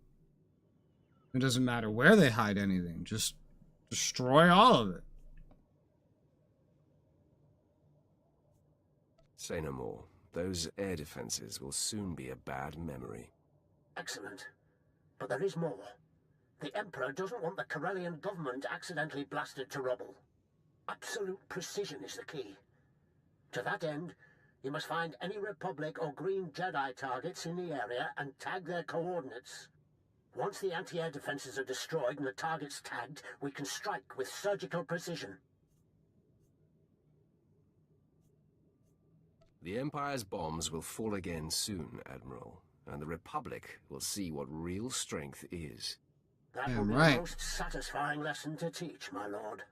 It doesn't matter where they hide anything. Just destroy all of it. Say no more. Those air defenses will soon be a bad memory. Excellent. But there is more. The Emperor doesn't want the Corellian government accidentally blasted to rubble. Absolute precision is the key. To that end, you must find any Republic or Green Jedi targets in the area and tag their coordinates. Once the anti-air defenses are destroyed and the targets tagged, we can strike with surgical precision. The Empire's bombs will fall again soon, Admiral, and the Republic will see what real strength is. That will be the most satisfying lesson to teach, my lord.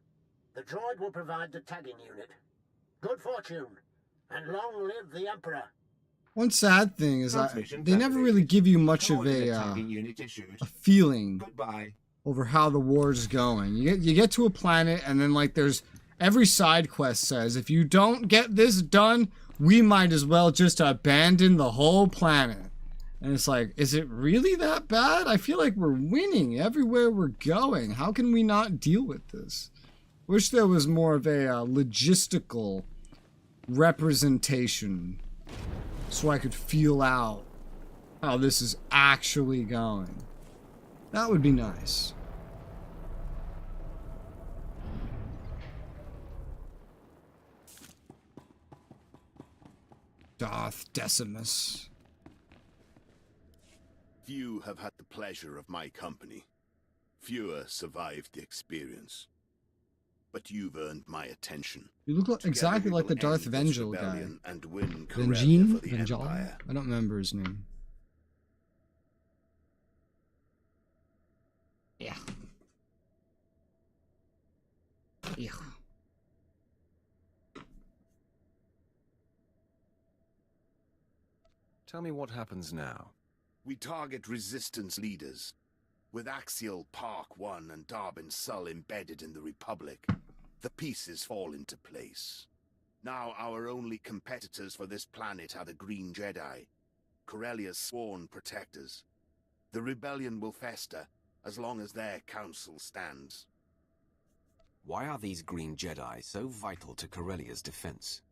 The droid will provide the tagging unit. Good fortune, and long live the Emperor. One sad thing is that they never really give you much of a feeling over how the war's going. You get to a planet, and then like there's every side quest says, if you don't get this done, we might as well just abandon the whole planet. And it's like, is it really that bad? I feel like we're winning everywhere we're going. How can we not deal with this? Wish there was more of a logistical representation so I could feel out how this is actually going. That would be nice. Darth Decimus. Few have had the pleasure of my company. Fewer survived the experience. But you've earned my attention. You look exactly like the Darth Vengel guy. And win Vengine? for the Vengel? Empire. I don't remember his name. Yeah. Yeah. Tell me what happens now. We target resistance leaders. With Axial Park 1 and Darbin Sull embedded in the Republic, the pieces fall into place. Now our only competitors for this planet are the Green Jedi, Corellia's sworn protectors. The rebellion will fester as long as their council stands. Why are these Green Jedi so vital to Corellia's defense?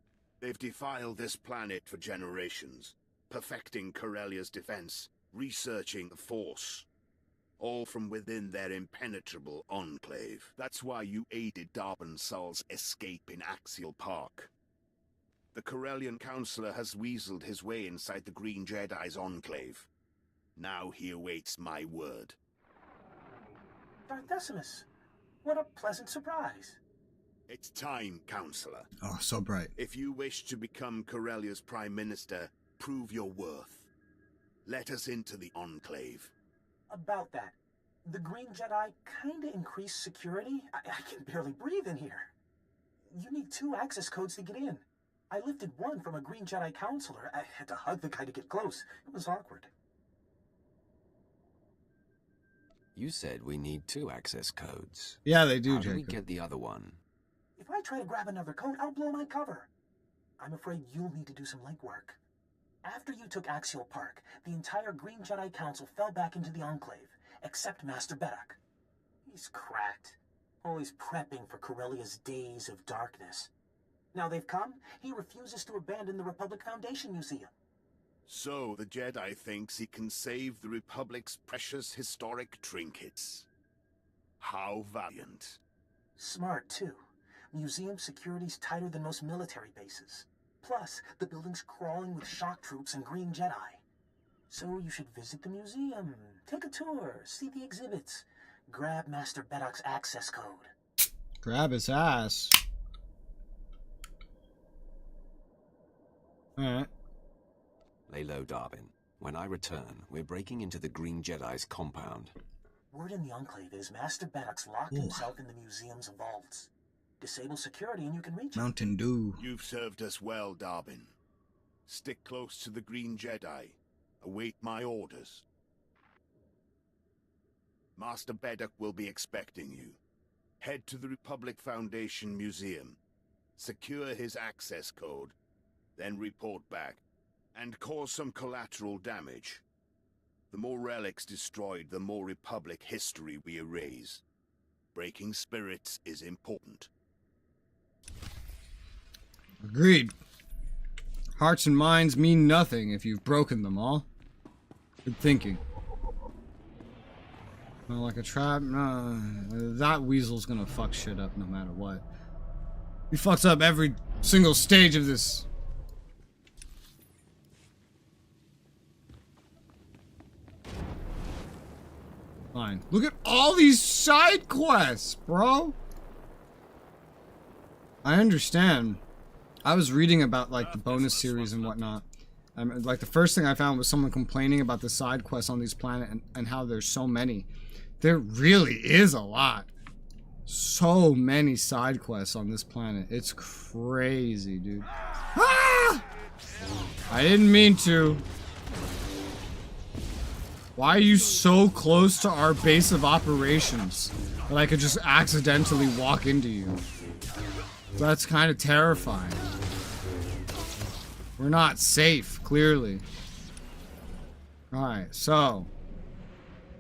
They've defiled this planet for generations, perfecting Corellia's defense, researching the Force. All from within their impenetrable enclave. That's why you aided Darbin Sull's escape in Axial Park. The Corellian Councillor has weaseled his way inside the Green Jedi's enclave. Now he awaits my word. Darth Decimus, what a pleasant surprise. It's time, Councillor. Oh, so bright. If you wish to become Corellia's Prime Minister, prove your worth. Let us into the enclave. About that, the Green Jedi kinda increased security. I can barely breathe in here. You need 2 access codes to get in. I lifted one from a Green Jedi counselor. I had to hug the guy to get close. It was awkward. You said we need 2 access codes. Yeah, they do, How do we Jacob. get the other one? If I try to grab another code, I'll blow my cover. I'm afraid you'll need to do some legwork. After you took Axial Park, the entire Green Jedi Council fell back into the Enclave, except Master Bedak. He's cracked, always prepping for Corellia's days of darkness. Now they've come, he refuses to abandon the Republic Foundation Museum. So the Jedi thinks he can save the Republic's precious historic trinkets. How valiant. Smart, too. Museum security's tighter than most military bases. Plus, the building's crawling with shock troops and Green Jedi. So you should visit the museum, take a tour, see the exhibits, grab Master Bedak's access code. Grab his ass. Alright. Lay low, Darbin. When I return, we're breaking into the Green Jedi's compound. Word in the Enclave is Master Bedak's locked himself in the museum's vaults. Disable security and you can reach it. Mountain Dew. You've served us well, Darwin. Stick close to the Green Jedi. Await my orders. Master Beddock will be expecting you. Head to the Republic Foundation Museum. Secure his access code. Then report back. And cause some collateral damage. The more relics destroyed, the more Republic history we erase. Breaking spirits is important. Agreed. Hearts and minds mean nothing if you've broken them all. Good thinking. Well, like a trap? Nah, that weasel's gonna fuck shit up no matter what. He fucks up every single stage of this. Fine. Look at all these side quests, bro. I understand. I was reading about like the bonus series and whatnot. Like the first thing I found was someone complaining about the side quests on these planets and how there's so many. There really is a lot. So many side quests on this planet. It's crazy, dude. Ah! I didn't mean to. Why are you so close to our base of operations that I could just accidentally walk into you? That's kind of terrifying. We're not safe, clearly. Alright, so.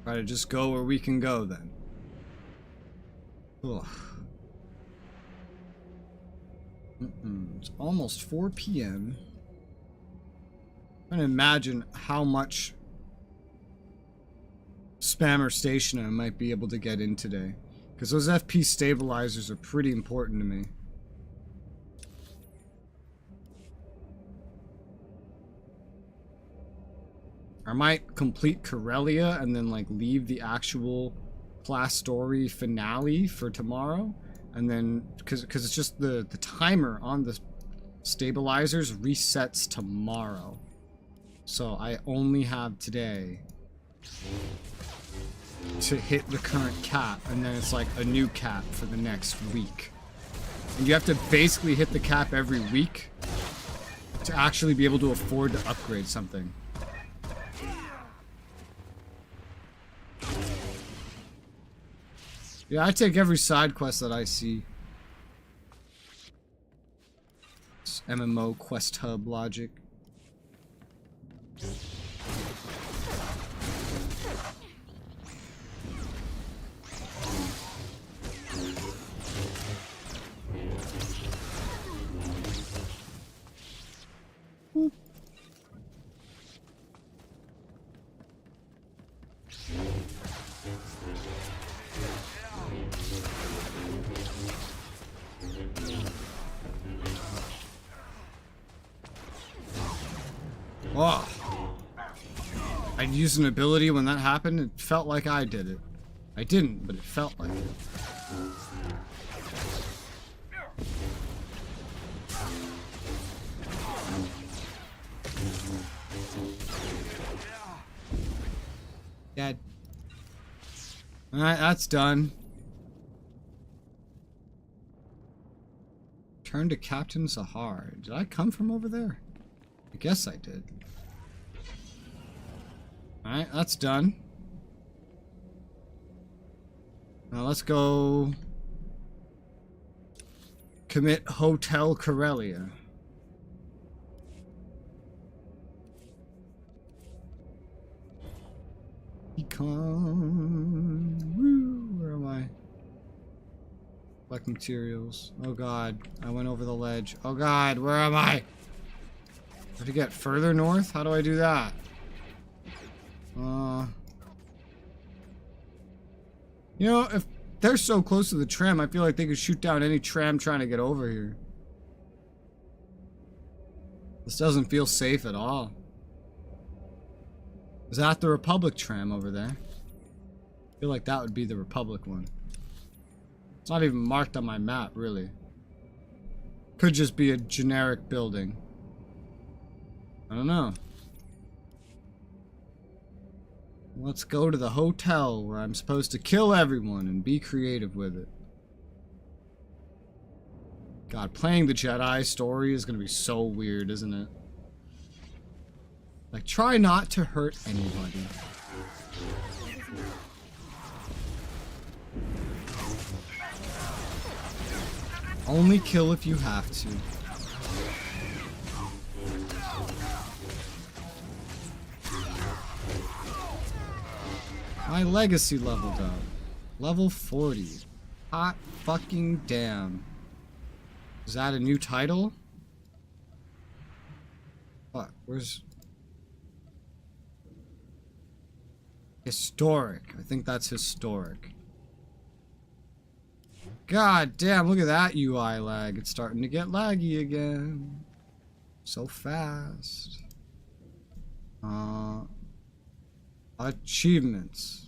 Try to just go where we can go then. Ugh. It's almost 4 p.m. I'm trying to imagine how much spammer station I might be able to get in today. Because those FP stabilizers are pretty important to me. I might complete Corellia and then like leave the actual class story finale for tomorrow. And then, because it's just the timer on the stabilizers resets tomorrow. So I only have today to hit the current cap, and then it's like a new cap for the next week. And you have to basically hit the cap every week to actually be able to afford to upgrade something. Yeah, I take every side quest that I see. It's MMO quest hub logic. Oh. I'd used an ability when that happened. It felt like I did it. I didn't, but it felt like it. Dead. Alright, that's done. Turn to Captain Zahar. Did I come from over there? I guess I did. Alright, that's done. Now let's go commit Hotel Corellia. Econ. Woo, where am I? Collect materials. Oh god, I went over the ledge. Oh god, where am I? Have to get further north? How do I do that? You know, if they're so close to the tram, I feel like they could shoot down any tram trying to get over here. This doesn't feel safe at all. Is that the Republic tram over there? I feel like that would be the Republic one. It's not even marked on my map, really. Could just be a generic building. I don't know. Let's go to the hotel where I'm supposed to kill everyone and be creative with it. God, playing the Jedi story is gonna be so weird, isn't it? Like, try not to hurt anybody. Only kill if you have to. My legacy leveled up. Level 40. Hot fucking damn. Is that a new title? What? Where's... Historic. I think that's historic. God damn, look at that UI lag. It's starting to get laggy again. So fast. Achievements.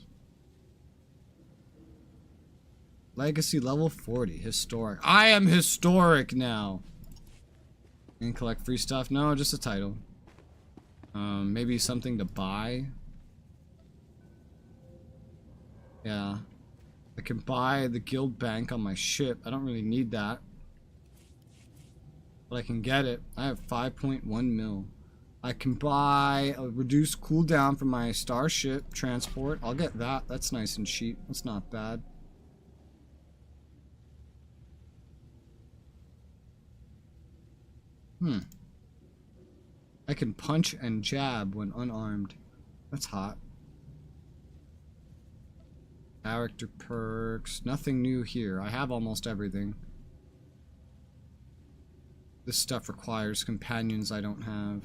Legacy level 40. Historic. I am historic now. And collect free stuff? No, just a title. Maybe something to buy. Yeah. I can buy the guild bank on my ship. I don't really need that. But I can get it. I have 5.1 mil. I can buy a reduced cooldown for my starship transport. I'll get that. That's nice and cheap. That's not bad. I can punch and jab when unarmed. That's hot. Character perks. Nothing new here. I have almost everything. This stuff requires companions I don't have.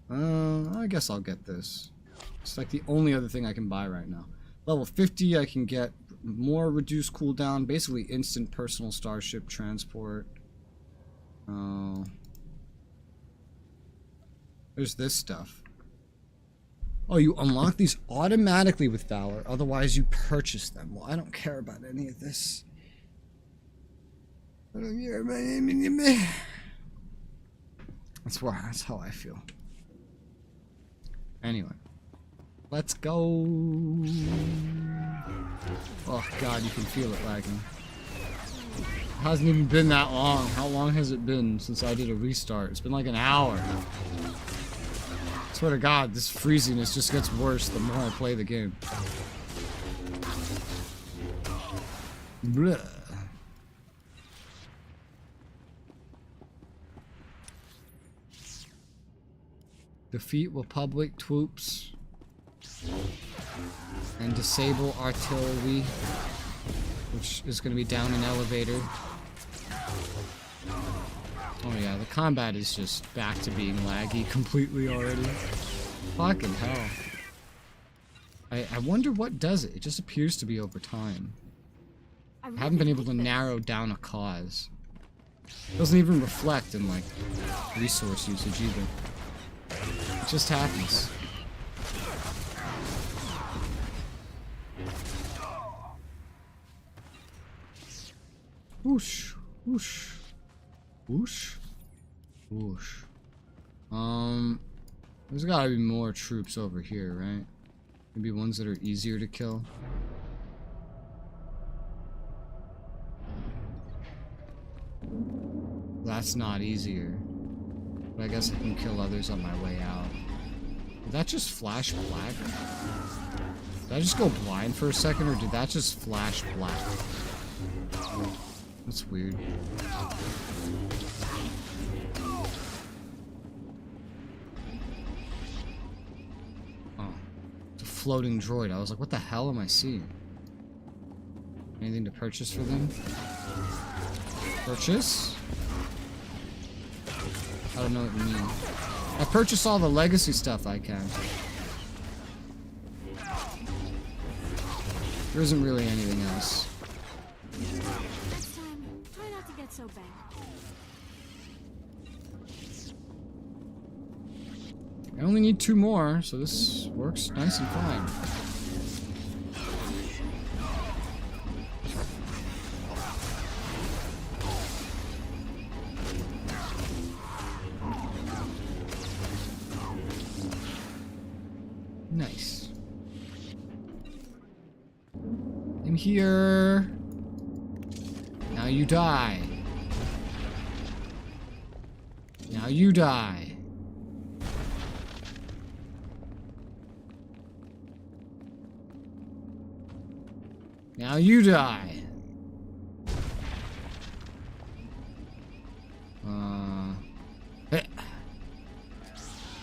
I guess I'll get this. It's like the only other thing I can buy right now. Level 50, I can get more reduced cooldown. Basically instant personal starship transport. There's this stuff. Oh, you unlock these automatically with Valor, otherwise you purchase them. Well, I don't care about any of this. I don't care about any of me. That's how I feel. Anyway. Let's go. Oh god, you can feel it lagging. It hasn't even been that long. How long has it been since I did a restart? It's been like an hour. I swear to god, this freeziness just gets worse the more I play the game. Blech. Defeat Republic troops and disable artillery, which is going to be down an elevator. Oh yeah, the combat is just back to being laggy completely already. Fucking hell. I wonder what does it. It just appears to be over time. I haven't been able to narrow down a cause. It doesn't even reflect in like resource usage either. It just happens. Whoosh, whoosh, whoosh, whoosh. There's gotta be more troops over here, right? Maybe ones that are easier to kill. That's not easier. But I guess I can kill others on my way out. Did that just flash black? Did I just go blind for a second, or did that just flash black? That's weird. Oh. It's a floating droid. I was like, what the hell am I seeing? Anything to purchase for them? Purchase? I don't know what you mean. I purchased all the legacy stuff I can. There isn't really anything else. Next time, try not to get so bad. I only need 2 more, so this works nice and fine. Nice. In here. Now you die. Now you die. Now you die.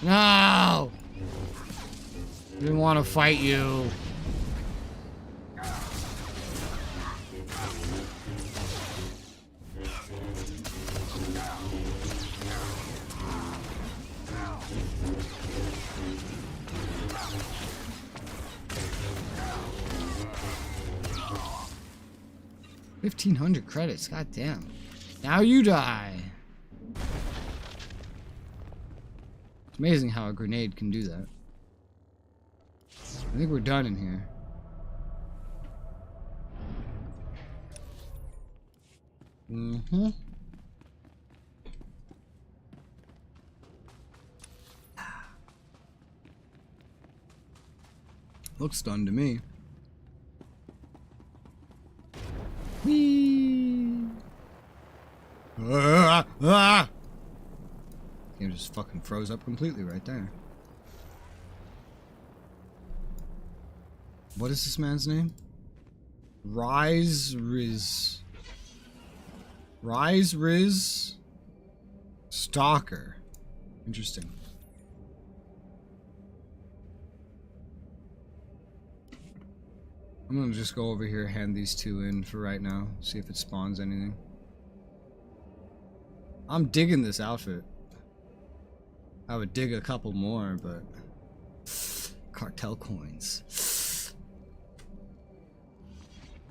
No! I didn't want to fight you. $1,500 credits, goddamn. Now you die. It's amazing how a grenade can do that. I think we're done in here. Mm-hmm. Looks done to me. Whee! Game just fucking froze up completely right there. What is this man's name? Rise Riz Stalker. Interesting. I'm gonna just go over here, hand these two in for right now, see if it spawns anything. I'm digging this outfit. I would dig a couple more, but cartel coins.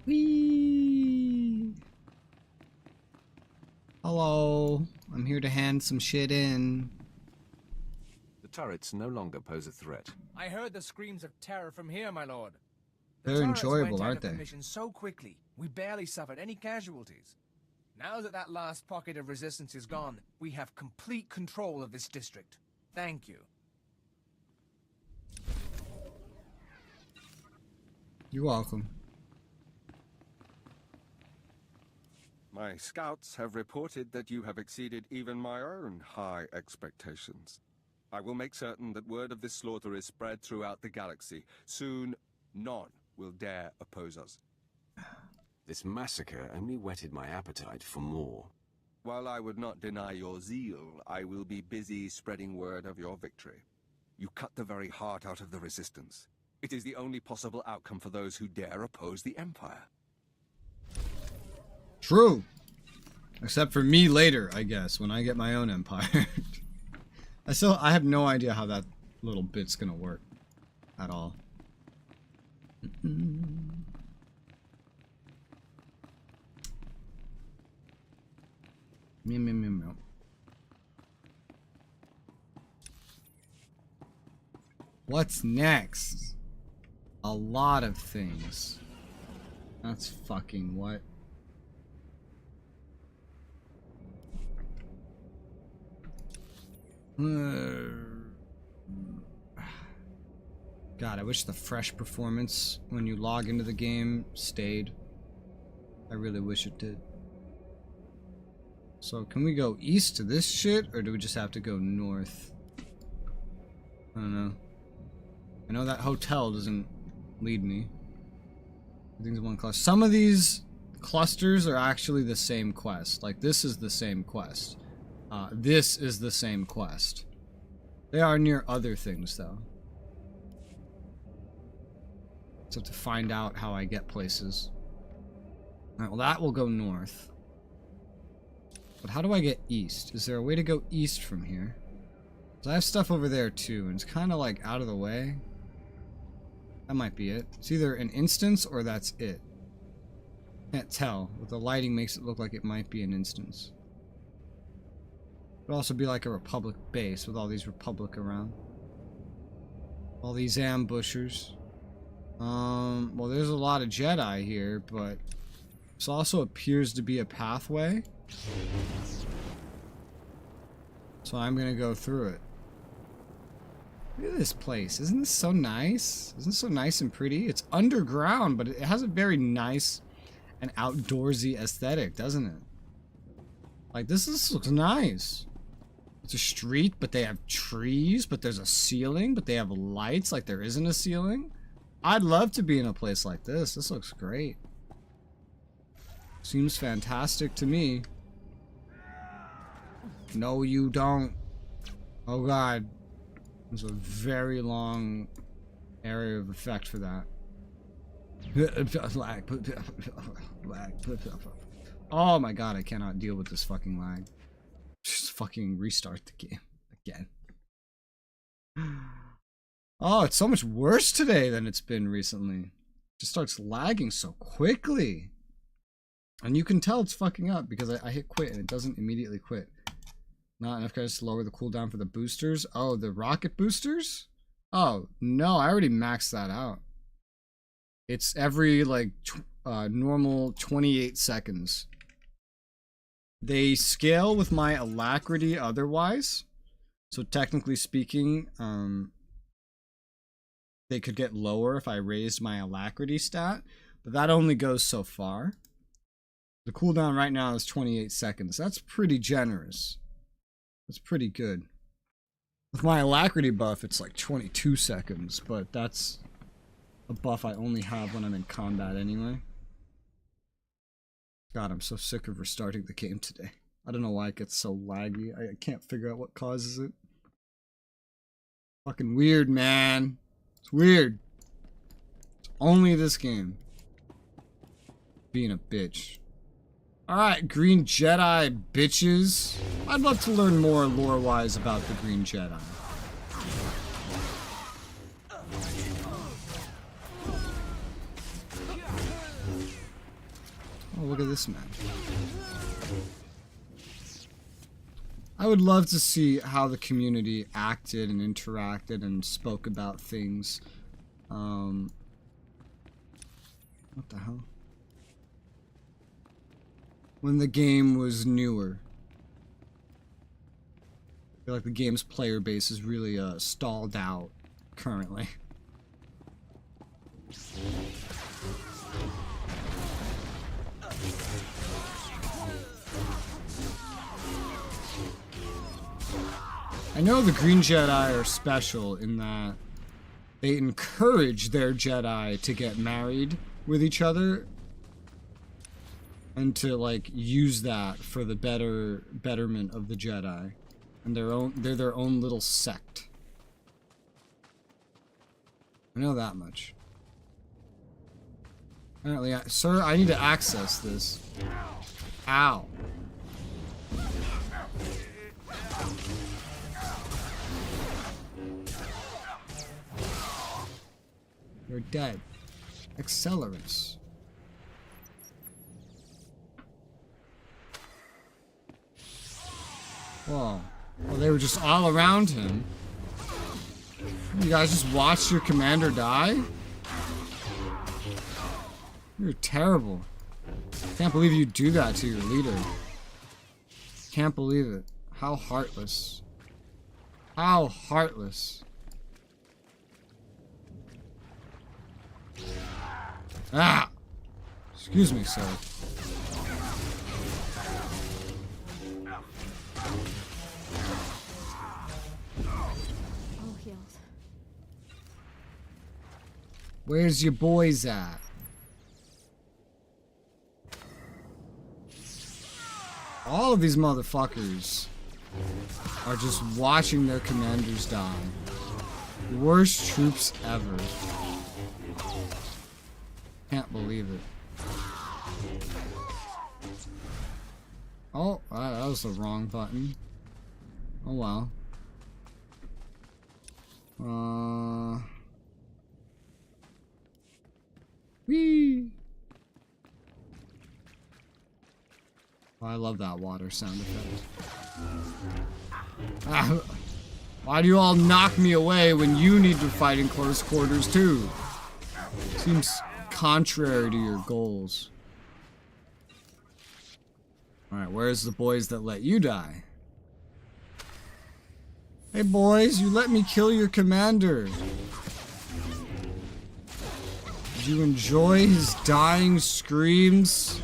Whee! Hello, I'm here to hand some shit in. The turrets no longer pose a threat. I heard the screams of terror from here, my lord. They're enjoyable, aren't The they? mission so quickly, we barely suffered any casualties. Now that that last pocket of resistance is gone, we have complete control of this district. Thank you. You're welcome. My scouts have reported that you have exceeded even my own high expectations. I will make certain that word of this slaughter is spread throughout the galaxy. Soon, none will dare oppose us. This massacre only whetted my appetite for more. While I would not deny your zeal, I will be busy spreading word of your victory. You cut the very heart out of the resistance. It is the only possible outcome for those who dare oppose the Empire. True. Except for me later, I guess, when I get my own empire. I have no idea how that little bit's gonna work at all. Meow, meow, meow, meow. What's next? A lot of things. That's fucking what? God, I wish the fresh performance when you log into the game stayed. I really wish it did. So, can we go east to this shit, or do we just have to go north? I don't know. I know that hotel doesn't lead me. Everything's one cluster. Some of these clusters are actually the same quest. Like, this is the same quest. This is the same quest. They are near other things, though. So to find out how I get places. Alright, well that will go north. But how do I get east? Is there a way to go east from here? Because I have stuff over there too, and it's kind of like out of the way. That might be it. It's either an instance or that's it. Can't tell, but the lighting makes it look like it might be an instance. Could also be like a Republic base with all these Republic around. All these ambushers. Well, there's a lot of Jedi here, but this also appears to be a pathway. So I'm gonna go through it. Look at this place. Isn't this so nice? Isn't this so nice and pretty? It's underground, but it has a very nice and outdoorsy aesthetic, doesn't it? Like, this looks nice. It's a street, but they have trees, but there's a ceiling, but they have lights like there isn't a ceiling. I'd love to be in a place like this. This looks great. Seems fantastic to me. No, you don't. Oh god. There's a very long area of effect for that. Oh my god, I cannot deal with this fucking lag. Just fucking restart the game again. Oh, it's so much worse today than it's been recently. It just starts lagging so quickly. And you can tell it's fucking up because I hit quit and it doesn't immediately quit. Not enough guys to lower the cooldown for the boosters. Oh, the rocket boosters? Oh, no, I already maxed that out. It's every, like, normal 28 seconds. They scale with my alacrity otherwise. So technically speaking, they could get lower if I raised my alacrity stat. But that only goes so far. The cooldown right now is 28 seconds. That's pretty generous. That's pretty good. With my alacrity buff, it's like 22 seconds, but that's a buff I only have when I'm in combat anyway. God, I'm so sick of restarting the game today. I don't know why it gets so laggy. I can't figure out what causes it. Fucking weird, man. It's weird. It's only this game. Being a bitch. Alright, Green Jedi, bitches. I'd love to learn more lore-wise about the Green Jedi. Oh, look at this man. I would love to see how the community acted and interacted and spoke about things. What the hell? When the game was newer. I feel like the game's player base is really stalled out currently. I know the Green Jedi are special in that they encourage their Jedi to get married with each other and to like use that for the betterment of the Jedi, and they're their own little sect. I know that much. Apparently, sir, I need to access this. Ow. You're dead. Accelerants. Whoa. Well, they were just all around him. You guys just watched your commander die? You're terrible. Can't believe you do that to your leader. Can't believe it. How heartless. How heartless. Ah! Excuse me, sir. Where's your boys at? All of these motherfuckers are just watching their commanders die. Worst troops ever. Can't believe it. Oh, that was the wrong button. Oh well. Whee! Oh, I love that water sound effect. Ah, why do you all knock me away when you need to fight in close quarters too? Seems contrary to your goals. Alright, where's the boys that let you die? Hey boys, you let me kill your commander. Did you enjoy his dying screams?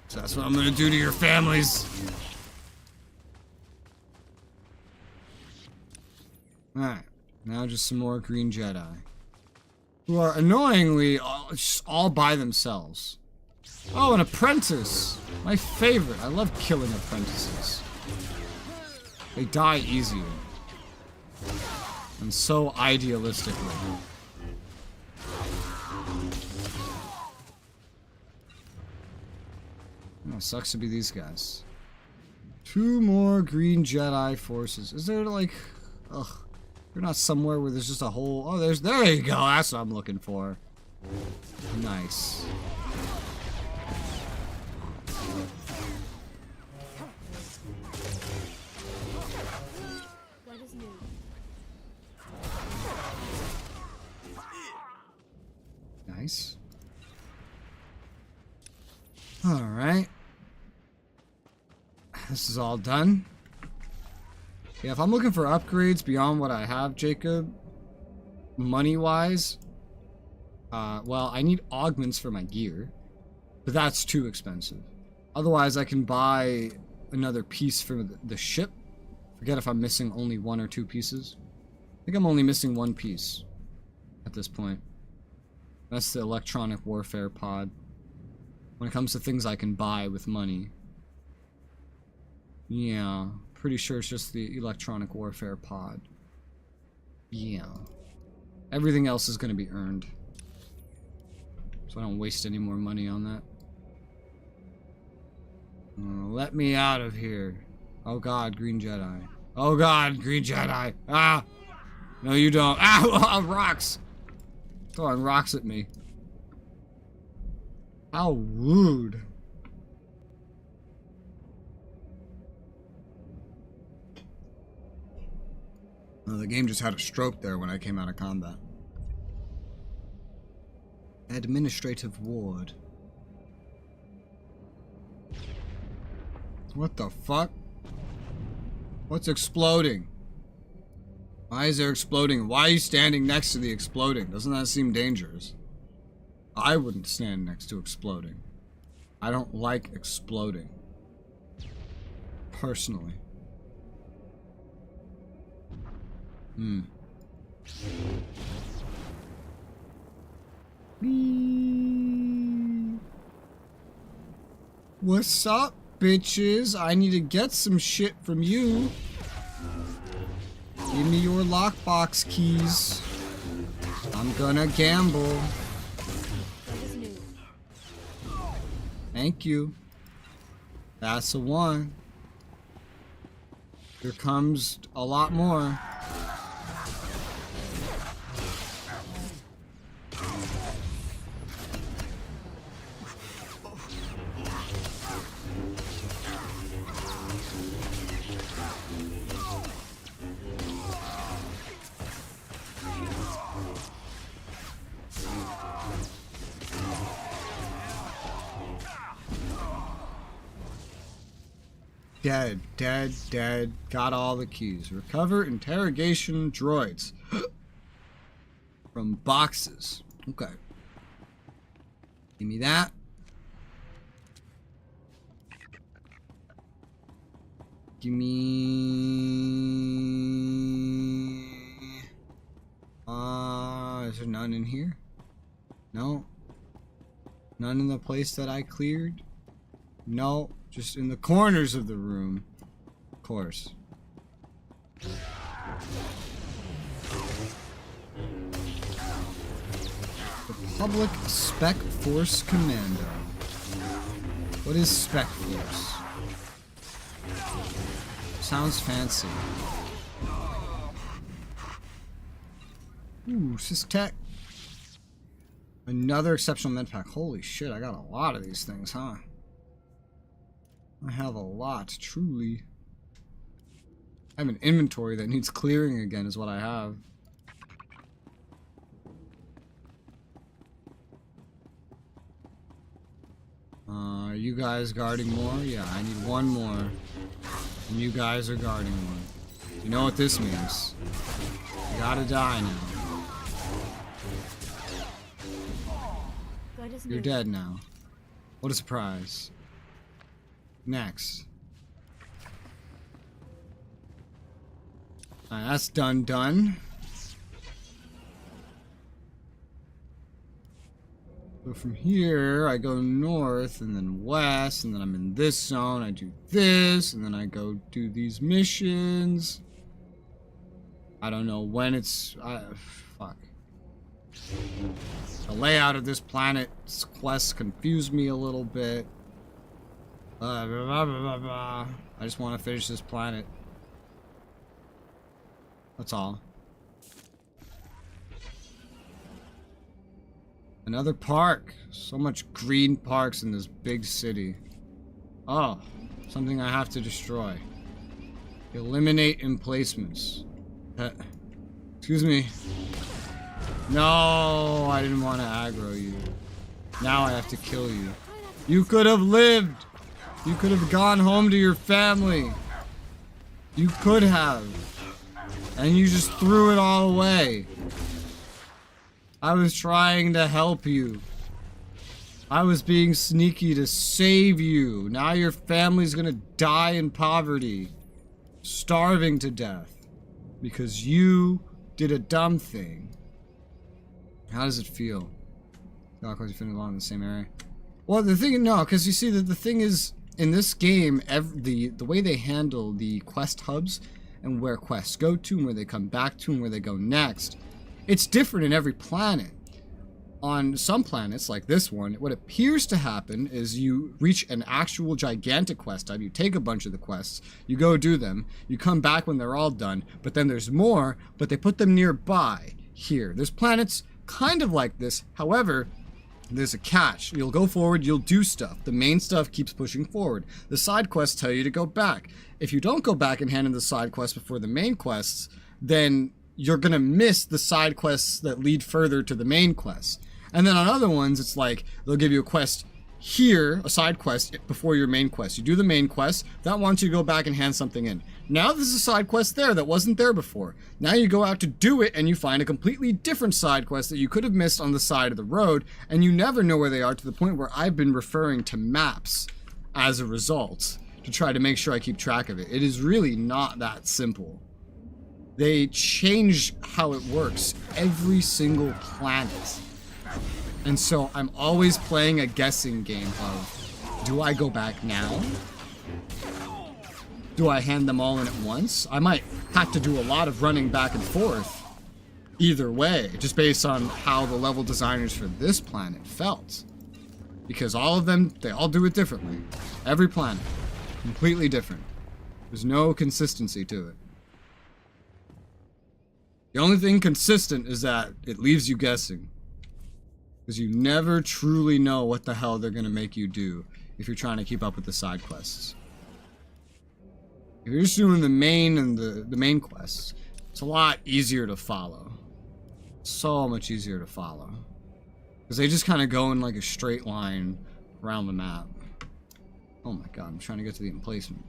So that's what I'm gonna do to your families. Alright, now just some more green Jedi. Who are annoyingly just all by themselves. Oh, an apprentice! My favorite. I love killing apprentices. They die easier. And so idealistically. Oh, sucks to be these guys. 2 more green Jedi forces. Is there like... Ugh. You're not somewhere where there's just a whole... Oh, there you go. That's what I'm looking for. Nice. That is new. Nice. Alright. This is all done. Yeah, if I'm looking for upgrades beyond what I have, Jacob, money-wise, well, I need augments for my gear, but that's too expensive. Otherwise, I can buy another piece for the ship. Forget if I'm missing only 1 or 2 pieces. I think I'm only missing 1 piece at this point. That's the electronic warfare pod. When it comes to things I can buy with money. Yeah, pretty sure it's just the electronic warfare pod. Yeah. Everything else is going to be earned. So I don't waste any more money on that. Let me out of here. Oh god, green Jedi. Oh god, green Jedi. Ah! No, you don't. Ah! Rocks! Throwing rocks at me. How rude. Oh, the game just had a stroke there when I came out of combat. Administrative ward. What the fuck? What's exploding? Why is there exploding? Why are you standing next to the exploding? Doesn't that seem dangerous? I wouldn't stand next to exploding. I don't like exploding. Personally. What's up, bitches? I need to get some shit from you. Give me your lockbox keys. I'm gonna gamble. Thank you. That's a 1. Here comes a lot more. Dead, dead, dead. Got all the keys. Recover interrogation droids. From boxes. Okay. Give me that. Give me... is there none in here? No. None in the place that I cleared? No. Just in the corners of the room. Of course. Republic Spec Force Commando. What is Spec Force? Sounds fancy. Ooh, Sys-Tech. Another exceptional med pack. Holy shit, I got a lot of these things, huh? I have a lot, truly. I have an inventory that needs clearing again, is what I have. Are you guys guarding more? Yeah, I need 1 more. And you guys are guarding 1. You know what this means. You gotta die now. You're dead now. What a surprise. Next. Alright, that's done. So from here, I go north and then west, and then I'm in this zone. I do this, and then I go do these missions. I don't know when it's... fuck. The layout of this planet's quests confuse me a little bit. I just want to finish this planet. That's all. Another park. So much green parks in this big city. Oh, something I have to destroy. Eliminate emplacements. Excuse me. No, I didn't want to aggro you. Now I have to kill you. You could have lived. You could have gone home to your family. You could have. And you just threw it all away. I was trying to help you. I was being sneaky to save you. Now your family's gonna die in poverty. Starving to death. Because you did a dumb thing. How does it feel? Not because you fit along in the same area. Well, the thing, no, because you see that the thing is, in this game, the way they handle the quest hubs and where quests go to and where they come back to and where they go next, it's different in every planet. On some planets, like this one, what appears to happen is you reach an actual gigantic quest hub, you take a bunch of the quests, you go do them, you come back when they're all done, but then there's more, but they put them nearby. Here, there's planets kind of like this, however, there's a catch. You'll go forward, you'll do stuff. The main stuff keeps pushing forward. The side quests tell you to go back. If you don't go back and hand in the side quests before the main quests, then you're gonna miss the side quests that lead further to the main quests. And then on other ones, it's like, they'll give you a quest here, a side quest, before your main quest. You do the main quest, that wants you to go back and hand something in. Now there's a side quest there that wasn't there before. Now you go out to do it and you find a completely different side quest that you could have missed on the side of the road, and you never know where they are, to the point where I've been referring to maps as a result to try to make sure I keep track of it. It is really not that simple. They change how it works every single planet. And so I'm always playing a guessing game of, do I go back now? Do I hand them all in at once? I might have to do a lot of running back and forth either way, just based on how the level designers for this planet felt. Because all of them, they all do it differently. Every planet, completely different. There's no consistency to it. The only thing consistent is that it leaves you guessing. Because you never truly know what the hell they're going to make you do if you're trying to keep up with the side quests. If you're just doing the main and the main quests, it's a lot easier to follow. So much easier to follow. Because they just kind of go in like a straight line around the map. Oh my god, I'm trying to get to the emplacement.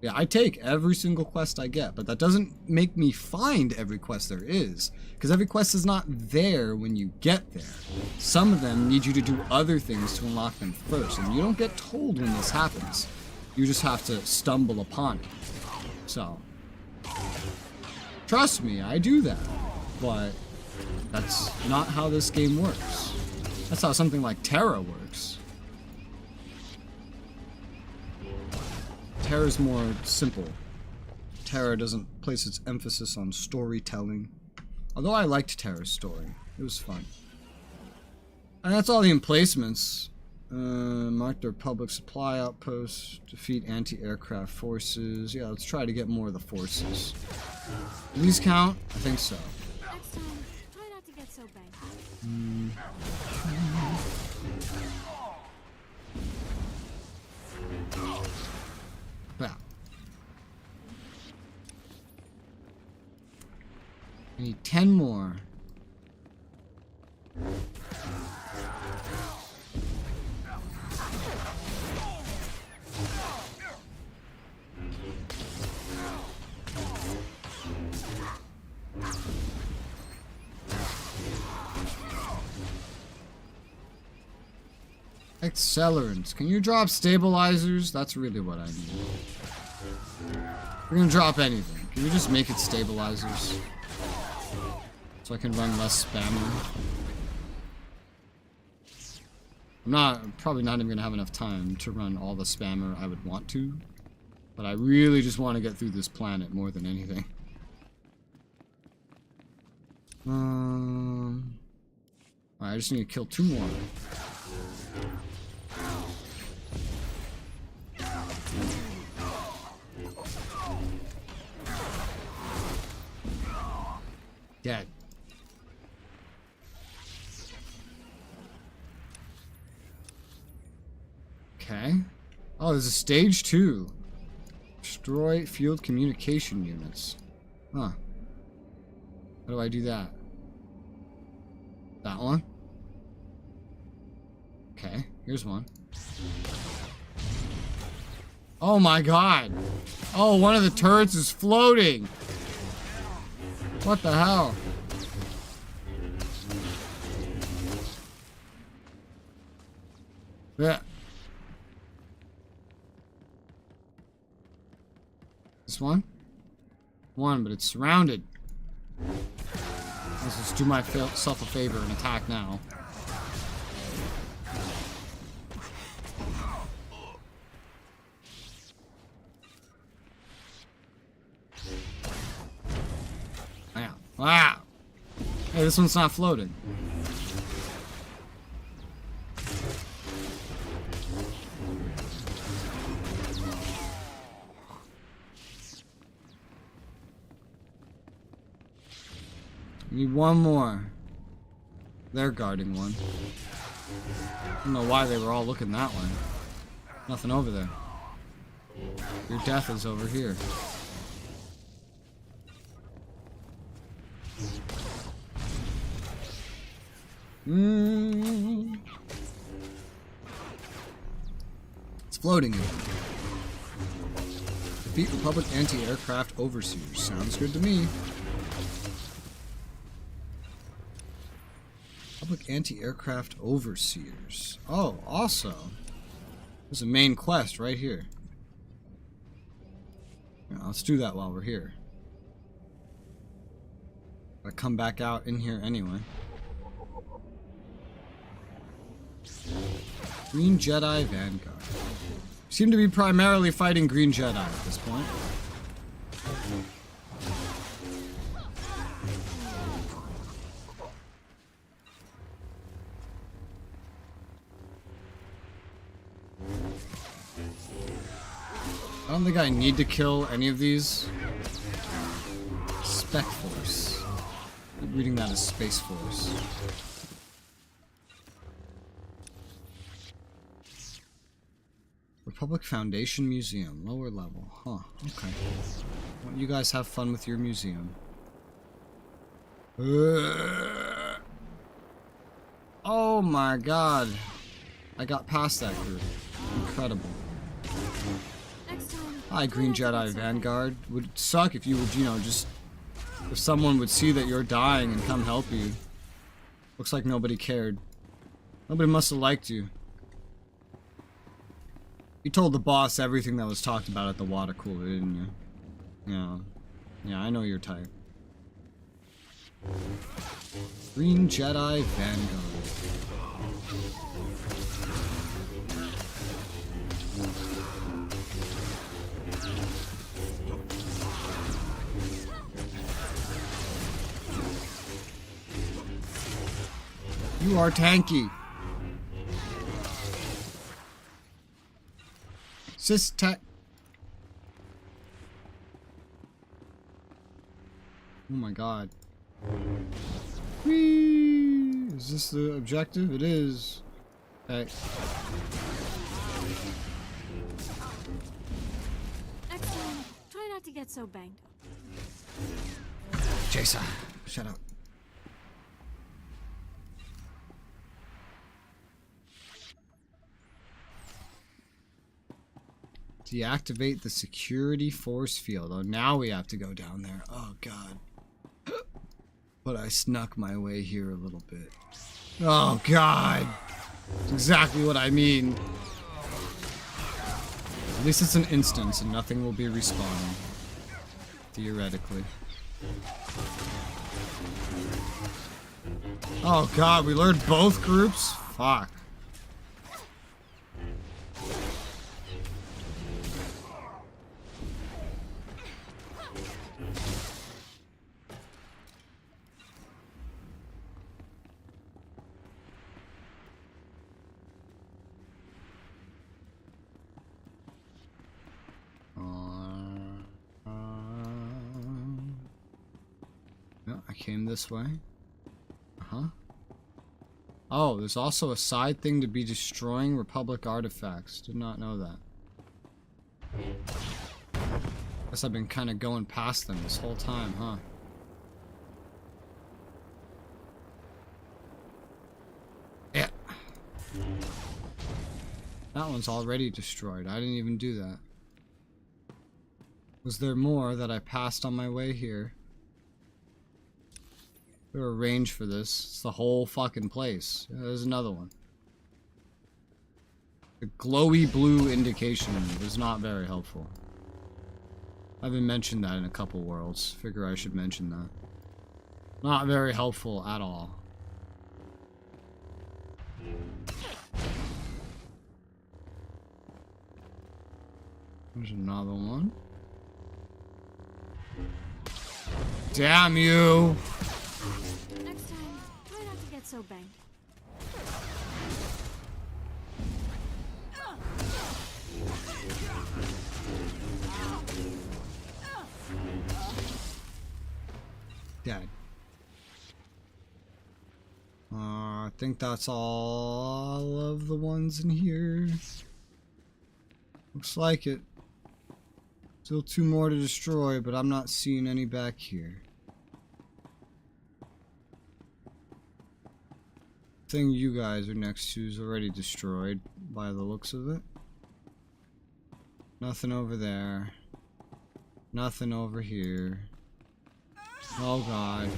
Yeah, I take every single quest I get, but that doesn't make me find every quest there is, because every quest is not there when you get there. Some of them need you to do other things to unlock them first, and you don't get told when this happens. You just have to stumble upon it. So, trust me, I do that, but that's not how this game works. That's how something like Terra works. Terra's more simple. Terra doesn't place its emphasis on storytelling. Although I liked Terra's story. It was fun. And that's all the emplacements. Mark their public supply outposts. Defeat anti-aircraft forces. Yeah, let's try to get more of the forces. Do these count? I think so. Next time, try not to get so banged. Yeah. I need 10 more. Accelerants. Can you drop stabilizers? That's really what I need. We're gonna drop anything. Can we just make it stabilizers? So I can run less spammer. I'm probably not even gonna have enough time to run all the spammer I would want to. But I really just want to get through this planet more than anything. Alright, I just need to kill 2 more. Dead. Okay. Oh, there's a stage 2. Destroy field communication units. Huh. How do I do that? That one? Okay, here's one. Oh my god! Oh, one of the turrets is floating! What the hell? Yeah. This one? One, but it's surrounded. Let's just do myself a favor and attack now. Wow. Hey, this one's not floating. Need one more. They're guarding one. I don't know why they were all looking that way. Nothing over there. Your death is over here. It's floating again. Defeat Republic anti-aircraft overseers. Sounds good to me. Republic anti-aircraft overseers. Oh, also, there's a main quest right here. Yeah, let's do that while we're here. I come back out in here anyway. Green Jedi Vanguard. Seem to be primarily fighting Green Jedi at this point. I don't think I need to kill any of these. Spec Force. I'm reading that as Space Force. Republic Foundation Museum, lower level. Huh, okay. Well, you guys have fun with your museum. Oh my god. I got past that group. Incredible. Hi, Green Jedi Vanguard. Would suck if you would, you know, just... if someone would see that you're dying and come help you. Looks like nobody cared. Nobody must have liked you. You told the boss everything that was talked about at the water cooler, didn't you? Yeah. Yeah, I know your type. Green Jedi Vanguard. You are tanky. Tech. Oh my god. Whee! Is this the objective? It is. Okay. Excellent. Try not to get so banged up. Jason, shut up. Deactivate the security force field. Oh, now we have to go down there. Oh, God. But I snuck my way here a little bit. Oh, God. That's exactly what I mean. At least it's an instance and nothing will be respawning. Theoretically. Oh god, we lured both groups? Fuck. No, I came this way. Uh-huh. Oh, there's also a side thing to be destroying Republic artifacts. Did not know that. Guess I've been kind of going past them this whole time, huh? Yeah. That one's already destroyed. I didn't even do that. Was there more that I passed on my way here? There's a range for this. It's the whole fucking place. Yeah, there's another one. The glowy blue indication was not very helpful. I haven't mentioned that in a couple worlds. Figure I should mention that. Not very helpful at all. There's another one. Damn you! Next time, try not to get so banged. Dead. I think that's all of the ones in here. Looks like it. Still 2 more to destroy, but I'm not seeing any back here. Thing you guys are next to is already destroyed by the looks of it. Nothing over there. Nothing over here. Oh god.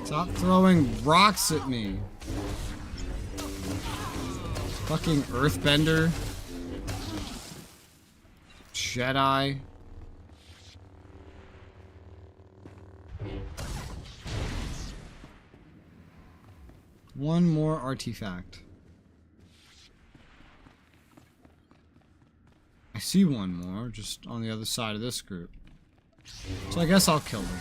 Stop throwing rocks at me. Fucking earthbender. Jedi. One more artifact. I see one more, just on the other side of this group. So I guess I'll kill them.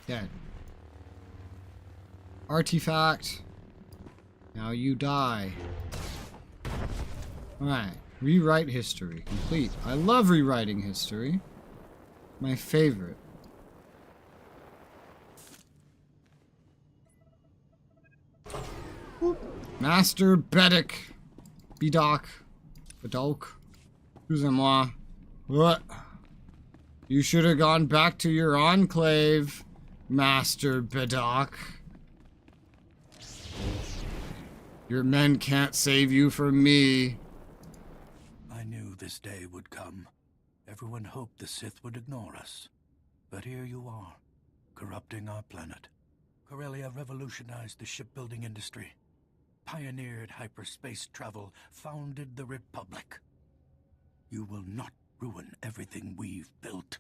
Dead. Artifact. Now you die. Alright. Rewrite history. Complete. I love rewriting history. My favorite. Master Bedek. Bedok. Excusez-moi. What? You should have gone back to your enclave, Master Bedok. Your men can't save you from me. I knew this day would come. Everyone hoped the Sith would ignore us. But here you are, corrupting our planet. Corellia revolutionized the shipbuilding industry, pioneered hyperspace travel, founded the Republic. You will not ruin everything we've built.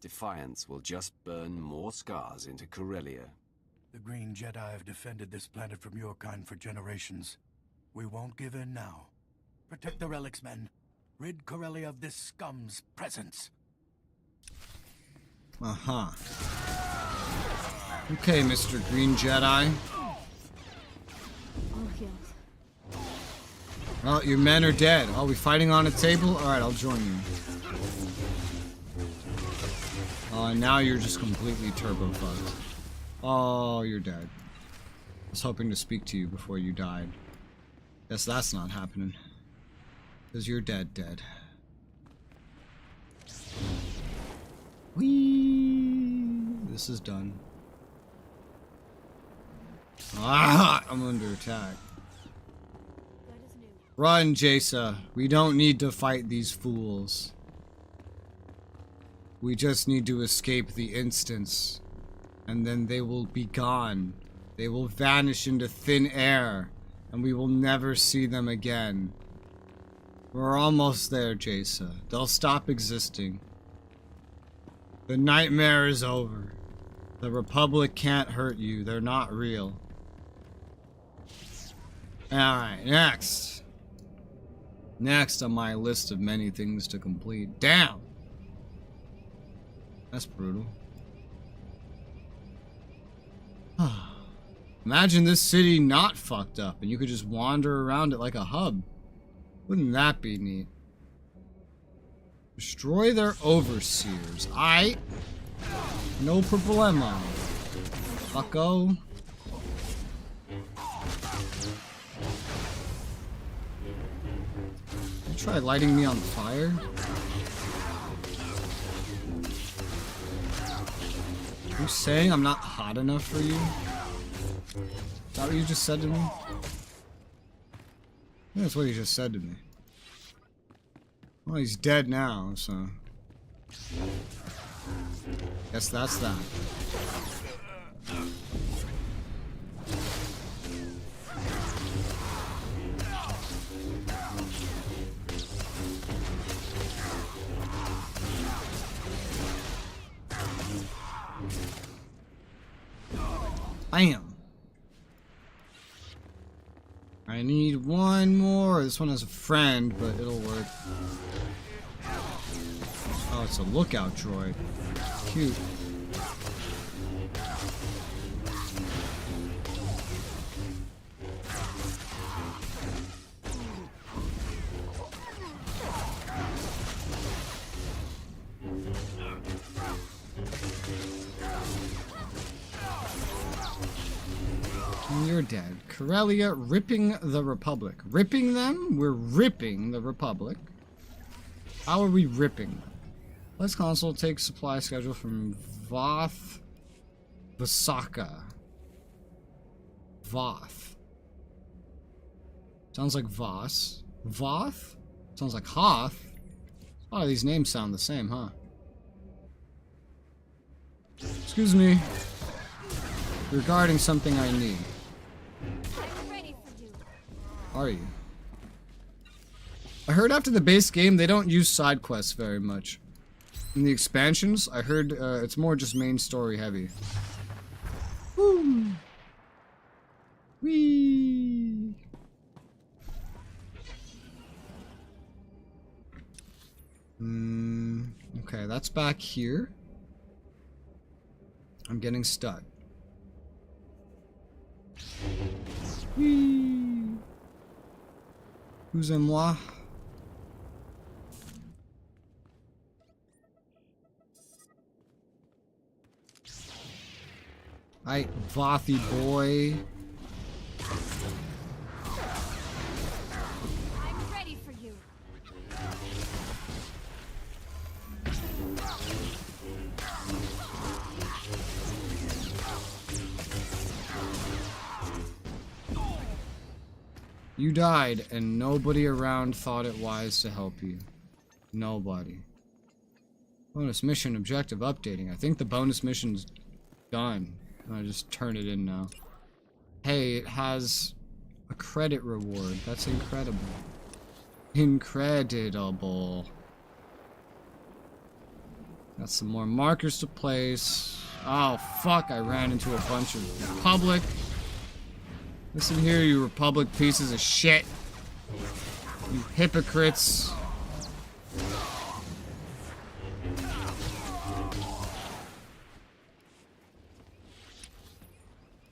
Defiance will just burn more scars into Corellia. The Green Jedi have defended this planet from your kind for generations. We won't give in now. Protect the relics, men. Rid Corellia of this scum's presence. Uh-huh. Okay, Mr. Green Jedi. Well, your men are dead. Are we fighting on a table? Alright, I'll join you. Oh, and now you're just completely turbo fucked. Oh, you're dead. I was hoping to speak to you before you died. Guess that's not happening. Because you're dead. Whee! This is done. Ah, I'm under attack. Run, Jasa. We don't need to fight these fools. We just need to escape the instance. And then they will be gone. They will vanish into thin air. And we will never see them again. We're almost there, Jasa. They'll stop existing. The nightmare is over. The Republic can't hurt you. They're not real. Alright, next. Next on my list of many things to complete. Damn! That's brutal. Imagine this city not fucked up and you could just wander around it like a hub. Wouldn't that be neat? Destroy their overseers. No problemo. Fucko. You try lighting me on fire? Are you saying I'm not hot enough for you? Is that what you just said to me? I think that's what he just said to me. Well, he's dead now, so... Guess that's that. Bam! I need one more. This one has a friend, but it'll work. Oh, it's a lookout droid. Cute. You're dead. Corellia ripping the Republic. Ripping them? We're ripping the Republic. How are we ripping them? Let's console take supply schedule from Voth Vasaka. Voth. Sounds like Voss. Voth? Sounds like Hoth. A lot of these names sound the same, huh? Excuse me. Regarding something I need. Are you? I heard after the base game they don't use side quests very much. In the expansions, I heard it's more just main story heavy. Woo! Whee! Okay, that's back here. I'm getting stuck. Whee! Excusez-moi. Alright, Vothy boy. I'm ready for you. You died, and nobody around thought it wise to help you. Nobody. Bonus mission objective updating. I think the bonus mission's done. I just turn it in now. Hey, it has a credit reward. That's incredible. Incredible. Got some more markers to place. Oh, fuck. I ran into a bunch of Republic. Listen here, you Republic pieces of shit. You hypocrites.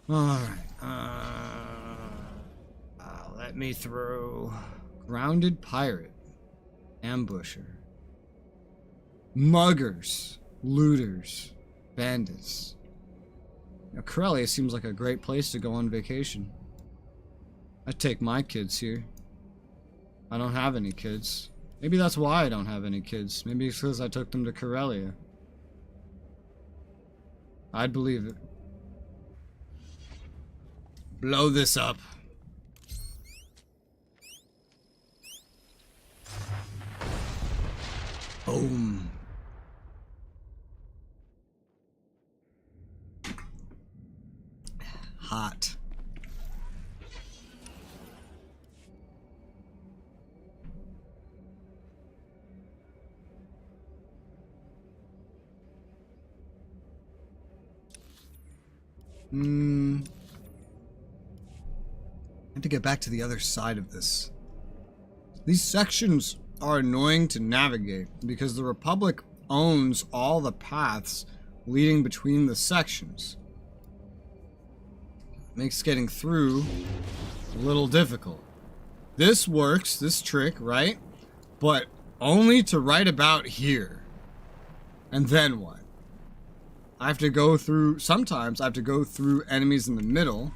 Alright. Let me through. Grounded pirate. Ambusher. Muggers. Looters. Bandits. Now, Corellia seems like a great place to go on vacation. I'd take my kids here. I don't have any kids. Maybe that's why I don't have any kids. Maybe it's because I took them to Corellia. I'd believe it. blow this up. Boom. Hot. I have to get back to the other side of this. These sections are annoying to navigate because the Republic owns all the paths leading between the sections. It makes getting through a little difficult. This works, this trick, right? But only to right about here. And then what? I have to go through, sometimes I have to go through enemies in the middle.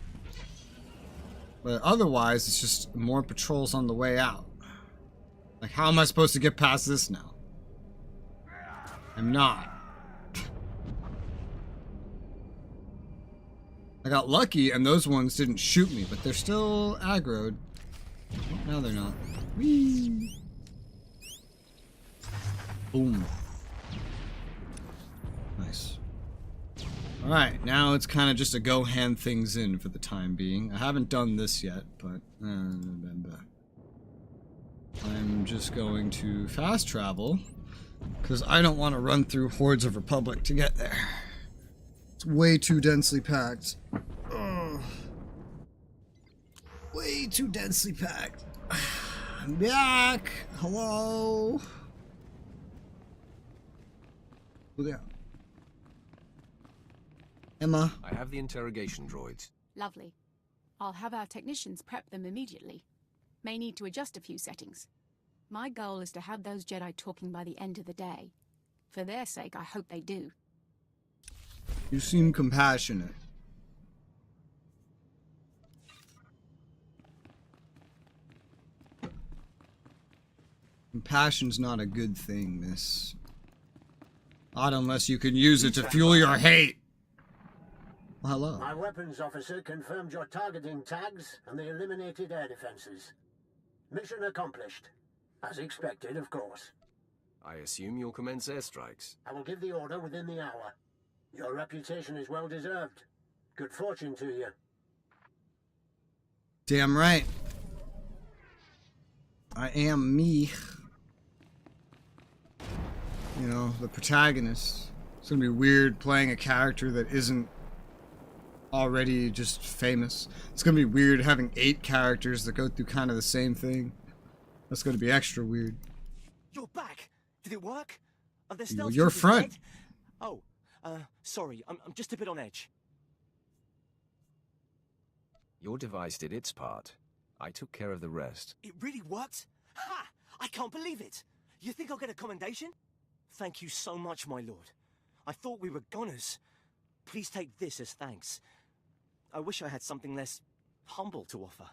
But otherwise, it's just more patrols on the way out. Like, how am I supposed to get past this now? I'm not. I got lucky and those ones didn't shoot me, but they're still aggroed. No, they're not. Whee! Boom. Nice. Alright, now it's kind of just a go hand things in for the time being. I haven't done this yet, but I'm just going to fast travel because I don't want to run through hordes of Republic to get there. It's way too densely packed. Ugh. Way too densely packed. I'm back. Hello. Who there? Emma. I have the interrogation droids. Lovely. I'll have our technicians prep them immediately. May need to adjust a few settings. My goal is to have those Jedi talking by the end of the day. For their sake, I hope they do. You seem compassionate. Compassion's not a good thing, miss. Not unless you can use it to fuel your hate. Well, hello. My weapons officer confirmed your targeting tags and the eliminated air defenses. Mission accomplished. As expected, of course. I assume you'll commence airstrikes. I will give the order within the hour. Your reputation is well deserved. Good fortune to you. Damn right. I am me. You know, the protagonist. It's gonna be weird playing a character that isn't already just famous. It's gonna be weird having 8 characters that go through kind of the same thing. That's gonna be extra weird. You're back. Did it work? Are there Well, stealth your troopers friend. dead? Oh, sorry. I'm just a bit on edge. Your device did its part. I took care of the rest. It really worked? Ha! I can't believe it. You think I'll get a commendation? Thank you so much, my lord. I thought we were goners. Please take this as thanks. I wish I had something less humble to offer.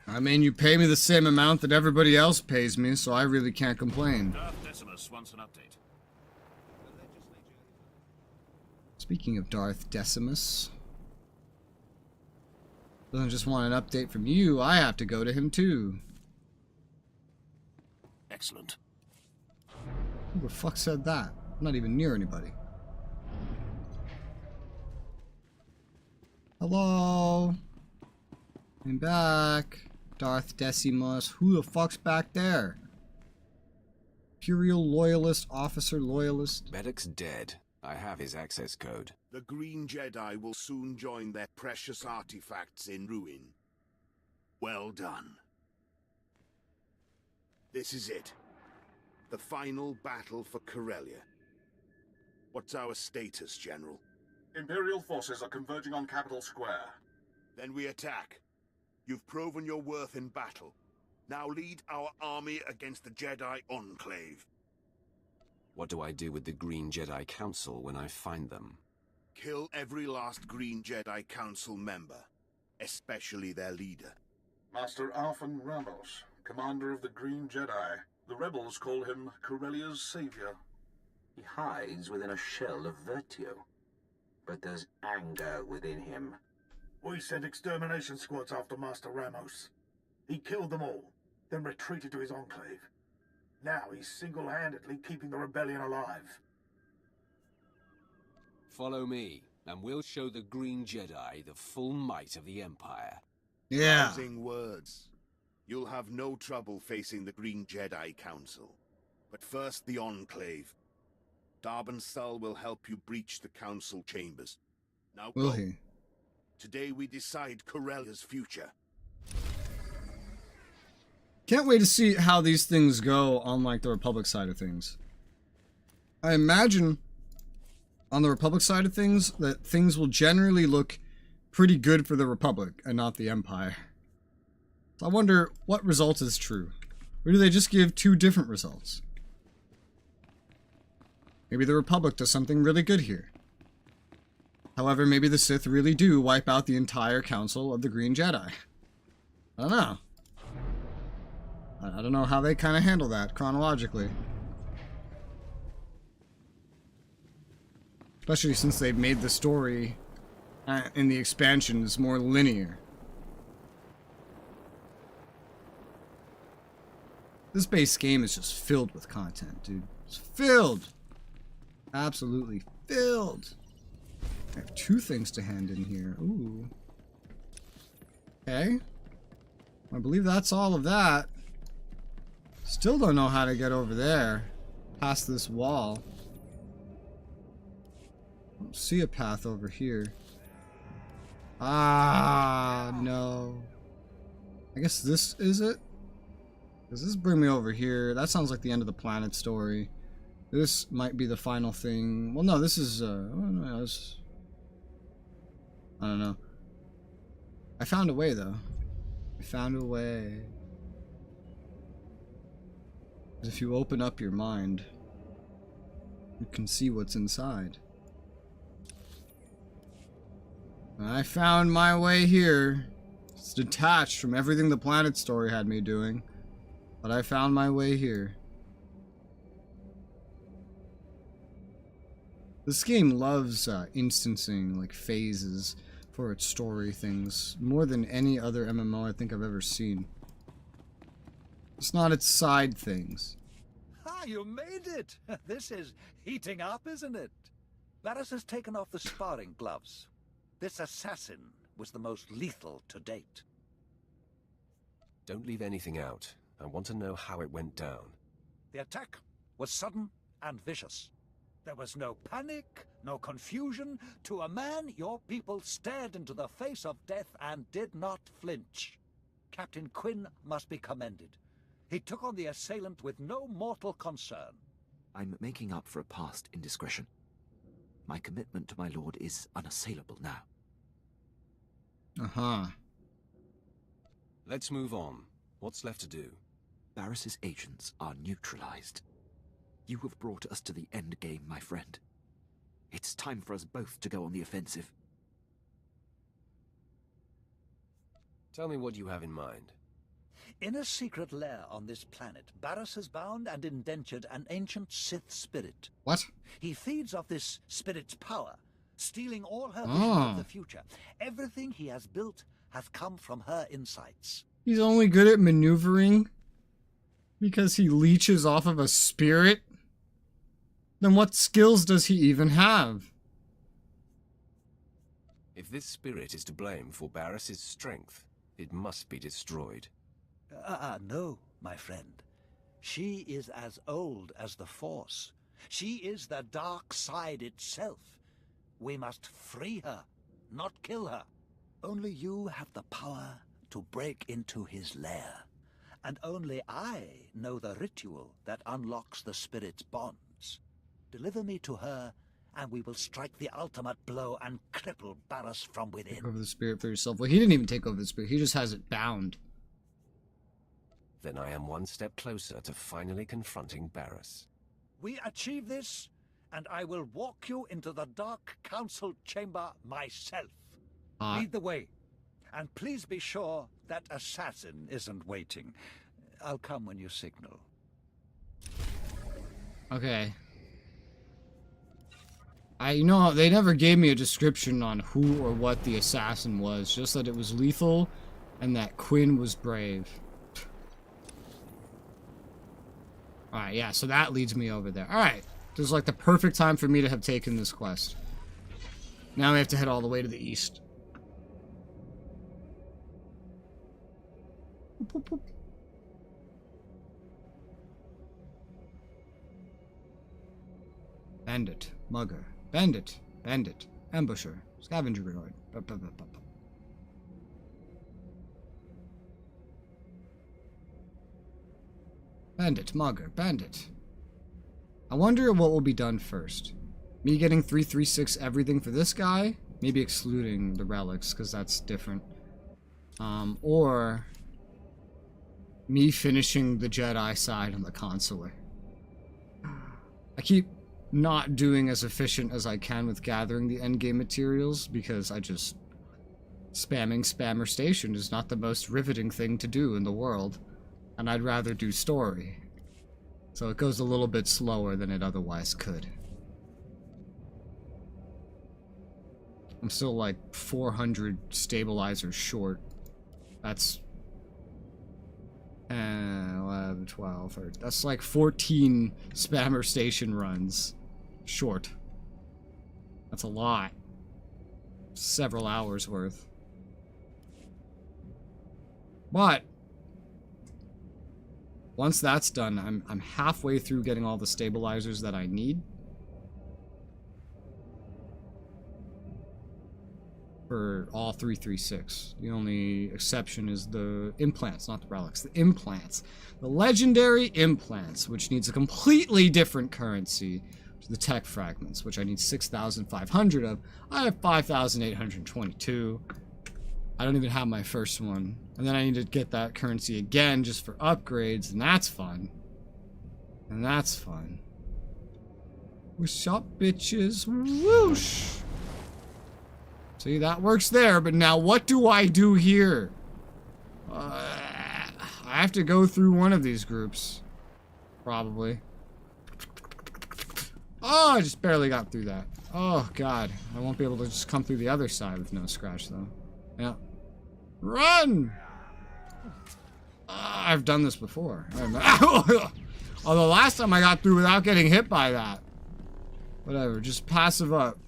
I mean, you pay me the same amount that everybody else pays me, so I really can't complain. Darth Decimus wants an update. Speaking of Darth Decimus, doesn't just want an update from you, I have to go to him too. Excellent. Who the fuck said that? I'm not even near anybody. Hello? I'm back. Darth Decimus. Who the fuck's back there? Imperial loyalist, officer loyalist. Medic's dead. I have his access code. The Green Jedi will soon join their precious artifacts in ruin. Well done. This is it. The final battle for Corellia. What's our status, General? Imperial forces are converging on Capital Square. Then we attack. You've proven your worth in battle. Now lead our army against the Jedi Enclave. What do I do with the Green Jedi Council when I find them? Kill every last Green Jedi Council member, especially their leader. Master Arfan Ramos, commander of the Green Jedi. The rebels call him Corellia's savior. He hides within a shell of virtue. but there's anger within him. We sent extermination squads after Master Ramos. He killed them all, then retreated to his enclave. Now he's single-handedly keeping the rebellion alive. Follow me, and we'll show the Green Jedi the full might of the Empire. Yeah. Rousing words. You'll have no trouble facing the Green Jedi Council. But first, the Enclave. Darben Sul will help you breach the Council chambers. Now Will go. he? Today we decide Corellia's future. Can't wait to see how these things go on like the Republic side of things. I imagine on the Republic side of things that things will generally look pretty good for the Republic and not the Empire. So I wonder what result is true. Or do they just give two different results? Maybe the Republic does something really good here. However, maybe the Sith really do wipe out the entire Council of the Green Jedi. I don't know. I don't know how they kind of handle that chronologically. Especially since they've made the story in the expansions more linear. This base game is just filled with content, dude. It's filled! Absolutely filled! I have two things to hand in here. Ooh. Okay. I believe that's all of that. Still don't know how to get over there. Past this wall. I don't see a path over here. Ah, no. I guess this is it? Does this bring me over here? That sounds like the end of the planet story. This might be the final thing. Well, no, this is, I don't know. I found a way, though. I found a way. If you open up your mind, you can see what's inside. I found my way here. It's detached from everything the planet story had me doing, but I found my way here. This game loves instancing like phases for its story things more than any other MMO I think I've ever seen. It's not its side things. Ah, you made it! This is heating up, isn't it? Varys has taken off the sparring gloves. This assassin was the most lethal to date. Don't leave anything out. I want to know how it went down. The attack was sudden and vicious. There was no panic, no confusion. To a man, your people stared into the face of death and did not flinch. Captain Quinn must be commended. He took on the assailant with no mortal concern. I'm making up for a past indiscretion. My commitment to my lord is unassailable now. Uh-huh. Let's move on. What's left to do? Barris's agents are neutralized. You have brought us to the end game, my friend. It's time for us both to go on the offensive. Tell me what you have in mind. In a secret lair on this planet, Barris has bound and indentured an ancient Sith spirit. What? He feeds off this spirit's power, stealing all her vision of the future. Everything he has built has come from her insights. He's only good at maneuvering because he leeches off of a spirit? Then what skills does he even have? If this spirit is to blame for Barris's strength, it must be destroyed. No, my friend. She is as old as the Force. She is the dark side itself. We must free her, not kill her. Only you have the power to break into his lair. And only I know the ritual that unlocks the spirit's bonds. Deliver me to her, and we will strike the ultimate blow and cripple Barris from within. Take over the spirit for yourself. Well, he didn't even take over the spirit. He just has it bound. Then I am one step closer to finally confronting Barris. We achieve this, and I will walk you into the Dark Council chamber myself. Lead the way, and please be sure that assassin isn't waiting. I'll come when you signal. Okay. You know, they never gave me a description on who or what the assassin was, just that it was lethal and that Quinn was brave. Alright, yeah, so that leads me over there. Alright, this is like the perfect time for me to have taken this quest. Now we have to head all the way to the east. Boop, boop, boop. Bandit, mugger, bandit, bandit, ambusher, scavenger droid. Bandit, mugger, bandit. I wonder what will be done first. Me getting 336 everything for this guy, maybe excluding the relics, because that's different. Or me finishing the Jedi side on the consular. I keep not doing as efficient as I can with gathering the endgame materials because I just... Spamming Spammer Station is not the most riveting thing to do in the world, and I'd rather do story. So it goes a little bit slower than it otherwise could. I'm still like 400 stabilizers short. That's 11, 12, 13. That's like 14 Spammer Station runs short. That's a lot. Several hours worth. But once that's done, I'm halfway through getting all the stabilizers that I need. For all 336. The only exception is the implants, not the relics. The implants. The legendary implants, which needs a completely different currency to the tech fragments, which I need 6,500 of. I have 5,822. I don't even have my first one. And then I need to get that currency again just for upgrades, and that's fun. And that's fun. What's up, bitches? Whoosh! See, that works there, but now what do I do here? I have to go through one of these groups. Probably. Oh, I just barely got through that. Oh, God. I won't be able to just come through the other side with no scratch, though. Yeah. Run! I've done this before. Although last time I got through without getting hit by that. Whatever, just passive up.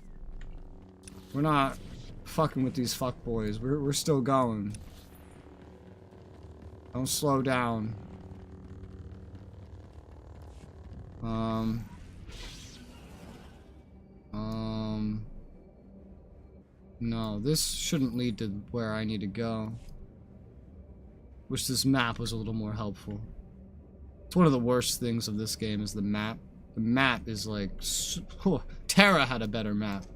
We're not fucking with these fuckboys. We're still going. Don't slow down. No, this shouldn't lead to where I need to go. Wish this map was a little more helpful. It's one of the worst things of this game is the map. The map is like... Terra had a better map.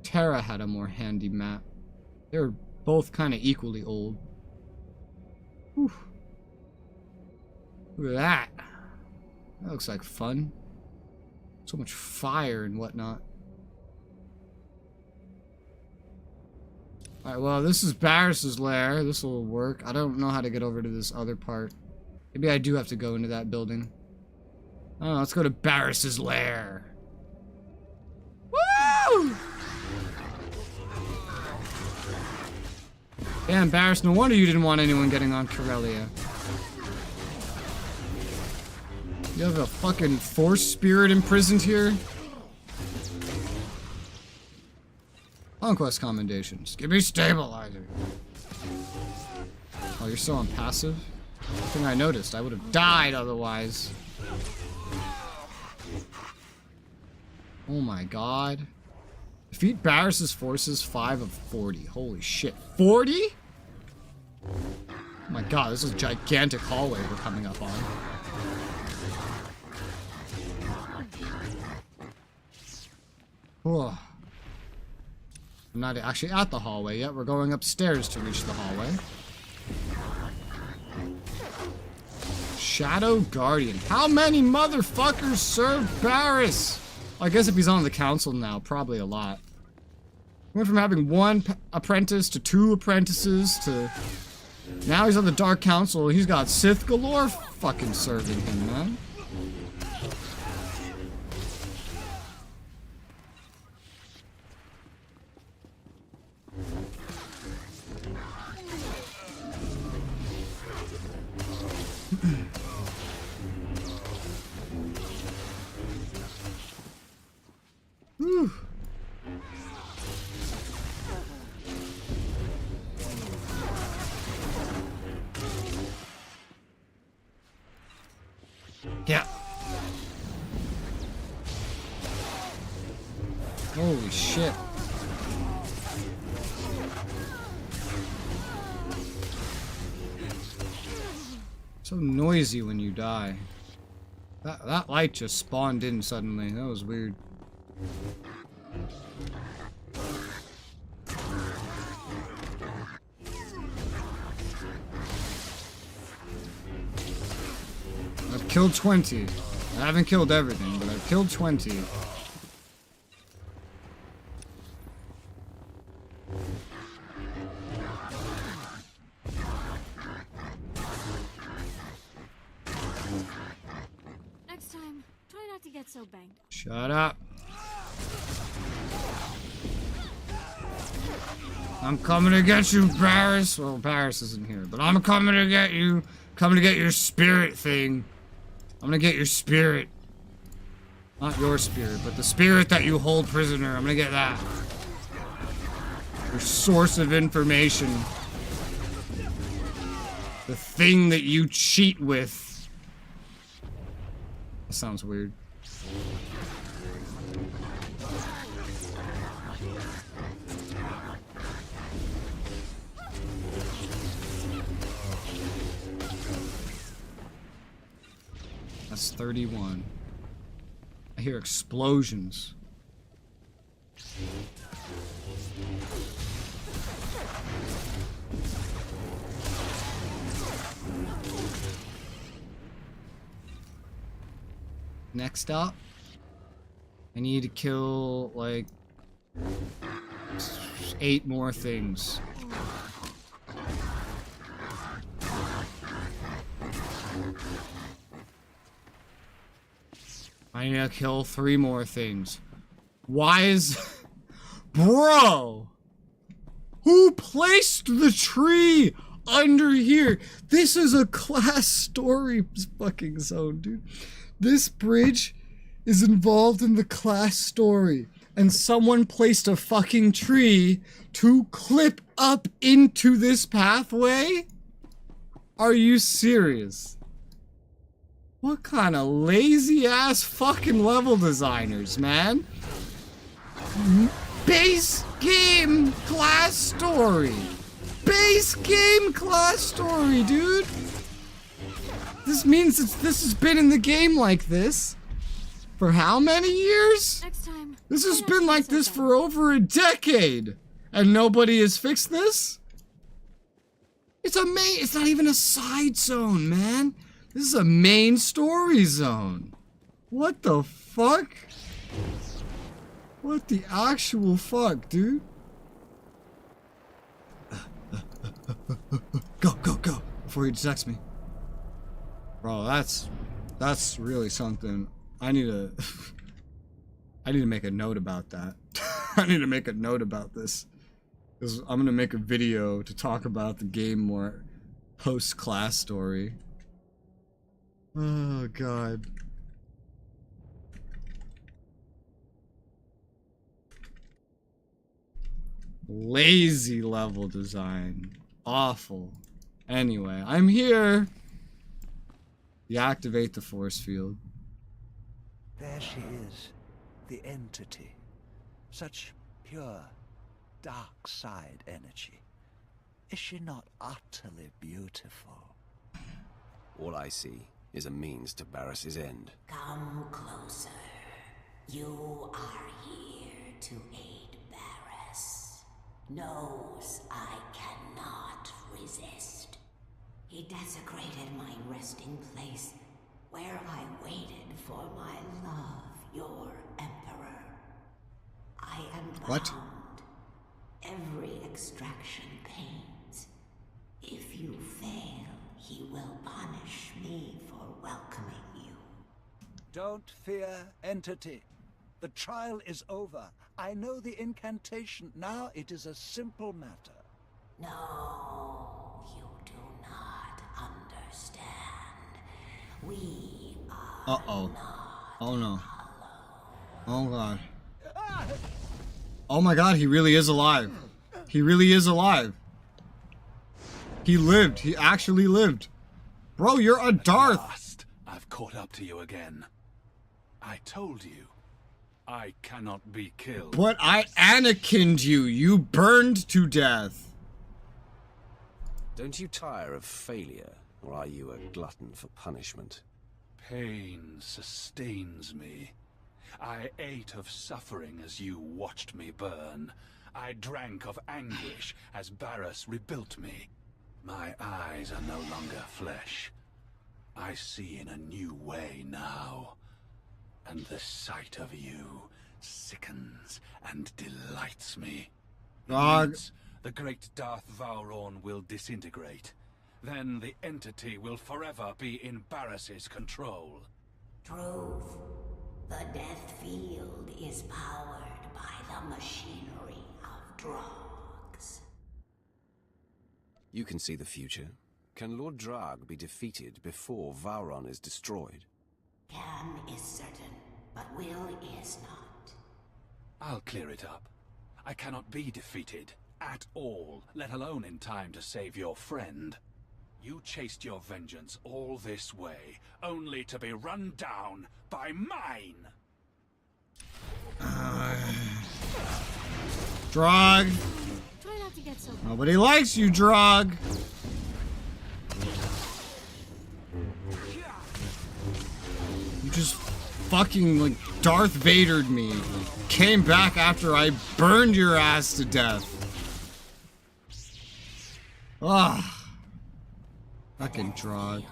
Terra had a more handy map. They were both kind of equally old. Whew. Look at that. That looks like fun. So much fire and whatnot. Alright, well, this is Barris's lair. This will work. I don't know how to get over to this other part. Maybe I do have to go into that building. Oh, let's go to Barris's lair. Woo! Damn, Barris, no wonder you didn't want anyone getting on Corellia. You have a fucking force spirit imprisoned here? Conquest commendations. Give me stabilizer. Oh, you're still on passive? I think I noticed. I would have died otherwise. Oh my god. Defeat Barris's forces 5 of 40. Holy shit. 40? Oh my god, this is a gigantic hallway we're coming up on. Whoa. I'm not actually at the hallway yet. We're going upstairs to reach the hallway. Shadow Guardian. How many motherfuckers serve Barris? I guess if he's on the council now, probably a lot. Went from having 1 apprentice to 2 apprentices to... Now he's on the Dark Council. He's got Sith galore fucking serving him, man. Whew. Yeah. Holy shit. So noisy when you die. That light just spawned in suddenly. That was weird. I've killed 20. I haven't killed everything, but I've killed 20. Next time, try not to get so banged up. Shut up. I'm coming to get you, Paris. Well, Paris isn't here, but I'm coming to get you. Coming to get your spirit thing. I'm gonna get your spirit. Not your spirit, but the spirit that you hold prisoner. I'm gonna get that. Your source of information. The thing that you cheat with. That sounds weird. That's 31. I hear explosions. Next up, I need to kill like 8 more things. I need to kill 3 more things. Why is... Bro! Who placed the tree under here? This is a class story fucking zone, dude. This bridge is involved in the class story. And someone placed a fucking tree to clip up into this pathway? Are you serious? What kind of lazy ass fucking level designers, man? Base game class story. Base game class story, dude. This means this has been in the game like this for how many years? Next time. This has been like this for over a decade, and nobody has fixed this? It's not even a side zone, man. This is a main story zone. What the fuck? What the actual fuck, dude? Go, go, go! Before he detects me. Bro, that's really something. I need to make a note about that. I need to make a note about this. Because I'm gonna make a video to talk about the game more post-class story. Oh, God. Lazy level design. Awful. Anyway, I'm here. Deactivate the force field. There she is, the entity. Such pure, dark side energy. Is she not utterly beautiful? All I see is a means to Barris's end. Come closer. You are here to aid Barris. Knows I cannot resist. He desecrated my resting place, where I waited for my love, your Emperor. I am bound. What? Every extraction pains. If you fail, he will punish me for welcoming you. Don't fear, entity. The trial is over. I know the incantation. Now it is a simple matter. No, you do not understand. We are Uh-oh. Oh no. Oh God. Oh my god, he really is alive. He really is alive. He lived. He actually lived. Bro, you're a Darth. At last, I've caught up to you again. I told you, I cannot be killed. But I Anakin'd you. You burned to death. Don't you tire of failure, or are you a glutton for punishment? Pain sustains me. I ate of suffering as you watched me burn. I drank of anguish as Barris rebuilt me. My eyes are no longer flesh. I see in a new way now. And the sight of you sickens and delights me. Dog. The great Darth Vowrawn will disintegrate. Then the entity will forever be in Barris's control. Truth. The death field is powered by the machinery of drugs. You can see the future. Can Lord Drag be defeated before Vowrawn is destroyed? Can is certain, but will is not. I'll clear it up. I cannot be defeated at all, let alone in time to save your friend. You chased your vengeance all this way, only to be run down by mine! Drog. Try not to get so. Nobody likes you, Drog. You just fucking, like, Darth Vader'd me. Came back after I burned your ass to death. Ugh. Fucking Drog.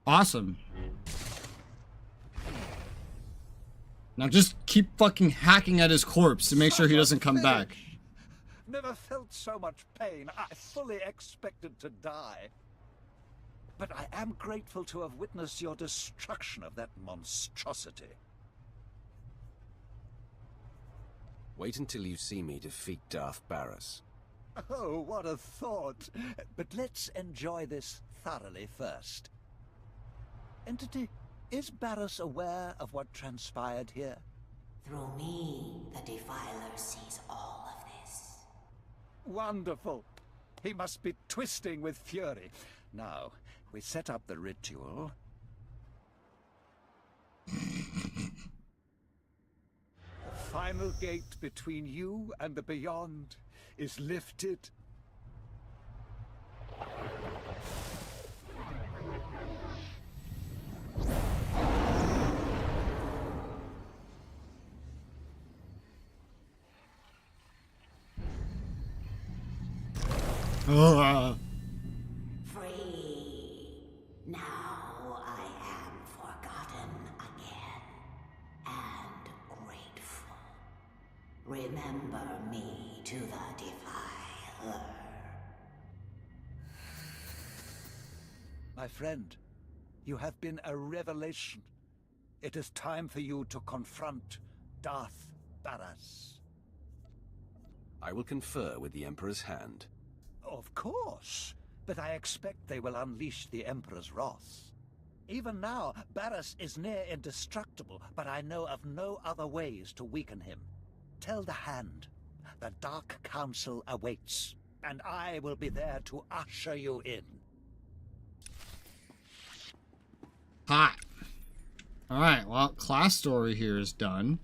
Awesome. Now just keep fucking hacking at his corpse to make sure he doesn't come back. Never felt so much pain. I fully expected to die. But I am grateful to have witnessed your destruction of that monstrosity. Wait until you see me defeat Darth Barris. Oh, what a thought. But let's enjoy this thoroughly first. Entity, is Barris aware of what transpired here? Through me, the Defiler sees all of this. Wonderful. He must be twisting with fury. Now, we set up the ritual. The final gate between you and the beyond is lifted. Free. Now I am forgotten again. And grateful. Remember me to the Defiler. My friend, you have been a revelation. It is time for you to confront Darth Barris. I will confer with the Emperor's hand. Of course, but I expect they will unleash the Emperor's wrath. Even now, Barris is near indestructible, but I know of no other ways to weaken him. Tell the Hand, the Dark Council awaits, and I will be there to usher you in. Hot. Alright, well, class story here is done.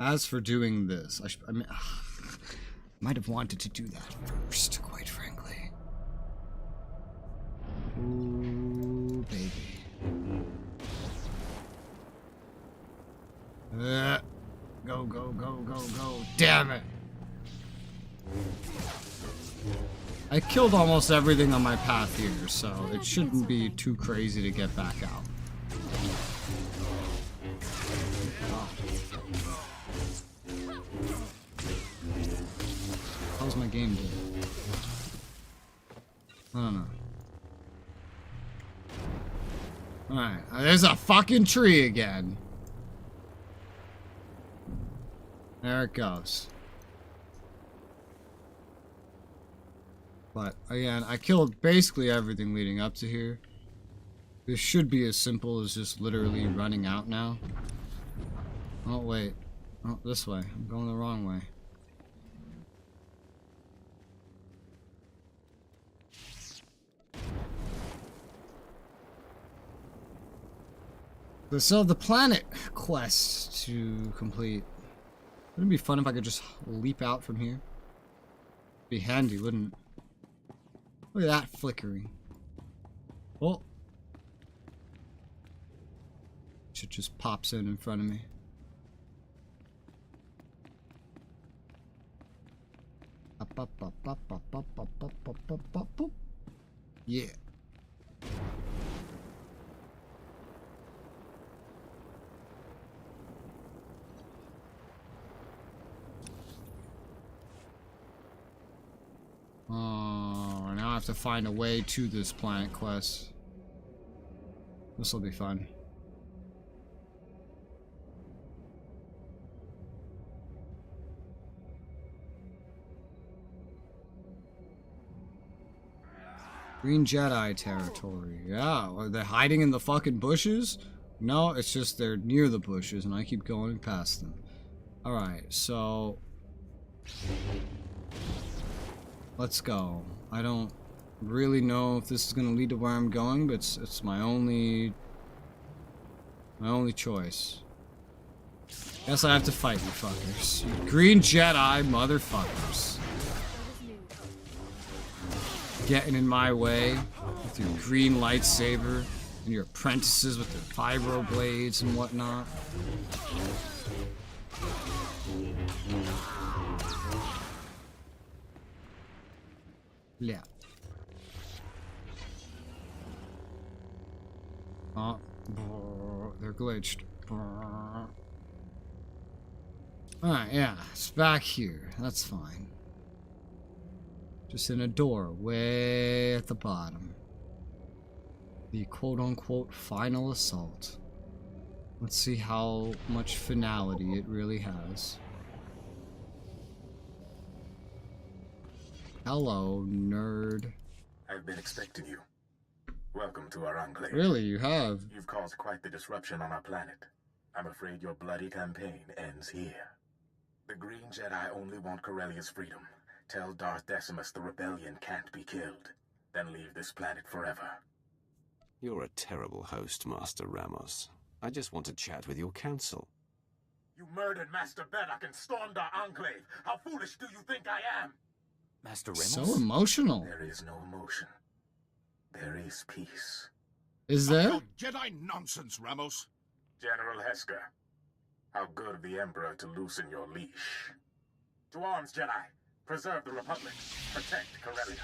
As for doing this, I mean, might have wanted to do that first, quite frankly. Ooh, baby. Go, go, go, go, go. Damn it. I killed almost everything on my path here, so it shouldn't be too crazy to get back out. How's my game doing? I don't know. Alright, there's a fucking tree again. There it goes. But again, I killed basically everything leading up to here. This should be as simple as just literally running out now. Oh, wait. Oh, this way. I'm going the wrong way. We still have the planet quest to complete. Wouldn't it be fun if I could just leap out from here? Be handy, wouldn't it? Look at that flickering. Oh. Shit just pops in front of me. Up, up, up, up, up, up, up, up, up, up, up, up. Yeah. Oh, now I have to find a way to this planet quest. This will be fun. Green Jedi territory. Yeah, are they hiding in the fucking bushes? No, it's just they're near the bushes and I keep going past them. Alright, so... let's go. I don't really know if this is going to lead to where I'm going, but it's my only choice. Guess I have to fight you fuckers. You Green Jedi motherfuckers. Getting in my way with your green lightsaber and your apprentices with their vibro blades and whatnot. Yeah. Oh, they're glitched. Alright, yeah, it's back here. That's fine. Just in a door way at the bottom. The quote-unquote final assault. Let's see how much finality it really has. Hello, nerd. I've been expecting you. Welcome to our enclave. Really, you have? You've caused quite the disruption on our planet. I'm afraid your bloody campaign ends here. The Green Jedi only want Corellia's freedom. Tell Darth Decimus the rebellion can't be killed. Then leave this planet forever. You're a terrible host, Master Ramos. I just want to chat with your council. You murdered Master Beddock and stormed our enclave. How foolish do you think I am? Master Ramos? So emotional. There is no emotion. There is peace. Is there? No Jedi nonsense, Ramos. General Hesker, how good of the Emperor to loosen your leash. To arms, Jedi. Preserve the Republic. Protect Corellia.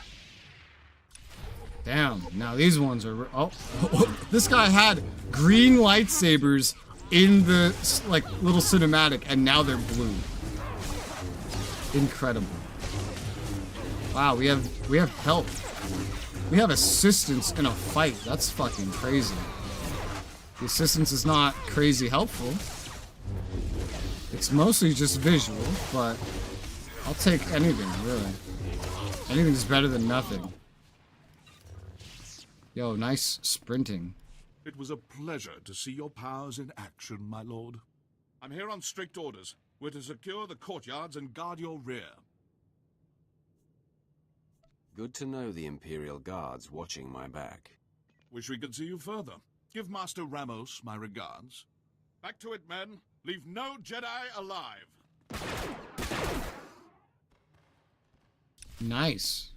Damn, now these ones are... oh, this guy had green lightsabers in the, like, little cinematic, and now they're blue. Incredible. Wow, we have help. We have assistance in a fight. That's fucking crazy. The assistance is not crazy helpful. It's mostly just visual, but I'll take anything, really. Anything's better than nothing. Yo, nice sprinting. It was a pleasure to see your powers in action, my lord. I'm here on strict orders. We're to secure the courtyards and guard your rear. Good to know the Imperial Guard's watching my back. Wish we could see you further. Give Master Ramos my regards. Back to it, men. Leave no Jedi alive. Nice.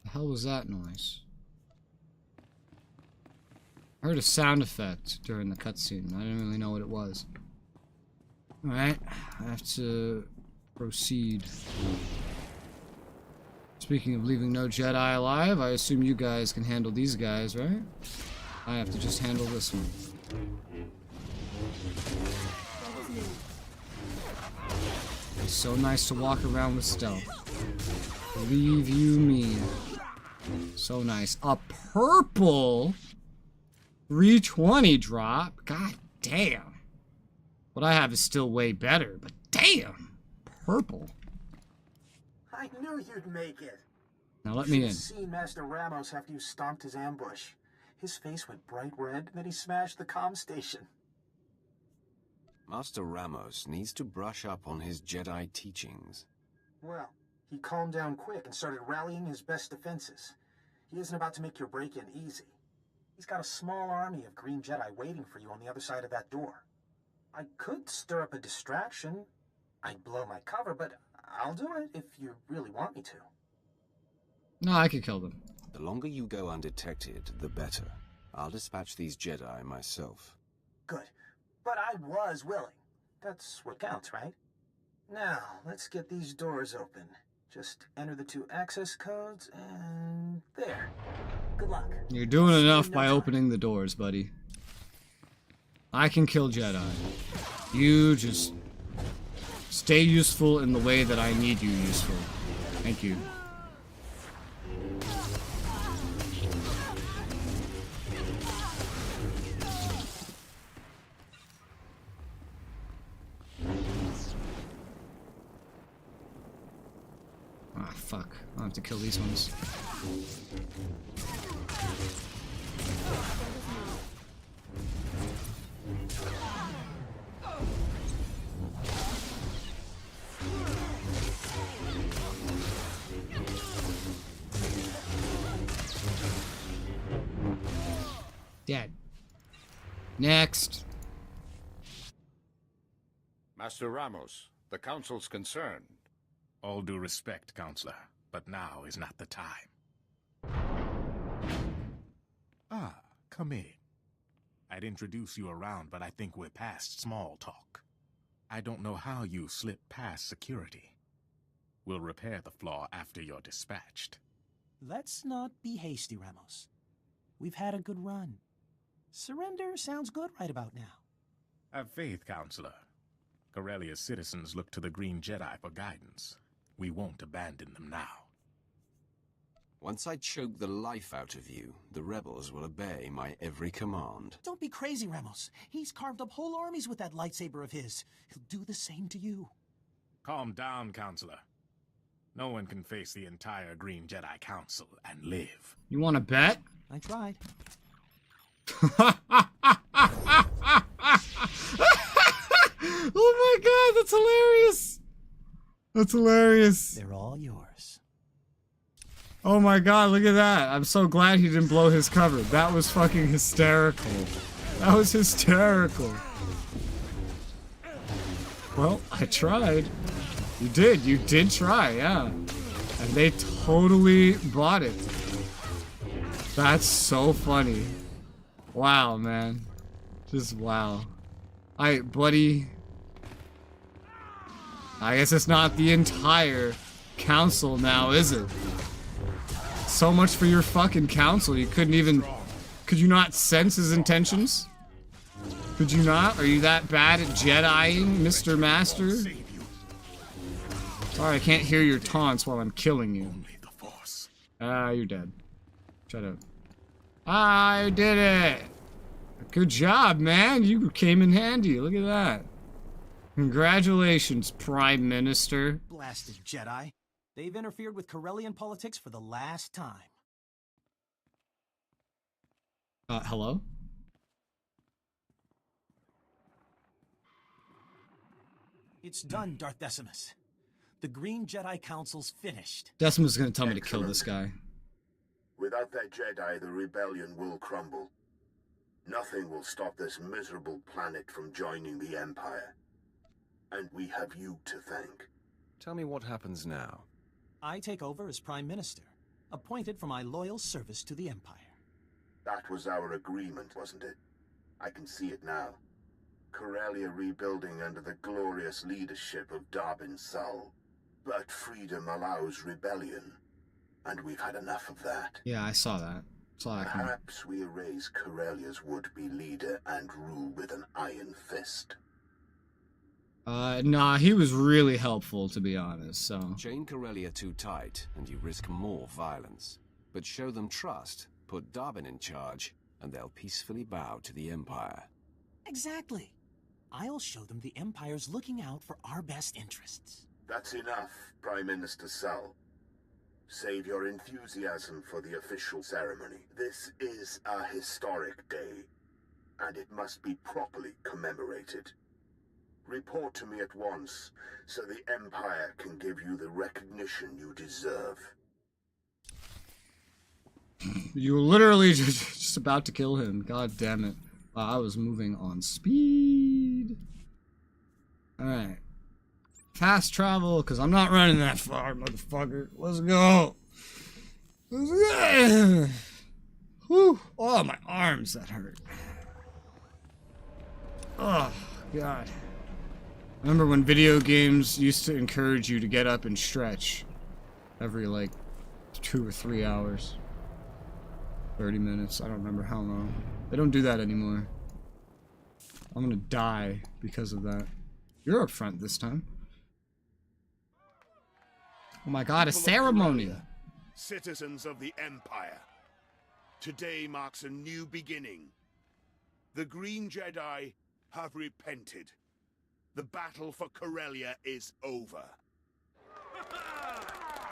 The hell was that noise? I heard a sound effect during the cutscene. I didn't really know what it was. Alright, I have to proceed. Speaking of leaving no Jedi alive, I assume you guys can handle these guys, right? I have to just handle this one. It's so nice to walk around with stealth. Believe you me. So nice. A purple 320 drop? God damn. What I have is still way better, but damn. purple. I knew you'd make it. Now let me in. You should have seen Master Ramos after you stomped his ambush. His face went bright red, then he smashed the comm station. Master Ramos needs to brush up on his Jedi teachings. Well, he calmed down quick and started rallying his best defenses. He isn't about to make your break-in easy. He's got a small army of green Jedi waiting for you on the other side of that door. I could stir up a distraction. I'd blow my cover, but I'll do it if you really want me to. No, I could kill them. The longer you go undetected, the better. I'll dispatch these Jedi myself. Good. But I was willing. That's what counts, right? Now, let's get these doors open. Just enter the 2 access codes, and there. Good luck. You're doing enough by opening the doors, buddy. I can kill Jedi. You just stay useful in the way that I need you useful. Thank you. Ah, fuck. I'll have to kill these ones. Dead. Next. Master Ramos, the Council's concerned. All due respect, Counselor, but now is not the time. Ah, come in. I'd introduce you around, but I think we're past small talk. I don't know how you slipped past security. We'll repair the flaw after you're dispatched. Let's not be hasty, Ramos. We've had a good run. Surrender sounds good right about now. Have faith, Counselor. Corellia's citizens look to the Green Jedi for guidance. We won't abandon them now. Once I choke the life out of you, the rebels will obey my every command. Don't be crazy, Ramos. He's carved up whole armies with that lightsaber of his. He'll do the same to you. Calm down, Counselor. No one can face the entire Green Jedi Council and live. You want to bet? I tried. Oh my god, that's hilarious! That's hilarious. They're all yours. Oh my god, look at that. I'm so glad he didn't blow his cover. That was fucking hysterical. That was hysterical. Well, I tried. You did try, yeah. And they totally bought it. That's so funny. Wow, man. Just wow. Alright, buddy. I guess it's not the entire council now, is it? So much for your fucking council. You couldn't even... Could you not sense his intentions? Could you not? Are you that bad at Jediing, Mr. Master? Sorry, I can't hear your taunts while I'm killing you. Ah, you're dead. Shut up. I did it! Good job, man. You came in handy. Look at that. Congratulations, Prime Minister. Blasted Jedi. They've interfered with Corellian politics for the last time. Hello? It's done, Darth Decimus. The Green Jedi Council's finished. Decimus is gonna tell me to kill this guy. Without that Jedi, the rebellion will crumble. Nothing will stop this miserable planet from joining the Empire. And we have you to thank. Tell me what happens now. I take over as Prime Minister, appointed for my loyal service to the Empire. That was our agreement, wasn't it? I can see it now. Corellia rebuilding under the glorious leadership of Darbin Sul. But freedom allows rebellion. And we've had enough of that. Yeah, I saw that. Perhaps we erase Corellia's would-be leader and rule with an iron fist. Nah, he was really helpful, to be honest, so... Chain Corellia too tight, and you risk more violence. But show them trust, put Darbin in charge, and they'll peacefully bow to the Empire. Exactly. I'll show them the Empire's looking out for our best interests. That's enough, Prime Minister Sal. Save your enthusiasm for the official ceremony. This is a historic day, and it must be properly commemorated. Report to me at once, so the Empire can give you the recognition you deserve. You were literally just about to kill him. God damn it. Wow, I was moving on speed. Alright. Fast travel, because I'm not running that far, motherfucker. Let's go. Let's go. Whew. Oh, my arms, that hurt. Oh, God. Remember when video games used to encourage you to get up and stretch every, like, 2 or 3 hours? 30 minutes, I don't remember how long. They don't do that anymore. I'm gonna die because of that. You're up front this time. Oh my god, a ceremony! Citizens of the Empire, today marks a new beginning. The Green Jedi have repented. The battle for Corellia is over.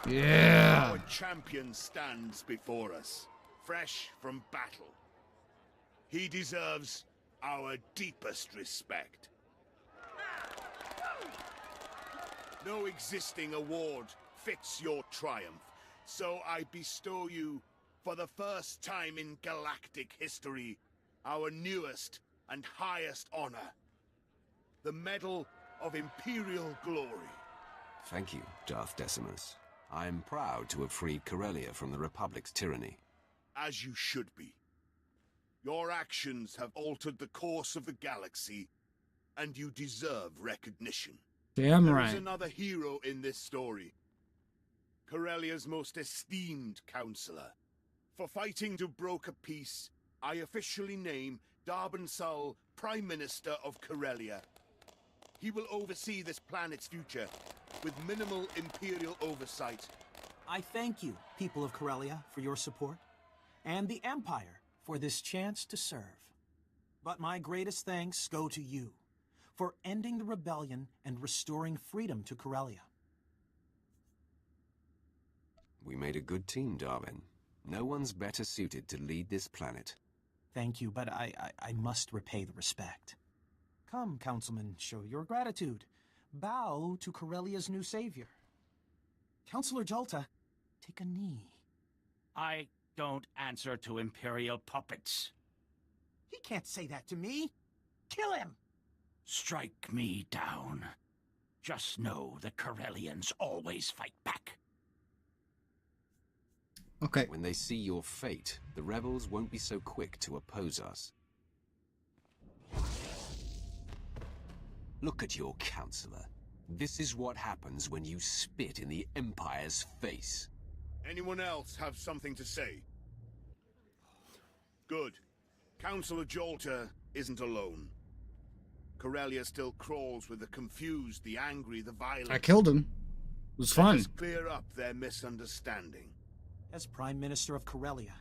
Yeah! Our champion stands before us, fresh from battle. He deserves our deepest respect. No existing award fits your triumph, so I bestow you, for the first time in galactic history, our newest and highest honor, the Medal of Imperial Glory. Thank you, Darth Decimus. I am proud to have freed Corellia from the Republic's tyranny. As you should be. Your actions have altered the course of the galaxy, and you deserve recognition. Damn There right. is another hero in this story. Corellia's most esteemed counselor. For fighting to broker peace, I officially name Darben Sul Prime Minister of Corellia. He will oversee this planet's future, with minimal Imperial oversight. I thank you, people of Corellia, for your support, and the Empire for this chance to serve. But my greatest thanks go to you, for ending the rebellion and restoring freedom to Corellia. We made a good team, Darwin. No one's better suited to lead this planet. Thank you, but I must repay the respect. Come, Councilman, show your gratitude. Bow to Corellia's new savior. Counselor Jolta, take a knee. I don't answer to Imperial puppets. He can't say that to me. Kill him! Strike me down. Just know the Corellians always fight back. Okay. When they see your fate, the rebels won't be so quick to oppose us. Look at your counselor. This is what happens when you spit in the Empire's face. Anyone else have something to say? Good. Counselor Jolta isn't alone. Corellia still crawls with the confused, the angry, the violent. I killed him. It was fun. Let us clear up their misunderstanding. As Prime Minister of Corellia,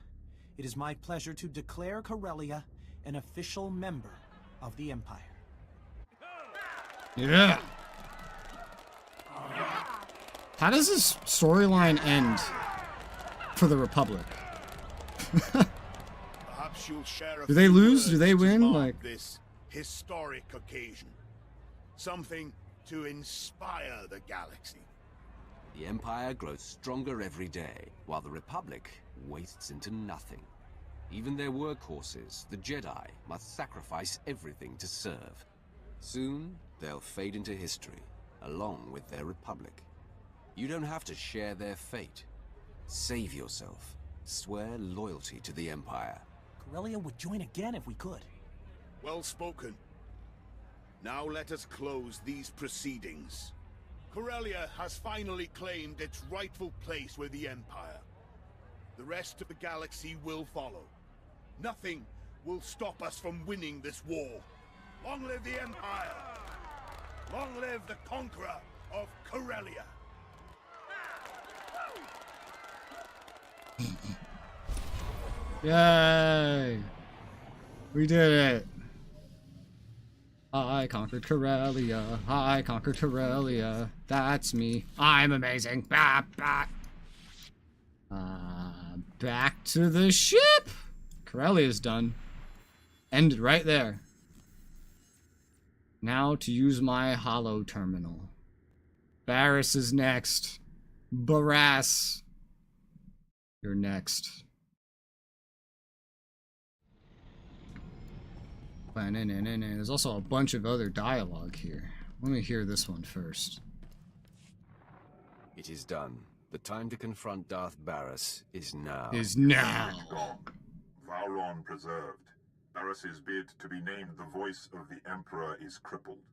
it is my pleasure to declare Corellia an official member of the Empire. Yeah. How does this storyline end for the Republic? Perhaps you'll share a Do they few lose? Do words they to win? mark Like this historic occasion. Something to inspire the galaxy. The Empire grows stronger every day, while the Republic wastes into nothing. Even their workhorses, the Jedi, must sacrifice everything to serve. Soon, they'll fade into history, along with their Republic. You don't have to share their fate. Save yourself. Swear loyalty to the Empire. Corellia would join again if we could. Well spoken. Now let us close these proceedings. Corellia has finally claimed its rightful place with the Empire. The rest of the galaxy will follow. Nothing will stop us from winning this war. Long live the Empire! Long live the conqueror of Corellia! yay! We did it. I conquered Corellia. I conquered Corellia. That's me. I'm amazing. Bah, bah. Back to the ship. Corellia's done. Ended right there. Now to use my holo terminal. Barris is next. Barras. You're next. There's also a bunch of other dialogue here. Let me hear this one first. It is done. The time to confront Darth Barris is now. Is now. Gone. Vowron preserved. Barris's bid to be named the voice of the Emperor is crippled.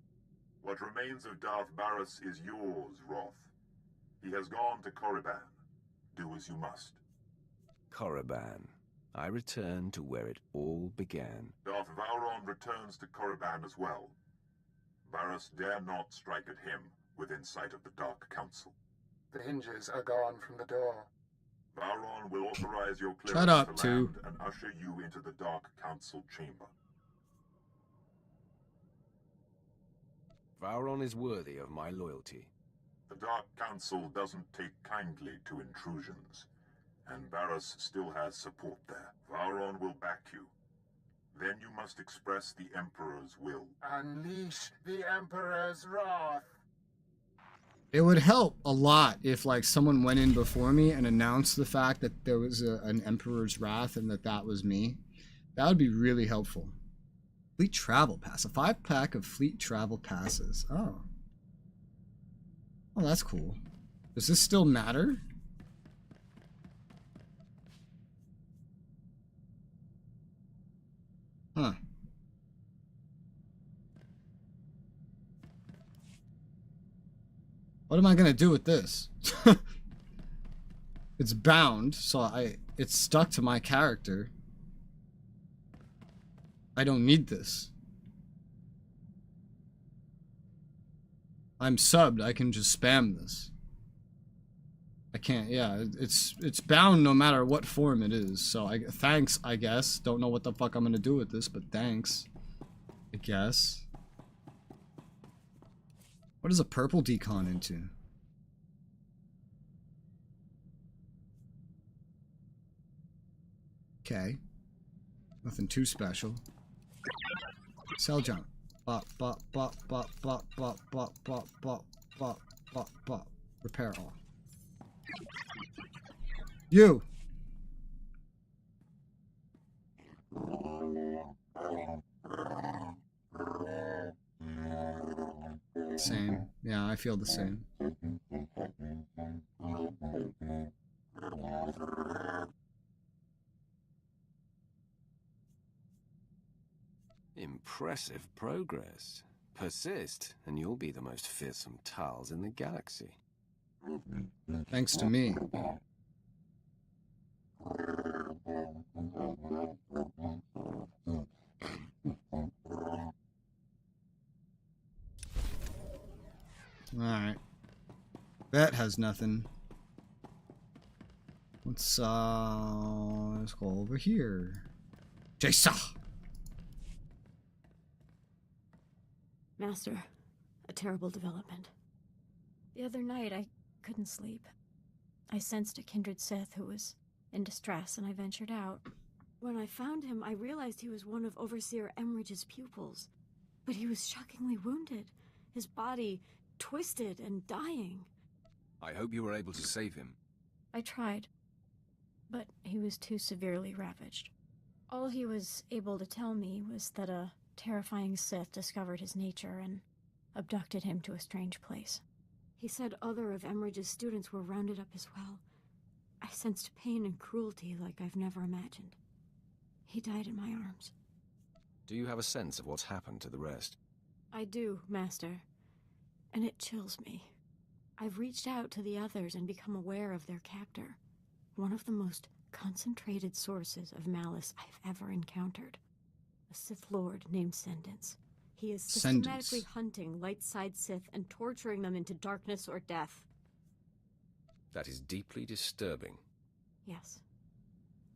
What remains of Darth Barris is yours, Roth. He has gone to Korriban. Do as you must. Korriban. I return to where it all began. Darth Vowron returns to Korriban as well. Barris dare not strike at him within sight of the Dark Council. The hinges are gone from the door. Vowron will authorize your Shut clearance up, to too. land and usher you into the Dark Council chamber. Vowron is worthy of my loyalty. The Dark Council doesn't take kindly to intrusions, and Barris still has support there. Vowron will back you. Then you must express the Emperor's will. Unleash the Emperor's wrath. It would help a lot if, like, someone went in before me and announced the fact that there was an Emperor's Wrath and that was me. That would be really helpful. Fleet Travel Pass. A 5-pack of Fleet Travel Passes. Oh. Oh, that's cool. Does this still matter? Huh. What am I gonna do with this? It's bound, so it's stuck to my character. I don't need this. I'm subbed, I can just spam this. I can't, yeah, it's bound no matter what form it is, so thanks, I guess. Don't know what the fuck I'm gonna do with this, but thanks. I guess. What is a purple decon into? Okay. Nothing too special. Cell jump. Bop, bop, bop, bop, bop, bop, bop, bop, bop, bop, bop, bop. Repair all. You! Same. Yeah, I feel the same. Impressive progress. Persist, and you'll be the most fearsome Tals in the galaxy. Thanks to me. Alright. That has nothing. Let's go over here. Jason! Master, a terrible development. The other night, I couldn't sleep. I sensed a kindred Sith who was in distress, and I ventured out. When I found him, I realized he was one of Overseer Emridge's pupils. But he was shockingly wounded, his body twisted and dying. I hope you were able to save him. I tried, but he was too severely ravaged. All he was able to tell me was that a terrifying Sith discovered his nature and abducted him to a strange place. He said other of Emridge's students were rounded up as well. I sensed pain and cruelty like I've never imagined. He died in my arms. Do you have a sense of what's happened to the rest? I do, Master. And it chills me. I've reached out to the others and become aware of their captor. One of the most concentrated sources of malice I've ever encountered. A Sith Lord named Sendence. He is systematically hunting light-side Sith and torturing them into darkness or death. That is deeply disturbing. Yes.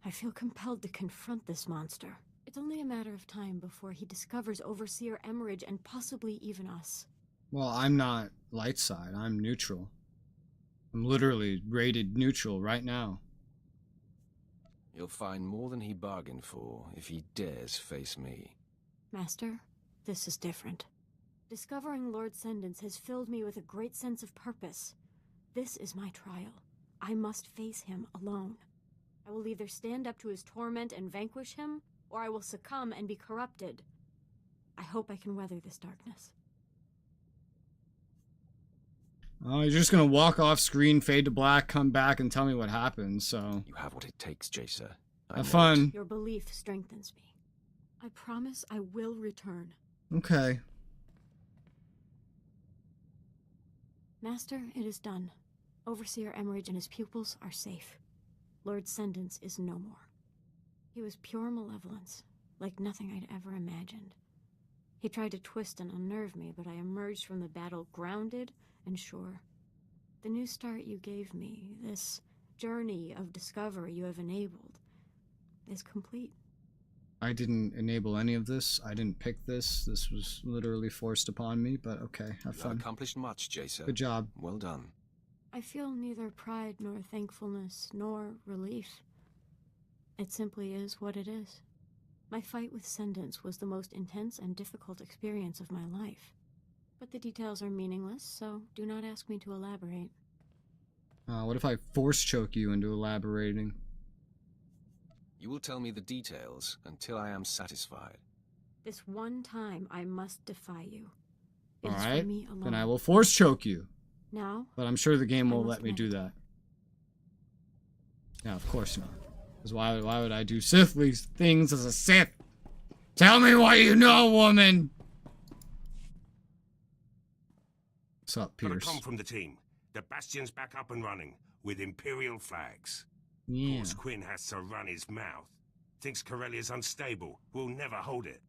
I feel compelled to confront this monster. It's only a matter of time before he discovers Overseer Emmerich and possibly even us. Well, I'm not light side. I'm neutral. I'm literally rated neutral right now. You'll find more than he bargained for if he dares face me. Master, this is different. Discovering Lord Sendence has filled me with a great sense of purpose. This is my trial. I must face him alone. I will either stand up to his torment and vanquish him, or I will succumb and be corrupted. I hope I can weather this darkness. Oh, you're just gonna walk off screen, fade to black, come back, and tell me what happened, so... You have what it takes, Jacer. Have fun. Your belief strengthens me. I promise I will return. Okay. Master, it is done. Overseer Emmerich and his pupils are safe. Lord Sendence is no more. He was pure malevolence, like nothing I'd ever imagined. He tried to twist and unnerve me, but I emerged from the battle grounded and sure. The new start you gave me, this journey of discovery you have enabled, is complete. I didn't enable any of this. I didn't pick this. This was literally forced upon me, but okay, have You fun. have accomplished much, Jacer. Good job. Well done. I feel neither pride nor thankfulness nor relief. It simply is what it is. My fight with Sendence was the most intense and difficult experience of my life. But the details are meaningless, so do not ask me to elaborate. What if I force choke you into elaborating? You will tell me the details until I am satisfied. This one time I must defy you. It is Alright, for me alone. then I will force choke you. Now? But I'm sure the game I will must let me do meditate. that. No, of course not. Because why would I do Sithly things as a Sith? Tell me what you know, woman! What's up, Got a Pierce? com from the team. The Bastion's back up and running, with Imperial flags. Yeah. Course Quinn has to run his mouth. Thinks Corellia's unstable. We'll never hold it.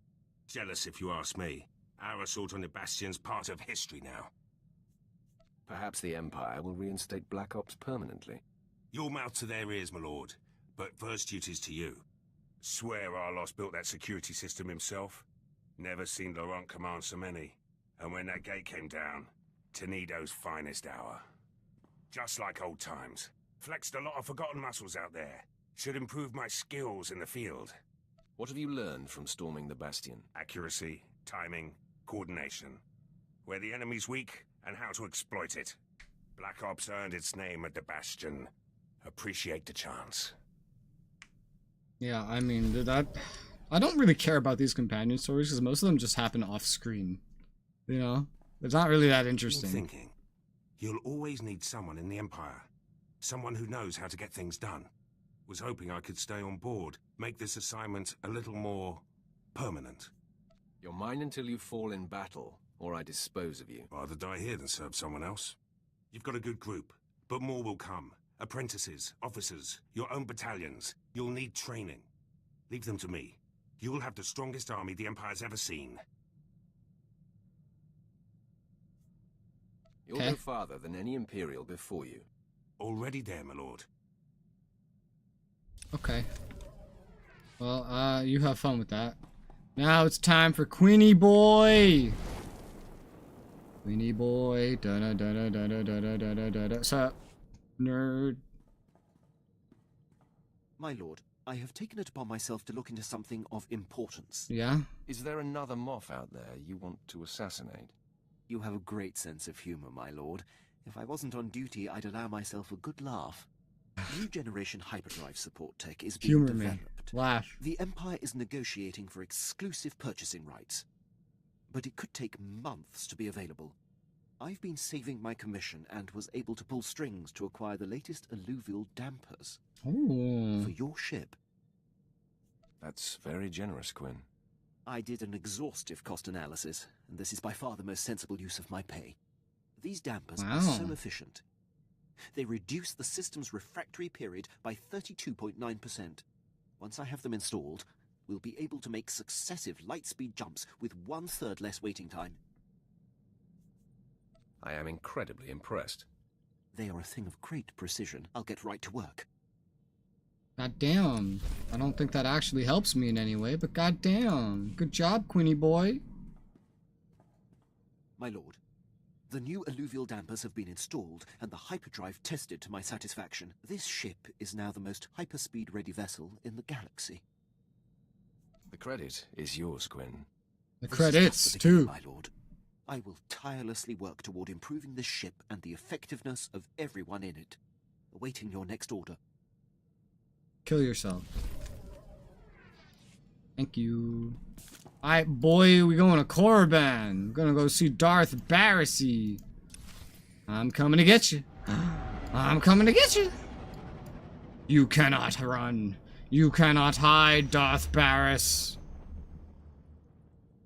Jealous, if you ask me. Our assault on the Bastion's part of history now. Perhaps the Empire will reinstate Black Ops permanently. Your mouth to their ears, my lord. But first duty's to you. Swear Arlos built that security system himself. Never seen Laurent command so many. And when that gate came down, Tenedo's finest hour. Just like old times. Flexed a lot of forgotten muscles out there. Should improve my skills in the field. What have you learned from storming the Bastion? Accuracy, timing, coordination. Where the enemy's weak, and how to exploit it. Black Ops earned its name at the Bastion. Appreciate the chance. Yeah, I mean, I don't really care about these companion stories because most of them just happen off screen. You know? It's not really that interesting. Been thinking. You'll always need someone in the Empire. Someone who knows how to get things done. Was hoping I could stay on board, make this assignment a little more permanent. You're mine until you fall in battle, or I dispose of you. Rather die here than serve someone else. You've got a good group, but more will come. Apprentices, officers, your own battalions. You'll need training. Leave them to me. You'll have the strongest army the Empire's ever seen. You'll go farther than any Imperial before you. Already there, my lord. Okay. Well, you have fun with that. Now it's time for Queenie Boy! Queenie Boy, da-da-da-da-da-da-da-da-da-da. Sup, nerd? My lord, I have taken it upon myself to look into something of importance. Yeah? Is there another Moff out there you want to assassinate? You have a great sense of humor, my lord. If I wasn't on duty, I'd allow myself a good laugh. New generation hyperdrive support tech is being Humor me. developed. Laugh. The Empire is negotiating for exclusive purchasing rights. But it could take months to be available. I've been saving my commission and was able to pull strings to acquire the latest alluvial dampers. Ooh. For your ship. That's very generous, Quinn. I did an exhaustive cost analysis, and this is by far the most sensible use of my pay. These dampers are so efficient. They reduce the system's refractory period by 32.9%. Once I have them installed, we'll be able to make successive light-speed jumps with 1/3 less waiting time. I am incredibly impressed. They are a thing of great precision. I'll get right to work. God damn. I don't think that actually helps me in any way, but god damn. Good job, Queenie boy. My lord, the new alluvial dampers have been installed and the hyperdrive tested to my satisfaction. This ship is now the most hyperspeed-ready vessel in the galaxy. The credit is yours, Quinn. The This credits, is just the beginning, too. my lord. I will tirelessly work toward improving this ship and the effectiveness of everyone in it. Awaiting your next order. Kill yourself. Thank you. Alright, boy, we going to Korriban. We're gonna go see Darth Barassi. I'm coming to get you. I'm coming to get you. You cannot run. You cannot hide, Darth Barris.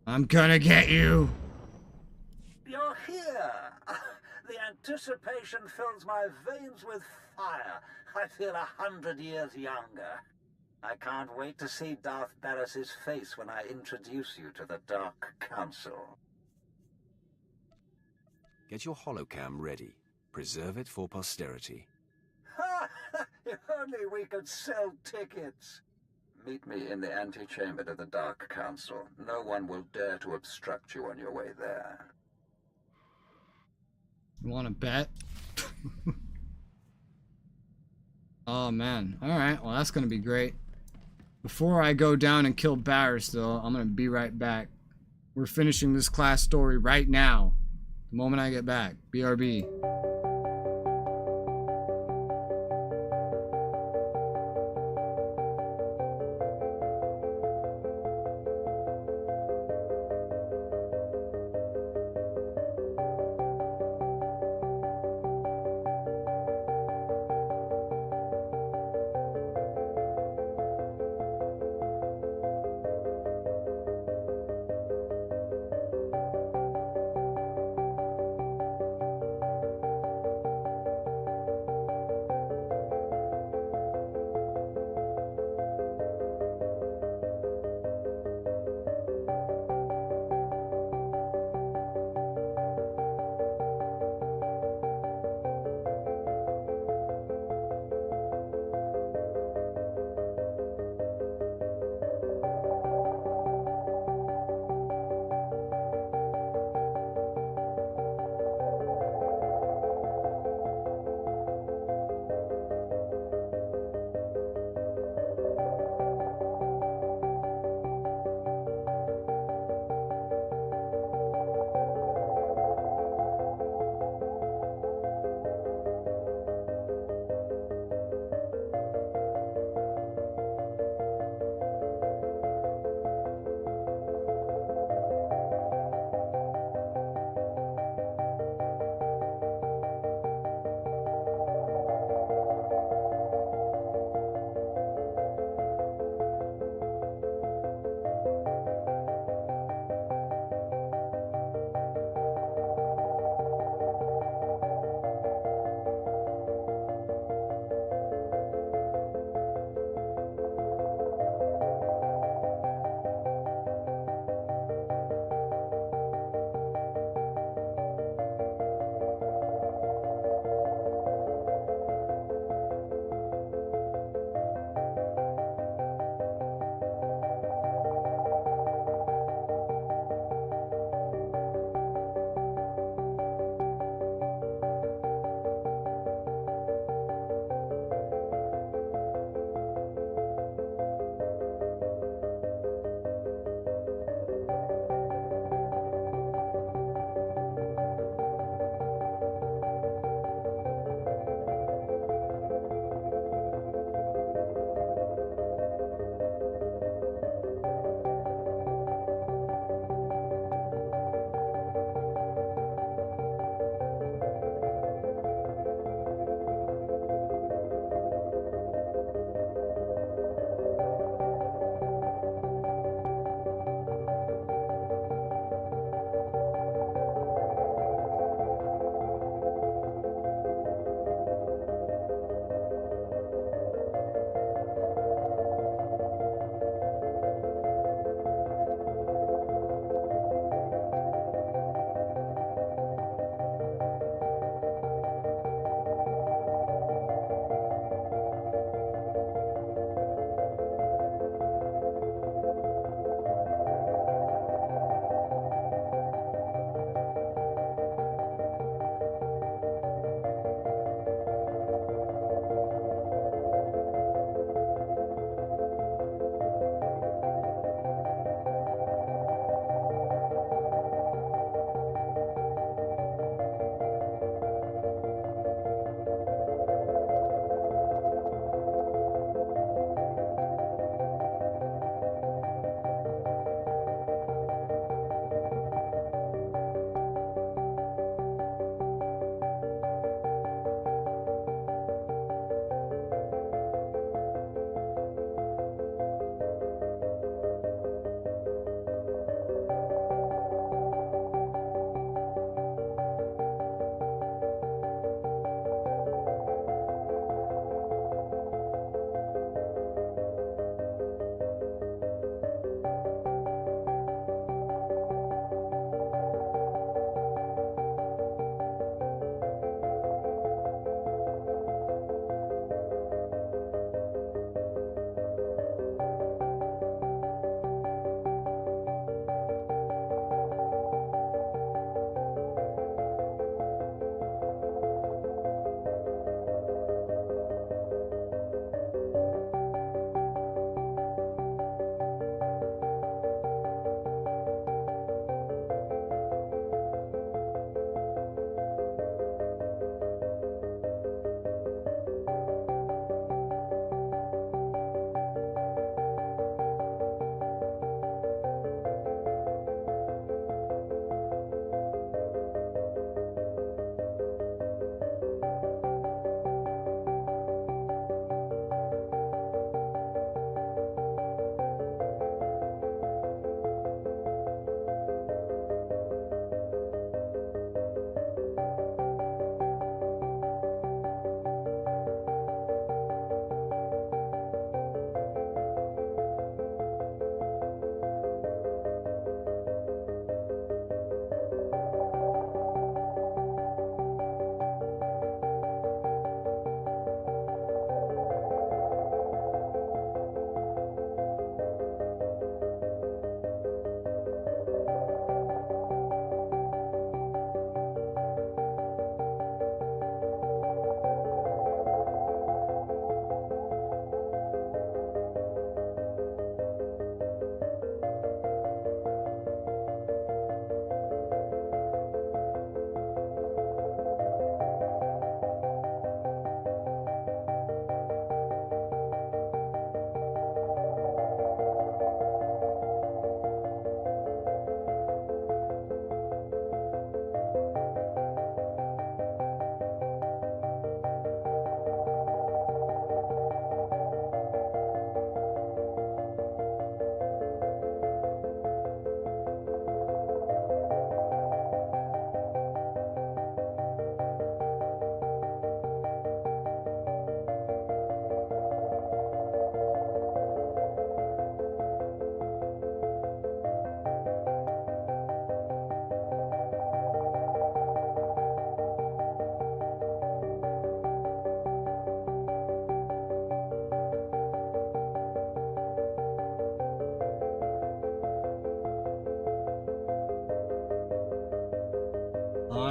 I'm gonna get you. You're here! The anticipation fills my veins with fire. I feel 100 years younger. I can't wait to see Darth Barris's face when I introduce you to the Dark Council. Get your holocam ready. Preserve it for posterity. Ha! If only we could sell tickets! Meet me in the antechamber to the Dark Council. No one will dare to obstruct you on your way there. You wanna bet? Oh man. Alright, well that's gonna be great. Before I go down and kill Barris though, I'm gonna be right back. We're finishing this class story right now. The moment I get back. BRB.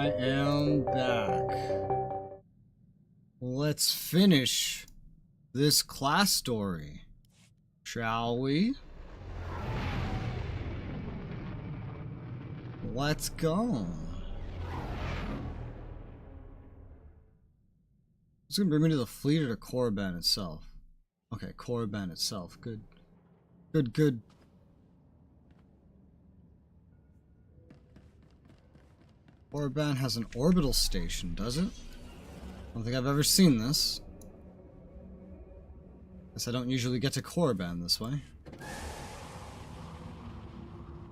I am back. Let's finish this class story, shall we? Let's go. It's gonna bring me to the fleet or to Korriban itself. Okay, Korriban itself. Good. Good, good. Korriban has an orbital station, does it? I don't think I've ever seen this. Guess I don't usually get to Korriban this way.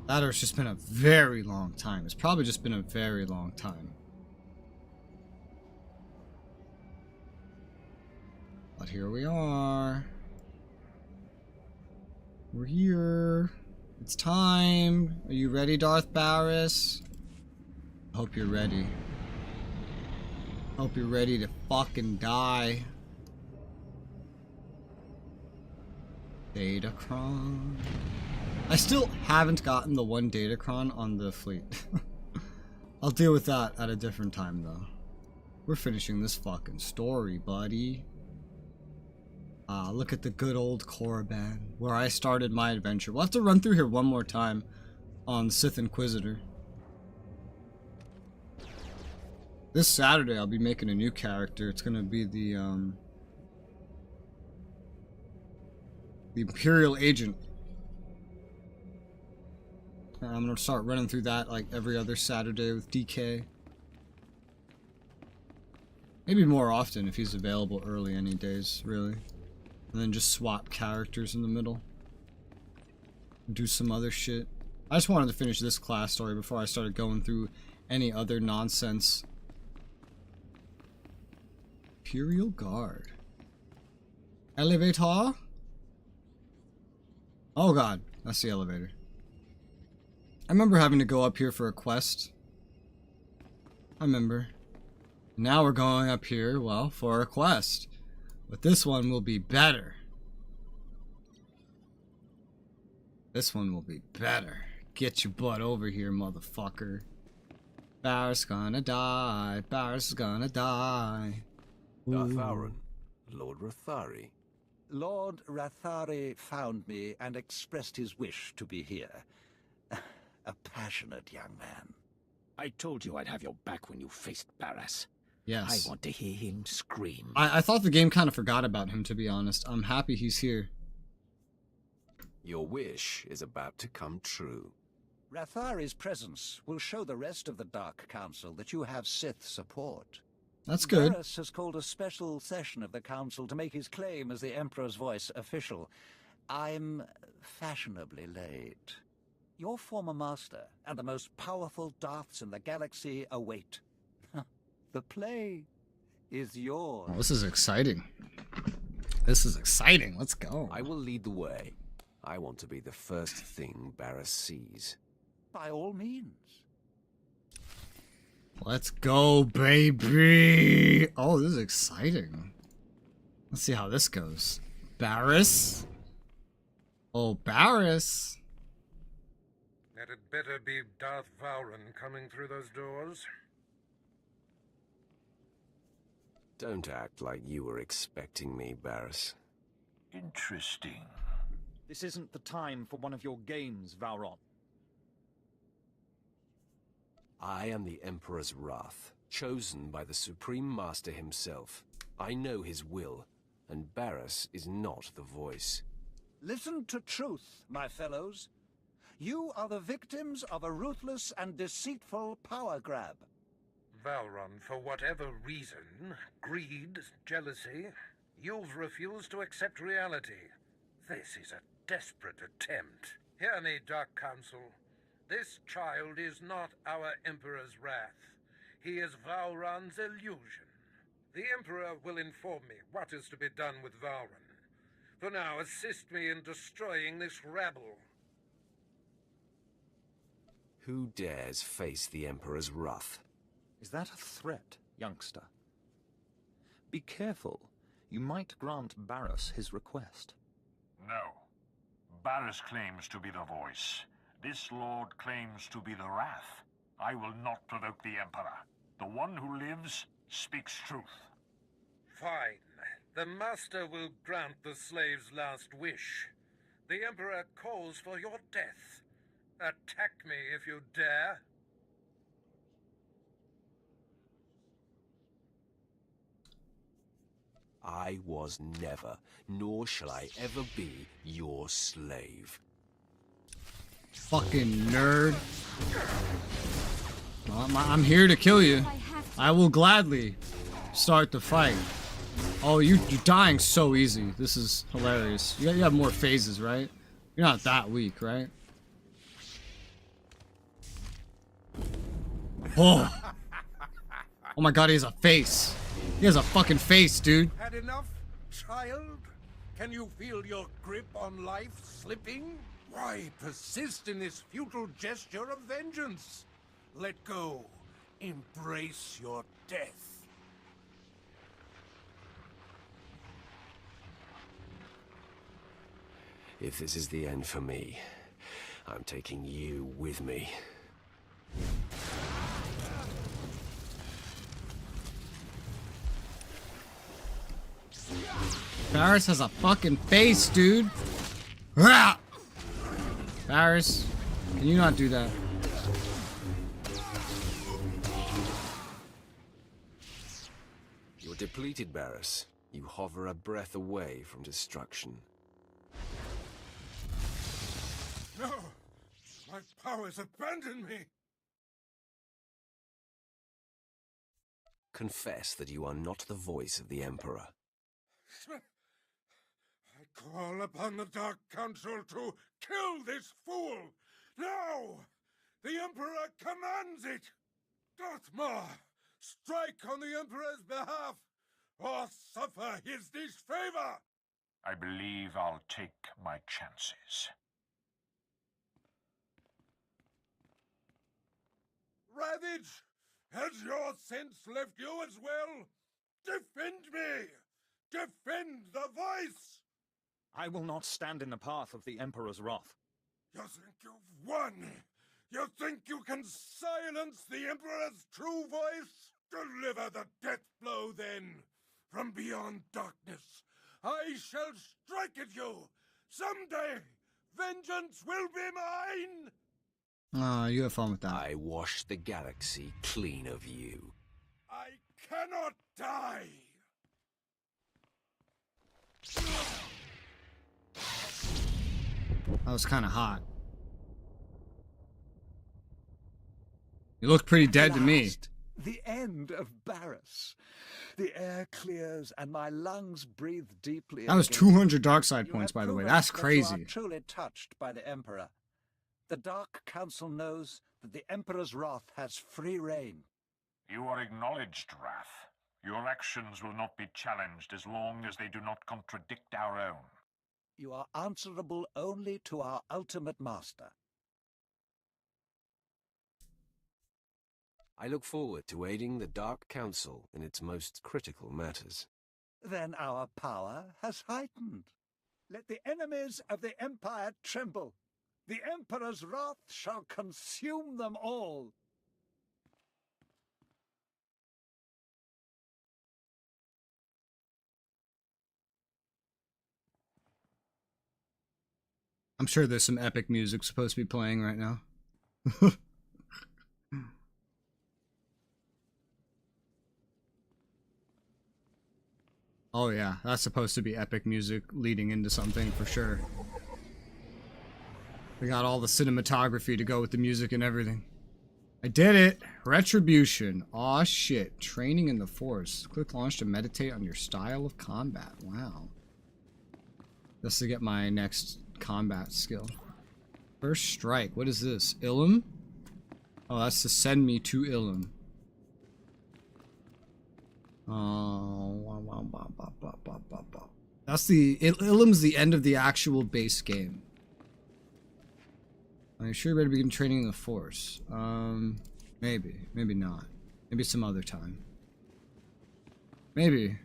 That or it's just been a very long time. It's probably just been a very long time. But here we are. We're here. It's time. Are you ready, Darth Barris? I hope you're ready. Hope you're ready to fucking die. Datacron. I still haven't gotten the one Datacron on the fleet. I'll deal with that at a different time, though. We're finishing this fucking story, buddy. Look at the good old Korriban, where I started my adventure. We'll have to run through here one more time on Sith Inquisitor. This Saturday, I'll be making a new character. It's gonna be the Imperial Agent. I'm gonna start running through that like every other Saturday with DK. Maybe more often if he's available early any days, really. And then just swap characters in the middle. Do some other shit. I just wanted to finish this class story before I started going through any other nonsense. Imperial Guard. Elevator? Oh god, that's the elevator. I remember having to go up here for a quest. I remember. Now we're going up here, well, for a quest. But this one will be better. This one will be better. Get your butt over here, motherfucker. Barris gonna die. Barris is gonna die. Darth Vowran, Lord Rathari. Lord Rathari found me and expressed his wish to be here. A passionate young man. I told you I'd have your back when you faced Barras. Yes. I want to hear him scream. I thought the game kind of forgot about him, to be honest. I'm happy he's here. Your wish is about to come true. Rathari's presence will show the rest of the Dark Council that you have Sith support. That's good. Barras has called a special session of the Council to make his claim as the Emperor's voice official. I'm fashionably late. Your former master and the most powerful Darths in the galaxy await. The play is yours. Oh, this is exciting. This is exciting. Let's go. I will lead the way. I want to be the first thing Barras sees. By all means. Let's go, baby. Oh, this is exciting. Let's see how this goes. Barris? Oh, Barris. That had better be Darth Vowran coming through those doors. Don't act like you were expecting me, Barris. Interesting. This isn't the time for one of your games, Vowran. I am the Emperor's wrath, chosen by the Supreme Master himself. I know his will, and Barras is not the voice. Listen to truth, my fellows. You are the victims of a ruthless and deceitful power grab. Vowran, for whatever reason, greed, jealousy, you've refused to accept reality. This is a desperate attempt. Hear me, Dark Council. This child is not our Emperor's wrath. He is Vowran's illusion. The Emperor will inform me what is to be done with Vowran. For now, assist me in destroying this rabble. Who dares face the Emperor's wrath? Is that a threat, youngster? Be careful. You might grant Barras his request. No. Barras claims to be the voice. This lord claims to be the wrath. I will not provoke the Emperor. The one who lives speaks truth. Fine. The Master will grant the slave's last wish. The Emperor calls for your death. Attack me if you dare. I was never, nor shall I ever be, your slave. Fucking nerd. Well, I'm here to kill you. I will gladly start the fight. Oh, you're dying so easy. This is hilarious. You have more phases, right? You're not that weak, right? Oh. Oh my god, he has a face. He has a fucking face, dude. Had enough, child? Can you feel your grip on life slipping? Why persist in this futile gesture of vengeance? Let go. Embrace your death. If this is the end for me, I'm taking you with me. Paris has a fucking face, dude. Ah! Paris, can you not do that? You're depleted, Barris. You hover a breath away from destruction. No! My powers abandon me! Confess that you are not the voice of the Emperor. I call upon the Dark Council to kill this fool! Now! The Emperor commands it! Darth Maul, strike on the Emperor's behalf, or suffer his disfavor! I believe I'll take my chances. Ravage! Has your sense left you as well? Defend me! Defend the voice! I will not stand in the path of the Emperor's wrath. You think you've won? You think you can silence the Emperor's true voice? Deliver the death blow, then! From beyond darkness, I shall strike at you! Someday, vengeance will be mine! Oh, you have fun with that. I wash the galaxy clean of you. I cannot die! That was kind of hot. You look pretty dead to me. The end of Barris. The air clears and my lungs breathe deeply. That was 200 dark side points, by the way. That's crazy. You are truly touched by the Emperor. The Dark Council knows that the Emperor's wrath has free reign. You are acknowledged, Wrath. Your actions will not be challenged as long as they do not contradict our own. You are answerable only to our ultimate master. I look forward to aiding the Dark Council in its most critical matters. Then our power has heightened. Let the enemies of the Empire tremble. The Emperor's wrath shall consume them all. I'm sure there's some epic music supposed to be playing right now. Oh yeah, that's supposed to be epic music leading into something for sure. We got all the cinematography to go with the music and everything. I did it! Retribution. Aw shit. Training in the Force. Click launch to meditate on your style of combat. Wow. Just to get my next combat skill. First strike. What is this? Ilum? Oh, that's to send me to Ilum. That's Ilum's the end of the actual base game. Are you sure you're ready to begin training in the Force? Maybe. Maybe not. Maybe some other time. Maybe.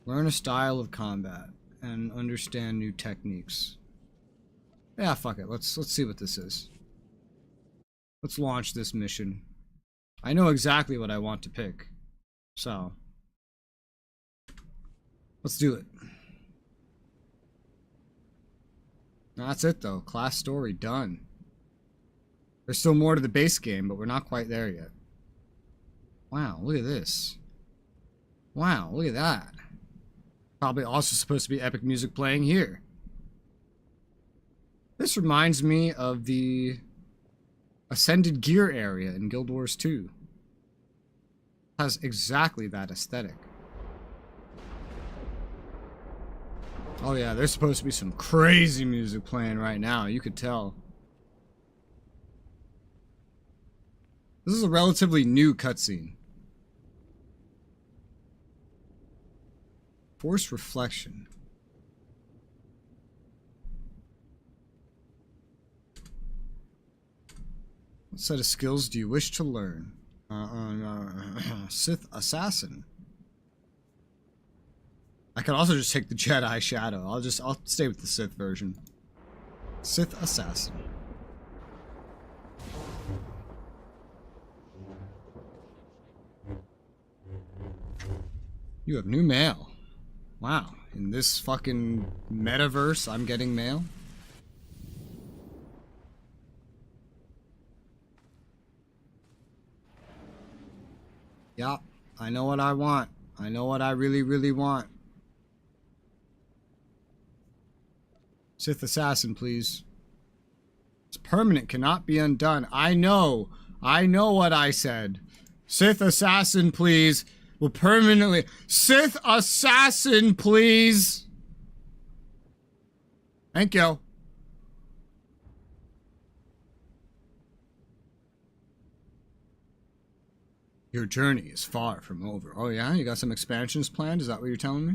Learn a style of combat and understand new techniques. Yeah, fuck it. Let's see what this is. Let's launch this mission. I know exactly what I want to pick. So, let's do it. That's it though. Class story done. There's still more to the base game, but we're not quite there yet. Wow, look at this. Wow, look at that. Probably also supposed to be epic music playing here. This reminds me of the Ascended Gear area in Guild Wars 2. Has exactly that aesthetic. Oh yeah, there's supposed to be some crazy music playing right now, you could tell. This is a relatively new cutscene. Forced reflection. What set of skills do you wish to learn? Sith Assassin. I could also just take the Jedi Shadow. I'll stay with the Sith version. Sith Assassin. You have new mail. Wow. In this fucking metaverse, I'm getting mail? Yup. I know what I want. I know what I really, really want. Sith Assassin, please. It's permanent, cannot be undone. I know what I said. Sith Assassin, please. Will permanently... Sith Assassin, please! Thank you. Your journey is far from over. Oh yeah? You got some expansions planned? Is that what you're telling me?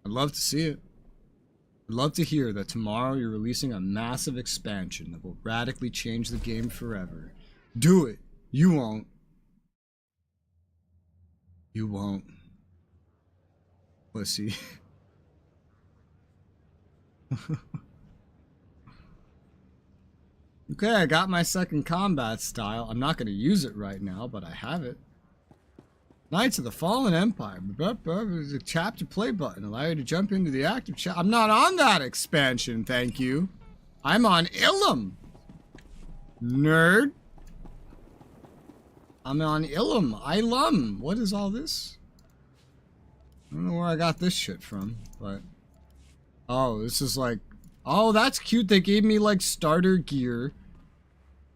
I'd love to see it. I'd love to hear that tomorrow you're releasing a massive expansion that will radically change the game forever. Do it. You won't. You won't. Pussy. Okay, I got my second combat style. I'm not going to use it right now, but I have it. Knights of the Fallen Empire. There's a chapter play button. Allow you to jump into the active chat. I'm not on that expansion, thank you. I'm on Ilum. Nerd. I'm on Ilum. What is all this? I don't know where I got this shit from, but... Oh, this is like... Oh, that's cute. They gave me, like, starter gear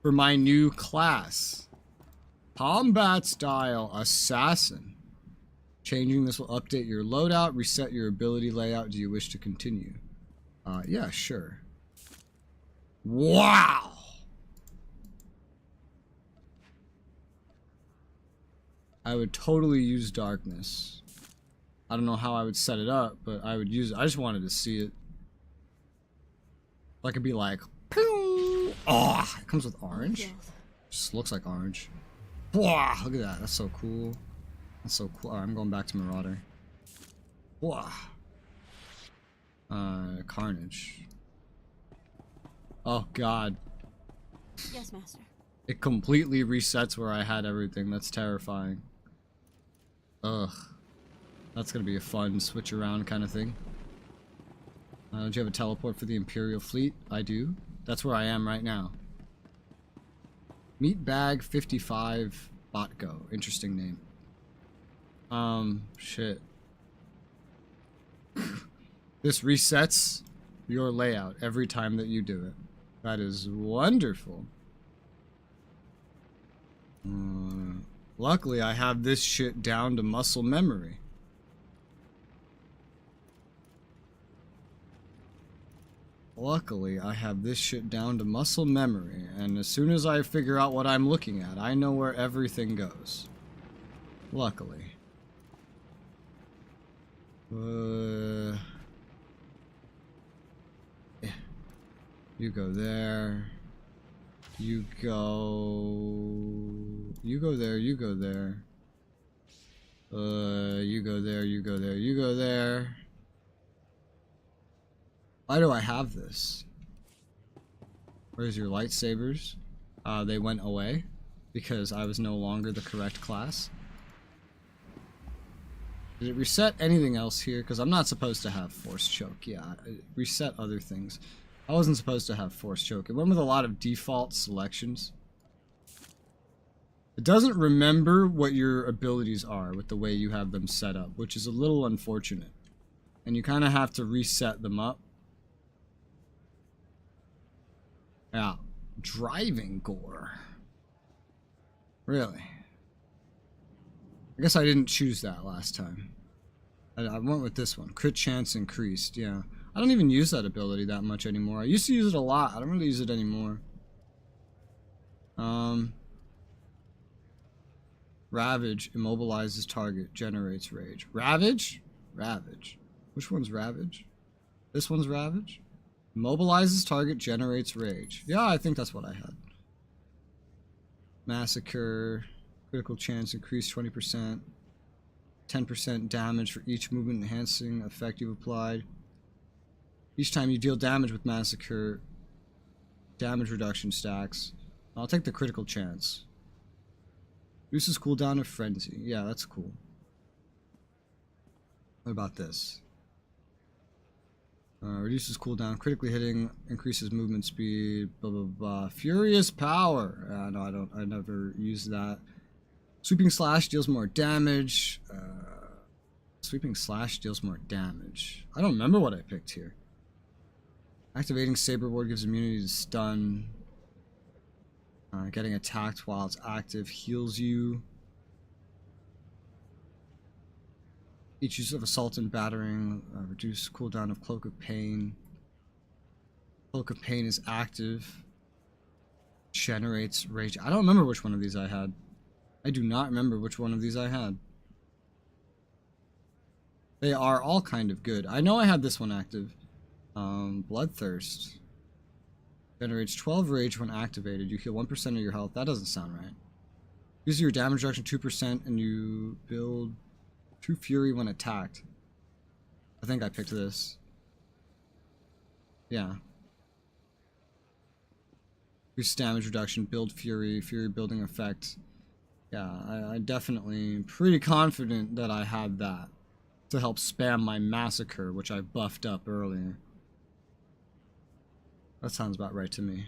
for my new class. Combat style assassin. Changing this will update your loadout, reset your ability layout. Do you wish to continue? Yeah, sure. Wow! I would totally use darkness. I don't know how I would set it up, but I would use it. I just wanted to see it. I could be like, pew! Oh, it comes with orange. Just looks like orange. Wow, look at that. That's so cool. That's so cool. Alright, I'm going back to Marauder. Wow. Carnage. Oh god. Yes, master. It completely resets where I had everything. That's terrifying. Ugh. That's gonna be a fun switch around kind of thing. Do you have a teleport for the Imperial Fleet? I do. That's where I am right now. Meat Bag 55 Botgo. Interesting name. Shit. This resets your layout every time that you do it. That is wonderful. Luckily, I have this shit down to muscle memory. Luckily, I have this shit down to muscle memory, and as soon as I figure out what I'm looking at, I know where everything goes. Luckily. Yeah. You go there. You go there, you go there. You go there, you go there, you go there. Why do I have this? Where's your lightsabers? they went away because I was no longer the correct class. Did it reset anything else here? Because I'm not supposed to have Force Choke. Yeah, it reset other things. I wasn't supposed to have Force Choke. It went with a lot of default selections. It doesn't remember what your abilities are with the way you have them set up, which is a little unfortunate. And you kind of have to reset them up. Yeah. Driving gore. Really? I guess I didn't choose that last time. I went with this one. Crit chance increased, yeah. I don't even use that ability that much anymore. I used to use it a lot. I don't really use it anymore. Ravage immobilizes target, generates rage. Ravage? Ravage. Which one's Ravage? This one's Ravage? Immobilizes target, generates rage. Yeah, I think that's what I had. Massacre. Critical chance increased 20%. 10% damage for each movement enhancing effect you've applied. Each time you deal damage with Massacre, damage reduction stacks. I'll take the critical chance. Reduces cooldown of Frenzy. Yeah, that's cool. What about this? Reduces cooldown, critically hitting, increases movement speed, blah blah blah. Furious Power. No, I never used that. Sweeping Slash deals more damage. Sweeping Slash deals more damage. I don't remember what I picked here. Activating Saber Ward gives immunity to stun. Getting attacked while it's active heals you. Each use of Assault and Battering. Reduce cooldown of Cloak of Pain. Cloak of Pain is active. Generates Rage. I don't remember which one of these I had. I do not remember which one of these I had. They are all kind of good. I know I had this one active. Bloodthirst. Generates 12 rage when activated. You heal 1% of your health. That doesn't sound right. Use your damage reduction 2% and you build 2 fury when attacked. I think I picked this. Yeah. Use damage reduction, build fury, fury building effect. Yeah, I definitely am pretty confident that I had that to help spam my Massacre, which I buffed up earlier. That sounds about right to me.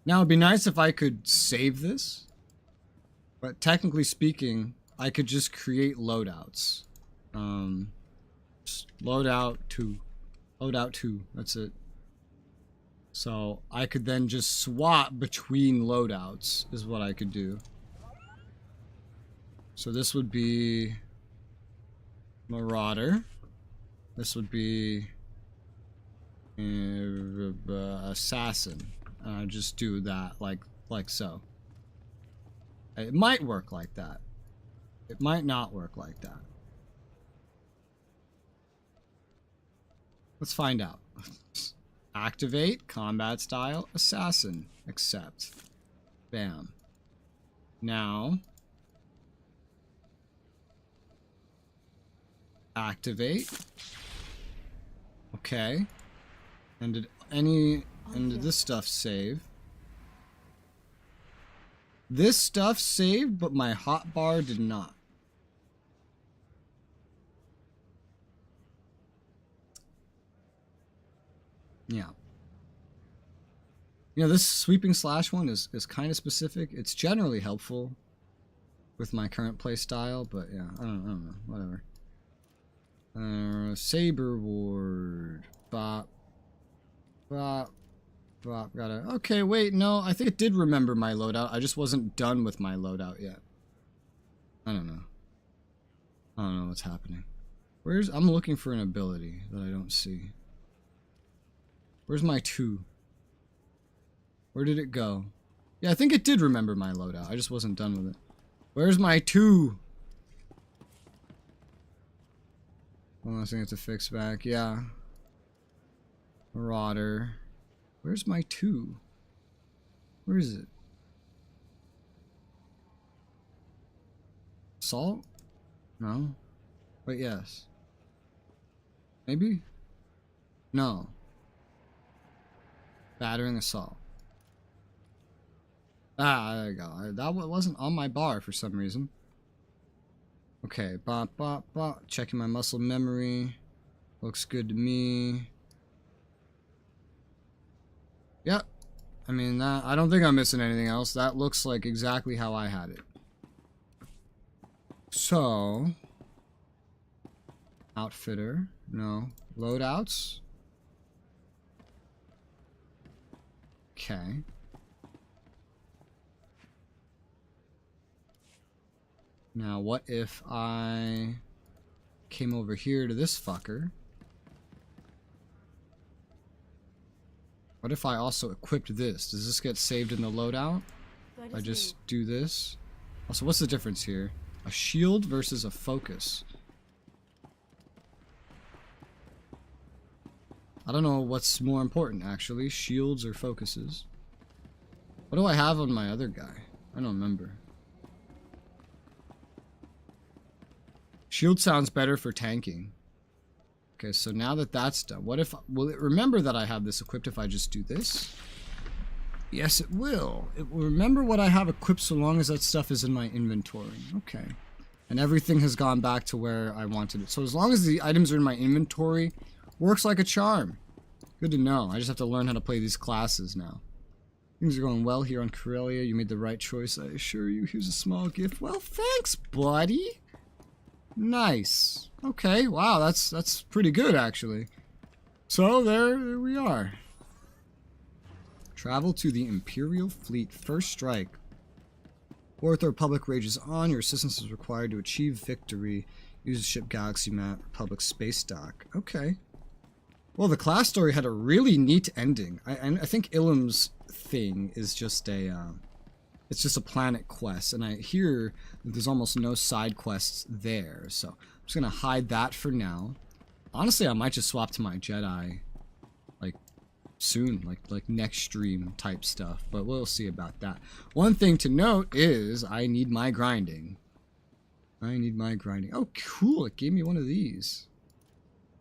Now, it'd be nice if I could save this, but technically speaking, I could just create loadouts. Just loadout 2. Loadout 2, that's it. So I could then just swap between loadouts is what I could do. So this would be Marauder. This would be Assassin. And I just do that like so. It might work like that. It might not work like that. Let's find out. Activate, combat style, assassin, accept. Bam. Now, activate. Okay. And did this stuff save? This stuff saved, but my hotbar did not. Yeah. You know, this sweeping slash one is kind of specific. It's generally helpful with my current play style, but yeah, I don't know, whatever. Saber Ward. Bop. Bop. Bop. Gotta... Okay, wait, no, I think it did remember my loadout. I just wasn't done with my loadout yet. I don't know. I don't know what's happening. I'm looking for an ability that I don't see. Where's my 2? Where did it go? Yeah, I think it did remember my loadout. I just wasn't done with it. Where's my 2? One last thing I have to fix back. Yeah. Marauder. Where's my 2? Where is it? Assault? No. Wait, yes. Maybe? No. Battering assault. Ah, there you go. That wasn't on my bar for some reason. Okay, bop, bop, bop. Checking my muscle memory. Looks good to me. Yep. I mean, I don't think I'm missing anything else. That looks like exactly how I had it. So, outfitter. No. Loadouts. Okay. Now, what if I came over here to this fucker? What if I also equipped this? Does this get saved in the loadout? If I just do this? Also, what's the difference here? A shield versus a focus. I don't know what's more important, actually. Shields or focuses. What do I have on my other guy? I don't remember. Shield sounds better for tanking. Okay, so now that that's done, what if... Will it remember that I have this equipped if I just do this? Yes, it will. It will remember what I have equipped so long as that stuff is in my inventory. Okay. And everything has gone back to where I wanted it. So as long as the items are in my inventory, works like a charm. Good to know. I just have to learn how to play these classes now. Things are going well here on Corellia. You made the right choice, I assure you. Here's a small gift. Well, thanks, buddy. Nice. Okay, wow, that's pretty good, actually. So, there we are. Travel to the Imperial Fleet. First strike. Or if the Republic rages on, your assistance is required to achieve victory. Use the ship galaxy map, Republic space dock. Okay. Well, the class story had a really neat ending. I think Ilum's thing is just a... it's just a planet quest, and I hear that there's almost no side quests there, so I'm just gonna hide that for now. Honestly, I might just swap to my Jedi, like, soon, like next stream type stuff, but we'll see about that. One thing to note is I need my grinding. I need my grinding. Oh, cool, it gave me one of these.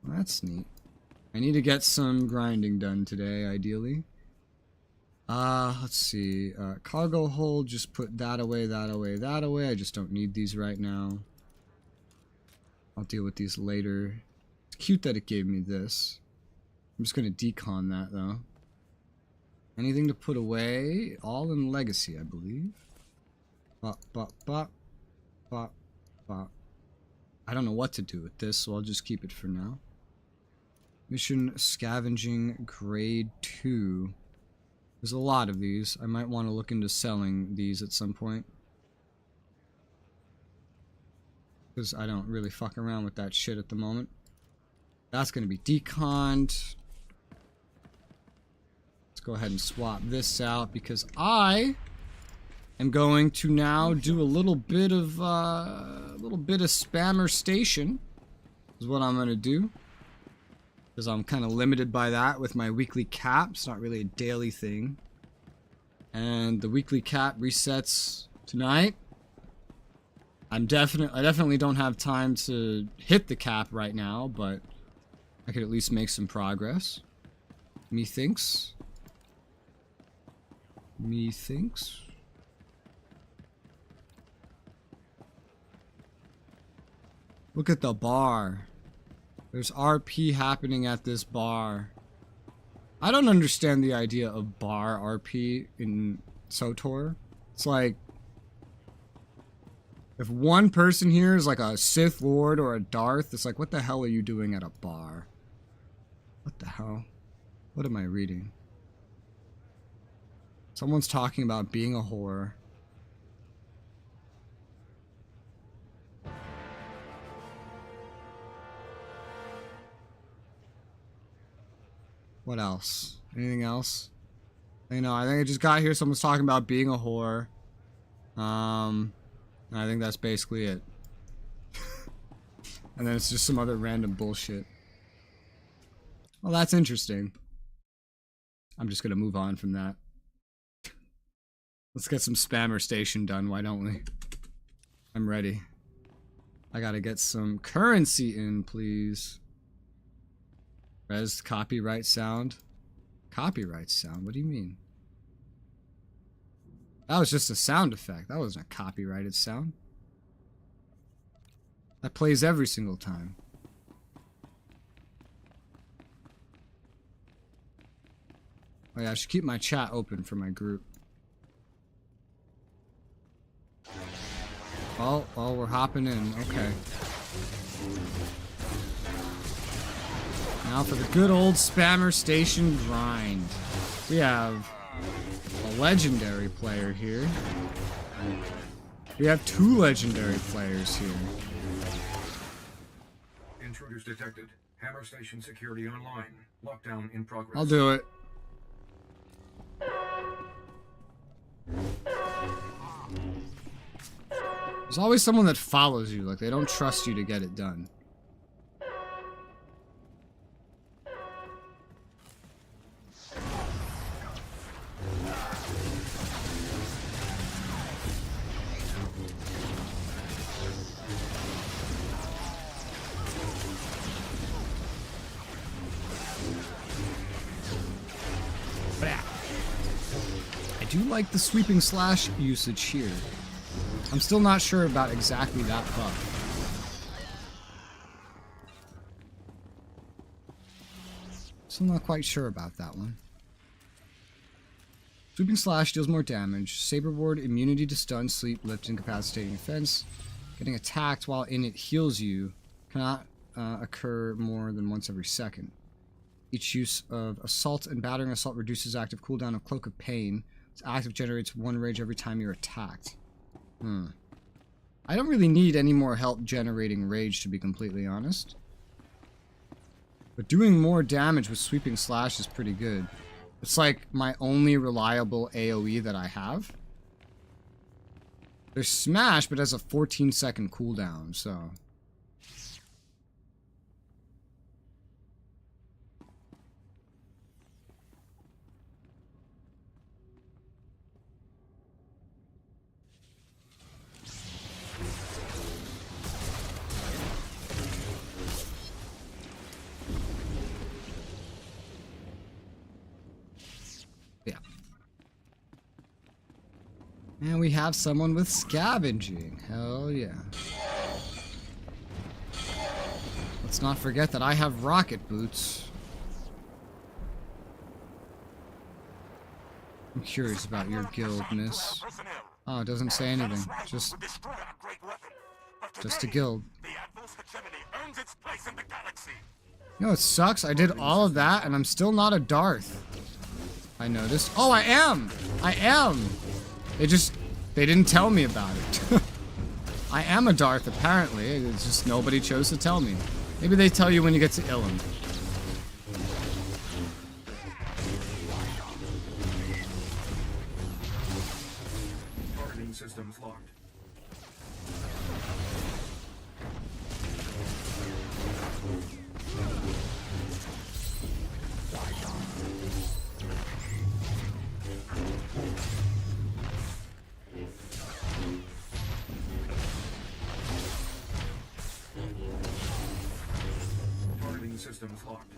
Well, that's neat. I need to get some grinding done today, ideally. Let's see. Cargo hold, just put that away, that away, that away. I just don't need these right now. I'll deal with these later. It's cute that it gave me this. I'm just going to decon that, though. Anything to put away? All in Legacy, I believe. Bop, bop, bop. Bop, bop. I don't know what to do with this, so I'll just keep it for now. Mission Scavenging Grade 2. There's a lot of these. I might want to look into selling these at some point. Because I don't really fuck around with that shit at the moment. That's going to be deconned. Let's go ahead and swap this out because I am going to now do a little bit of Spammer Station. Is what I'm going to do. Because I'm kind of limited by that with my weekly cap. It's not really a daily thing. And the weekly cap resets tonight. I definitely don't have time to hit the cap right now, but I could at least make some progress. Methinks. Methinks. Look at the bar. There's RP happening at this bar. I don't understand the idea of bar RP in SOTOR. It's like, if one person here is like a Sith Lord or a Darth, it's like, what the hell are you doing at a bar? What the hell? What am I reading? Someone's talking about being a whore. What else? Anything else? You know, I think I just got here. Someone's talking about being a whore. I think that's basically it. And then it's just some other random bullshit. Well, that's interesting. I'm just gonna move on from that. Let's get some Spammer Station done, why don't we? I'm ready. I gotta get some currency in, please. Res copyright sound? Copyright sound? What do you mean? That was just a sound effect. That wasn't a copyrighted sound. That plays every single time. Oh yeah, I should keep my chat open for my group. Oh, we're hopping in. Okay. Now for the good old spammer station grind. We have a legendary player here. We have 2 legendary players here. Intruders detected. Hammer station security online. Lockdown in progress. I'll do it. There's always someone that follows you, like they don't trust you to get it done. I do like the sweeping slash usage here. I'm still not sure about exactly that buff. Still not quite sure about that one. Sweeping slash deals more damage. Saberboard, immunity to stun, sleep, lift, incapacitating offense. Getting attacked while in it heals you. Cannot occur more than once every second. Each use of assault and battering assault reduces active cooldown of Cloak of Pain. Its active generates 1 rage every time you're attacked. I don't really need any more help generating rage, to be completely honest. But doing more damage with sweeping slash is pretty good. It's like my only reliable AoE that I have. There's smash, but it has a 14-second cooldown, so... And we have someone with scavenging. Hell yeah. Let's not forget that I have rocket boots. I'm curious about your guild, miss. Oh, it doesn't say anything. Just a guild. You know, it sucks. I did all of that and I'm still not a Darth. I noticed. Oh, I am! I am! They didn't tell me about it. I am a Darth, apparently. It's just nobody chose to tell me. Maybe they tell you when you get to Ilum. Targeting systems locked. Systems locked.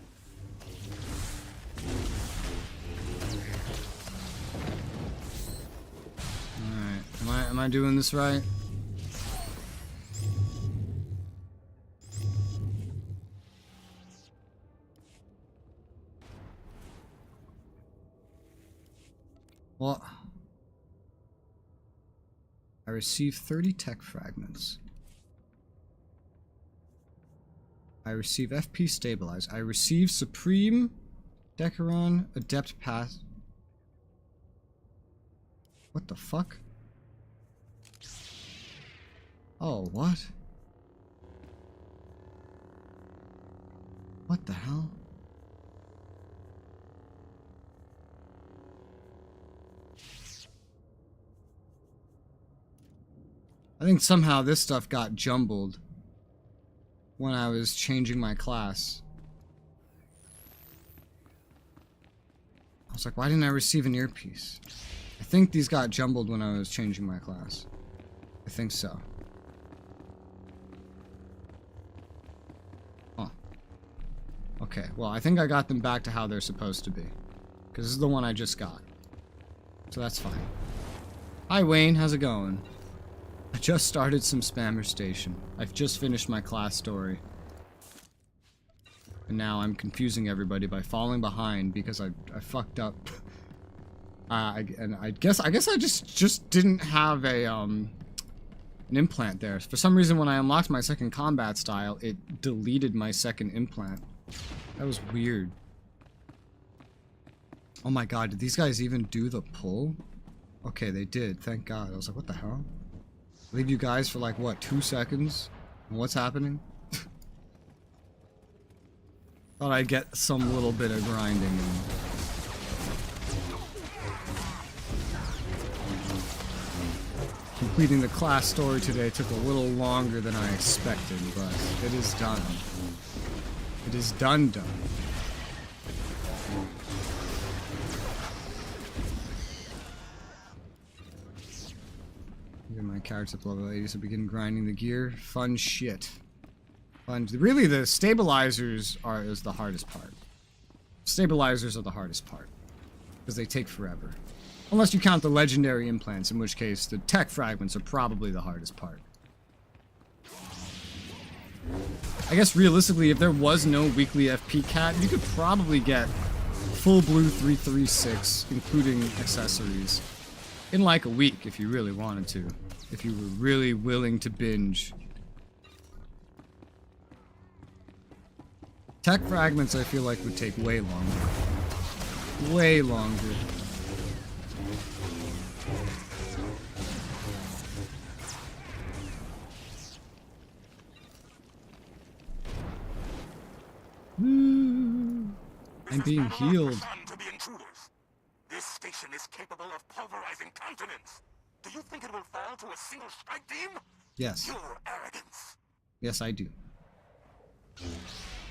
Alright, am I doing this right? Well, I received 30 tech fragments. I receive FP Stabilize. I receive Supreme Decaron Adept Pass. What the fuck? Oh, what? What the hell? I think somehow this stuff got jumbled when I was changing my class. I was like, why didn't I receive an earpiece? I think these got jumbled when I was changing my class. I think so. Oh. Okay, well, I think I got them back to how they're supposed to be. Because this is the one I just got. So that's fine. Hi Wayne, how's it going? I just started some spammer station. I've just finished my class story. And now I'm confusing everybody by falling behind because I fucked up. And I guess I just didn't have a an implant there. For some reason when I unlocked my second combat style, it deleted my second implant. That was weird. Oh my god, did these guys even do the pull? Okay, they did, thank god. I was like, what the hell? Leave you guys for like, what, 2 seconds? And what's happening? Thought I'd get some little bit of grinding in. Completing the class story today took a little longer than I expected, but it is done. It is done. Get my character up level 80 to begin grinding the gear. Fun shit. Fun. Really, the stabilizers is the hardest part. Stabilizers are the hardest part. Because they take forever. Unless you count the legendary implants, in which case the tech fragments are probably the hardest part. I guess realistically, if there was no weekly FP cat, you could probably get full blue 336, including accessories, in like a week if you really wanted to. If you were really willing to binge. Tech fragments I feel like would take way longer. Way longer. I'm being healed. This station is capable of pulverizing continents. Do you think it will fall to a single strike team? Yes. Your arrogance. Yes, I do.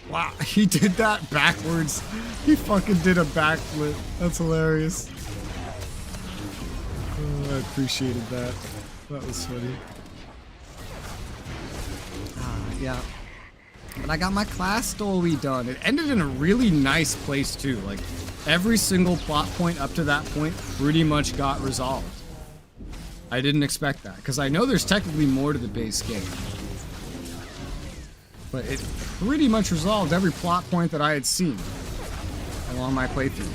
Wow, he did that backwards. He fucking did a backflip. That's hilarious. Oh, I appreciated that. That was funny. Yeah. But I got my class story done. It ended in a really nice place too. Like, every single plot point up to that point pretty much got resolved. I didn't expect that, because I know there's technically more to the base game. But it pretty much resolved every plot point that I had seen along my playthrough.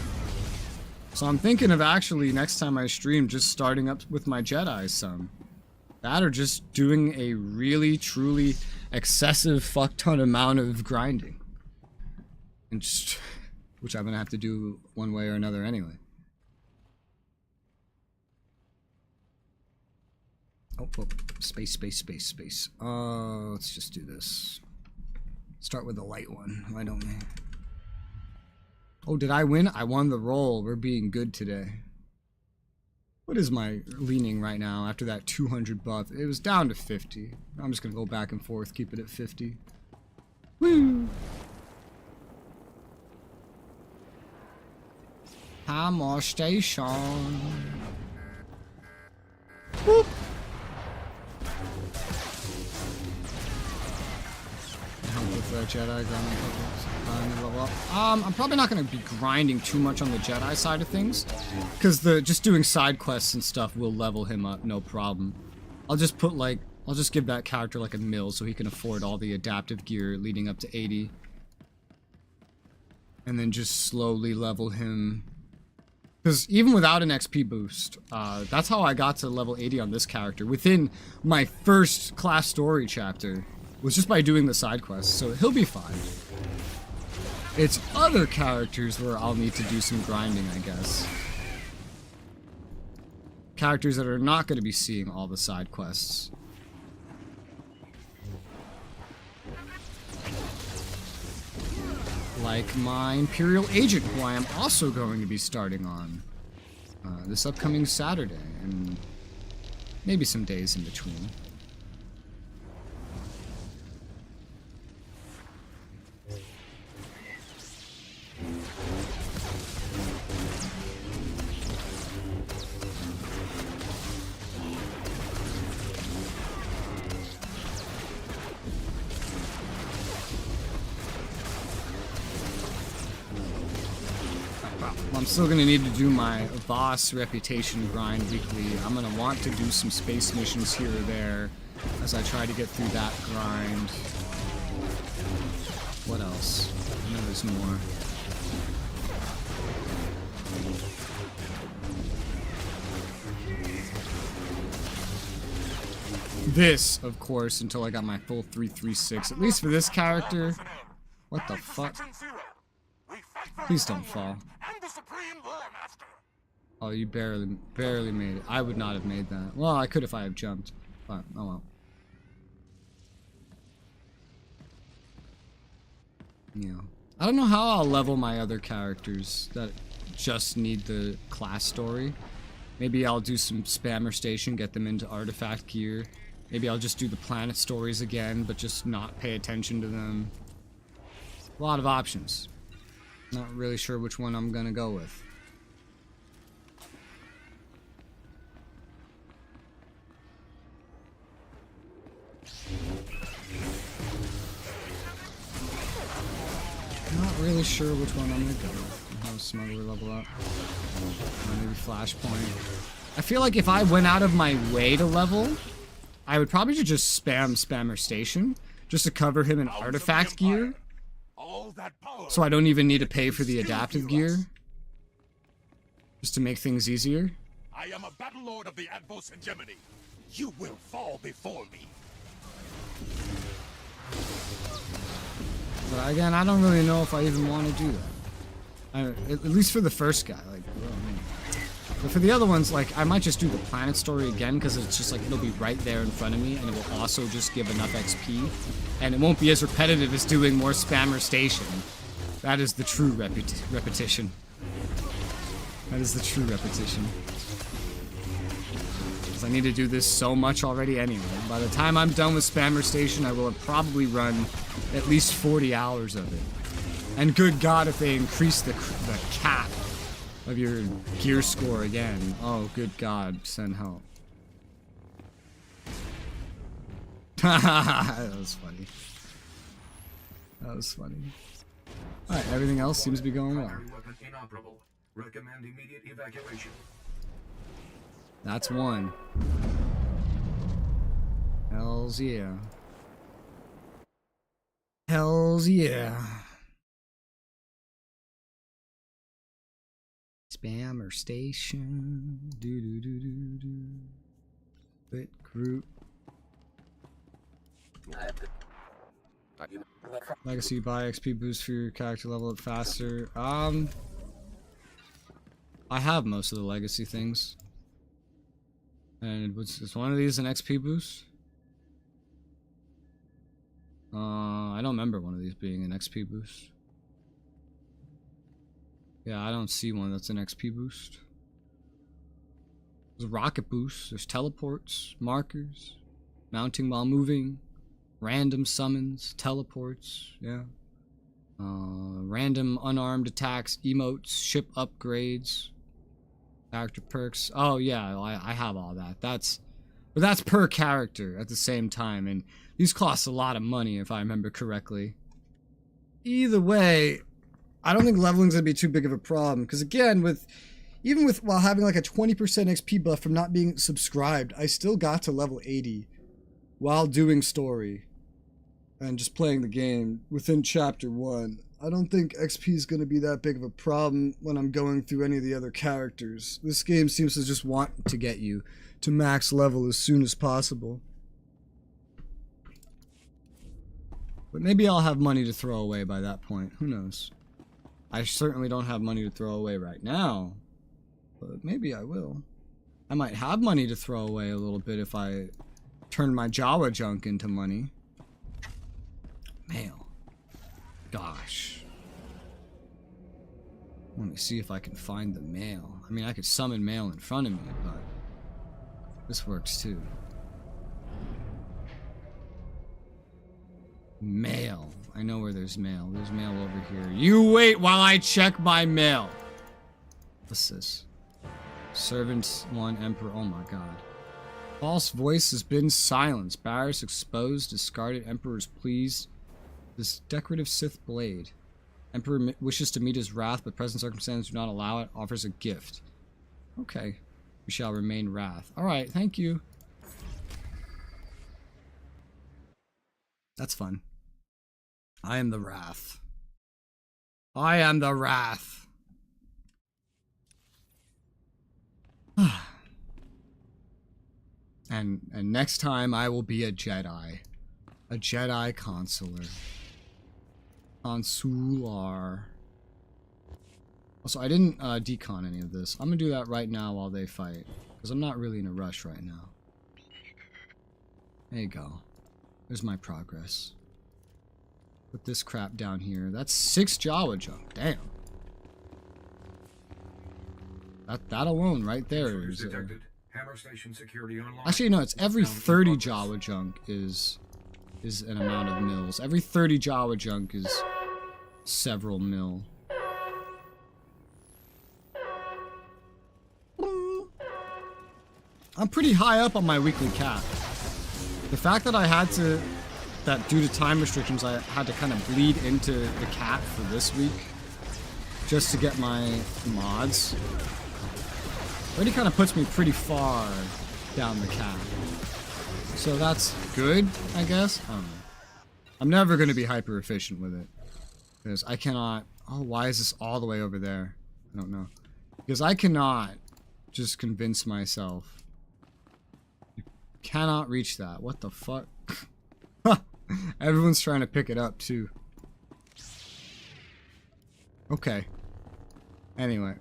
So I'm thinking of actually, next time I stream, just starting up with my Jedi some. That or just doing a really, truly excessive fuck ton amount of grinding. And just, which I'm gonna have to do one way or another anyway. Oh, space. Let's just do this. Start with the light one, why don't we? Oh, did I win? I won the roll. We're being good today. What is my leaning right now after that 200 buff? It was down to 50. I'm just gonna go back and forth, keep it at 50. Woo! Hammer station. Whoop! Jedi I'm probably not going to be grinding too much on the Jedi side of things, because just doing side quests and stuff will level him up, no problem. I'll just put I'll just give that character like a mill so he can afford all the adaptive gear leading up to 80. And then just slowly level him. Because even without an XP boost, that's how I got to level 80 on this character. Within my first class story chapter, was just by doing the side quests, so he'll be fine. It's other characters where I'll need to do some grinding, I guess. Characters that are not going to be seeing all the side quests. Like my Imperial Agent, who I am also going to be starting on this upcoming Saturday, and maybe some days in between. Well, I'm still gonna need to do my boss reputation grind weekly. I'm gonna want to do some space missions here or there as I try to get through that grind. What else? I know there's more. This, of course, until I got my full 336. At least for this character. What the fuck? Please don't fall. Oh, you barely made it. I would not have made that. Well, I could if I had jumped. But, oh well. Yeah. I don't know how I'll level my other characters that just need the class story. Maybe I'll do some spammer station, get them into artifact gear. Maybe I'll just do the planet stories again, but just not pay attention to them. A lot of options. Not really sure which one I'm gonna go with. Not really sure which one I'm gonna go with. How smuggler level up. Maybe flashpoint. I feel like if I went out of my way to level, I would probably just spam spammer station just to cover him in artifact gear. So I don't even need to pay for the adaptive gear. Just to make things easier. I am a battle lord of the Advos Hegemony. You will fall before me. But again, I don't really know if I even want to do that. At least for the first guy, like, oh, man. But for the other ones, like, I might just do the planet story again, because it's just like, it'll be right there in front of me, and it will also just give enough XP. And it won't be as repetitive as doing more spammer station. That is the true repetition. That is the true repetition. Because I need to do this so much already anyway. By the time I'm done with spammer station, I will have probably run at least 40 hours of it. And good God, if they increase the cap of your gear score again. Oh, good God, send help. That was funny. That was funny. Alright, everything else seems to be going well. Recommend immediate evacuation. That's one. Hells yeah. Hells yeah. Spammer station. Do do do do do. Bit group. Legacy buy XP boost for your character level up faster. I have most of the legacy things. And is one of these an XP boost? I don't remember one of these being an XP boost. Yeah, I don't see one that's an XP boost. There's rocket boosts, there's teleports, markers, mounting while moving, random summons, teleports, yeah. Random unarmed attacks, emotes, ship upgrades, character perks. Oh yeah, I have all that. But that's per character at the same time, and these cost a lot of money if I remember correctly. Either way, I don't think leveling's gonna be too big of a problem, because again, while having like a 20% XP buff from not being subscribed, I still got to level 80 while doing story and just playing the game within chapter 1. I don't think XP is going to be that big of a problem when I'm going through any of the other characters. This game seems to just want to get you to max level as soon as possible. But maybe I'll have money to throw away by that point. Who knows? I certainly don't have money to throw away right now. But maybe I will. I might have money to throw away a little bit if I turn my Jawa junk into money. Mail. Gosh. Let me see if I can find the mail. I mean, I could summon mail in front of me, but this works too. Mail. I know where there's mail. There's mail over here. You wait while I check my mail. What's this? Servant 1 Emperor. Oh my god. False voice has been silenced. Barris exposed. Discarded Emperor's pleas. This decorative Sith blade. Emperor wishes to meet his wrath, but present circumstances do not allow it. Offers a gift. Okay. We shall remain wrath. Alright, thank you. That's fun. I am the wrath. I am the wrath. and next time I will be a Jedi. A Jedi consular. Consular. Also, I didn't decon any of this. I'm gonna do that right now while they fight. Because I'm not really in a rush right now. There you go. There's my progress. Put this crap down here. That's 6 Jawa junk. Damn. That alone right there is... Hammer station security online. Actually, no, it's every 30 Jawa junk is an amount of mils. Every 30 Jawa junk is several mil. I'm pretty high up on my weekly cap. The fact that I had to... that due to time restrictions, I had to kind of bleed into the cap for this week just to get my mods. Already kind of puts me pretty far down the cap. So that's good, I guess. I don't know. I'm never going to be hyper efficient with it. Because I cannot... Oh, why is this all the way over there? I don't know. Because I cannot just convince myself. You cannot reach that. What the fuck? Everyone's trying to pick it up, too. Okay. Anyway.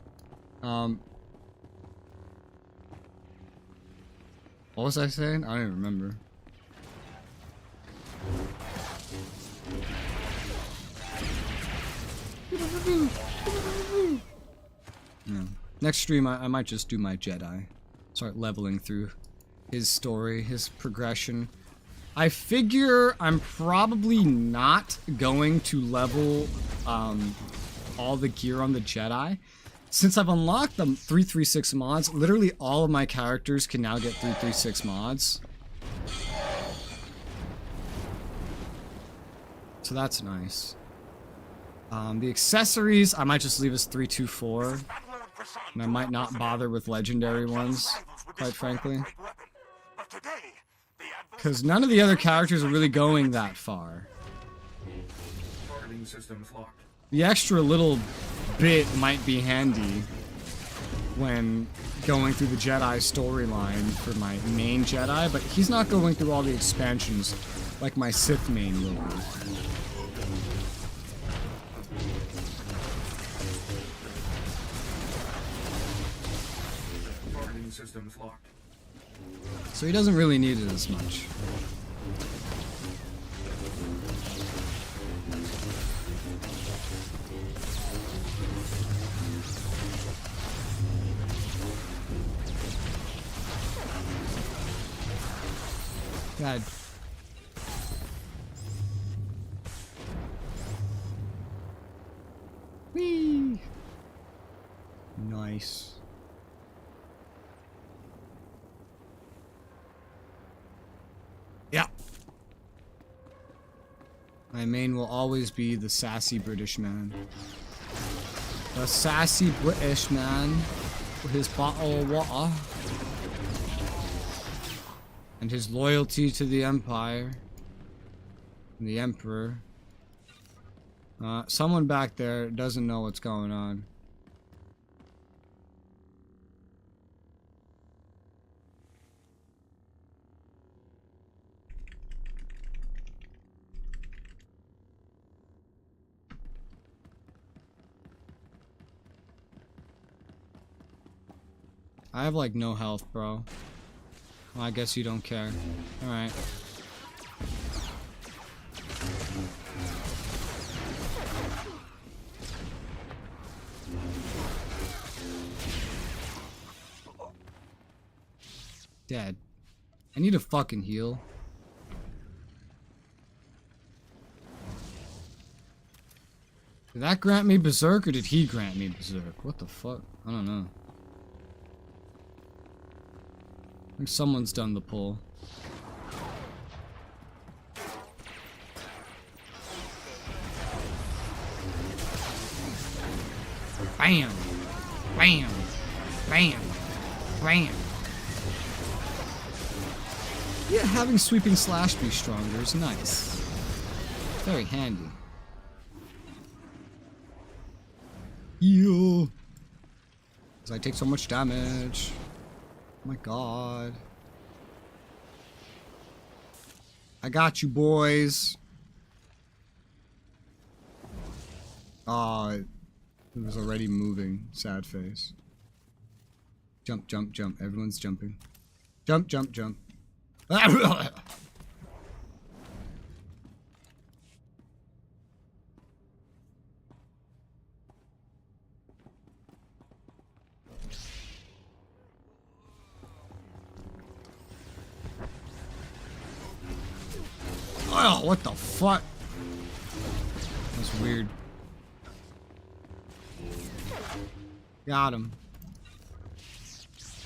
What was I saying? I don't even remember. Yeah. Next stream, I might just do my Jedi. Start leveling through his story, his progression. I figure I'm probably not going to level all the gear on the Jedi. Since I've unlocked the 336 mods, literally all of my characters can now get 336 mods. So that's nice. The accessories, I might just leave as 324. And I might not bother with legendary ones, quite frankly. Because none of the other characters are really going that far. The extra little bit might be handy when going through the Jedi storyline for my main Jedi, but he's not going through all the expansions like my Sith main will be. Systems locked. So he doesn't really need it as much. God. Whee! Nice. Yeah. My main will always be the sassy British man. The sassy British man with his bottle of water. And his loyalty to the Empire. And the Emperor. Someone back there doesn't know what's going on. I have like no health, bro. Well, I guess you don't care. Alright. Dead. I need a fucking heal. Did that grant me Berserk or did he grant me Berserk? What the fuck? I don't know. I think someone's done the pull. Bam. Bam. Bam. Bam. Yeah, having sweeping slash be stronger is nice. Very handy. Heal. Because I take so much damage. Oh my god. I got you, boys. Aw, it was already moving. Sad face. Jump, jump, jump. Everyone's jumping. Jump, jump, jump. Oh, what the fuck? That's weird. Got him.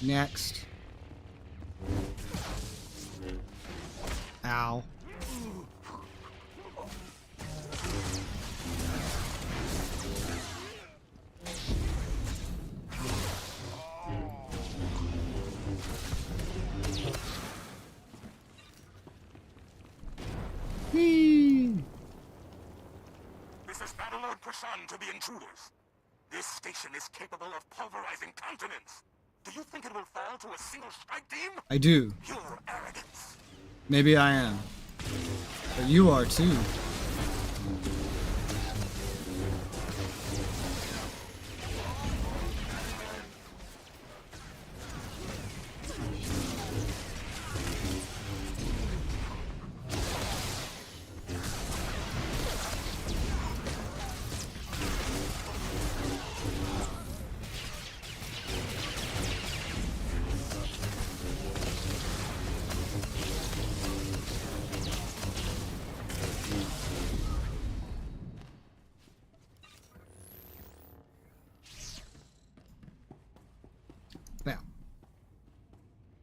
Next. Ow. This is Battlelord Prasan to the intruders. This station is capable of pulverizing continents. Do you think it will fall to a single strike team? I do. Pure arrogance. Maybe I am. But you are too.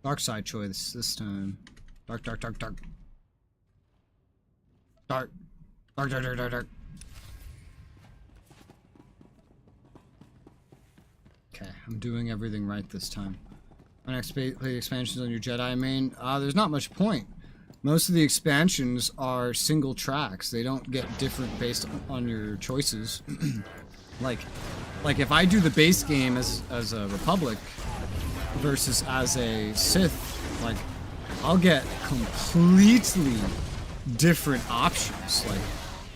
Dark side choice this time. Dark, dark, dark, dark. Dark. Dark, dark, dark, dark, dark. Okay, I'm doing everything right this time. My next play expansions on your Jedi main. There's not much point. Most of the expansions are single tracks. They don't get different based on your choices. like if I do the base game as a Republic versus as a Sith, like, I'll get completely different options. Like,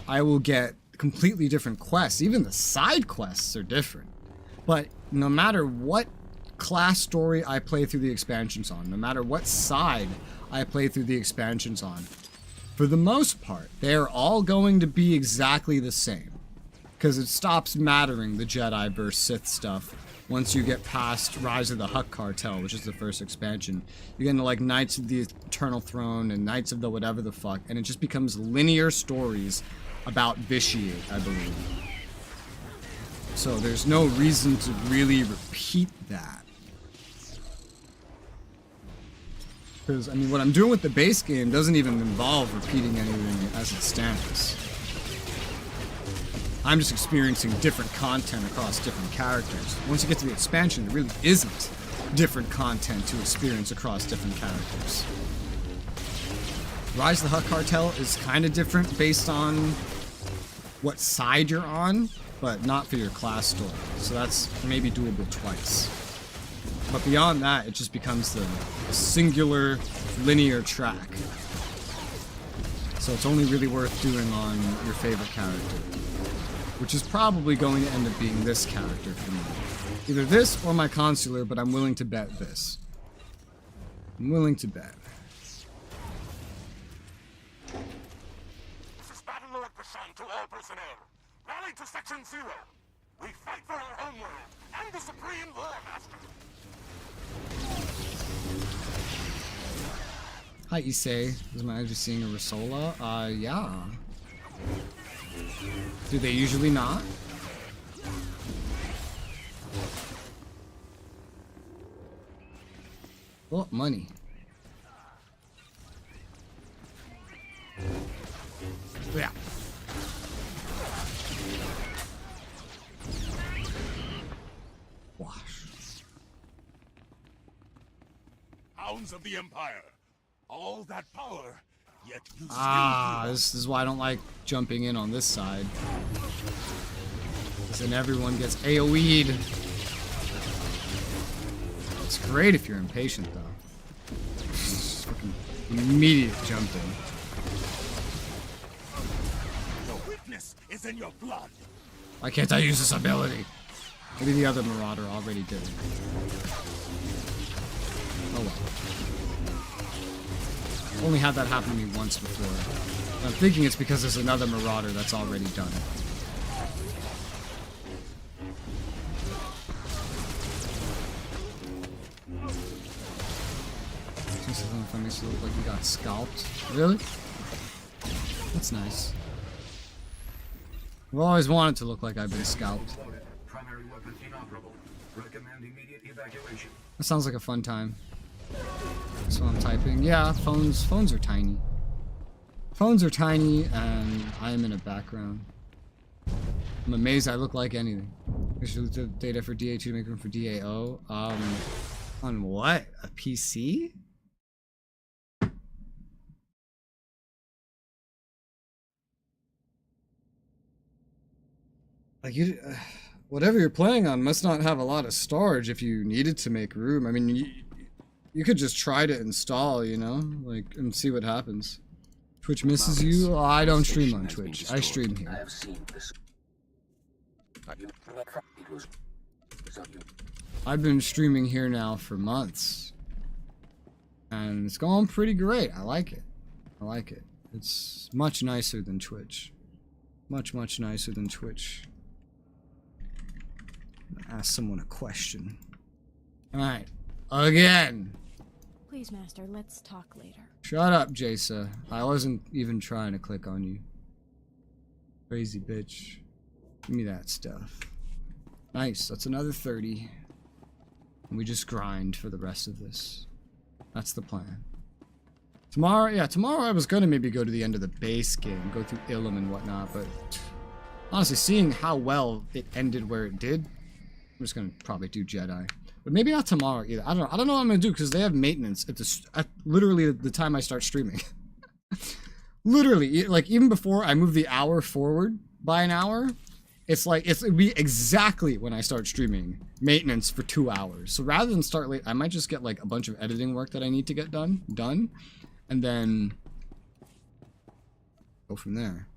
I will get completely different quests. Even the side quests are different. But no matter what class story I play through the expansions on, no matter what side I play through the expansions on, for the most part, they're all going to be exactly the same. Because it stops mattering, the Jedi versus Sith stuff, once you get past Rise of the Hutt Cartel, which is the first expansion. You get into like Knights of the Eternal Throne and Knights of the whatever the fuck, and it just becomes linear stories about Vitiate, I believe. So there's no reason to really repeat that. Because, I mean, what I'm doing with the base game doesn't even involve repeating anything as it stands. I'm just experiencing different content across different characters. Once you get to the expansion, there really isn't different content to experience across different characters. Rise of the Hutt Cartel is kind of different based on what side you're on, but not for your class story. So that's maybe doable twice. But beyond that, it just becomes the singular linear track. So it's only really worth doing on your favorite character, which is probably going to end up being this character for me. Either this or my consular, but I'm willing to bet this. I'm willing to bet. This is Battlelord Prasan to all personnel. Rally to Section 0. We fight for our homeworld and the Supreme War Master. Hi, Issei. Is my just seeing a Resoula? Yeah. Do they usually not? Oh, money. Yeah. bounds of the Empire. All that power, yet you This is why I don't like jumping in on this side. Because then everyone gets AoE'd. It's great if you're impatient, though. Just fucking immediate jump in. The weakness is in your blood. Why can't I use this ability? Maybe the other Marauder already did it. Oh well. Only had that happen to me once before. I'm thinking it's because there's another Marauder that's already done it. If I makes it look like you got scalped. Really? That's nice. I've always wanted to look like I've been scalped. Primary weapon inoperable. Recommend immediate evacuation. That sounds like a fun time. That's what I'm typing. Yeah, phones are tiny. Phones are tiny, and I am in a background. I'm amazed I look like anything. Visual data for DA2 to make room for DAO. On what? A PC? Like whatever you're playing on must not have a lot of storage if you needed to make room. I mean, you could just try to install, you know, like, and see what happens. Twitch misses you? Oh, I don't stream on Twitch. I stream here. I've been streaming here now for months. And it's going pretty great. I like it. I like it. It's much nicer than Twitch. Much, much nicer than Twitch. Ask someone a question. Alright. Again. Please, Master, let's talk later. Shut up, Jasa. I wasn't even trying to click on you. Crazy bitch. Give me that stuff. Nice. That's another 30. And we just grind for the rest of this. That's the plan. Tomorrow I was gonna maybe go to the end of the base game, go through Ilum and whatnot, but honestly, seeing how well it ended where it did, I'm just gonna probably do Jedi. But maybe not tomorrow either. I don't know what I'm gonna do because they have maintenance at literally the time I start streaming. Literally, like even before I move the hour forward by an hour, it's like it'll be exactly when I start streaming maintenance for 2 hours. So rather than start late, I might just get like a bunch of editing work that I need to get done, and then go from there.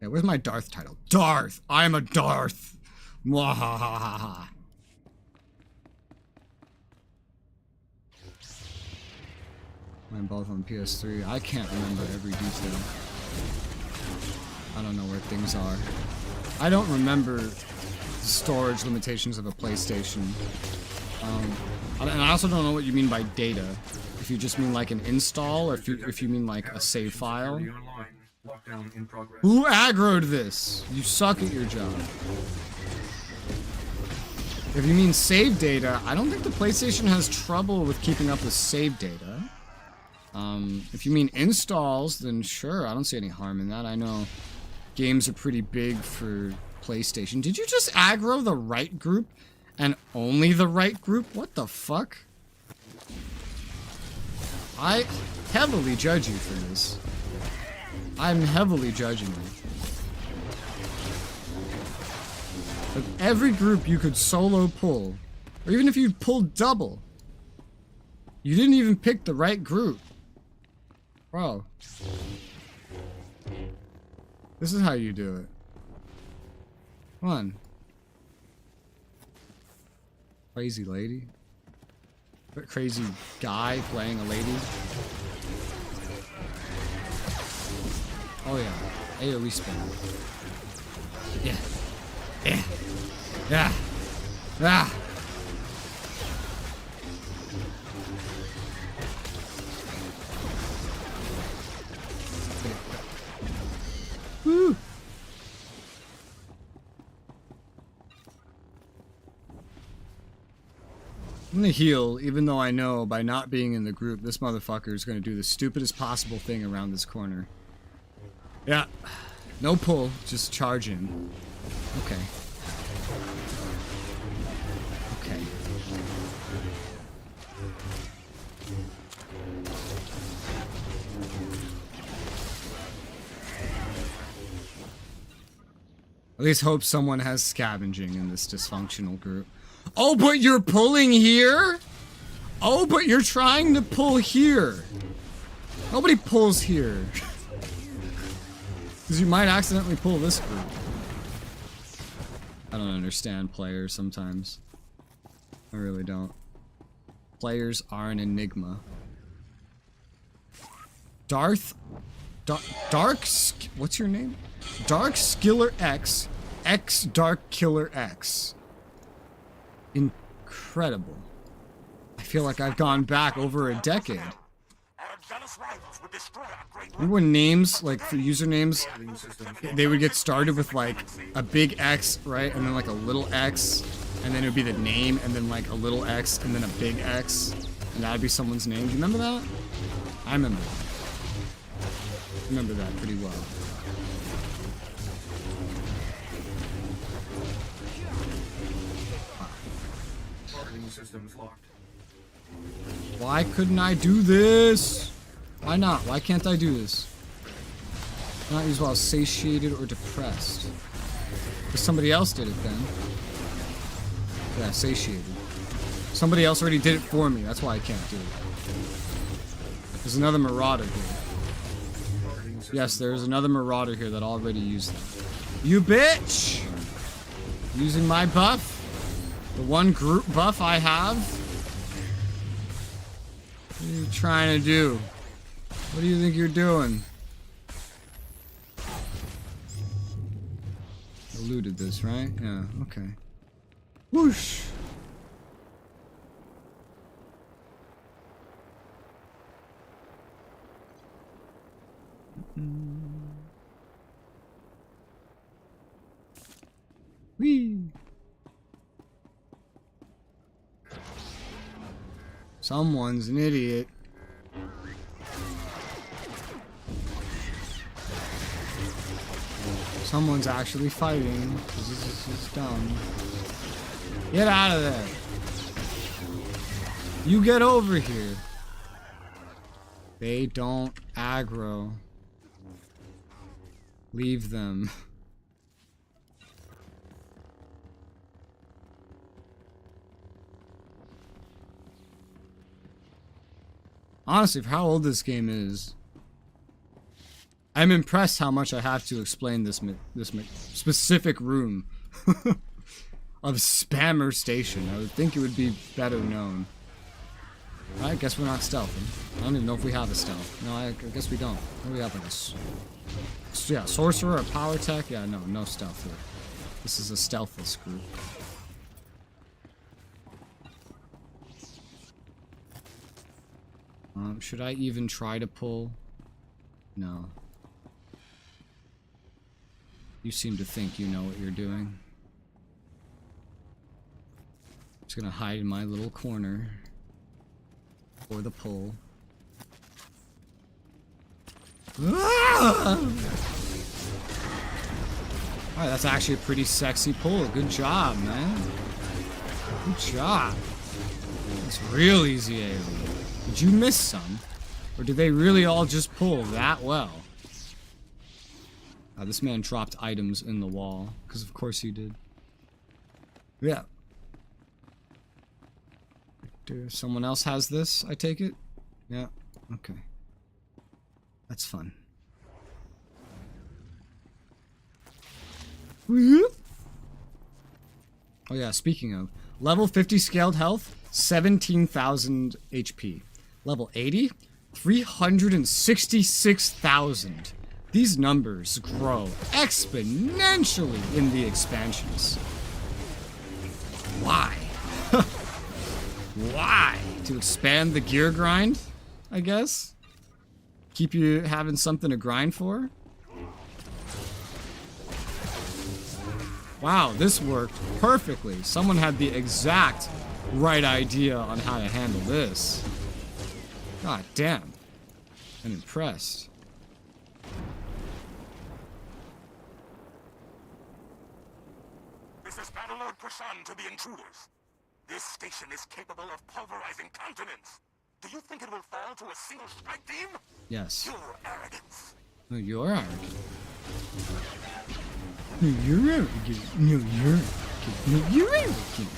Yeah, where's my Darth title? Darth! I'm a Darth! Mwahahaha. I'm both on PS3. I can't remember every detail. I don't know where things are. I don't remember the storage limitations of a PlayStation. And I also don't know what you mean by data. If you just mean like an install, or if you mean like a save file. Who aggroed this? You suck at your job. If you mean save data, I don't think the PlayStation has trouble with keeping up with save data. If you mean installs, then sure, I don't see any harm in that. I know games are pretty big for PlayStation. Did you just aggro the right group and only the right group? What the fuck? I heavily judge you for this. I'm heavily judging you. But every group you could solo pull, or even if you pulled double, you didn't even pick the right group. Bro. This is how you do it. Come on. Crazy lady. Crazy guy playing a lady. Oh yeah. AoE spam. Yeah. Yeah. Yeah. Ah. Woo. I'm gonna heal, even though I know by not being in the group, this motherfucker is gonna do the stupidest possible thing around this corner. Yeah. No pull, just charge in. Okay. Okay. At least hope someone has scavenging in this dysfunctional group. Oh, but you're pulling here? Oh, but you're trying to pull here. Nobody pulls here. Because you might accidentally pull this group. I don't understand players sometimes. I really don't. Players are an enigma. What's your name? Dark Skiller X. X Dark Killer X. Incredible. I feel like I've gone back over a decade. Remember when names, like for usernames, they would get started with like a big X, right? And then like a little X, and then it would be the name, and then like a little X, and then a big X, and that would be someone's name. Do you remember that? I remember that. I remember that pretty well. Systems locked. Why couldn't I do this? Why not? Why can't I do this? Not use while satiated or depressed. Because somebody else did it then. Yeah, satiated. Somebody else already did it for me. That's why I can't do it. There's another marauder here. Yes, there's another marauder here that already used that. You bitch! Using my buff? The one group buff I have? What are you trying to do? What do you think you're doing? Eluded this, right? Yeah, okay. Whoosh! Whee! Someone's an idiot. Someone's actually fighting. This is dumb. Get out of there. You get over here. They don't aggro. Leave them. Honestly, for how old this game is, I'm impressed how much I have to explain this specific room of Spammer Station. I would think it would be better known. I guess we're not stealthing. I don't even know if we have a stealth. No, I guess we don't. What do we have like a... Yeah, sorcerer or power tech? Yeah, no stealth here. This is a stealthless group. Should I even try to pull? No. You seem to think you know what you're doing. Just gonna hide in my little corner for the pull. Ah! Alright, that's actually a pretty sexy pull. Good job, man. Good job. It's real easy AoE. Did you miss some? Or did they really all just pull that well? This man dropped items in the wall. Because of course he did. Yeah. Someone else has this, I take it? Yeah. Okay. That's fun. Oh yeah, speaking of. Level 50 scaled health, 17,000 HP. Level 80, 366,000. These numbers grow exponentially in the expansions. Why? Why? To expand the gear grind, I guess? Keep you having something to grind for? Wow, this worked perfectly. Someone had the exact right idea on how to handle this. God damn. I'm impressed. This is Battlelord Krishan to the intruders. This station is capable of pulverizing continents. Do you think it will fall to a single strike team? Yes. Your arrogance. Oh, you're arrogant. No, you're arrogant. No, you're arrogant. No, you're arrogant.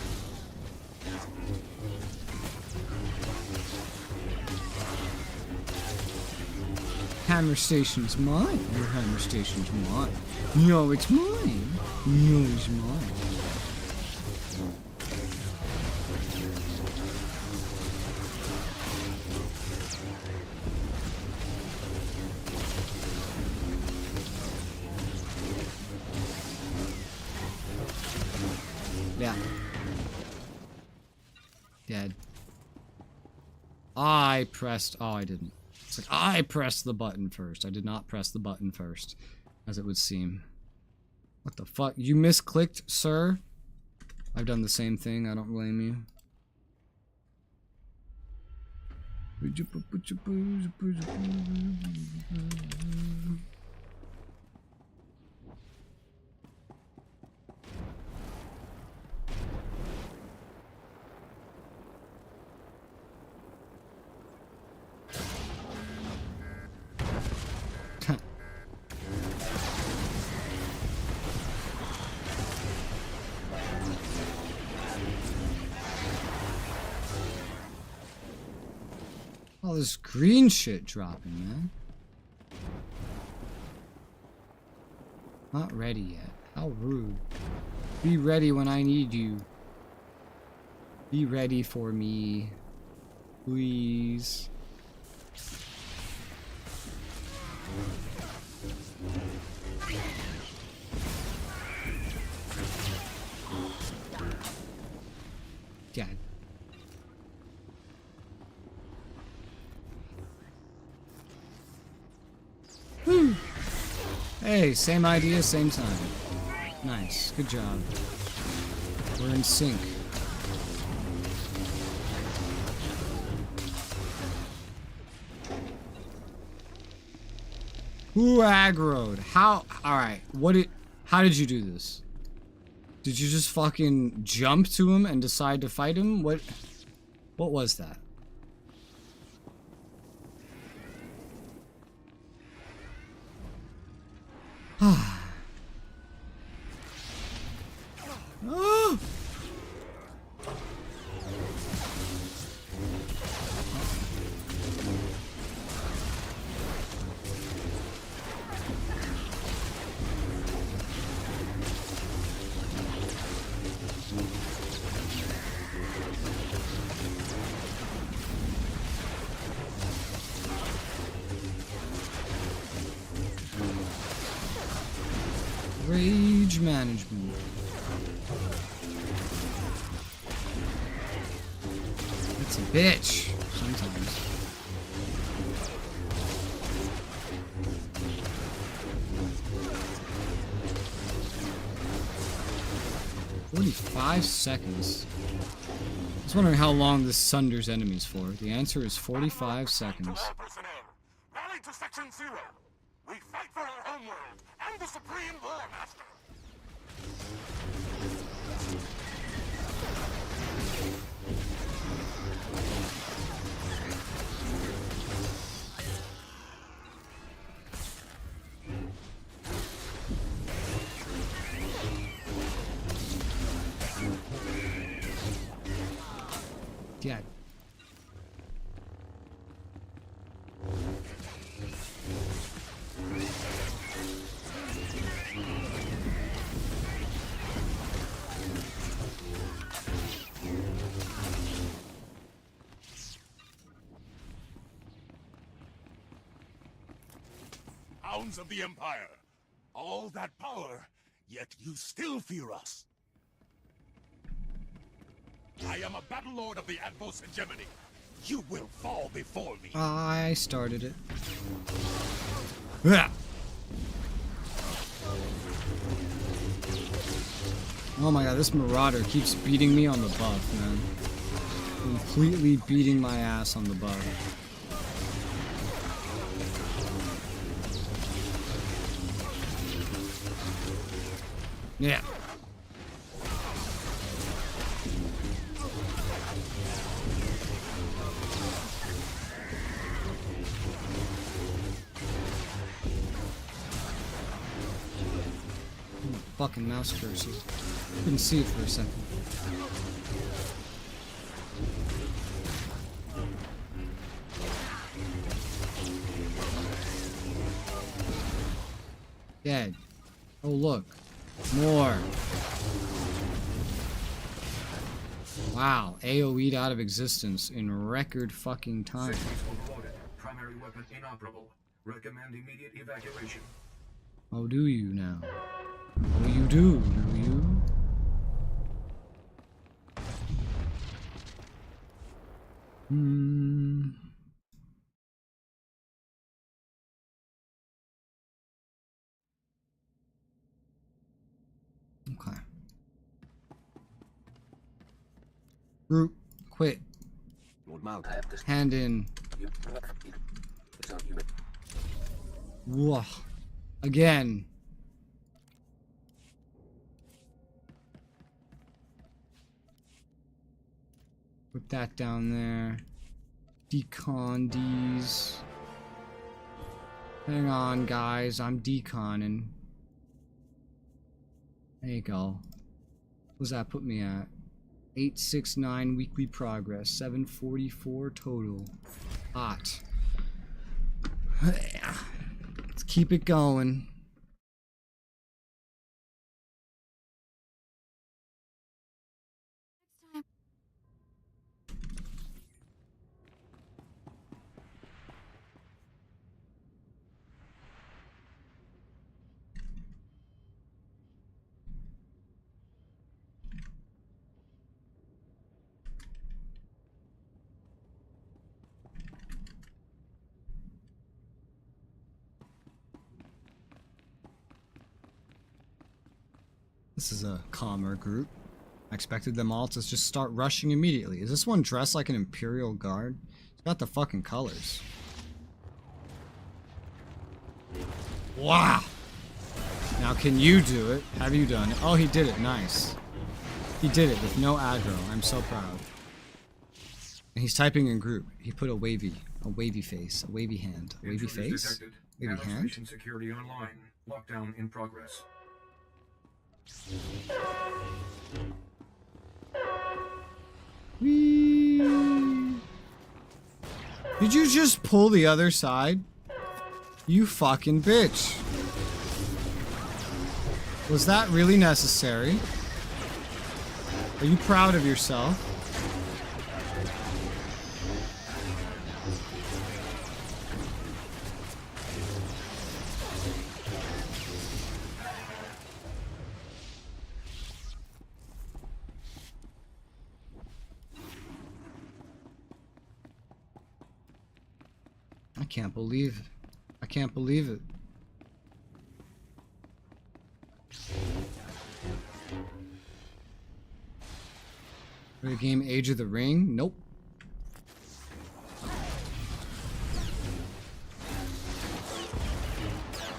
Hammer station's mine. Your hammer station's mine. No, it's mine. No, it's mine. Yeah. Dead. I pressed... Oh, I didn't. It's like, I pressed the button first. I did not press the button first, as it would seem. What the fuck? You misclicked, sir? I've done the same thing. I don't blame you. All this green shit dropping, man. Not ready yet. How rude. Be ready when I need you. Be ready for me. Please. Dad. Hey, same idea, same time. Nice, good job. We're in sync. Who aggroed? How? Alright, how did you do this? Did you just fucking jump to him and decide to fight him? What was that? Oh! 'Rage management. It's a bitch sometimes. "45 seconds. I was wondering how long this sunders enemies for. The answer is 45 seconds. Rally to Section 0. We fight for our homeworld and the Supreme War Master. Yeah. Hounds of the Empire, all that power, yet you still fear us. I am a battle lord of the Advos Hegemony. You will fall before me. I started it. Ah! Oh my god, this Marauder keeps beating me on the buff, man. Completely beating my ass on the buff. Yeah. fucking mouse cursor. Couldn't see it for a second. Dead. Oh look. More. Wow. AoE'd out of existence in record fucking time. Systems overloaded. Primary weapon inoperable. Recommend immediate evacuation. Oh, do you now? Oh, you do you? Okay. Group, quit. Hand in. Whoa. Again. Put that down there. Decon D's. Hang on, guys. I'm deconning. There you go. What does that put me at? 869 weekly progress. 744 total. Hot. Let's keep it going. This is a calmer group. I expected them all to just start rushing immediately. Is this one dressed like an Imperial Guard? It's got the fucking colors. Wow! Now can you do it? Have you done it? Oh, he did it. Nice. He did it with no aggro. I'm so proud. And he's typing in group. He put a wavy face, a wavy hand. A wavy face? Wavy hand? Security online. Lockdown in progress. Whee. Did you just pull the other side? You fucking bitch. Was that really necessary? Are you proud of yourself? I can't believe it. I can't believe it. For the game Age of the Ring? Nope.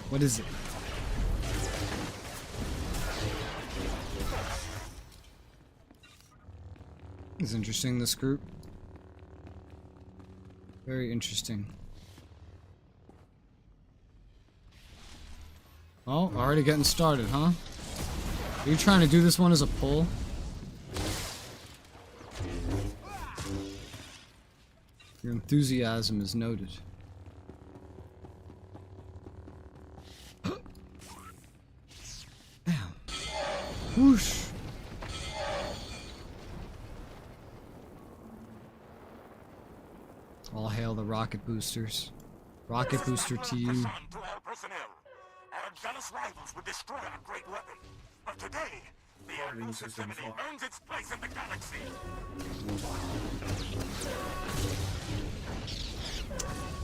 What is it? It's interesting, this group. Very interesting. Oh, already getting started, huh? Are you trying to do this one as a pull? Your enthusiasm is noted. Damn. Whoosh. All hail the rocket boosters. Rocket booster to you. Our jealous rivals would destroy our great weapon. But today, the Emerald system earns its place in the galaxy.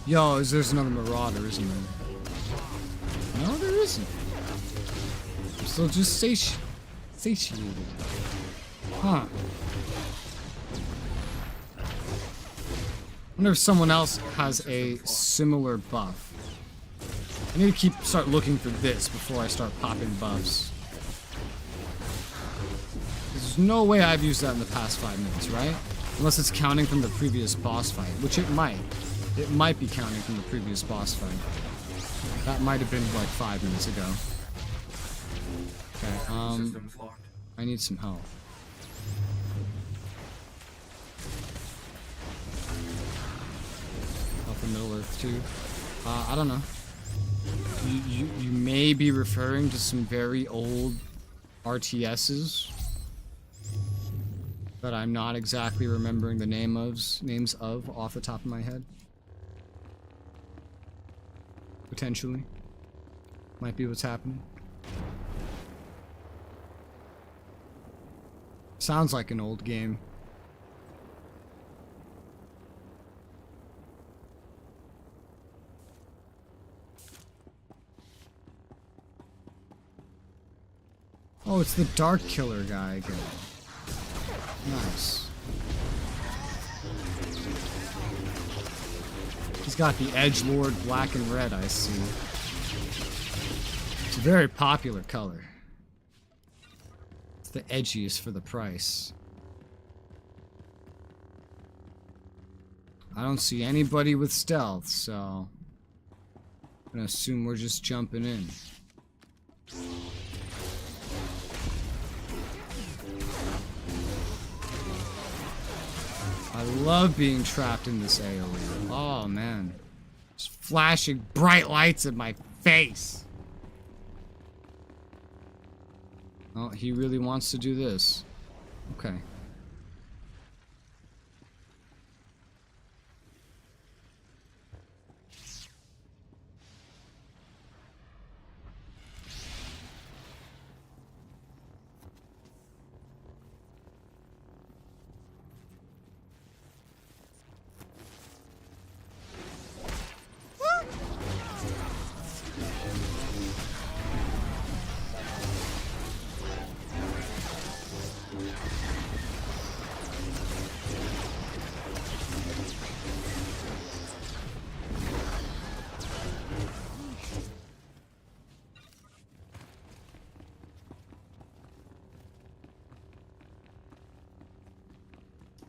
Yo, there's another Marauder, isn't there? No, there isn't. I'm still just satiated. Huh. I wonder if someone else has a similar buff. I need to start looking for this before I start popping buffs. There's no way I've used that in the past 5 minutes, right? Unless it's counting from the previous boss fight, which it might. It might be counting from the previous boss fight. That might have been like 5 minutes ago. Okay, Systems locked. I need some help. Help in Middle Earth too. I don't know. You may be referring to some very old RTSs that I'm not exactly remembering the names of off the top of my head. Potentially. Might be what's happening. Sounds like an old game. Oh, it's the Dark Killer guy again. Nice. He's got the Edgelord black and red, I see. It's a very popular color. It's the edgiest for the price. I don't see anybody with stealth, so I'm gonna assume we're just jumping in. I love being trapped in this AoE. Oh man. Just flashing bright lights in my face. Oh, he really wants to do this. Okay.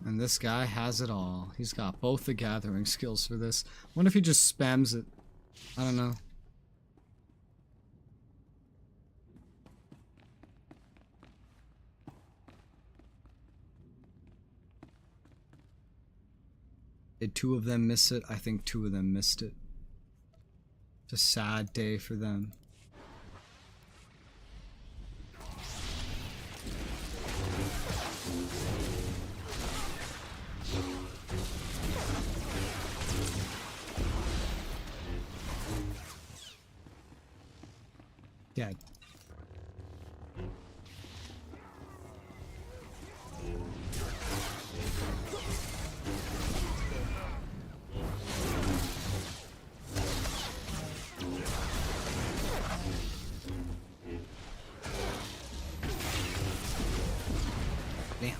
And this guy has it all. He's got both the gathering skills for this. Wonder if he just spams it. I don't know. Did two of them miss it? I think two of them missed it. It's a sad day for them. Dead. Damn.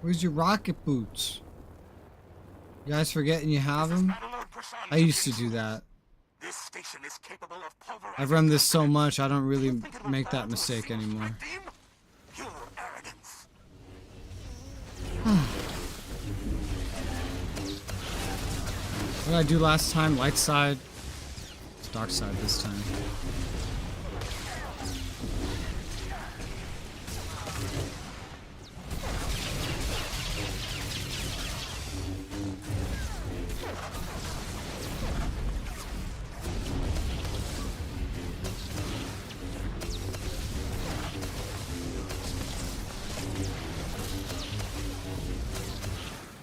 Where's your rocket boots? You guys forgetting you have them? I used to do that. I've run this so much, I don't really make that mistake anymore. What did I do last time? Light side? It's dark side this time.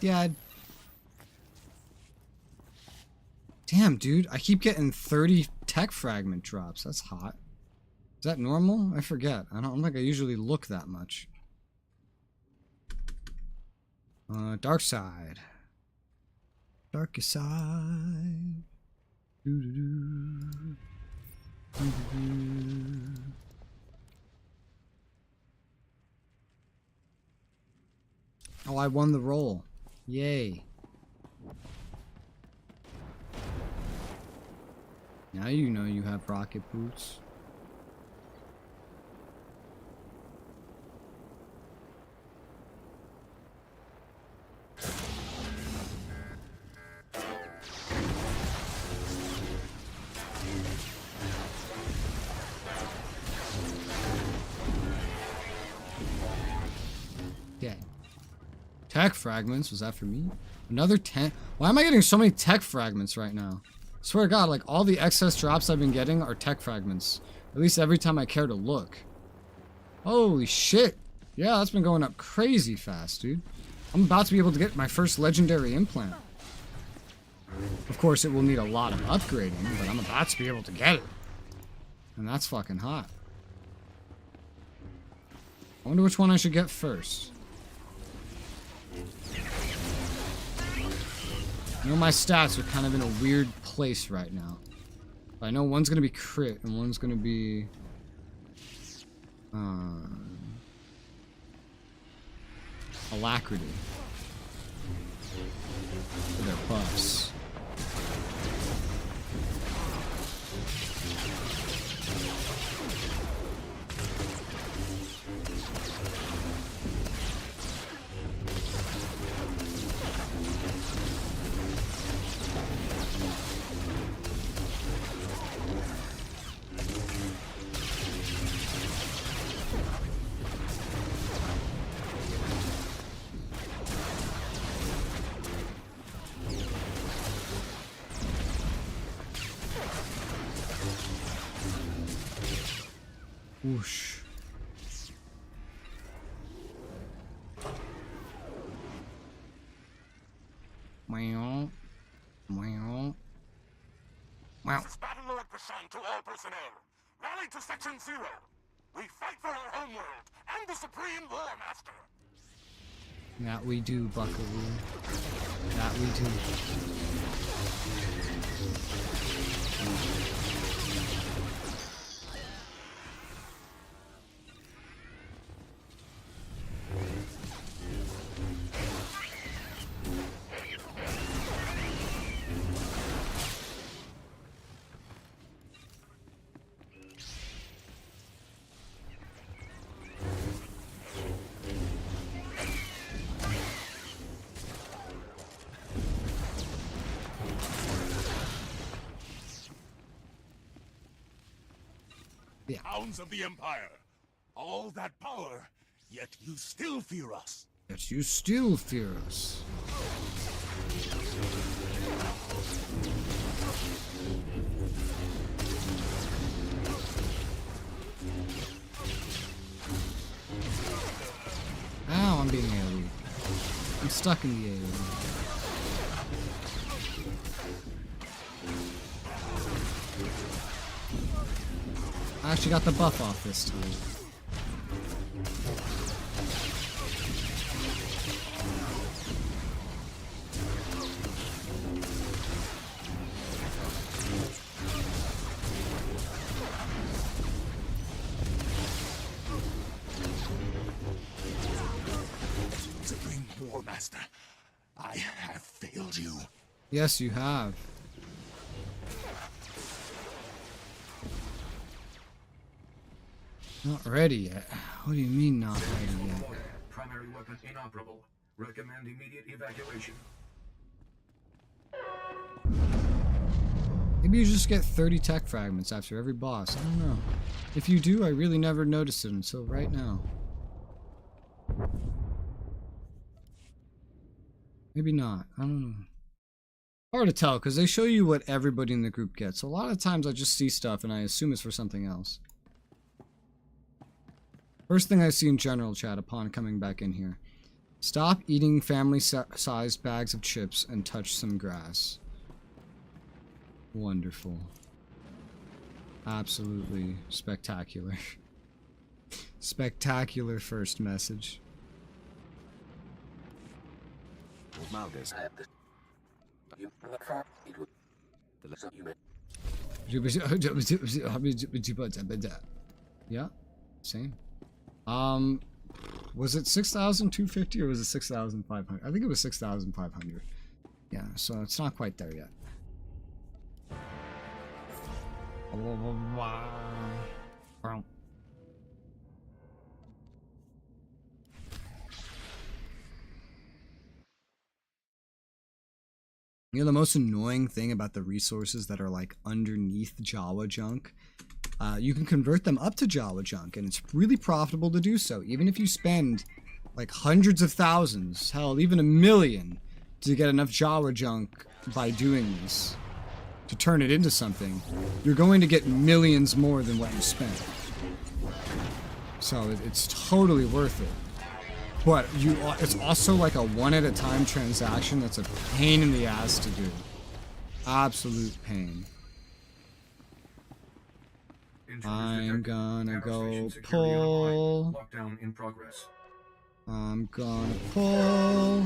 Yeah. Damn, dude. I keep getting 30 tech fragment drops. That's hot. Is that normal? I forget. I don't think I usually look that much. Dark side. Darkest side. Doo-doo-doo. Doo-doo-doo. Oh, I won the roll. Yay. Now you know you have rocket boots. tech fragments. Was that for me? Another 10. Why am I getting so many tech fragments right now? I swear to God, like all the excess drops I've been getting are tech fragments. At least every time I care to look. Holy shit. Yeah, that's been going up crazy fast, dude. I'm about to be able to get my first legendary implant. Of course, it will need a lot of upgrading, but I'm about to be able to get it. And that's fucking hot. I wonder which one I should get first. You know, my stats are kind of in a weird place right now. But I know one's going to be crit and one's going to be... alacrity. For their buffs. Whoosh. Meow. Meow. Wow. This is Battle Lord Prashant to all personnel. Rally to Section 0. We fight for our homeworld and the Supreme War Master. That we do, Buckaroo. That we do. Hounds of the Empire. All that power, yet you still fear us. Yet you still fear us. Ow, I'm being AoE. I'm stuck in the AoE. I actually got the buff off this time. Supreme War Master, I have failed you. Yes, you have. Not ready yet. What do you mean not ready yet? Primary weapon inoperable. Recommend immediate evacuation. Maybe you just get 30 tech fragments after every boss. I don't know. If you do, I really never noticed it until right now. Maybe not. I don't know. Hard to tell because they show you what everybody in the group gets. So a lot of times I just see stuff and I assume it's for something else. First thing I see in general chat upon coming back in here. Stop eating family-sized bags of chips and touch some grass. Wonderful. Absolutely spectacular. Spectacular first message. Malgus. Yeah, same. Was it 6,250 or was it 6,500? I think it was 6,500. Yeah, so it's not quite there yet. You know the most annoying thing about the resources that are like underneath Jawa junk? You can convert them up to Jawa junk, and it's really profitable to do so. Even if you spend like hundreds of thousands, hell, even 1 million to get enough Jawa junk by doing this, to turn it into something, you're going to get millions more than what you spent. So it's totally worth it. But it's also like a one-at-a-time transaction that's a pain in the ass to do. Absolute pain. I'm gonna go pull. Lockdown in progress. I'm gonna pull.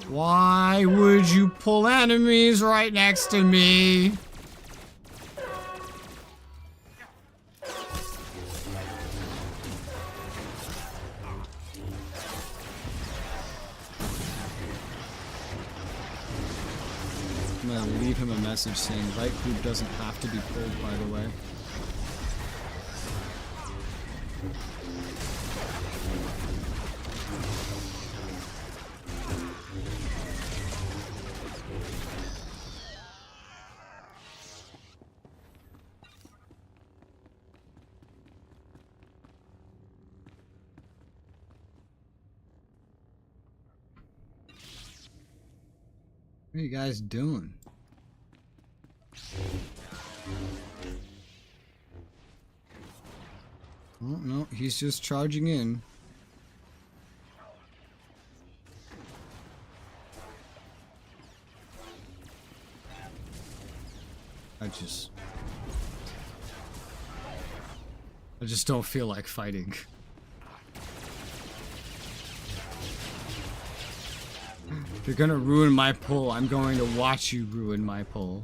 Why would you pull enemies right next to me? I'm gonna leave him a message saying right group doesn't have to be pulled, by the way. What are you guys doing? Oh, no, he's just charging in. I just don't feel like fighting. If you're gonna ruin my pull, I'm going to watch you ruin my pull.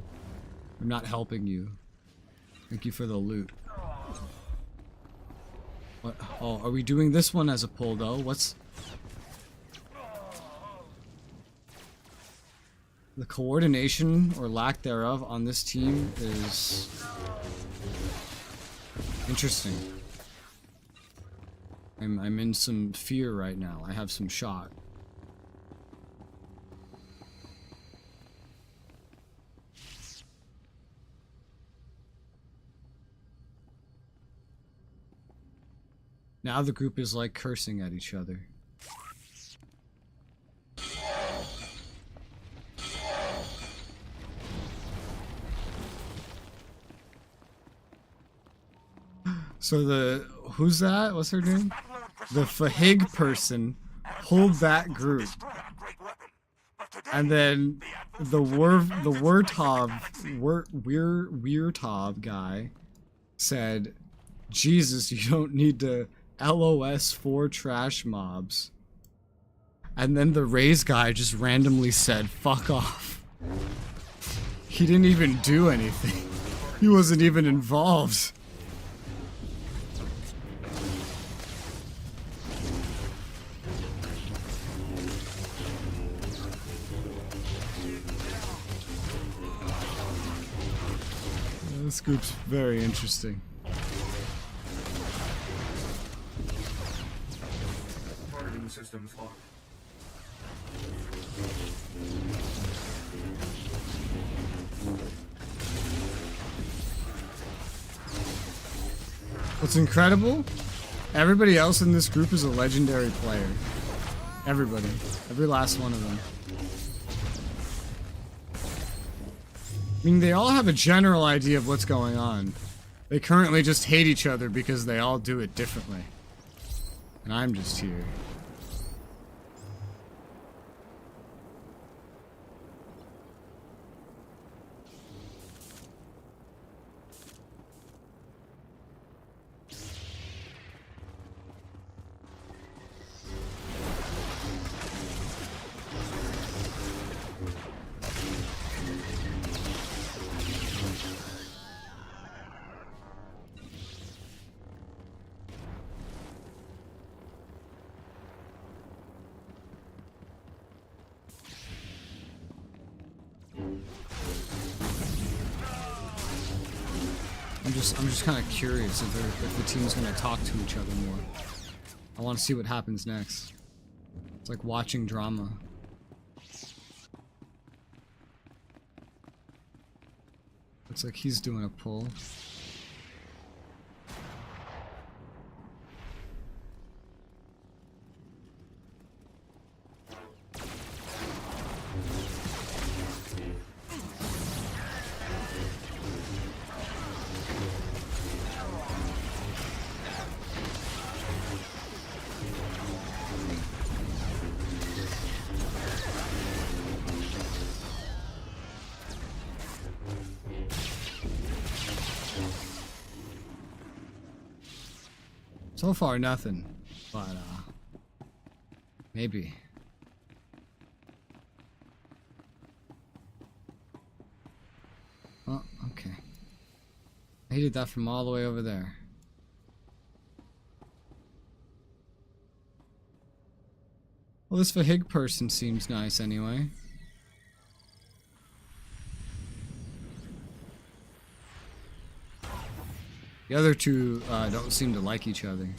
I'm not helping you. Thank you for the loot. What? Oh, are we doing this one as a pull though? What's... The coordination, or lack thereof, on this team is... interesting. I'm in some fear right now. I have some shock. Now the group is like cursing at each other. So who's that? What's her name? The Fahig person pulled that group. And then the Weirtov guy said, Jesus, you don't need to LOS 4 trash mobs. And then the Raise guy just randomly said, fuck off. He didn't even do anything. He wasn't even involved. This group's very interesting. Targeting systems locked. What's incredible? Everybody else in this group is a legendary player. Everybody. Every last one of them. I mean, they all have a general idea of what's going on. They currently just hate each other because they all do it differently. And I'm just here. I'm just kind of curious if the team's gonna talk to each other more. I want to see what happens next. It's like watching drama. Looks like he's doing a pull. So far, nothing. But, maybe. Oh, okay. I did that from all the way over there. Well, this Vahig person seems nice anyway. The other two don't seem to like each other.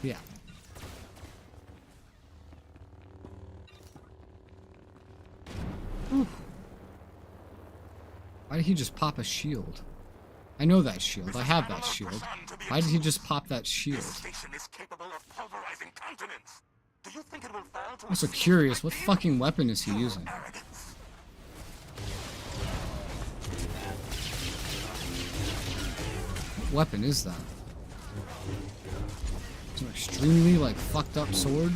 Yeah. Ooh. Why did he just pop a shield? I know that shield. I have that shield. Why did he just pop that shield? I'm so curious. What fucking weapon is he using? What weapon is that? It's an extremely, like, fucked up sword.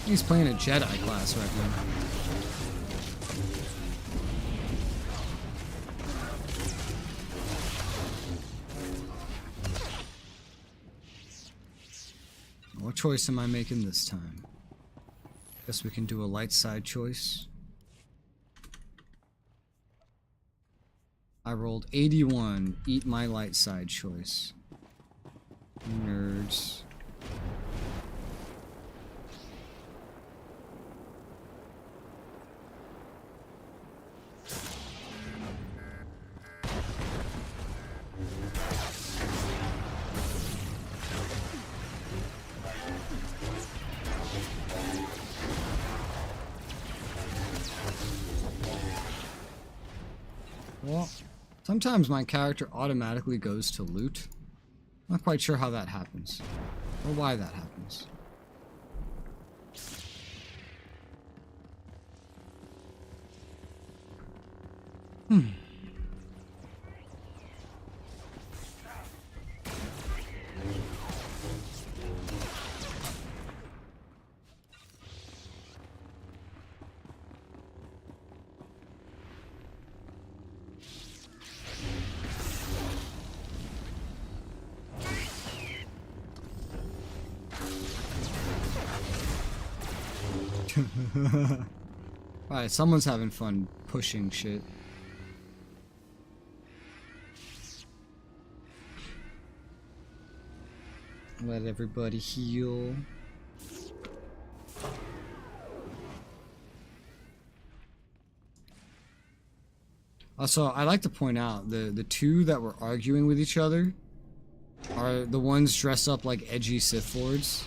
He's playing a Jedi class right now. What choice am I making this time? Guess we can do a light side choice. I rolled 81. Eat my light side choice. Nerds. Well, sometimes my character automatically goes to loot. Not quite sure how that happens, or why that happens. Alright, someone's having fun pushing shit. Let everybody heal. Also, I like to point out the two that were arguing with each other are the ones dressed up like edgy Sith Lords.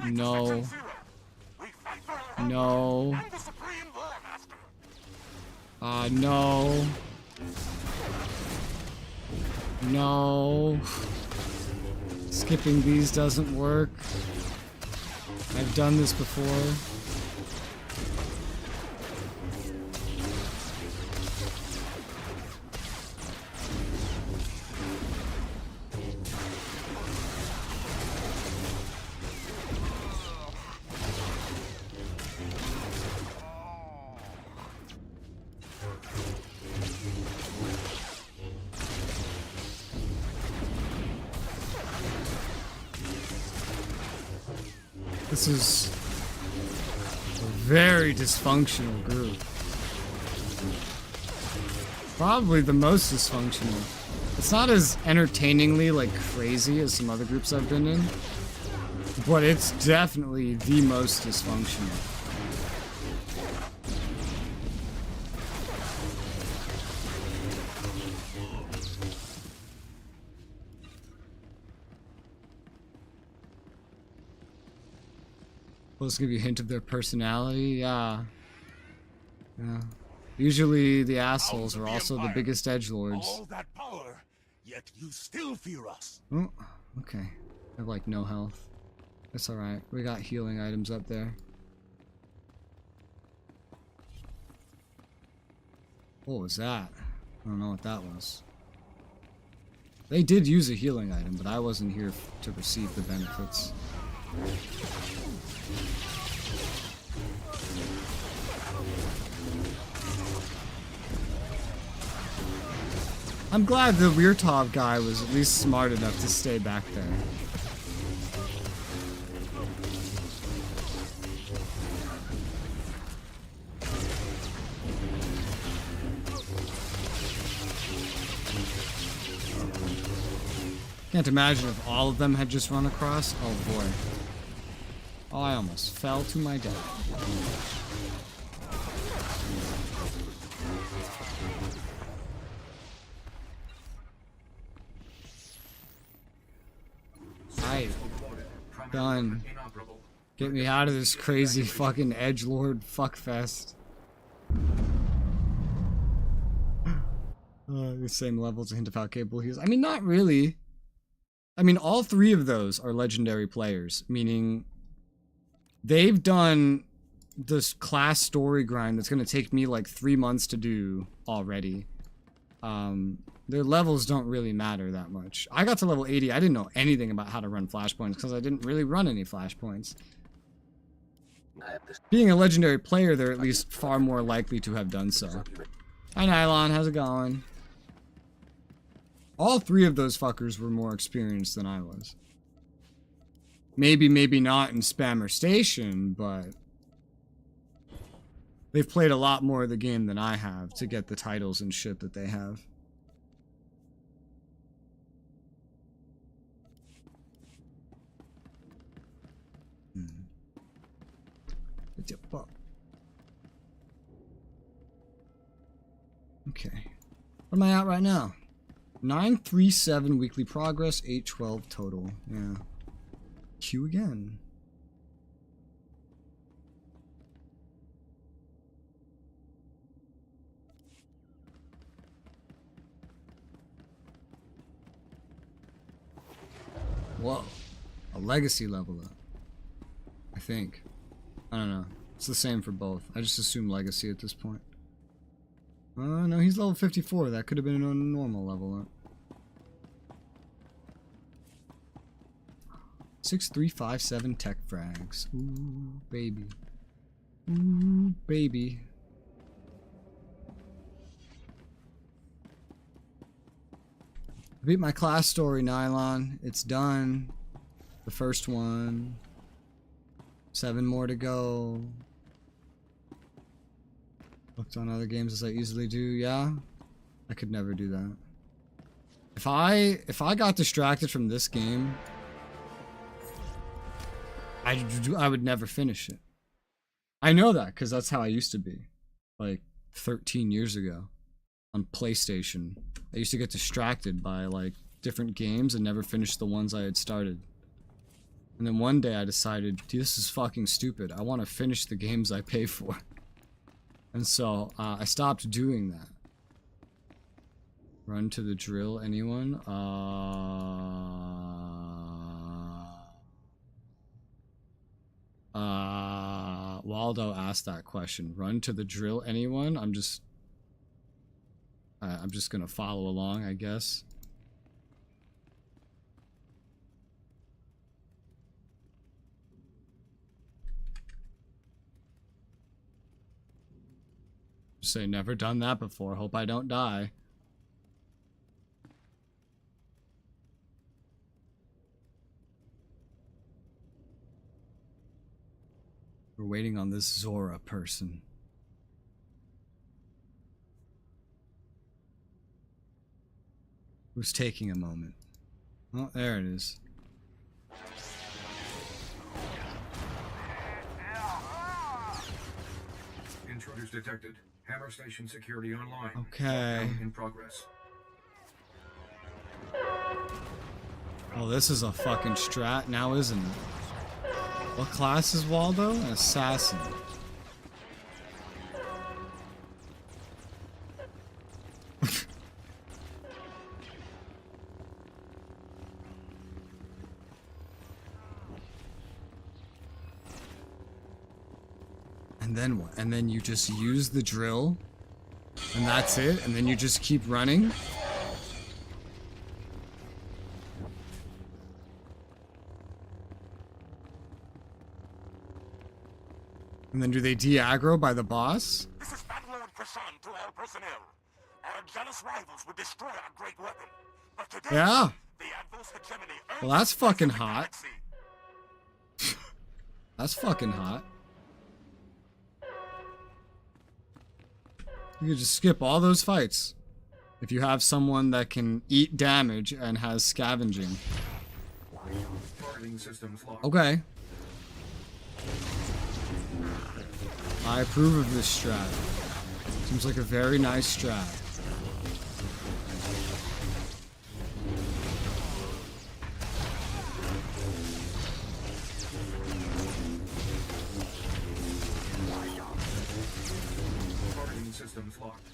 No. No. No. No. Skipping these doesn't work. I've done this before. This is a very dysfunctional group. Probably the most dysfunctional. It's not as entertainingly, like, crazy as some other groups I've been in, but it's definitely the most dysfunctional. Supposed to give you a hint of their personality? Yeah. Yeah. Usually the assholes are also the biggest edgelords. All that power, yet you still fear us. Oh, okay. I have like no health. That's alright. We got healing items up there. What was that? I don't know what that was. They did use a healing item, but I wasn't here to receive the benefits. I'm glad the Weirtov guy was at least smart enough to stay back there. Can't imagine if all of them had just run across. Oh boy. Oh, I almost fell to my death. Alright. Done. Get me out of this crazy fucking edgelord fuckfest. The same levels, a hint of how capable he is. I mean, not really. I mean, all three of those are legendary players, meaning they've done this class story grind that's going to take me like 3 months to do already. Their levels don't really matter that much. I got to level 80. I didn't know anything about how to run flashpoints because I didn't really run any flashpoints. Being a legendary player, they're at least far more likely to have done so. Hi, Nylon. How's it going? All three of those fuckers were more experienced than I was. Maybe not in Spammer Station, but they've played a lot more of the game than I have to get the titles and shit that they have. Okay. What am I at right now? 937 weekly progress, 812 total. Yeah. Q again. Whoa. A legacy level up. I think. I don't know. It's the same for both. I just assume legacy at this point. No, he's level 54. That could have been a normal level up. 6357 tech frags. Ooh, baby. Ooh, baby. I beat my class story, Nylon. It's done. The first one. 7 more to go. Looked on other games as I easily do. Yeah, I could never do that. If I got distracted from this game, I would never finish it. I know that because that's how I used to be, like 13 years ago, on PlayStation. I used to get distracted by like different games and never finish the ones I had started. And then one day I decided, dude, this is fucking stupid. I want to finish the games I pay for. And so, I stopped doing that. Run to the drill, anyone? Waldo asked that question. Run to the drill, anyone? I'm just gonna follow along, I guess. Say never done that before. Hope I don't die. We're waiting on this Zora person. Who's taking a moment? Oh, there it is. Intruders detected. Hammer Station security online. Okay. In progress. Oh, this is a fucking strat now, isn't it? What class is Waldo? An assassin. And then what? And then you just use the drill? And that's it? And then you just keep running? And then do they de-aggro by the boss? This is Battlelord Krishan to all personnel. Our jealous rivals would destroy our great weapon. But today, Yeah. the Advos hegemony earns Well, that's its place fucking in the hot. galaxy. That's fucking hot. You can just skip all those fights. If you have someone that can eat damage and has scavenging. Targeting systems locked. Okay. I approve of this strat. Seems like a very nice strat. Targeting systems locked.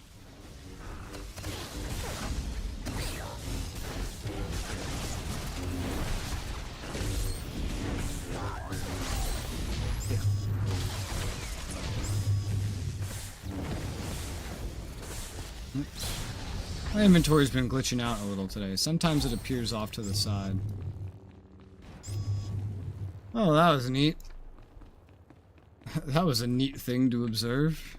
My inventory's been glitching out a little today. Sometimes it appears off to the side. Oh, that was neat. That was a neat thing to observe.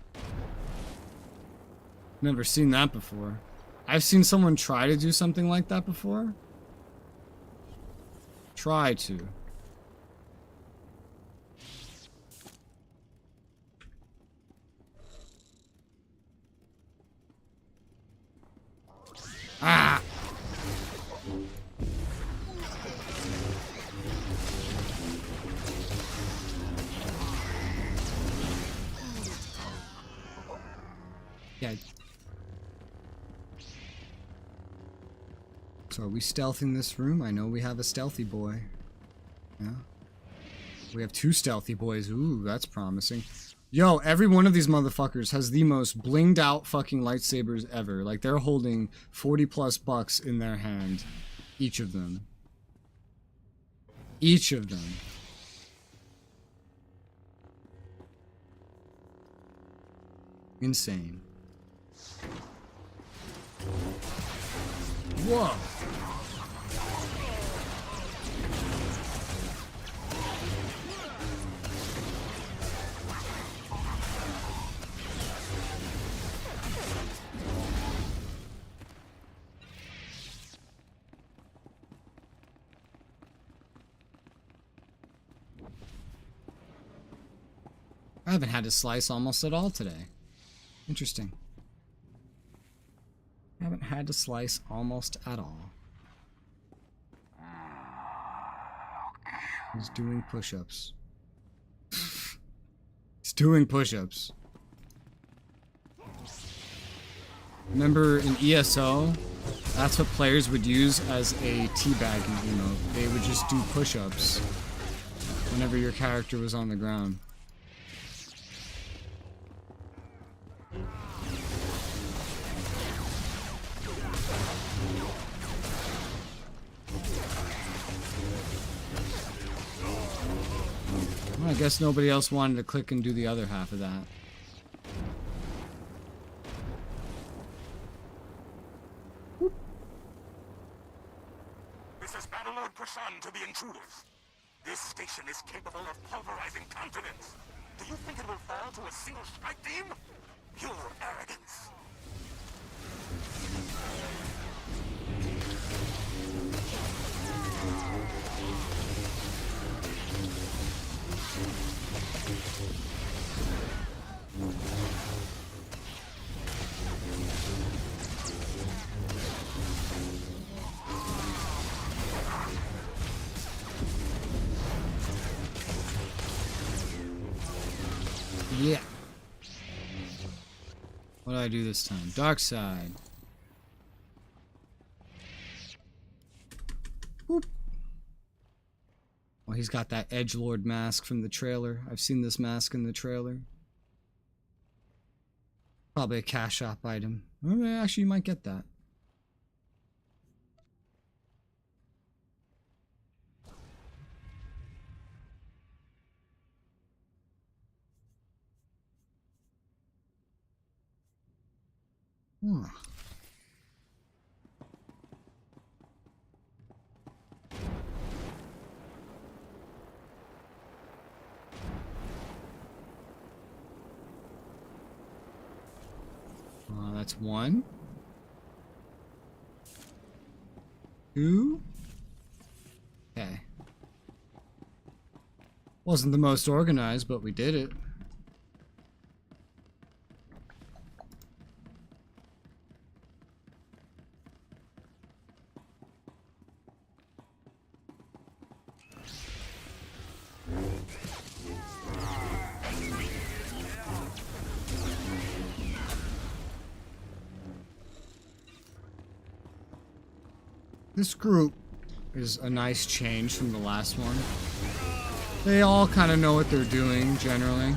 Never seen that before. I've seen someone try to do something like that before. Try to. Ah! Yeah. So are we stealthing this room? I know we have a stealthy boy. Yeah. We have two stealthy boys. Ooh, that's promising. Yo, every one of these motherfuckers has the most blinged out fucking lightsabers ever. Like, they're holding 40 plus bucks in their hand. Each of them. Each of them. Insane. Whoa. I haven't had to slice almost at all today. Interesting. I haven't had to slice almost at all. He's doing push-ups. He's doing push-ups. Remember in ESO, that's what players would use as a teabagging emote. They would just do push-ups whenever your character was on the ground. Well, I guess nobody else wanted to click and do the other half of that. This is Battlelord Krishan to the intruders. This station is capable of pulverizing continents. Do you think it will fall to a single strike team? Pure arrogance. Yeah. What do I do this time? Dark side. Boop. Oh, he's got that edgelord mask from the trailer. I've seen this mask in the trailer. Probably a cash shop item. Actually, you might get that. Hmm. That's 1. 2. Okay. Wasn't the most organized, but we did it. This group is a nice change from the last one. They all kind of know what they're doing, generally.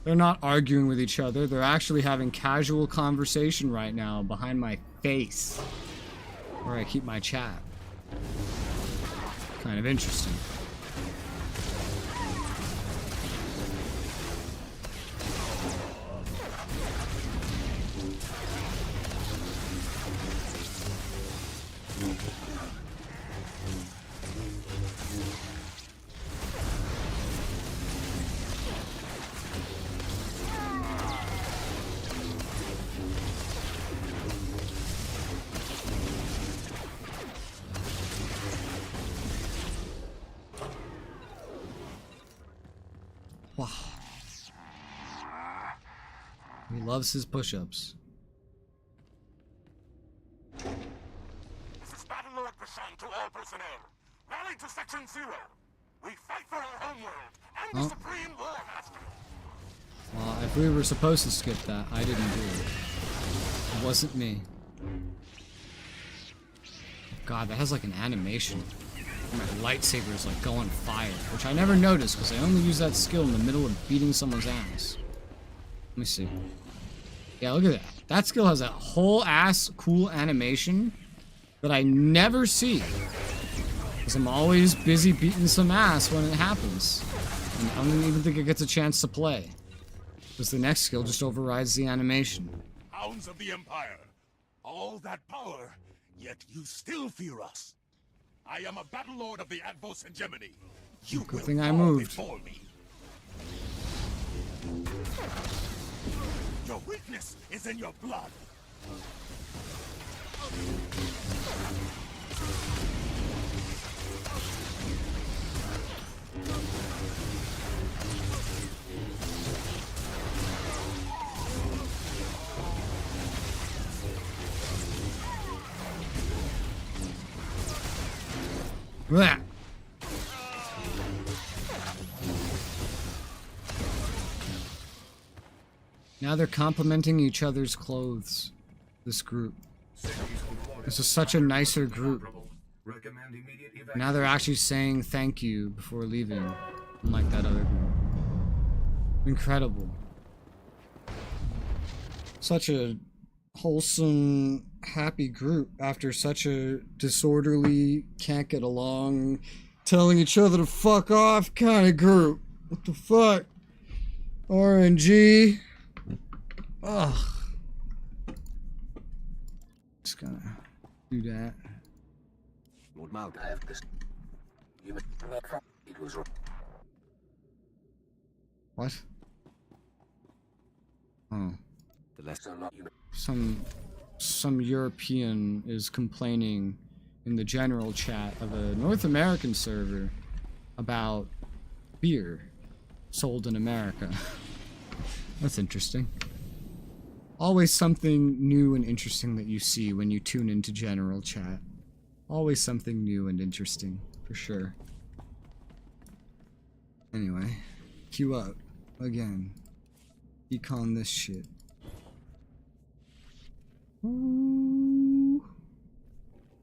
They're not arguing with each other. They're actually having casual conversation right now behind my face, where I keep my chat. Kind of interesting. Wow. He loves his push-ups. This is Battle Lord Bashan to all personnel. Rally to Section 0. We fight for our homeworld and the Supreme War Master. Well, if we were supposed to skip that, I didn't do it. It wasn't me. God, that has like an animation. My lightsaber is like going fire, which I never noticed because I only use that skill in the middle of beating someone's ass. Let me see. Yeah, look at that. That skill has a whole ass cool animation that I never see. Because I'm always busy beating some ass when it happens. And I don't even think it gets a chance to play. Because the next skill just overrides the animation. Hounds of the Empire. All that power, yet you still fear us. I am a battle lord of the Advos Hegemony. You Good thing I moved. Before me. Your weakness is in your blood. Blah. Now they're complimenting each other's clothes. This group. This is such a nicer group. Now they're actually saying thank you before leaving, unlike that other group. Incredible. Such a wholesome, happy group after such a disorderly, can't get along, telling each other to fuck off kind of group. What the fuck? RNG. Ugh. Just gonna do that. Lord Malcolm. What? Oh. The less some European is complaining in the general chat of a North American server about beer sold in America. That's interesting. Always something new and interesting that you see when you tune into general chat. Always something new and interesting, for sure. Anyway, queue up again. Econ this shit. Ooh.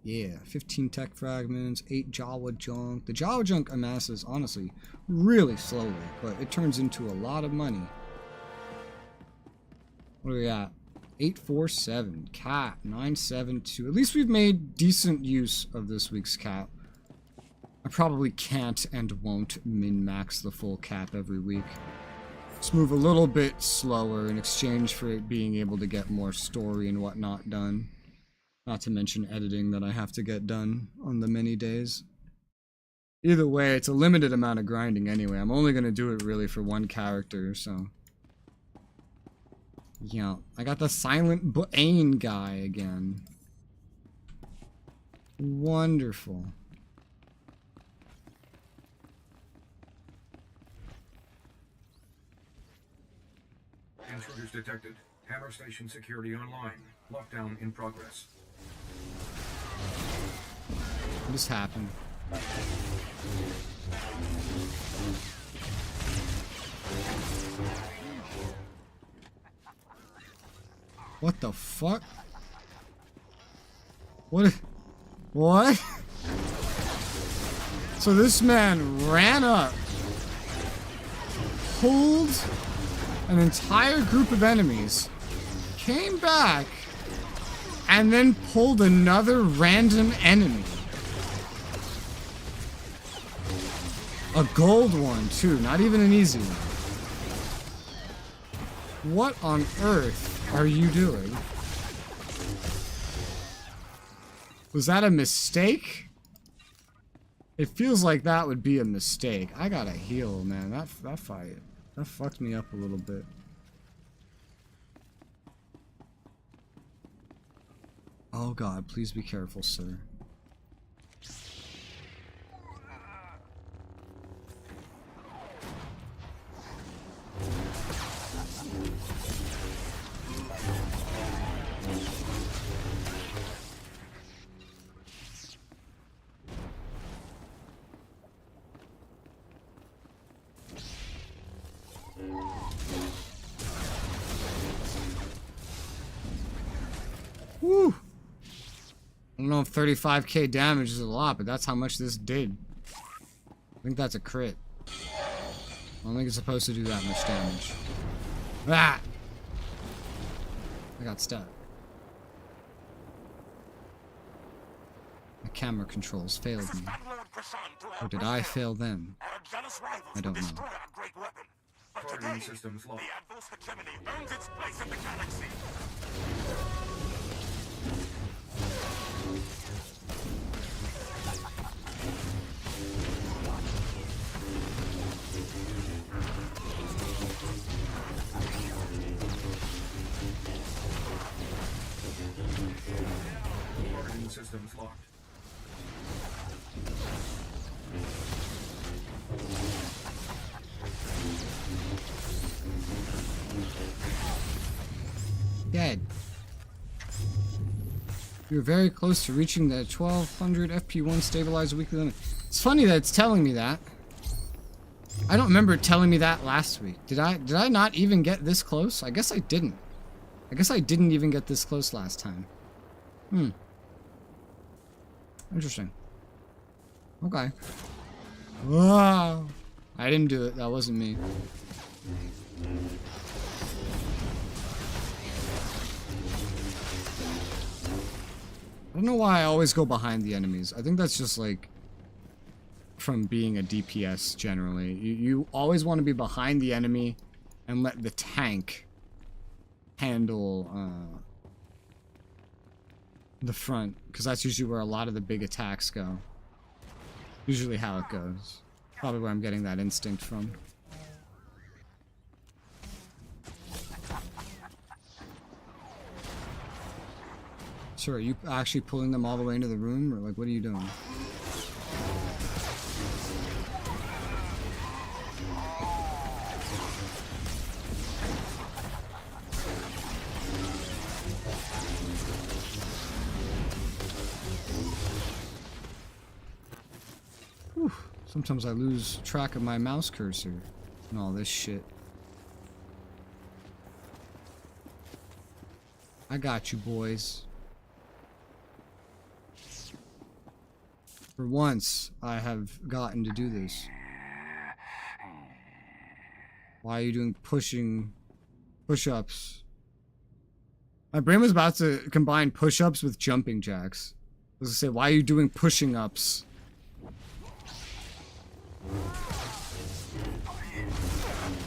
Yeah, 15 tech fragments, 8 Jawa junk. The Jawa junk amasses, honestly, really slowly, but it turns into a lot of money. What do we got? 847. Cat. 972. At least we've made decent use of this week's cap. I probably can't and won't min-max the full cap every week. Just move a little bit slower in exchange for it being able to get more story and whatnot done. Not to mention editing that I have to get done on the many days. Either way, it's a limited amount of grinding anyway. I'm only going to do it really for one character, so... Yeah, I got the Silent Bane guy again. Wonderful. Intruders detected. Hammer station security online. Lockdown in progress. What just happened? What the fuck? What? What? So this man ran up, pulled an entire group of enemies, came back, and then pulled another random enemy. A gold one, too, not even an easy one. What on earth are you doing? Was that a mistake? It feels like that would be a mistake. I gotta heal, man. That fight, that fucked me up a little bit. Oh god, please be careful, sir. Woo! I don't know if 35k damage is a lot, but that's how much this did. I think that's a crit. I don't think it's supposed to do that much damage. Ah! I got stuck. My camera controls failed me. Or did I fail them? I don't know. But today, systems locked. The adverse hegemony earns its place in the galaxy. Orbiting systems locked. Dead. You're very close to reaching the 1200 FP1 stabilized weekly limit. It's funny that it's telling me that. I don't remember it telling me that last week. Did I not even get this close? I guess I didn't. I guess I didn't even get this close last time. Interesting. Okay. Wow. I didn't do it. That wasn't me. I don't know why I always go behind the enemies. I think that's just like from being a DPS generally. You always want to be behind the enemy and let the tank handle the front, because that's usually where a lot of the big attacks go. Usually how it goes. Probably where I'm getting that instinct from. So are you actually pulling them all the way into the room, or like what are you doing? Whew. Sometimes I lose track of my mouse cursor and all this shit. I got you, boys. For once, I have gotten to do this. Why are you doing push-ups? My brain was about to combine push-ups with jumping jacks. I was gonna say, why are you doing pushing-ups?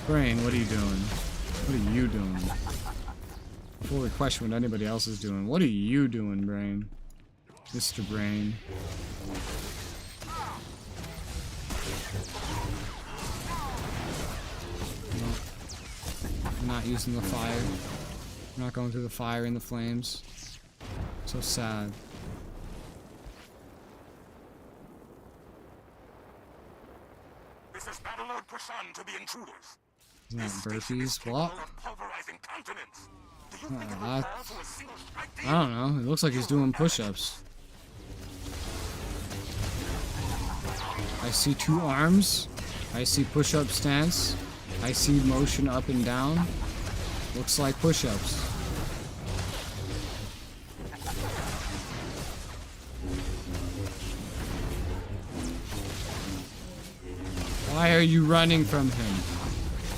Brain, what are you doing? What are you doing? Before we question what anybody else is doing, what are you doing, Brain? Mr. Brain. No. I'm not using the fire. I'm not going through the fire and the flames. So sad. This is Babylon Prashan to the intruders. Isn't that burpees? What? I don't know. It looks like he's doing push-ups. I see 2 arms. I see push-up stance. I see motion up and down. Looks like push-ups. Why are you running from him?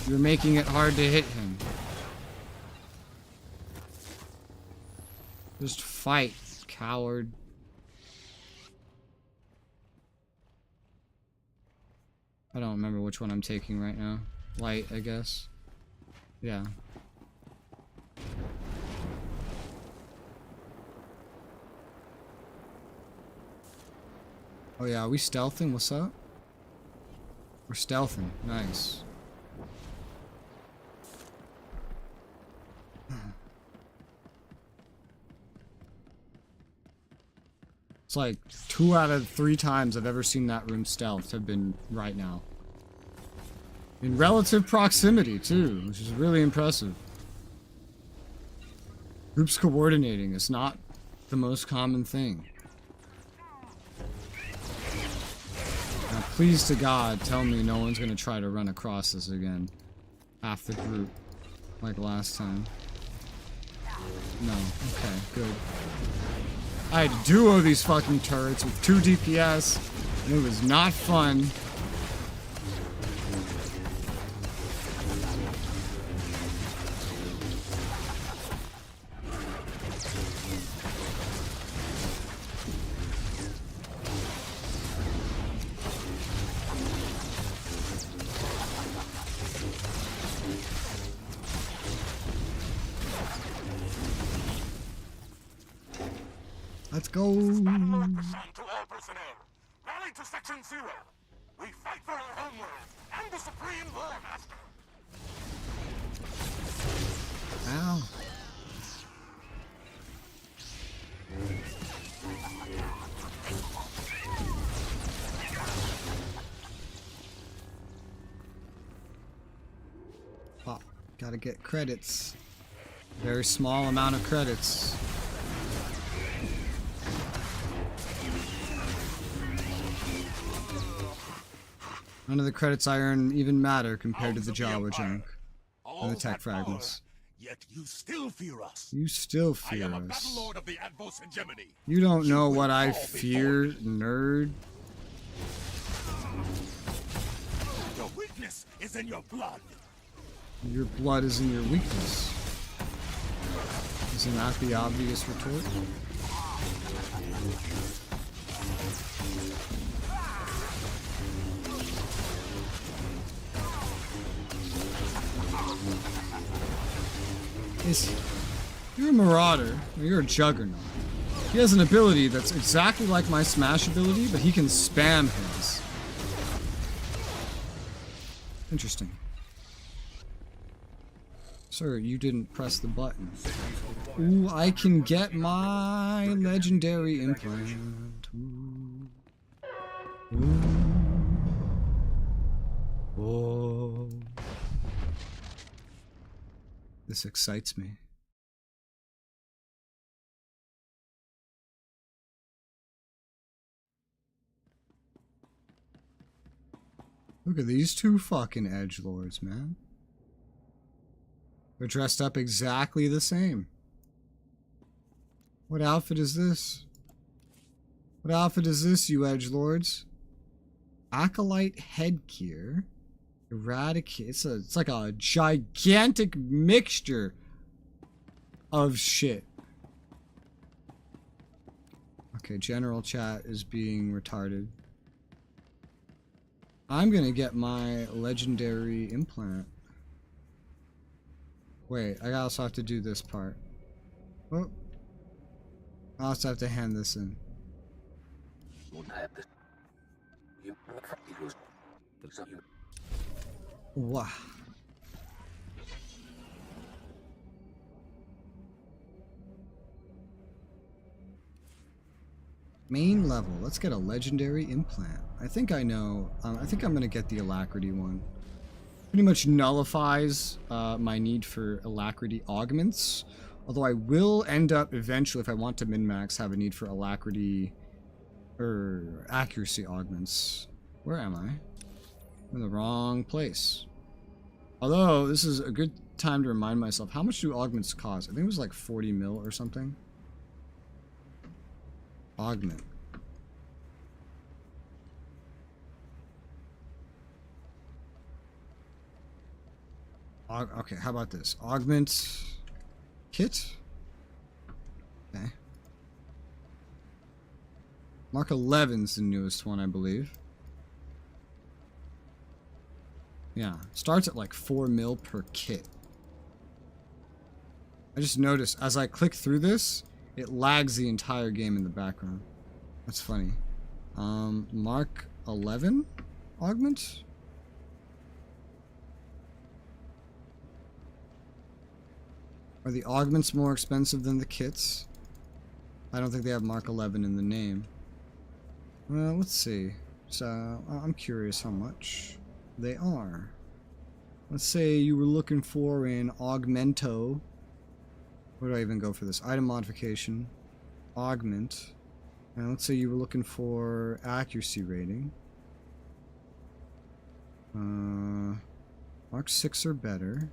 You're making it hard to hit him. Just fight, coward. I don't remember which one I'm taking right now. Light, I guess. Yeah. Oh yeah, are we stealthing? What's up? We're stealthing. Nice. It's like 2 out of 3 times I've ever seen that room stealthed have been right now. In relative proximity, too, which is really impressive. Groups coordinating is not the most common thing. Now, please to God, tell me no one's gonna try to run across this again. Half the group, like last time. No. Okay, good. I had to duo these fucking turrets with 2 DPS, and it was not fun. Let's go. Battlelord Prashan to all personnel. Rally to Section 0. We fight for our homeworld and the Supreme War Master. Ow. Oh, gotta get credits. Very small amount of credits. None of the credits I earn even matter compared to the Jawa junk. And the tech fragments. Yet you still fear us. You still fear I am a us. battle lord of the Advos hegemony. You don't know what I fear, nerd. Your weakness is in your blood. Your blood is in your weakness. Isn't that the obvious retort? You're a Marauder, or you're a Juggernaut. He has an ability that's exactly like my Smash ability, but he can spam his. Interesting. Sir, you didn't press the button. Ooh, I can get my legendary implant. Ooh. Ooh. Whoa. This excites me. Look at these 2 fucking edgelords, man. They're dressed up exactly the same. What outfit is this? What outfit is this, you edgelords? Acolyte headgear. Eradicate. It's like a gigantic mixture of shit. Okay, general chat is being retarded. I'm gonna get my legendary implant. Wait, I also have to do this part. Oh. I also have to hand this in. Wow. Main level. Let's get a legendary implant. I think I know. I think I'm gonna get the alacrity one. Pretty much nullifies my need for alacrity augments. Although I will end up eventually, if I want to min-max, have a need for alacrity or accuracy augments. Where am I? I'm in the wrong place. Although, this is a good time to remind myself, how much do augments cost? I think it was like 40 mil or something. Augment. Okay, how about this? Augment kit. Okay. Mark 11's the newest one, I believe. Yeah, starts at like 4 mil per kit. I just noticed as I click through this, it lags the entire game in the background. That's funny. Mark 11 augment? Are the augments more expensive than the kits? I don't think they have Mark 11 in the name. Well, let's see. So, I'm curious how much they are. Let's say you were looking for an augmento. Where do I even go for this? Item modification. Augment. And let's say you were looking for accuracy rating. Mark 6 or better.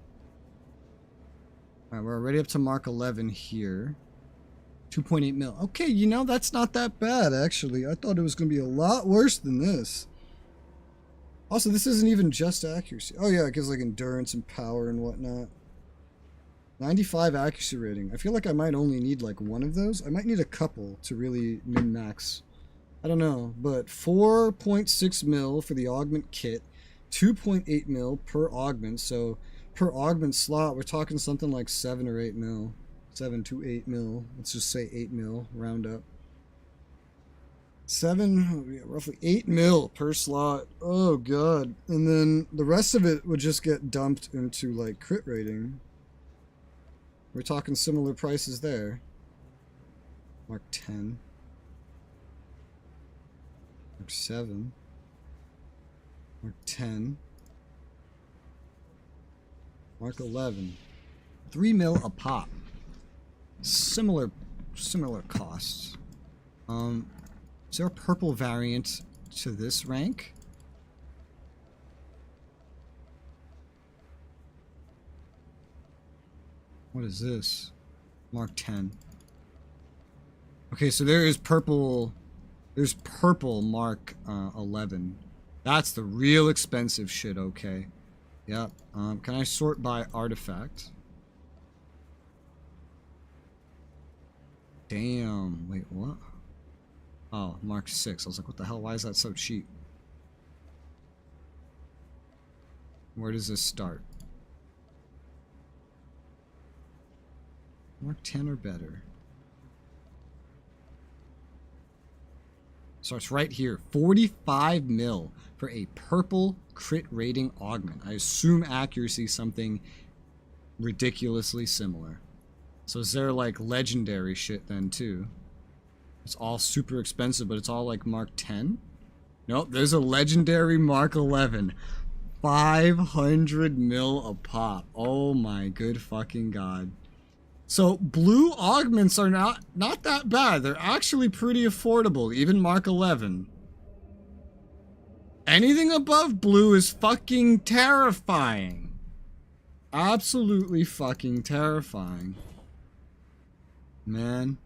Alright, we're already up to Mark 11 here. 2.8 mil. Okay, you know, that's not that bad, actually. I thought it was going to be a lot worse than this. Also, this isn't even just accuracy. Oh yeah, it gives like endurance and power and whatnot. 95 accuracy rating. I feel like I might only need like one of those. I might need a couple to really min-max. I don't know, but 4.6 mil for the augment kit. 2.8 mil per augment, so per augment slot, we're talking something like 7 or 8 mil. 7 to 8 mil. Let's just say 8 mil, round up. 7, roughly 8 mil per slot. Oh god. And then the rest of it would just get dumped into like crit rating. We're talking similar prices there. Mark 10. Mark 7. Mark 10. Mark 11. 3 mil a pop. Similar costs. Is there a purple variant to this rank? What is this? Mark 10. Okay, so there is purple. There's purple Mark 11. That's the real expensive shit, okay. Yep. Can I sort by artifact? Damn. Wait, what? Oh, Mark 6. I was like, what the hell? Why is that so cheap? Where does this start? Mark 10 or better. Starts right here. 45 mil for a purple crit rating augment. I assume accuracy something ridiculously similar. So is there like legendary shit then too? It's all super expensive, but it's all like Mark 10? Nope, there's a legendary Mark 11. 500 mil a pop. Oh my good fucking god. So blue augments are not that bad. They're actually pretty affordable, even Mark 11. Anything above blue is fucking terrifying. Absolutely fucking terrifying. Man.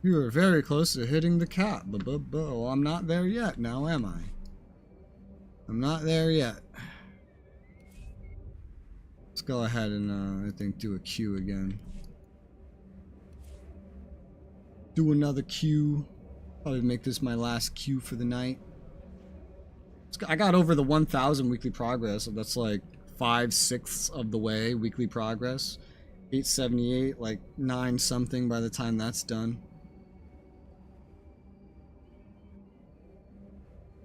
You were very close to hitting the cap. Well, I'm not there yet now, am I? I'm not there yet. Let's go ahead and, I think, do a queue again. Do another queue. Probably make this my last queue for the night. I got over the 1,000 weekly progress, so that's like 5/6 of the way weekly progress. 878, like 9 something by the time that's done.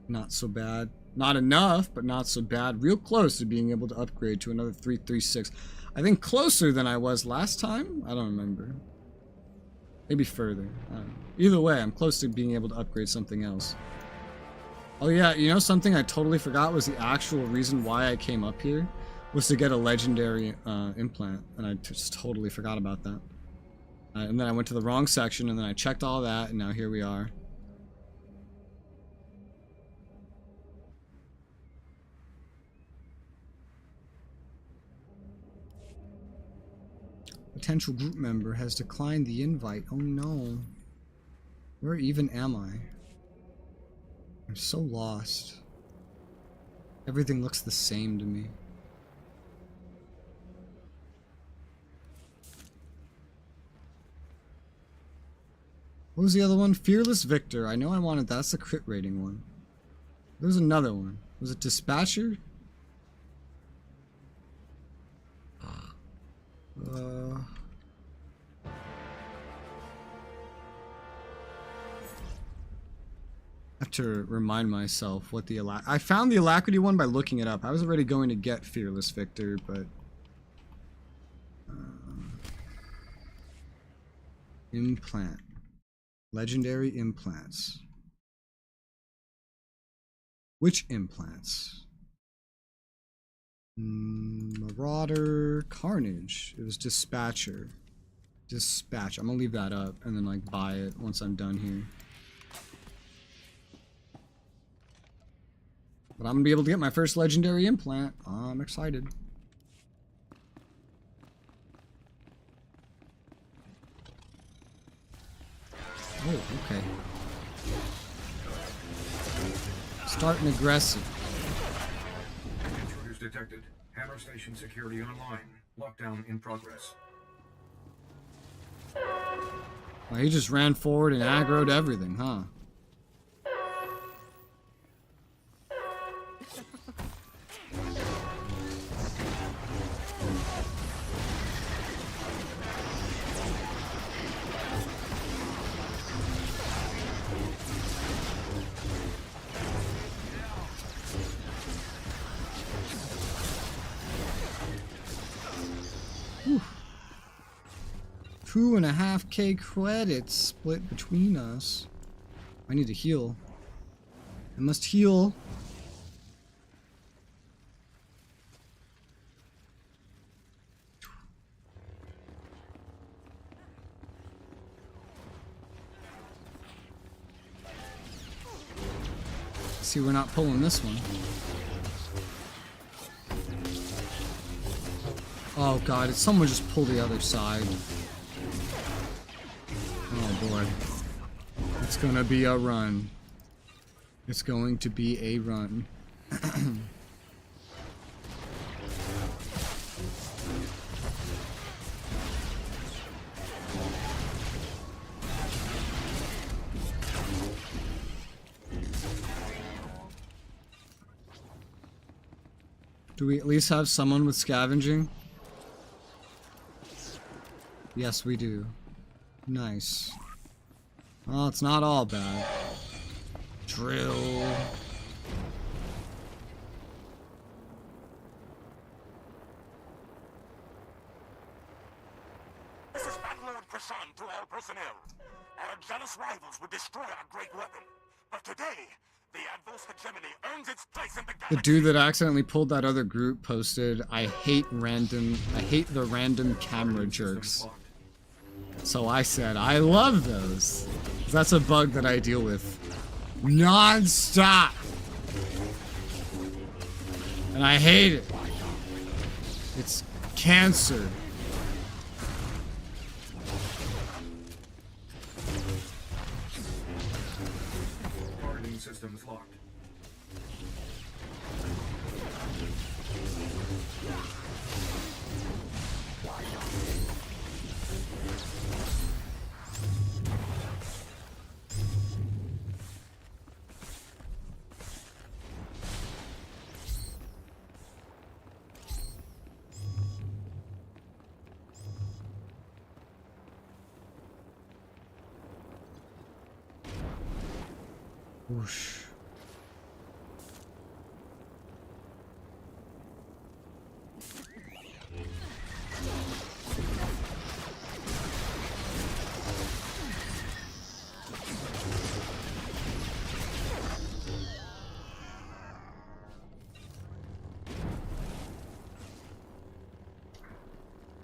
Not so bad. Not enough, but not so bad. Real close to being able to upgrade to another 336. I think closer than I was last time. I don't remember. Maybe further. I don't know. Either way, I'm close to being able to upgrade something else. Oh yeah, you know something I totally forgot was the actual reason why I came up here was to get a legendary implant, and I just totally forgot about that. And then I went to the wrong section, and then I checked all that, and now here we are. Potential group member has declined the invite. Oh no. Where even am I? I'm so lost. Everything looks the same to me. What was the other one? Fearless Victor. I know I wanted that. That's the crit rating one. There's another one. Was it Dispatcher? I have to remind myself what the I found the Alacrity one by looking it up. I was already going to get Fearless Victor, but implant. Legendary implants. Which implants? Marauder, Carnage. It was Dispatcher. Dispatch. I'm gonna leave that up and then like buy it once I'm done here. But I'm gonna be able to get my first legendary implant. I'm excited. Oh, okay. Starting aggressive. Intruders detected. Hammer station security online. Lockdown in progress. Well, he just ran forward and aggroed everything, huh? Whew. 2.5K credits split between us. I need to heal. I must heal. See, we're not pulling this one. Oh god, did someone just pull the other side? Oh boy. It's gonna be a run. It's going to be a run. Do we at least have someone with scavenging? Yes, we do. Nice. Well, it's not all bad. Drill. This is Battlelord Krishan to all personnel. Our jealous rivals would destroy our great weapon. But today, the Advos hegemony earns its place in the galaxy. The dude that accidentally pulled that other group posted, I hate the random camera jerks. So I said, I love those. That's a bug that I deal with non-stop. And I hate it. It's cancer. systems locked. Whoosh.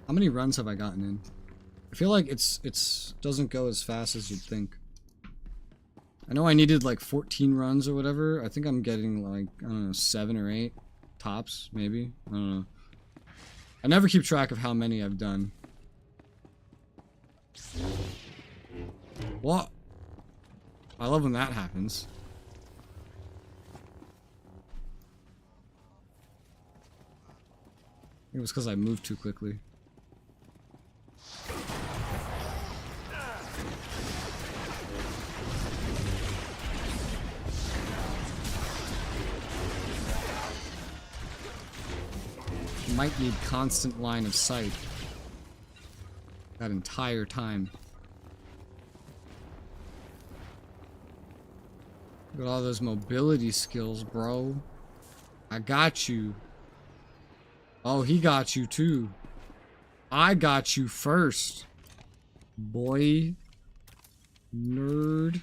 How many runs have I gotten in? I feel like it's doesn't go as fast as you'd think. I know I needed like 14 runs or whatever. I think I'm getting like, I don't know, 7 or 8 tops, maybe. I don't know. I never keep track of how many I've done. What? I love when that happens. It was because I moved too quickly. Might need constant line of sight that entire time. Look at all those mobility skills, bro. I got you. Oh, he got you too. I got you first. Boy. Nerd.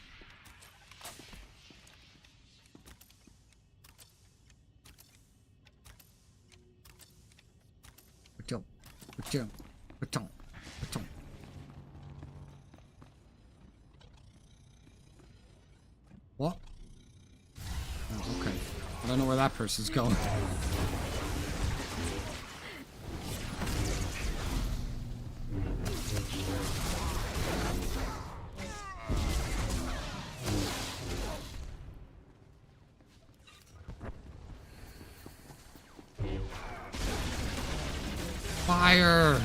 What? Oh, okay. I don't know where that person's going. Fire!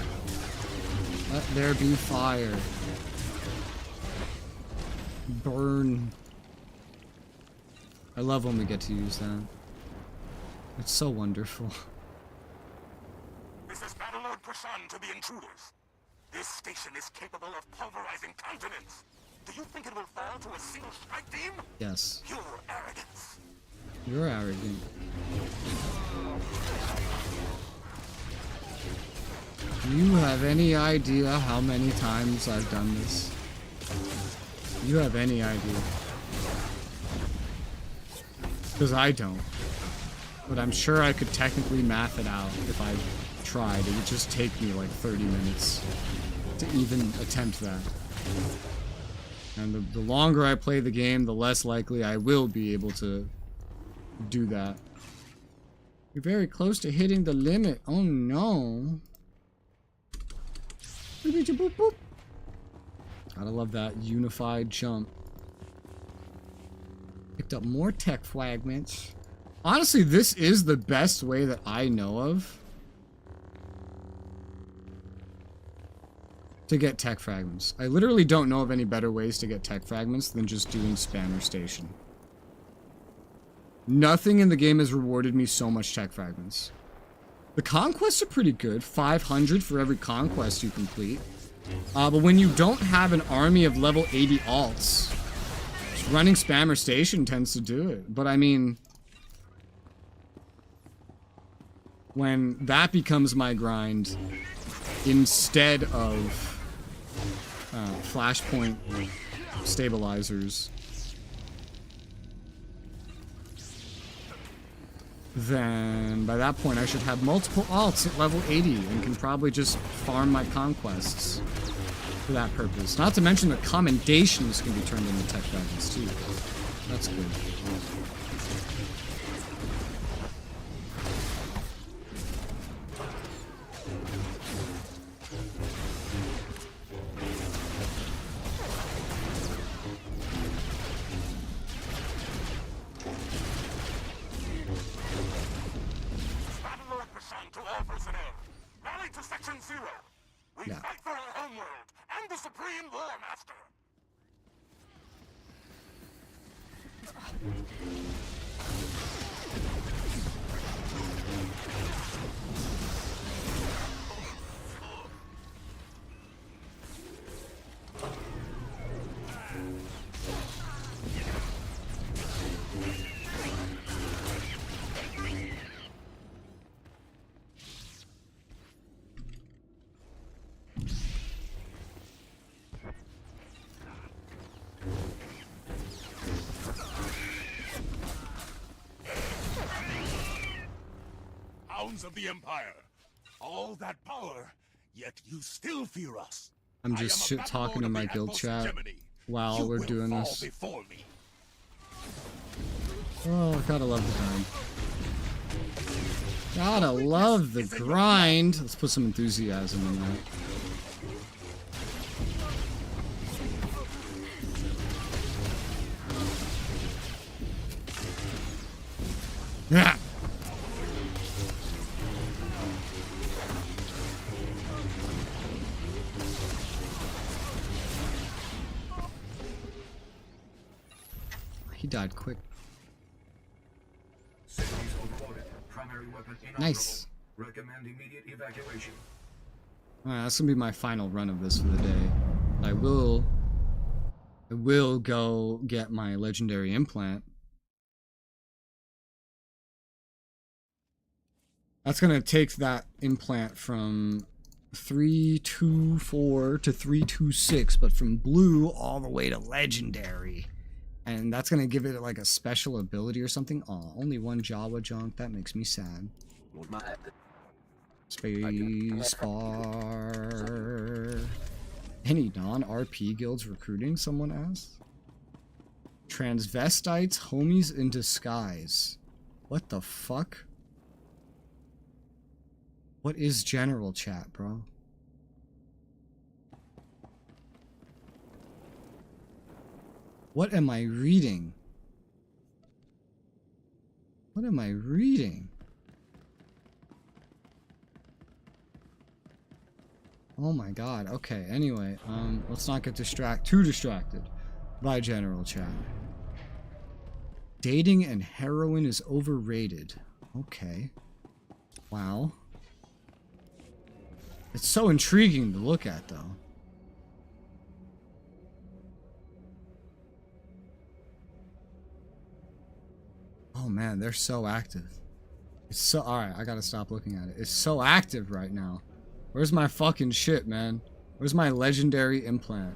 Let there be fire. Burn. I love when we get to use that. It's so wonderful. This is Battlelord Prashan to the intruders. This station is capable of pulverizing continents. Do you think it will fall to a single strike team? Yes. Your arrogance. You're arrogant. Do you have any idea how many times I've done this? Do you have any idea? Because I don't. But I'm sure I could technically math it out if I tried. It would just take me like 30 minutes to even attempt that. And the longer I play the game, the less likely I will be able to do that. You're very close to hitting the limit. Oh no. Boop, boop. Gotta love that unified jump. Picked up more tech fragments. Honestly, this is the best way that I know of to get tech fragments. I literally don't know of any better ways to get tech fragments than just doing Spammer Station. Nothing in the game has rewarded me so much tech fragments. The conquests are pretty good. 500 for every conquest you complete. But when you don't have an army of level 80 alts, just running Spammer Station tends to do it. But I mean, when that becomes my grind instead of flashpoint stabilizers, then by that point I should have multiple alts at level 80 and can probably just farm my conquests for that purpose. Not to mention the commendations can be turned into tech fragments too. That's good. Of the Empire, all that power, yet you still fear us. I'm just shit talking to my guild chat while we're doing this. Oh, gotta love the grind. Gotta love the grind. Let's put some enthusiasm in that. Yeah. He died quick. Nice. Recommend immediate evacuation. Alright, that's gonna be my final run of this for the day. I will go get my legendary implant. That's gonna take that implant from 324 to 326, but from blue all the way to legendary. And that's gonna give it like a special ability or something. Aw, only one Jawa junk. That makes me sad. Space bar. Any non-RP guilds recruiting? Someone asked. Transvestites, homies in disguise. What the fuck? What is general chat, bro? What am I reading? What am I reading? Oh my god. Okay, anyway, let's not get too distracted by general chat. Dating and heroin is overrated. Okay. Wow. It's so intriguing to look at, though. Oh man, they're so active. It's so... Alright, I gotta stop looking at it. It's so active right now. Where's my fucking shit, man? Where's my legendary implant?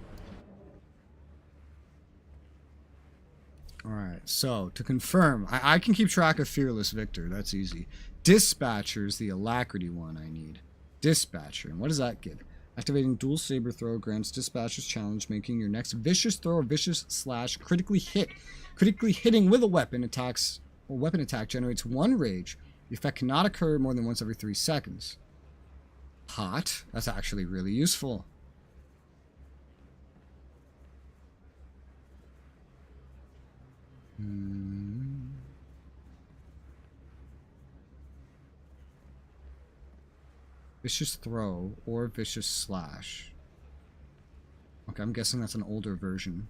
Alright, so, to confirm, I can keep track of Fearless Victor. That's easy. Dispatcher is the Alacrity one I need. Dispatcher. And what does that give? Activating dual saber throw grants Dispatcher's challenge, making your next vicious throw a vicious slash critically hit. Critically hitting with a weapon attacks... Or weapon attack generates 1 rage. The effect cannot occur more than once every 3 seconds. Hot. That's actually really useful. Vicious throw or vicious slash. Okay, I'm guessing that's an older version.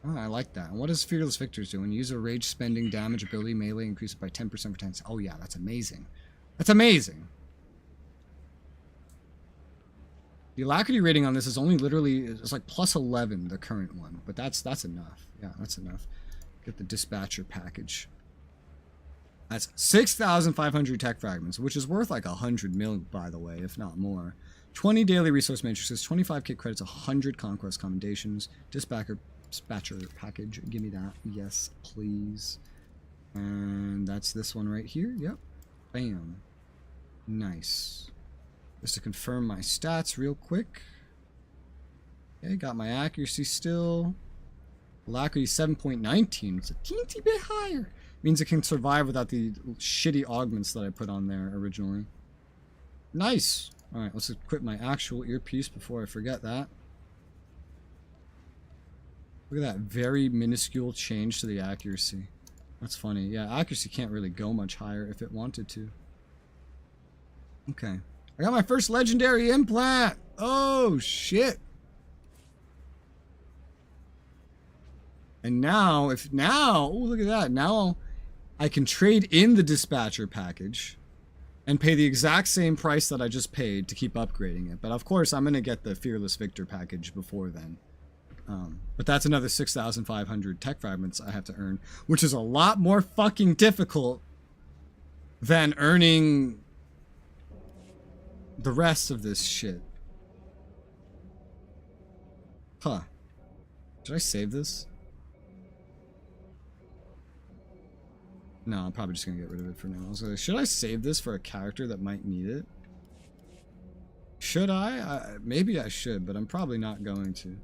Oh, I like that. And what does Fearless Victor's do? When you use a rage spending damage ability, melee increases by 10% for 10 seconds. Oh yeah, that's amazing. That's amazing. The alacrity rating on this is only literally, it's like plus 11, the current one. But that's enough. Yeah, that's enough. Get the dispatcher package. That's 6,500 tech fragments, which is worth like 100 mil, by the way, if not more. 20 daily resource matrices, 25 kit credits, 100 conquest commendations, dispatcher package. Give me that. Yes, please. And that's this one right here. Yep. Bam. Nice. Just to confirm my stats real quick. Okay, got my accuracy still. Alacrity 7.19. It's a teensy bit higher. Means it can survive without the shitty augments that I put on there originally. Nice. Alright, let's equip my actual earpiece before I forget that. Look at that very minuscule change to the accuracy. That's funny. Yeah, accuracy can't really go much higher if it wanted to. Okay. I got my first legendary implant! Oh, shit! And now, oh, look at that. Now I can trade in the dispatcher package and pay the exact same price that I just paid to keep upgrading it. But of course, I'm going to get the Fearless Victor package before then. But that's another 6,500 tech fragments I have to earn, which is a lot more fucking difficult than earning the rest of this shit. Huh. Should I save this? No, I'm probably just gonna get rid of it for now. I was like, should I save this for a character that might need it? Should I? Maybe I should, but I'm probably not going to.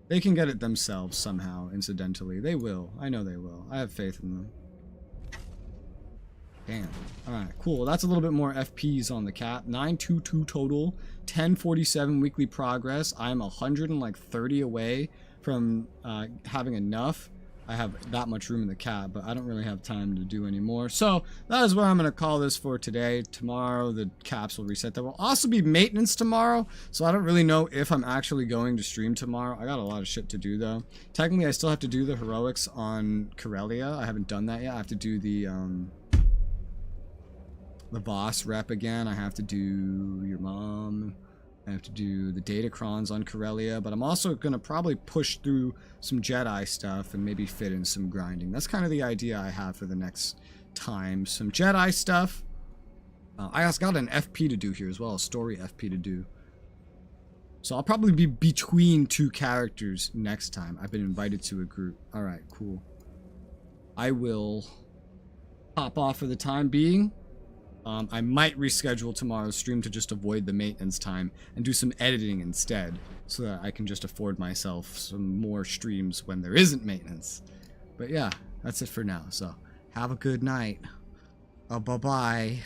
They can get it themselves somehow, incidentally. They will. I know they will. I have faith in them. Damn. Alright, cool. That's a little bit more FPs on the cap. 922 total. 1047 weekly progress. I'm 130 away from having enough. I have that much room in the cap, but I don't really have time to do any more. So that is where I'm going to call this for today. Tomorrow, the caps will reset. There will also be maintenance tomorrow, so I don't really know if I'm actually going to stream tomorrow. I got a lot of shit to do, though. Technically, I still have to do the heroics on Corellia. I haven't done that yet. I have to do the boss rep again. I have to do your mom. I have to do the Datacrons on Corellia, but I'm also going to probably push through some Jedi stuff and maybe fit in some grinding. That's kind of the idea I have for the next time. Some Jedi stuff. I also got an FP to do here as well, a story FP to do. So I'll probably be between two characters next time. I've been invited to a group. Alright, cool. I will pop off for the time being. I might reschedule tomorrow's stream to just avoid the maintenance time and do some editing instead so that I can just afford myself some more streams when there isn't maintenance. But yeah, that's it for now. So have a good night. Bye-bye.